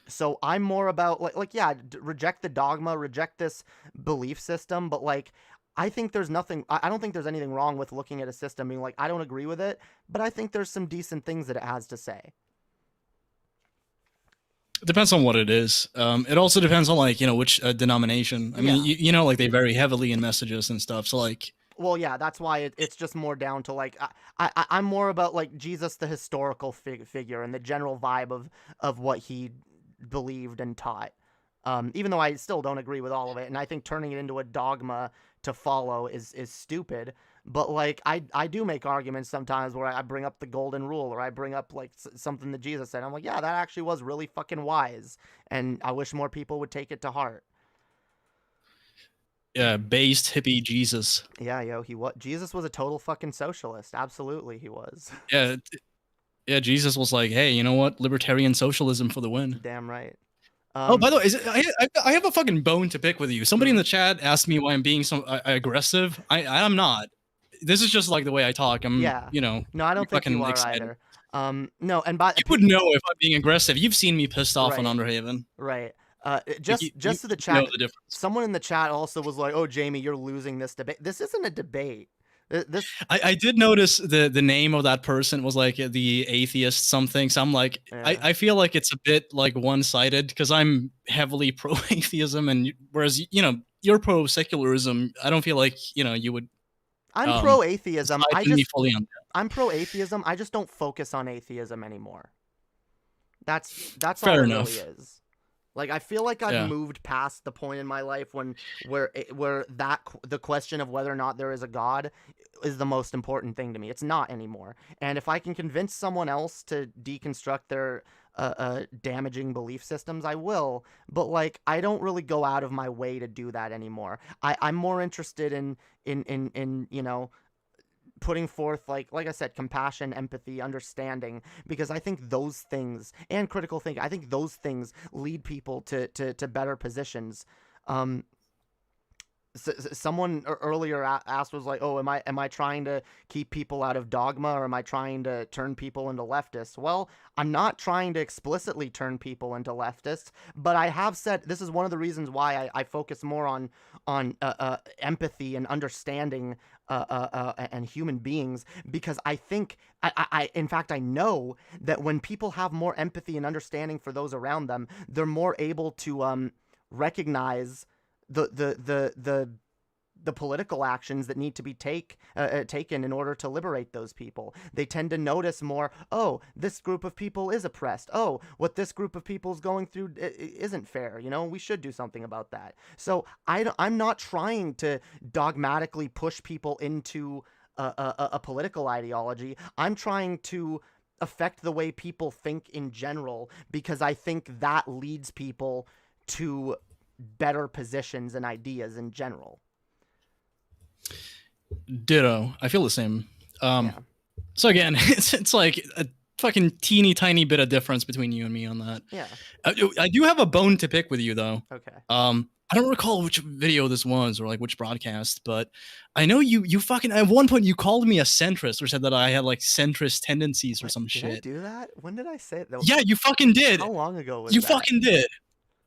C: So I'm more about reject the dogma, reject this belief system, but like, I think there's nothing, I don't think there's anything wrong with looking at a system being like, I don't agree with it, but I think there's some decent things that it has to say.
G: It depends on what it is. It also depends on like, which denomination. I mean, like they vary heavily in messages and stuff. So like,
C: well, yeah, that's why it's just more down to like, I'm more about like Jesus, the historical figure and the general vibe of what he believed and taught. Even though I still don't agree with all of it. And I think turning it into a dogma to follow is stupid, but like I do make arguments sometimes where I bring up the golden rule, or I bring up like something that Jesus said. I'm like, yeah, that actually was really fucking wise, and I wish more people would take it to heart.
G: Yeah, based hippie Jesus.
C: Yeah, Jesus was a total fucking socialist. Absolutely, he was.
G: Yeah, Jesus was like, hey, you know what? Libertarian socialism for the win.
C: Damn right.
G: Oh, by the way, I have a fucking bone to pick with you. Somebody in the chat asked me why I'm being so aggressive. I'm not. This is just like the way I talk. I'm,
C: No, I don't think you are
G: excited.
C: either. No, and you
G: would know if I'm being aggressive. You've seen me pissed off on Underhaven.
C: Right. Just to the chat, someone in the chat also was like, "Oh, Jamie, you're losing this debate." This isn't a debate.
G: I did notice the name of that person was like the atheist something. So I'm like, I feel like it's a bit like one-sided because I'm heavily pro-atheism, and whereas you're pro-secularism. I don't feel like you would
C: I'm pro atheism. I'm pro atheism. I just don't focus on atheism anymore. That's all it really is. Like, I feel like I've moved past the point in my life where the question of whether or not there is a God is the most important thing to me. It's not anymore. And if I can convince someone else to deconstruct their damaging belief systems, I will. But like, I don't really go out of my way to do that anymore. I'm more interested in you know, putting forth, like I said, compassion, empathy, understanding, because I think those things, and critical thinking, I think those things lead people to better positions. Someone earlier asked, was like, oh, am I trying to keep people out of dogma, or am I trying to turn people into leftists? Well, I'm not trying to explicitly turn people into leftists, but I have said this is one of the reasons why I focus more on empathy and understanding and human beings, because I think in fact I know that when people have more empathy and understanding for those around them, they're more able to recognize the political actions that need to be taken in order to liberate those people. They tend to notice more, oh, this group of people is oppressed. Oh, what this group of people is going through isn't fair. You know, we should do something about that. So I'm not trying to dogmatically push people into a political ideology. I'm trying to affect the way people think in general, because I think that leads people to better positions and ideas in general.
G: Ditto. I feel the same. So again, it's like a fucking teeny tiny bit of difference between you and me on that.
C: Yeah.
G: I do have a bone to pick with you though.
C: Okay.
G: I don't recall which video this was or like which broadcast, but I know you fucking at one point you called me a centrist or said that I had like centrist tendencies or some shit.
C: Did I do that? When did I say that?
G: Yeah, you fucking did.
C: How long ago was that?
G: You fucking did.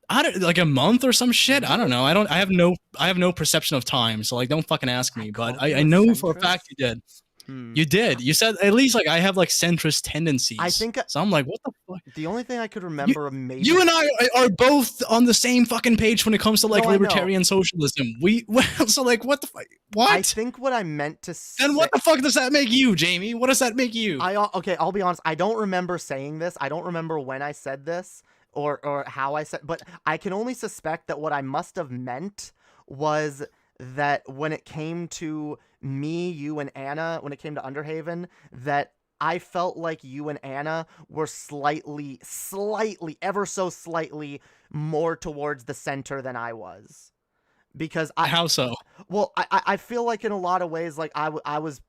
G: I don't, like a month or some shit. I don't know. I have no perception of time. So like, don't fucking ask me. But I know for a fact you did. You did. You said at least like I have like centrist tendencies.
C: I think
G: so. I'm like, what the fuck?
C: The only thing I could remember, maybe
G: you and I are both on the same fucking page when it comes to like libertarian socialism. So like, what the fuck? What?
C: I think what I meant to say.
G: Then what the fuck does that make you, Jamie? What does that make you?
C: Okay, I'll be honest. I don't remember saying this. I don't remember when I said this. Or how I said, but I can only suspect that what I must have meant was that when it came to me, you, and Anna, when it came to Underhaven, that I felt like you and Anna were slightly, ever so slightly more towards the center than I was. Because
G: how so?
C: Well, I feel like in a lot of ways, like I was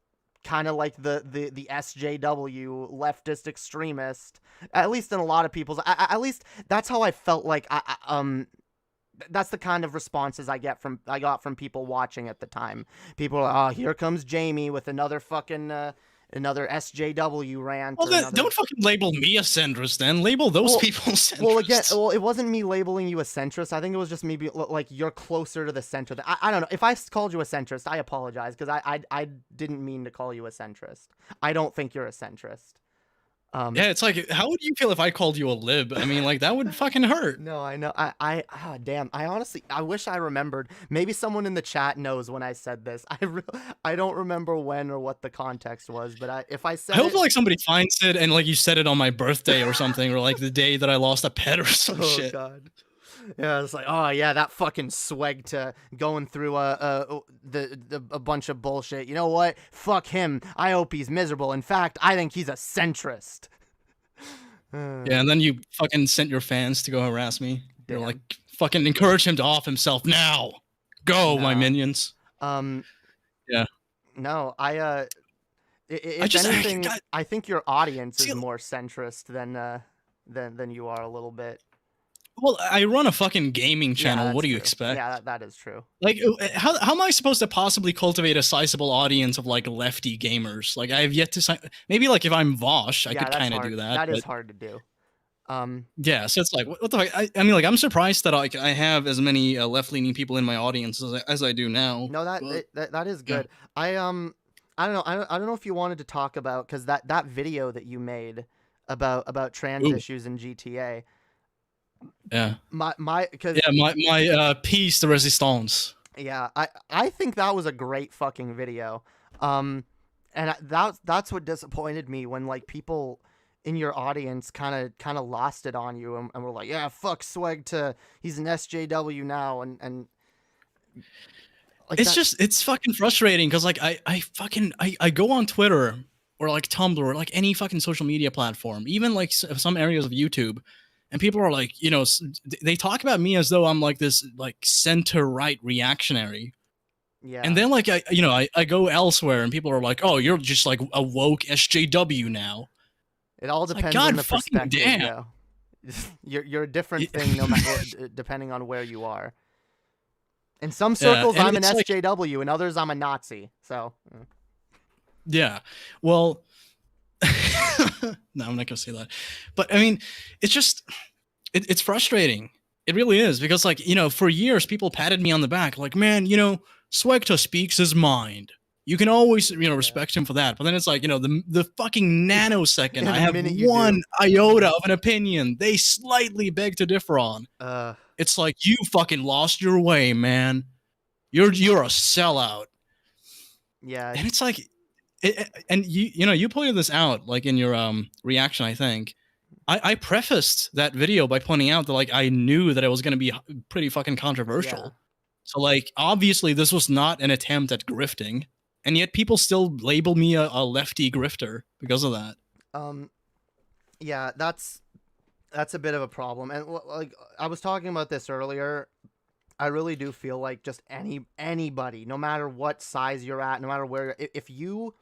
C: kind of like the SJW leftist extremist, at least in a lot of people's. At least that's how I felt like. That's the kind of responses I got from people watching at the time. People are, oh, here comes Jamie with another fucking another SJW rant.
G: Well, then, don't fucking label me a centrist. Then label those people centrist.
C: Well, again, it wasn't me labeling you a centrist. I think it was just me being like, you're closer to the center. I don't know. If I called you a centrist, I apologize, because I didn't mean to call you a centrist. I don't think you're a centrist.
G: Yeah, it's like, how would you feel if I called you a lib? I mean, like, that would fucking hurt.
C: No, I know. Damn. I honestly, I wish I remembered. Maybe someone in the chat knows when I said this. I don't remember when or what the context was, but if I said
G: I hope like somebody finds it and like you said it on my birthday or something, or like the day that I lost a pet or some shit.
C: Oh god. Yeah, it's like, oh yeah, that fucking Swegta going through a bunch of bullshit. You know what? Fuck him. I hope he's miserable. In fact, I think he's a centrist.
G: Yeah, and then you fucking sent your fans to go harass me.
C: Damn.
G: You're like, fucking encourage him to off himself now. Go, my minions. Yeah.
C: No, if anything, I think your audience is more centrist than you are a little bit.
G: Well, I run a fucking gaming channel. What do you expect?
C: Yeah, that is true.
G: Like, how am I supposed to possibly cultivate a sizable audience of like lefty gamers? Like, I have yet to maybe like if I'm Vosh, I could kind of do that.
C: That is hard to do.
G: Yeah, so it's like, what the fuck? I mean, like, I'm surprised that I have as many left-leaning people in my audience as I do now.
C: No, that is good. Yeah. I don't know. I don't know if you wanted to talk about, because that video that you made about trans issues in GTA.
G: Yeah.
C: My
G: piece de resistance.
C: Yeah, I think that was a great fucking video. And that's what disappointed me when like people in your audience kind of lost it on you and were like, yeah, fuck Swegta, he's an SJW now, and like
G: it's fucking frustrating because like I go on Twitter or like Tumblr or like any fucking social media platform, even like some areas of YouTube, and people are like, they talk about me as though I'm like this like center right reactionary.
C: Yeah.
G: And then like I go elsewhere and people are like, oh, you're just like a woke SJW now.
C: It all depends
G: God
C: on the
G: fucking
C: perspective.
G: damn.
C: Yeah. You're a different thing no matter depending on where you are. In some circles, I'm an SJW. In others, I'm a Nazi. So.
G: Yeah. Well. No, I'm not gonna say that. But I mean, it's just it's frustrating. It really is because like for years people patted me on the back like, man, Swegta speaks his mind. You can always, respect him for that. But then it's like, the fucking nanosecond I have one iota of an opinion, they slightly beg to differ on. It's like, you fucking lost your way, man. You're a sellout.
C: Yeah.
G: And it's like, and you pointed this out like in your reaction, I think. I prefaced that video by pointing out that like I knew that it was going to be pretty fucking controversial. Yeah. So like obviously this was not an attempt at grifting, and yet people still label me a lefty grifter because of that.
C: Yeah, that's a bit of a problem. And like I was talking about this earlier, I really do feel like just anybody, no matter what size you're at, no matter where, if you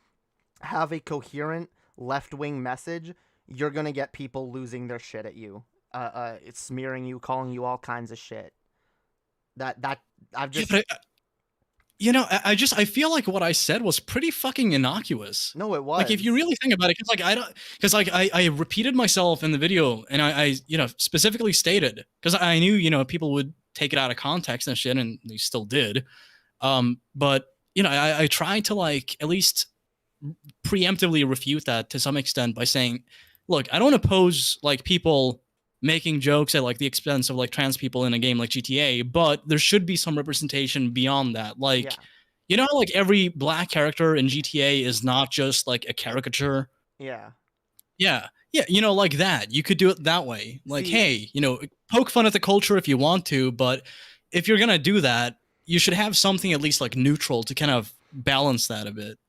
C: have a coherent left-wing message, you're gonna get people losing their shit at you, it's smearing you, calling you all kinds of shit. That I've just,
G: yeah, I feel like what I said was pretty fucking innocuous.
C: No, it was.
G: Like if you really think about it, I repeated myself in the video, and I specifically stated because I knew people would take it out of context and shit, and they still did. But I tried to like at least preemptively refute that to some extent by saying, look, I don't oppose like people making jokes at like the expense of like trans people in a game like GTA, but there should be some representation beyond that. Like, like every black character in GTA is not just like a caricature.
C: Yeah.
G: Yeah. Yeah. Like that. You could do it that way. Like, hey, poke fun at the culture if you want to, but if you're going to do that, you should have something at least like neutral to kind of balance that a bit.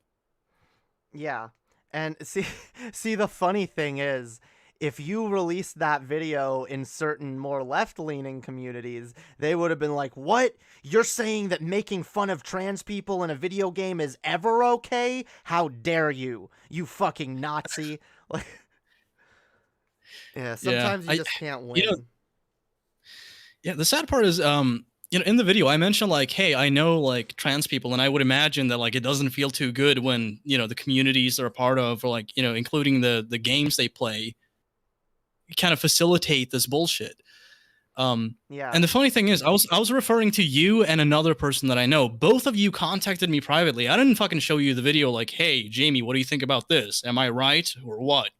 C: Yeah. And see, the funny thing is, if you released that video in certain more left-leaning communities, they would have been like, what? You're saying that making fun of trans people in a video game is ever okay? How dare you, you fucking Nazi. Like, yeah, sometimes you just can't win.
G: Yeah, the sad part is, in the video, I mentioned like, hey, I know like trans people, and I would imagine that like it doesn't feel too good when, the communities they're a part of, or like, including the games they play, kind of facilitate this bullshit.
C: Yeah.
G: And the funny thing is, I was referring to you and another person that I know. Both of you contacted me privately. I didn't fucking show you the video like, hey, Jamie, what do you think about this? Am I right or what?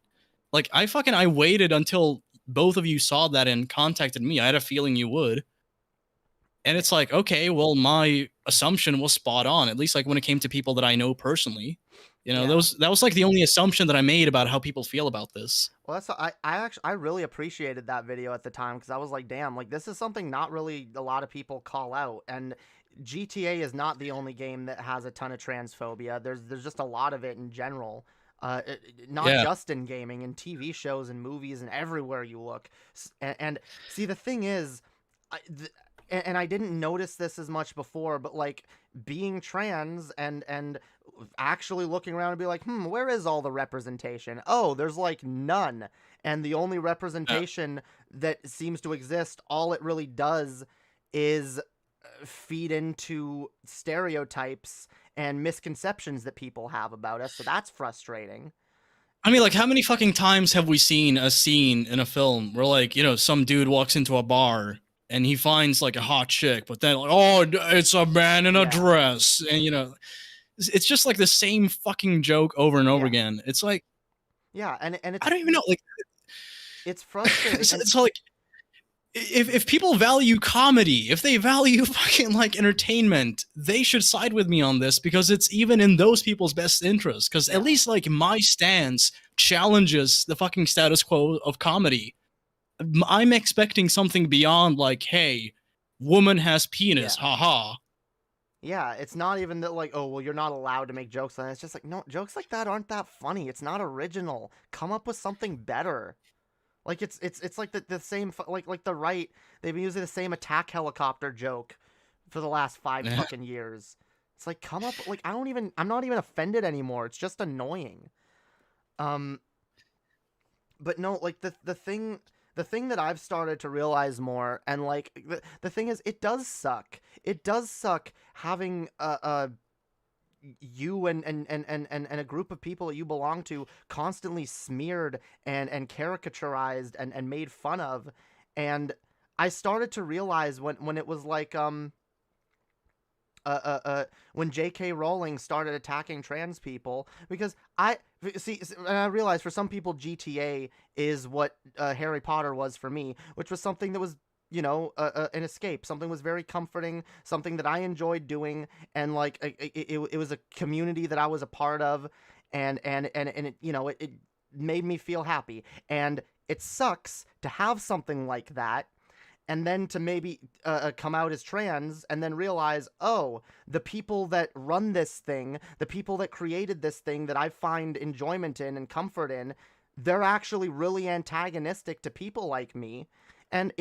G: Like, I waited until both of you saw that and contacted me. I had a feeling you would. And it's like, okay, well, my assumption was spot on, at least like when it came to people that I know personally. That was like the only assumption that I made about how people feel about this.
C: Well, I really appreciated that video at the time, because I was like, damn, like this is something not really a lot of people call out. And GTA is not the only game that has a ton of transphobia. There's just a lot of it in general. Not just in gaming, in TV shows and movies and everywhere you look. And see, the thing is, and I didn't notice this as much before, but like being trans and actually looking around and be like, where is all the representation? Oh, there's like none. And the only representation that seems to exist, all it really does is feed into stereotypes and misconceptions that people have about us. So that's frustrating.
G: I mean, like, how many fucking times have we seen a scene in a film where like, some dude walks into a bar and he finds like a hot chick, but then like, oh, it's a man in a dress, and it's just like the same fucking joke over and over again. It's like,
C: and it's,
G: I don't even know, like,
C: it's frustrating.
G: it's like, if people value comedy, if they value fucking like entertainment, they should side with me on this because it's even in those people's best interest. Because at least like my stance challenges the fucking status quo of comedy. I'm expecting something beyond like, hey, woman has penis, haha.
C: Yeah, it's not even that like, oh, well, you're not allowed to make jokes. It's just like, no, jokes like that aren't that funny. It's not original. Come up with something better. Like it's like the same like the right, they've been using the same attack helicopter joke for the last 5 fucking years. It's like, come up, like I'm not even offended anymore. It's just annoying. But no, like the thing that I've started to realize more, and like the thing is, it does suck. It does suck having you and a group of people that you belong to constantly smeared and caricaturized and made fun of. And I started to realize when it was like when J.K. Rowling started attacking trans people, because I realized for some people GTA is what Harry Potter was for me, which was something that was, you know, an escape. Something was very comforting, something that I enjoyed doing, and like it was a community that I was a part of, and it, you know, it made me feel happy. And it sucks to have something like that, and then to maybe come out as trans and then realize, oh, the people that run this thing, the people that created this thing that I find enjoyment in and comfort in, they're actually really antagonistic to people like me. And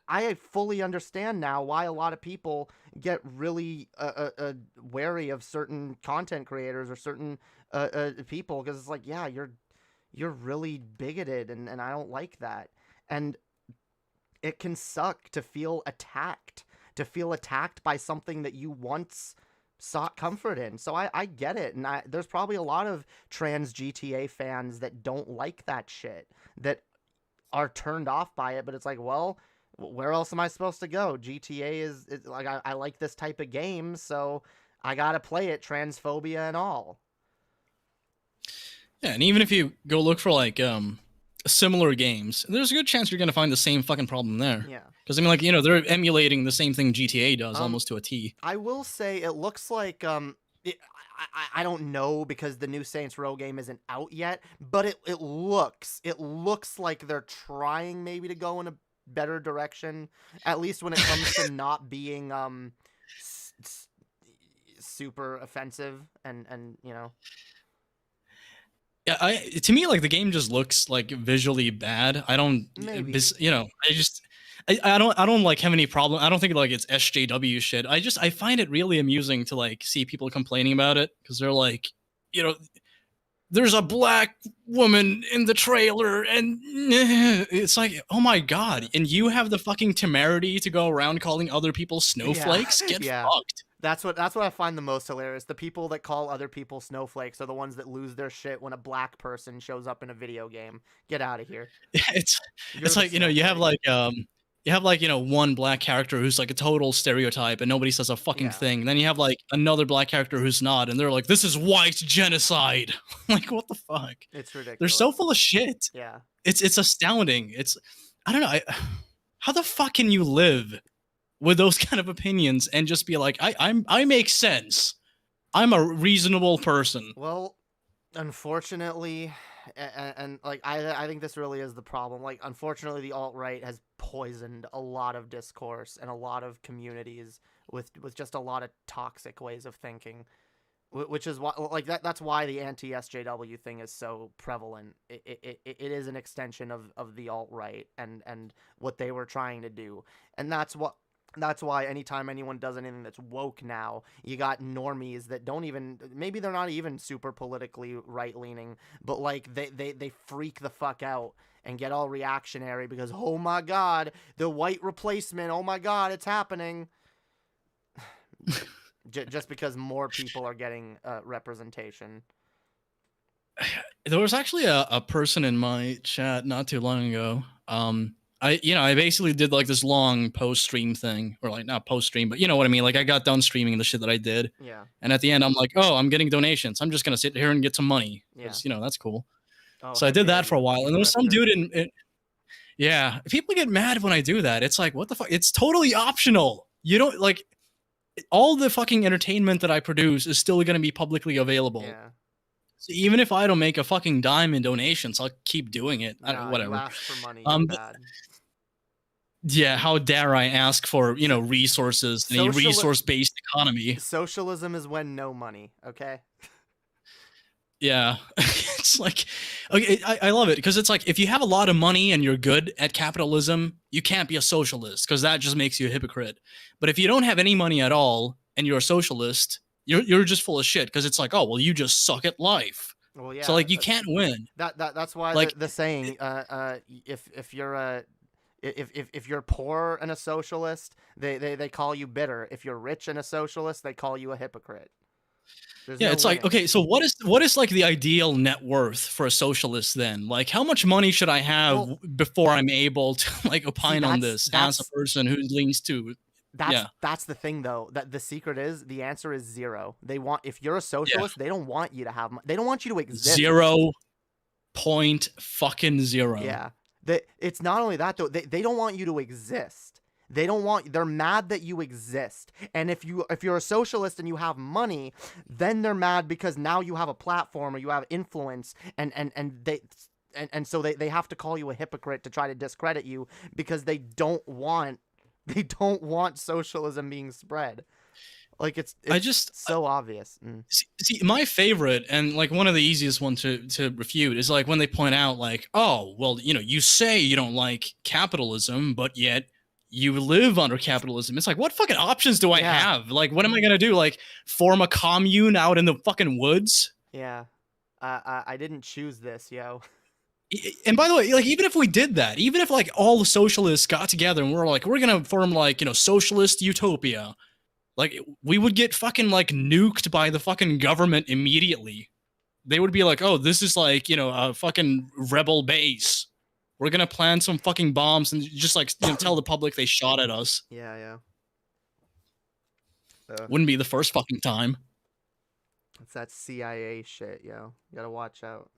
C: I fully understand now why a lot of people get really wary of certain content creators or certain people, because it's like, yeah, you're really bigoted, and I don't like that. And it can suck to feel attacked by something that you once sought comfort in. So I get it. And there's probably a lot of trans GTA fans that don't like that shit, that are turned off by it. But it's like, well, where else am I supposed to go? GTA is like, I like this type of game, so I gotta play it, transphobia and all.
G: Yeah, and even if you go look for like similar games, there's a good chance you're gonna find the same fucking problem there.
C: Yeah.
G: Because I mean, like, you know, they're emulating the same thing GTA does almost to a T.
C: I will say it looks like I don't know, because the new Saints Row game isn't out yet, but it looks like they're trying maybe to go in a better direction, at least when it comes to not being super offensive and you know.
G: Yeah, to me, like, the game just looks like visually bad. I don't, you know, I don't like have any problem. I don't think like it's SJW shit. I find it really amusing to like see people complaining about it, because they're like, you know, there's a black woman in the trailer, and it's like, oh my god, and you have the fucking temerity to go around calling other people snowflakes? Get fucked.
C: That's what I find the most hilarious. The people that call other people snowflakes are the ones that lose their shit when a black person shows up in a video game. Get out of here.
G: It's like, you know, you have like you know, one black character who's like a total stereotype and nobody says a fucking thing. Then you have like another black character who's not, and they're like, this is white genocide. Like, what the fuck?
C: It's ridiculous.
G: They're so full of shit.
C: Yeah.
G: It's astounding. I don't know. How the fuck can you live with those kind of opinions and just be like, I make sense. I'm a reasonable person.
C: Well, unfortunately, and like I think this really is the problem. Like, unfortunately, the alt-right has poisoned a lot of discourse and a lot of communities with just a lot of toxic ways of thinking, which is why, like, that's why the anti-SJW thing is so prevalent. It is an extension of the alt-right and what they were trying to do, and that's why anytime anyone does anything that's woke now, you got normies that don't even, maybe they're not even super politically right-leaning, but like they freak the fuck out and get all reactionary because, oh my god, the white replacement, oh my god, it's happening. Just because more people are getting representation.
G: There was actually a person in my chat not too long ago. I basically did like this long post-stream thing, or like not post-stream, but you know what I mean? Like, I got done streaming the shit that I did.
C: Yeah.
G: And at the end, I'm like, oh, I'm getting donations. I'm just going to sit here and get some money.
C: Yeah.
G: You know, that's cool.
C: Oh,
G: so I did that for a while. And there was some dude Yeah, people get mad when I do that. It's like, what the fuck? It's totally optional. You don't like all the fucking entertainment that I produce is still going to be publicly available.
C: Yeah.
G: So even if I don't make a fucking dime in donations, I'll keep doing it.
C: Nah,
G: Whatever.
C: You ask for money, you're bad.
G: Yeah, how dare I ask for, resources in a resource-based economy?
C: Socialism is when no money, okay?
G: Yeah. It's like, okay, I love it because it's like if you have a lot of money and you're good at capitalism, you can't be a socialist because that just makes you a hypocrite. But if you don't have any money at all and you're a socialist, you're just full of shit because it's like, oh, well, you just suck at life.
C: Well, yeah.
G: So like you can't win.
C: That's why
G: Like-
C: the saying, if you're poor and a socialist, they call you bitter. If you're rich and a socialist, they call you a hypocrite. There's
G: Yeah,
C: no
G: it's like,
C: winning.
G: okay, so what is like the ideal net worth for a socialist then? Like how much money should I have
C: Well-
G: before I'm able to like opine on
C: that's-
G: this as a person who leans to yeah.
C: That's the thing though. That the secret is the answer is zero. They want if you're a socialist, they don't want you to have. They don't want you to exist.
G: 0.0.
C: Yeah. It's not only that though. They don't want you to exist. They're mad that you exist. And if you're a socialist and you have money, then they're mad because now you have a platform or you have influence and so they have to call you a hypocrite to try to discredit you because they don't want socialism being spread. Like it's so obvious.
G: See, my favorite and like one of the easiest ones to refute is like when they point out like, oh, well, you say you don't like capitalism, but yet you live under capitalism. It's like, what fucking options do I have? Like, what am I gonna do? Like, form a commune out in the fucking woods?
C: Yeah. I didn't choose this, yo.
G: And by the way, like, even if we did that, even if like all the socialists got together and we're like, we're gonna form like, socialist utopia, like we would get fucking like nuked by the fucking government immediately. They would be like, oh, this is like, a fucking rebel base. We're gonna plant some fucking bombs and just like tell the public they shot at us.
C: Yeah.
G: Wouldn't be the first fucking time.
C: It's that CIA shit, yo. You gotta watch out.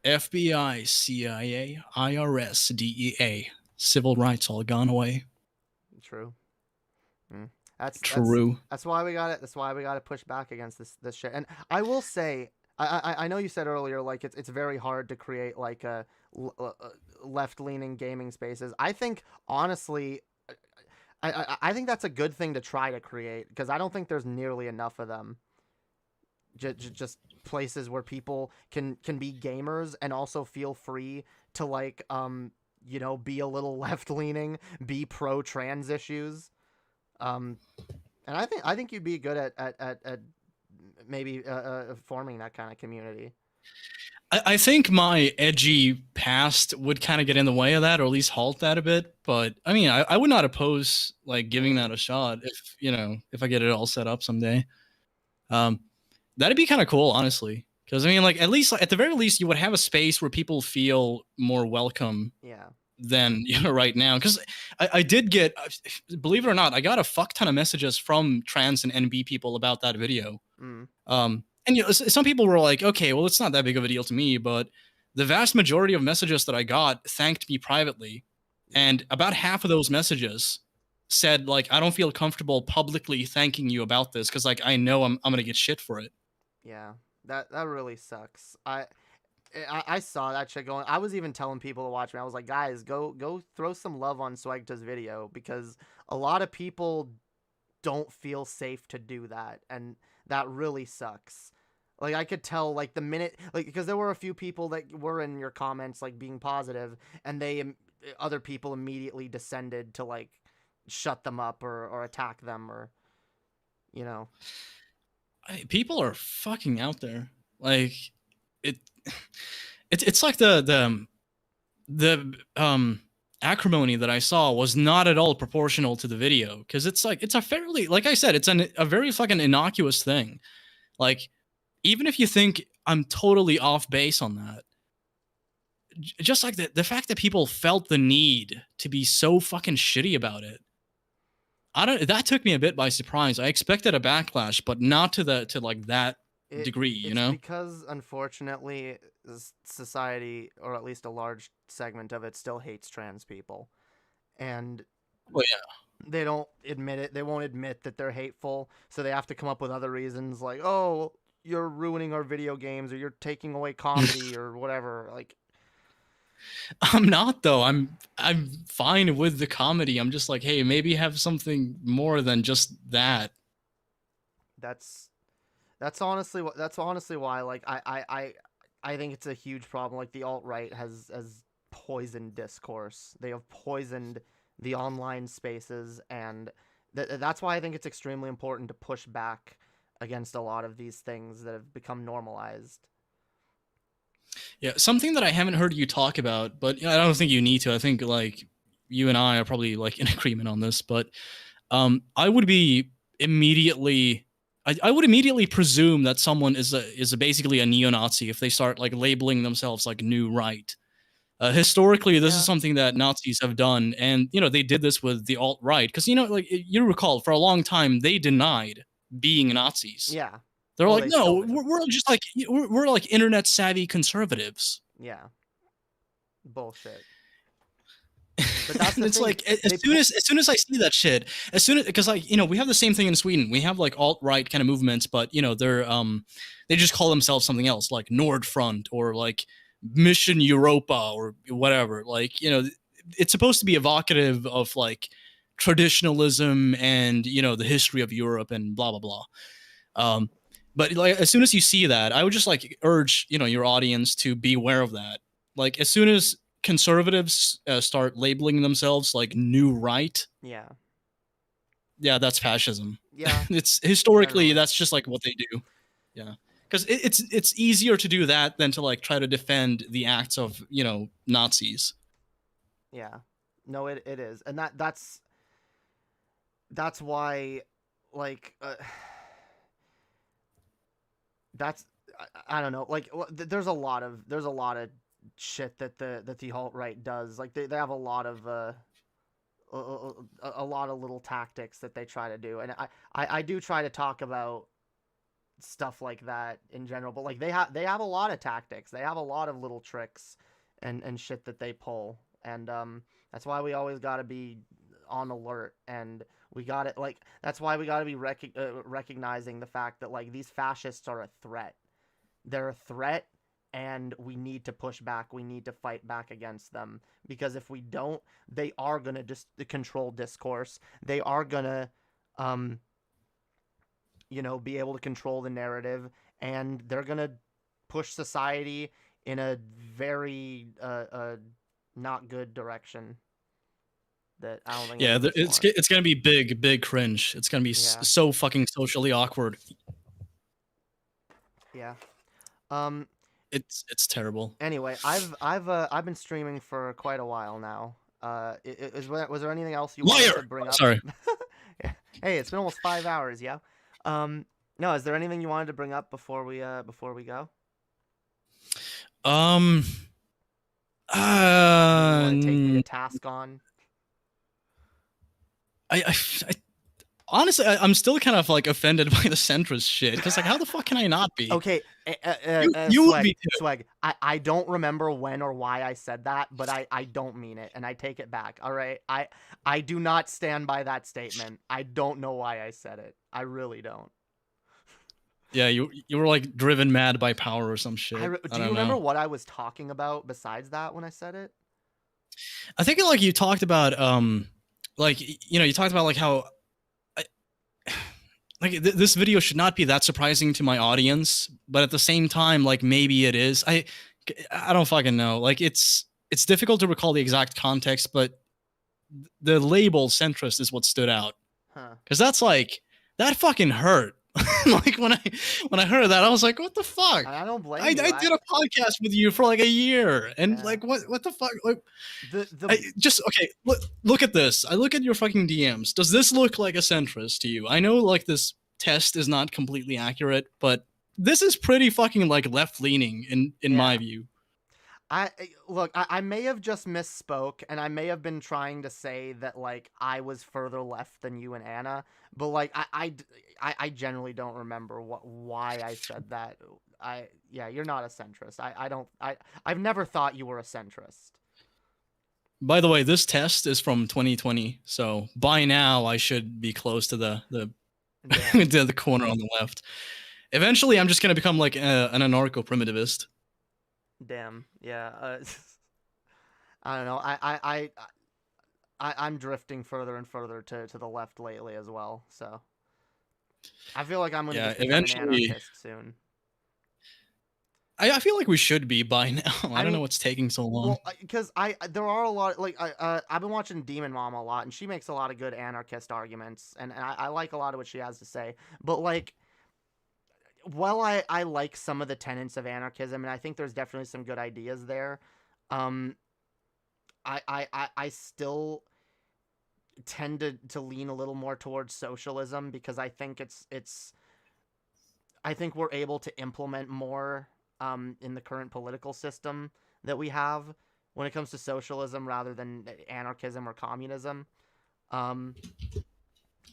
G: FBI, CIA, IRS, DEA, civil rights all gone away.
C: True. That's
G: true.
C: That's why we got it. That's why we got to push back against this shit. And I will say, I know you said earlier like it's very hard to create like a left-leaning gaming spaces. I think honestly, I think that's a good thing to try to create because I don't think there's nearly enough of them. Just places where people can be gamers and also feel free to like be a little left-leaning, be pro-trans issues. And I think you'd be good at maybe forming that kind of community.
G: I think my edgy past would kind of get in the way of that, or at least halt that a bit. But I mean, I would not oppose like giving that a shot if I get it all set up someday. That'd be kind of cool, honestly. Because I mean, like at the very least, you would have a space where people feel more welcome.
C: Yeah.
G: Than right now, because I did get, believe it or not, I got a fuck ton of messages from trans and NB people about that video. And some people were like, okay, well, it's not that big of a deal to me, but the vast majority of messages that I got thanked me privately, and about half of those messages said like, I don't feel comfortable publicly thanking you about this because like I know I'm gonna get shit for it.
C: Yeah, that really sucks. I saw that shit going. I was even telling people to watch me. I was like, guys, go throw some love on Swegta's video because a lot of people don't feel safe to do that, and that really sucks. Like I could tell, like the minute, like because there were a few people that were in your comments like being positive, and other people immediately descended to like shut them up or attack them or,
G: People are fucking out there. Like it's like the acrimony that I saw was not at all proportional to the video because it's a fairly, like I said, it's a very fucking innocuous thing. Like even if you think I'm totally off base on that, just like the fact that people felt the need to be so fucking shitty about it, that took me a bit by surprise. I expected a backlash, but not to like that degree, you know?
C: because unfortunately society, or at least a large segment of it, still hates trans people, and
G: Well, yeah.
C: they don't admit it. They won't admit that they're hateful, so they have to come up with other reasons like, oh, you're ruining our video games, or you're taking away comedy, or whatever. Like,
G: I'm not though. I'm fine with the comedy. I'm just like, hey, maybe have something more than just that.
C: that's honestly why, like, I think it's a huge problem. Like, the alt-right has poisoned discourse. They have poisoned the online spaces, and that's why I think it's extremely important to push back against a lot of these things that have become normalized.
G: Yeah, something that I haven't heard you talk about, but I don't think you need to. I think like you and I are probably like in agreement on this, but I would be immediately I would immediately presume that someone is basically a neo-Nazi if they start like labeling themselves like new right. Historically, this is something that Nazis have done, and they did this with the alt-right because like you recall for a long time they denied being Nazis.
C: Yeah.
G: They're
C: Well,
G: like,
C: they
G: no,
C: still do.
G: we're just like we're like internet savvy conservatives.
C: Yeah. Bullshit. But that's the
G: It's
C: thing.
G: like as soon as I see that shit, because like we have the same thing in Sweden. We have like alt-right kind of movements, but they're they just call themselves something else, like Nordfront or like Mission Europa or whatever. Like it's supposed to be evocative of like traditionalism and the history of Europe and blah blah blah. But like as soon as you see that, I would just like urge your audience to be aware of that. Like as soon as conservatives start labeling themselves like new right,
C: Yeah.
G: that's fascism.
C: Yeah.
G: It's historically
C: Generally.
G: that's just like what they do. Yeah, because it's easier to do that than to like try to defend the acts of Nazis.
C: Yeah. No, it is. And that's why, like, that's, I don't know, like, there's a lot of shit that the alt-right does. Like, they have a lot of little tactics that they try to do, and I do try to talk about stuff like that in general, but like they have a lot of tactics. They have a lot of little tricks and shit that they pull, and that's why we always got to be on alert, and we got it. Like, that's why we got to be recognizing the fact that like these fascists are a threat. They're a threat, and we need to push back. We need to fight back against them, because if we don't, they are gonna just control discourse. They are gonna be able to control the narrative, and they're gonna push society in a very not good direction. That I don't think.
G: Yeah,
C: any of us want.
G: it's gonna be big cringe. It's gonna be so fucking socially awkward.
C: Yeah.
G: It's terrible.
C: Anyway, I've been streaming for quite a while now. Was there anything else you wanted to bring up?
G: Sorry.
C: Hey, it's been almost 5 hours, yeah. No, is there anything you wanted to bring up before we go? You want to take me to task on?
G: I honestly, I'm still kind of like offended by the centrist shit, because like how the fuck can I not be?
C: Okay,
G: you would
C: Swag,
G: be too.
C: Swag, I don't remember when or why I said that, but I don't mean it, and I take it back. All right, I do not stand by that statement. I don't know why I said it. I really don't.
G: Yeah, you were like driven mad by power or some shit.
C: Do you remember what I was talking about besides that when I said it?
G: I think like you talked about like you talked about like how like this video should not be that surprising to my audience, but at the same time like maybe it is. I don't fucking know. Like it's difficult to recall the exact context, but the label centrist is what stood out. Because that's like that fucking hurt. Like when I heard that, I was like, what the fuck?
C: I don't blame
G: you. I did a podcast with you for like a year, and like what the fuck? Like okay, look at this. I look at your fucking DMs. Does this look like a centrist to you? I know like this test is not completely accurate, but this is pretty fucking like left leaning in my view.
C: I may have just misspoke, and I may have been trying to say that like I was further left than you and Anna, but like I generally don't remember why I said that. Yeah, you're not a centrist. I've never thought you were a centrist.
G: By the way, this test is from 2020, so by now I should be close to the
C: Yeah.
G: to the corner on the left. Eventually, I'm just gonna become like an anarcho-primitivist.
C: Damn. Yeah. I don't know. I'm drifting further and further to the left lately as well. So I feel like I'm gonna just become an
G: Eventually,
C: anarchist soon.
G: I feel like we should be by now. I don't
C: mean,
G: know what's taking so long.
C: Well, because there are a lot like I've been watching Demon Mom a lot, and she makes a lot of good anarchist arguments, and I like a lot of what she has to say. But like, while I like some of the tenets of anarchism, and I think there's definitely some good ideas there, I still tend to lean a little more towards socialism because I think I think we're able to implement more in the current political system that we have when it comes to socialism rather than anarchism or communism.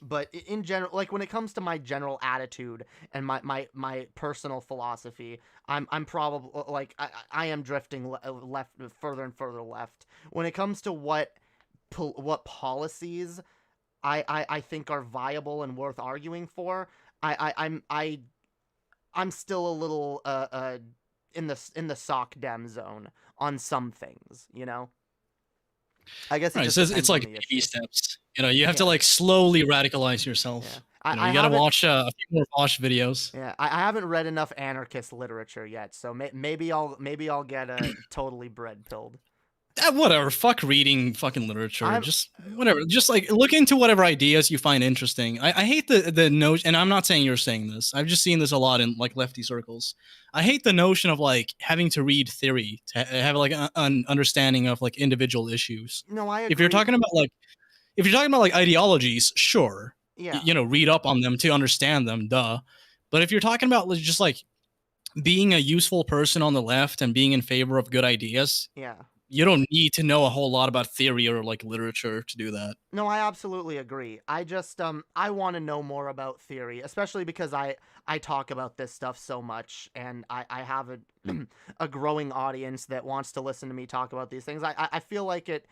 C: But in general, like when it comes to my general attitude and my personal philosophy, I'm probably like I am drifting left further and further left when it comes to what policies I think are viable and worth arguing for. I'm still a little in the sock dem zone on some things, you know. I guess
G: Right,
C: just
G: so it's
C: depends
G: like
C: on the
G: baby
C: issue.
G: steps. You know, you have to
C: Yeah.
G: like slowly radicalize yourself.
C: Yeah.
G: You gotta watch a few more Vosh videos.
C: Yeah, I haven't read enough anarchist literature yet, so maybe I'll get totally bread pilled.
G: Whatever. Fuck reading fucking literature.
C: I'm-
G: Just whatever. Just like look into whatever ideas you find interesting. I hate the notion, and I'm not saying you're saying this. I've just seen this a lot in like lefty circles. I hate the notion of like having to read theory to have like an understanding of like individual issues.
C: No, I agree.
G: If you're talking about like ideologies, sure.
C: Yeah.
G: You know, read up on them to understand them, duh. But if you're talking about just like being a useful person on the left and being in favor of good ideas,
C: Yeah.
G: you don't need to know a whole lot about theory or like literature to do that.
C: No, I absolutely agree. I just I want to know more about theory, especially because I talk about this stuff so much, and I have a growing audience that wants to listen to me talk about these things. I feel like it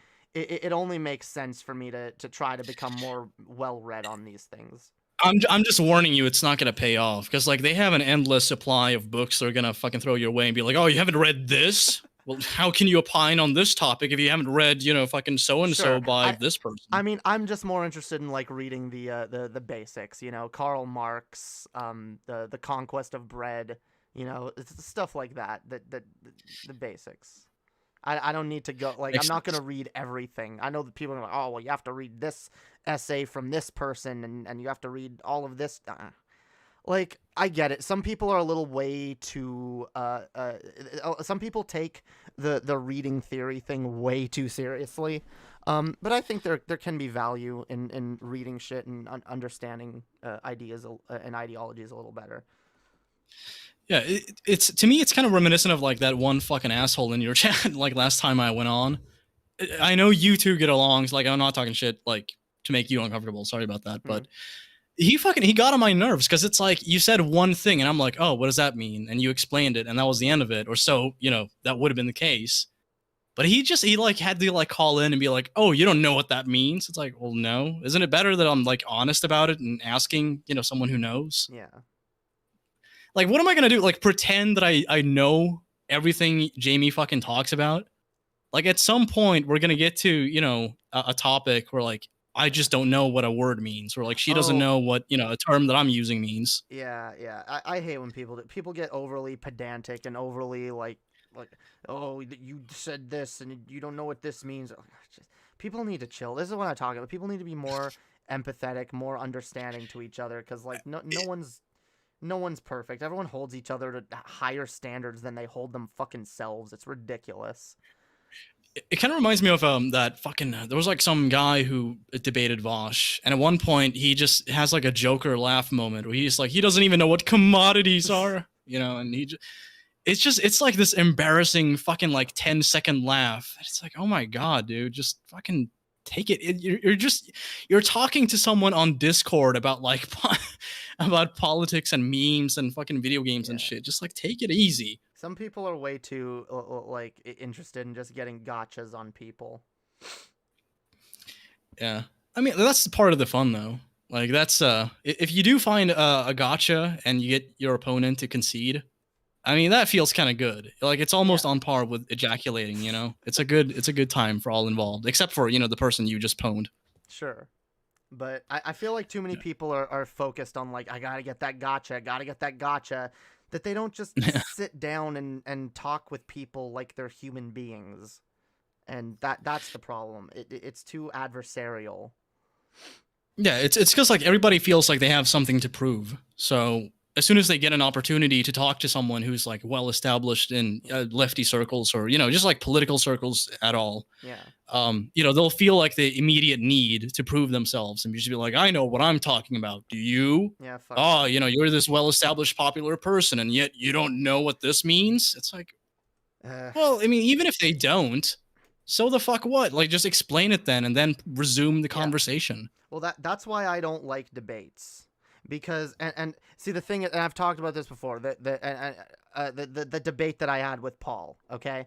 C: only makes sense for me to try to become more well read on these things.
G: I'm just warning you, it's not gonna pay off because like they have an endless supply of books they're gonna fucking throw your way and be like, oh, you haven't read this? Well, how can you opine on this topic if you haven't read, you know, fucking so and so
C: Sure.
G: by this person?
C: I mean, I'm just more interested in like reading the basics, you know, Karl Marx, the Conquest of Bread, you know, stuff like that. The basics. I don't need to go like I'm not gonna read everything. I know that people are like, oh well, you have to read this essay from this person and you have to read all of this. Like I get it. Some people are a little way too. Some people take the reading theory thing way too seriously. But I think there can be value in reading shit and understanding ideas and ideologies a little better.
G: Yeah, it's to me, it's kind of reminiscent of like that one fucking asshole in your chat. Like last time I went on, I know you two get along. So like I'm not talking shit like to make you uncomfortable. Sorry about that, but he got on my nerves because it's like you said one thing and I'm like, oh, what does that mean? And you explained it, and that was the end of it, or so you know that would have been the case. But he like had to like call in and be like, oh, you don't know what that means. It's like, well, no, isn't it better that I'm like honest about it and asking someone who knows?
C: Yeah.
G: Like, what am I gonna do? Like, pretend that I know everything Jamie fucking talks about? Like, at some point, we're gonna get to a topic where like I just don't know what a word means, or like she doesn't know what a term that I'm using means.
C: Yeah. I hate when people get overly pedantic and overly like, oh, you said this and you don't know what this means. People need to chill. This is what I'm talking about. People need to be more empathetic, more understanding to each other, because like no one's perfect. Everyone holds each other to higher standards than they hold them fucking selves. It's ridiculous.
G: It kind of reminds me of that fucking there was like some guy who debated Vosh, and at one point he just has like a Joker laugh moment where he's like he doesn't even know what commodities are, and it's like this embarrassing fucking like 10-second laugh. It's like, oh my god, dude, just fucking take it. You're talking to someone on Discord about like about politics and memes and fucking video games and shit. Just like take it easy.
C: Some people are way too like interested in just getting gotchas on people.
G: Yeah, I mean that's part of the fun though. Like that's if you do find a gotcha and you get your opponent to concede, I mean that feels kind of good. Like it's almost on par with ejaculating, you know. It's a good time for all involved, except for the person you just pwned.
C: Sure, but I feel like too many people are focused on like I gotta get that gotcha, that they don't just sit down and talk with people like they're human beings, and that's the problem. It's too adversarial.
G: Yeah, it's because like everybody feels like they have something to prove. So as soon as they get an opportunity to talk to someone who's like well established in lefty circles or just like political circles at all, they'll feel like the immediate need to prove themselves and just be like, I know what I'm talking about. Do you?
C: Yeah.
G: Oh, you're this well established popular person, and yet you don't know what this means. It's like, well, I mean, even if they don't, so the fuck what? Like, just explain it then, and then resume the conversation.
C: Well, that's why I don't like debates, because and see the thing, and I've talked about this before, the debate that I had with Paul. Okay,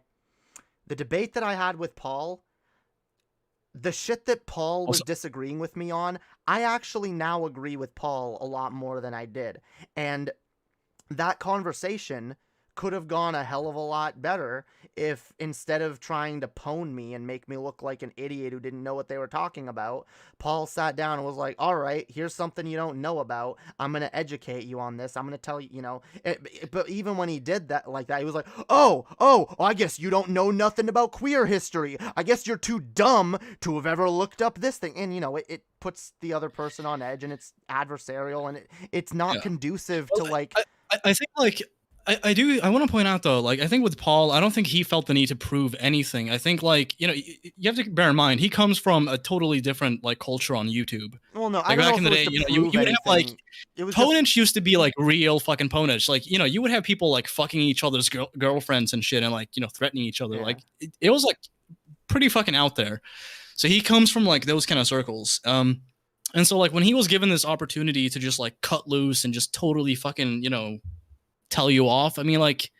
C: the debate that I had with Paul, the shit that Paul was disagreeing with me on, I actually now agree with Paul a lot more than I did, and that conversation could have gone a hell of a lot better if instead of trying to pwn me and make me look like an idiot who didn't know what they were talking about, Paul sat down and was like, all right, here's something you don't know about. I'm going to educate you on this. I'm going to tell you, but even when he did that like that, he was like, oh, I guess you don't know nothing about queer history. I guess you're too dumb to have ever looked up this thing. And, it puts the other person on edge, and it's adversarial, and it's not conducive to like...
G: I think like... I want to point out though, like I think with Paul, I don't think he felt the need to prove anything. I think like you have to bear in mind he comes from a totally different like culture on YouTube.
C: Well, no,
G: like,
C: I don't
G: back in
C: know
G: the
C: if
G: day,
C: it was to
G: you
C: prove
G: would have like
C: anything.
G: ponage used to be like real fucking ponage. Like you would have people like fucking each other's girlfriends and shit, and like threatening each other. Like it was like pretty fucking out there. So he comes from like those kind of circles. And so like when he was given this opportunity to just like cut loose and just totally fucking tell you off, I mean, like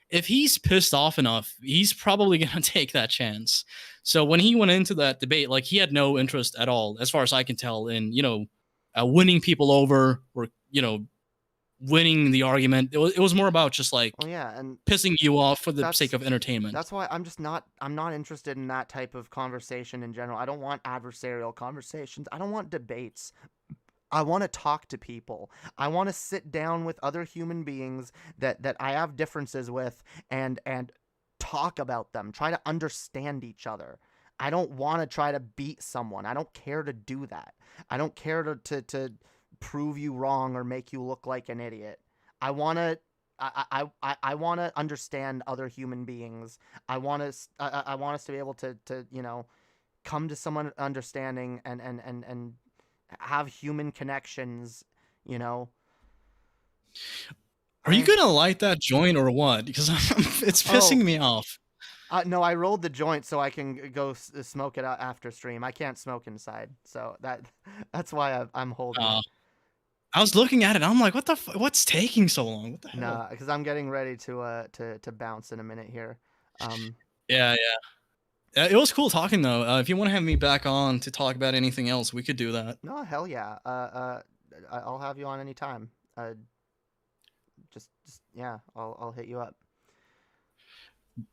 G: if he's pissed off enough, he's probably gonna take that chance. So when he went into that debate, like he had no interest at all, as far as I can tell, in winning people over or winning the argument. It was more about just like
C: and
G: pissing you off for the sake of entertainment.
C: That's why I'm not interested in that type of conversation in general. I don't want adversarial conversations. I don't want debates. I want to talk to people. I want to sit down with other human beings that I have differences with and talk about them, try to understand each other. I don't want to try to beat someone. I don't care to do that. I don't care to prove you wrong or make you look like an idiot. I want to understand other human beings. I want us to be able to come to some understanding and have human connections,
G: Are you gonna light that joint or what? Because it's pissing me off.
C: No, I rolled the joint so I can go smoke it out after stream. I can't smoke inside, so that's why I'm holding it.
G: I was looking at it, and I'm like, what's taking so long? What the hell?
C: Nah, because I'm getting ready to bounce in a minute here.
G: Yeah. It was cool talking though. If you want to have me back on to talk about anything else, we could do that.
C: No, hell yeah. I'll have you on anytime. Just I'll hit you up.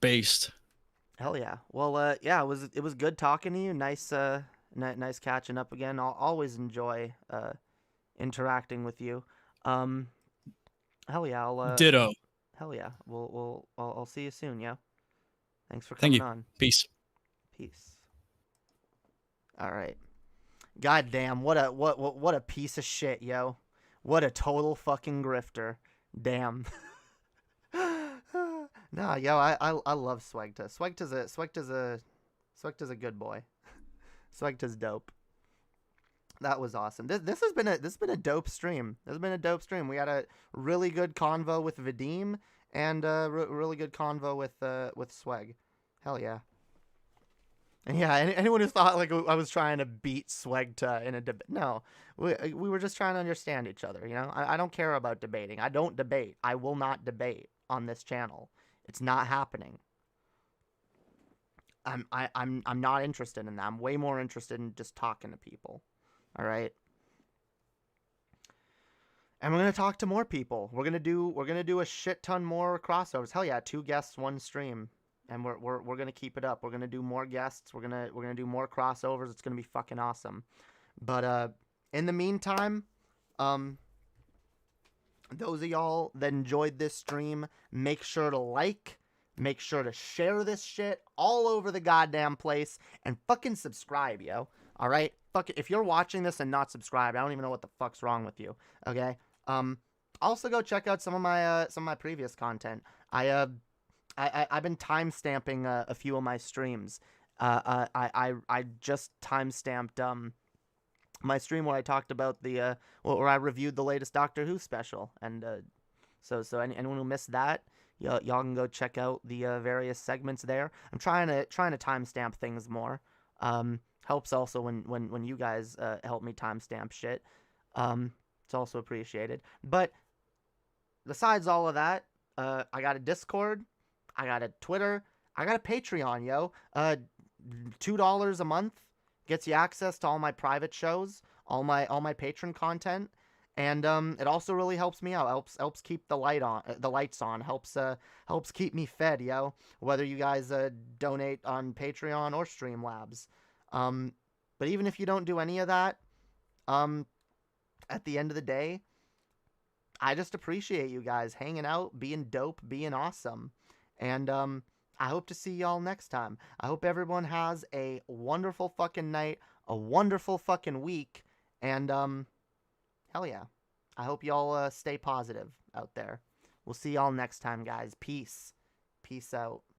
G: Based.
C: Hell yeah. Well, it was good talking to you. Nice nice catching up again. I'll always enjoy interacting with you. Hell yeah.
G: Ditto.
C: Hell yeah. I'll see you soon. Yeah. Thanks for coming on.
G: Peace.
C: All right. God damn, what a piece of shit, yo. What a total fucking grifter. Damn. No, yo, I love Swegta. Swegta's a good boy. Swegta's dope. That was awesome. This has been a dope stream. We had a really good convo with Vadim, and really good convo with Sweg. Hell yeah. And yeah, anyone who thought like I was trying to beat Swegta in a debate, no, we were just trying to understand each other. You know, I don't care about debating. I don't debate. I will not debate on this channel. It's not happening. I'm not interested in that. I'm way more interested in just talking to people. All right. And we're gonna talk to more people. We're gonna do a shit ton more crossovers. Hell yeah, 2 guests, 1 stream. And we're gonna keep it up. We're gonna do more guests. We're gonna do more crossovers. It's gonna be fucking awesome. But in the meantime, those of y'all that enjoyed this stream, make sure to like, make sure to share this shit all over the goddamn place, and fucking subscribe, yo. All right, fuck it. If you're watching this and not subscribed, I don't even know what the fuck's wrong with you. Okay. Also go check out some of my previous content. I've been timestamping a few of my streams. I just timestamped my stream where I talked about where I reviewed the latest Doctor Who special, and so anyone who missed that, y'all can go check out the various segments there. I'm trying to timestamp things more. Helps also when you guys help me timestamp shit. It's also appreciated. But besides all of that, I got a Discord. I got a Twitter. I got a Patreon, yo. $2 a month gets you access to all my private shows, all my patron content, and it also really helps me out. Helps keep the lights on. Helps keep me fed, yo. Whether you guys donate on Patreon or Streamlabs. But even if you don't do any of that, at the end of the day, I just appreciate you guys hanging out, being dope, being awesome. And I hope to see y'all next time. I hope everyone has a wonderful fucking night, a wonderful fucking week, and hell yeah. I hope y'all stay positive out there. We'll see y'all next time, guys. Peace. Peace out.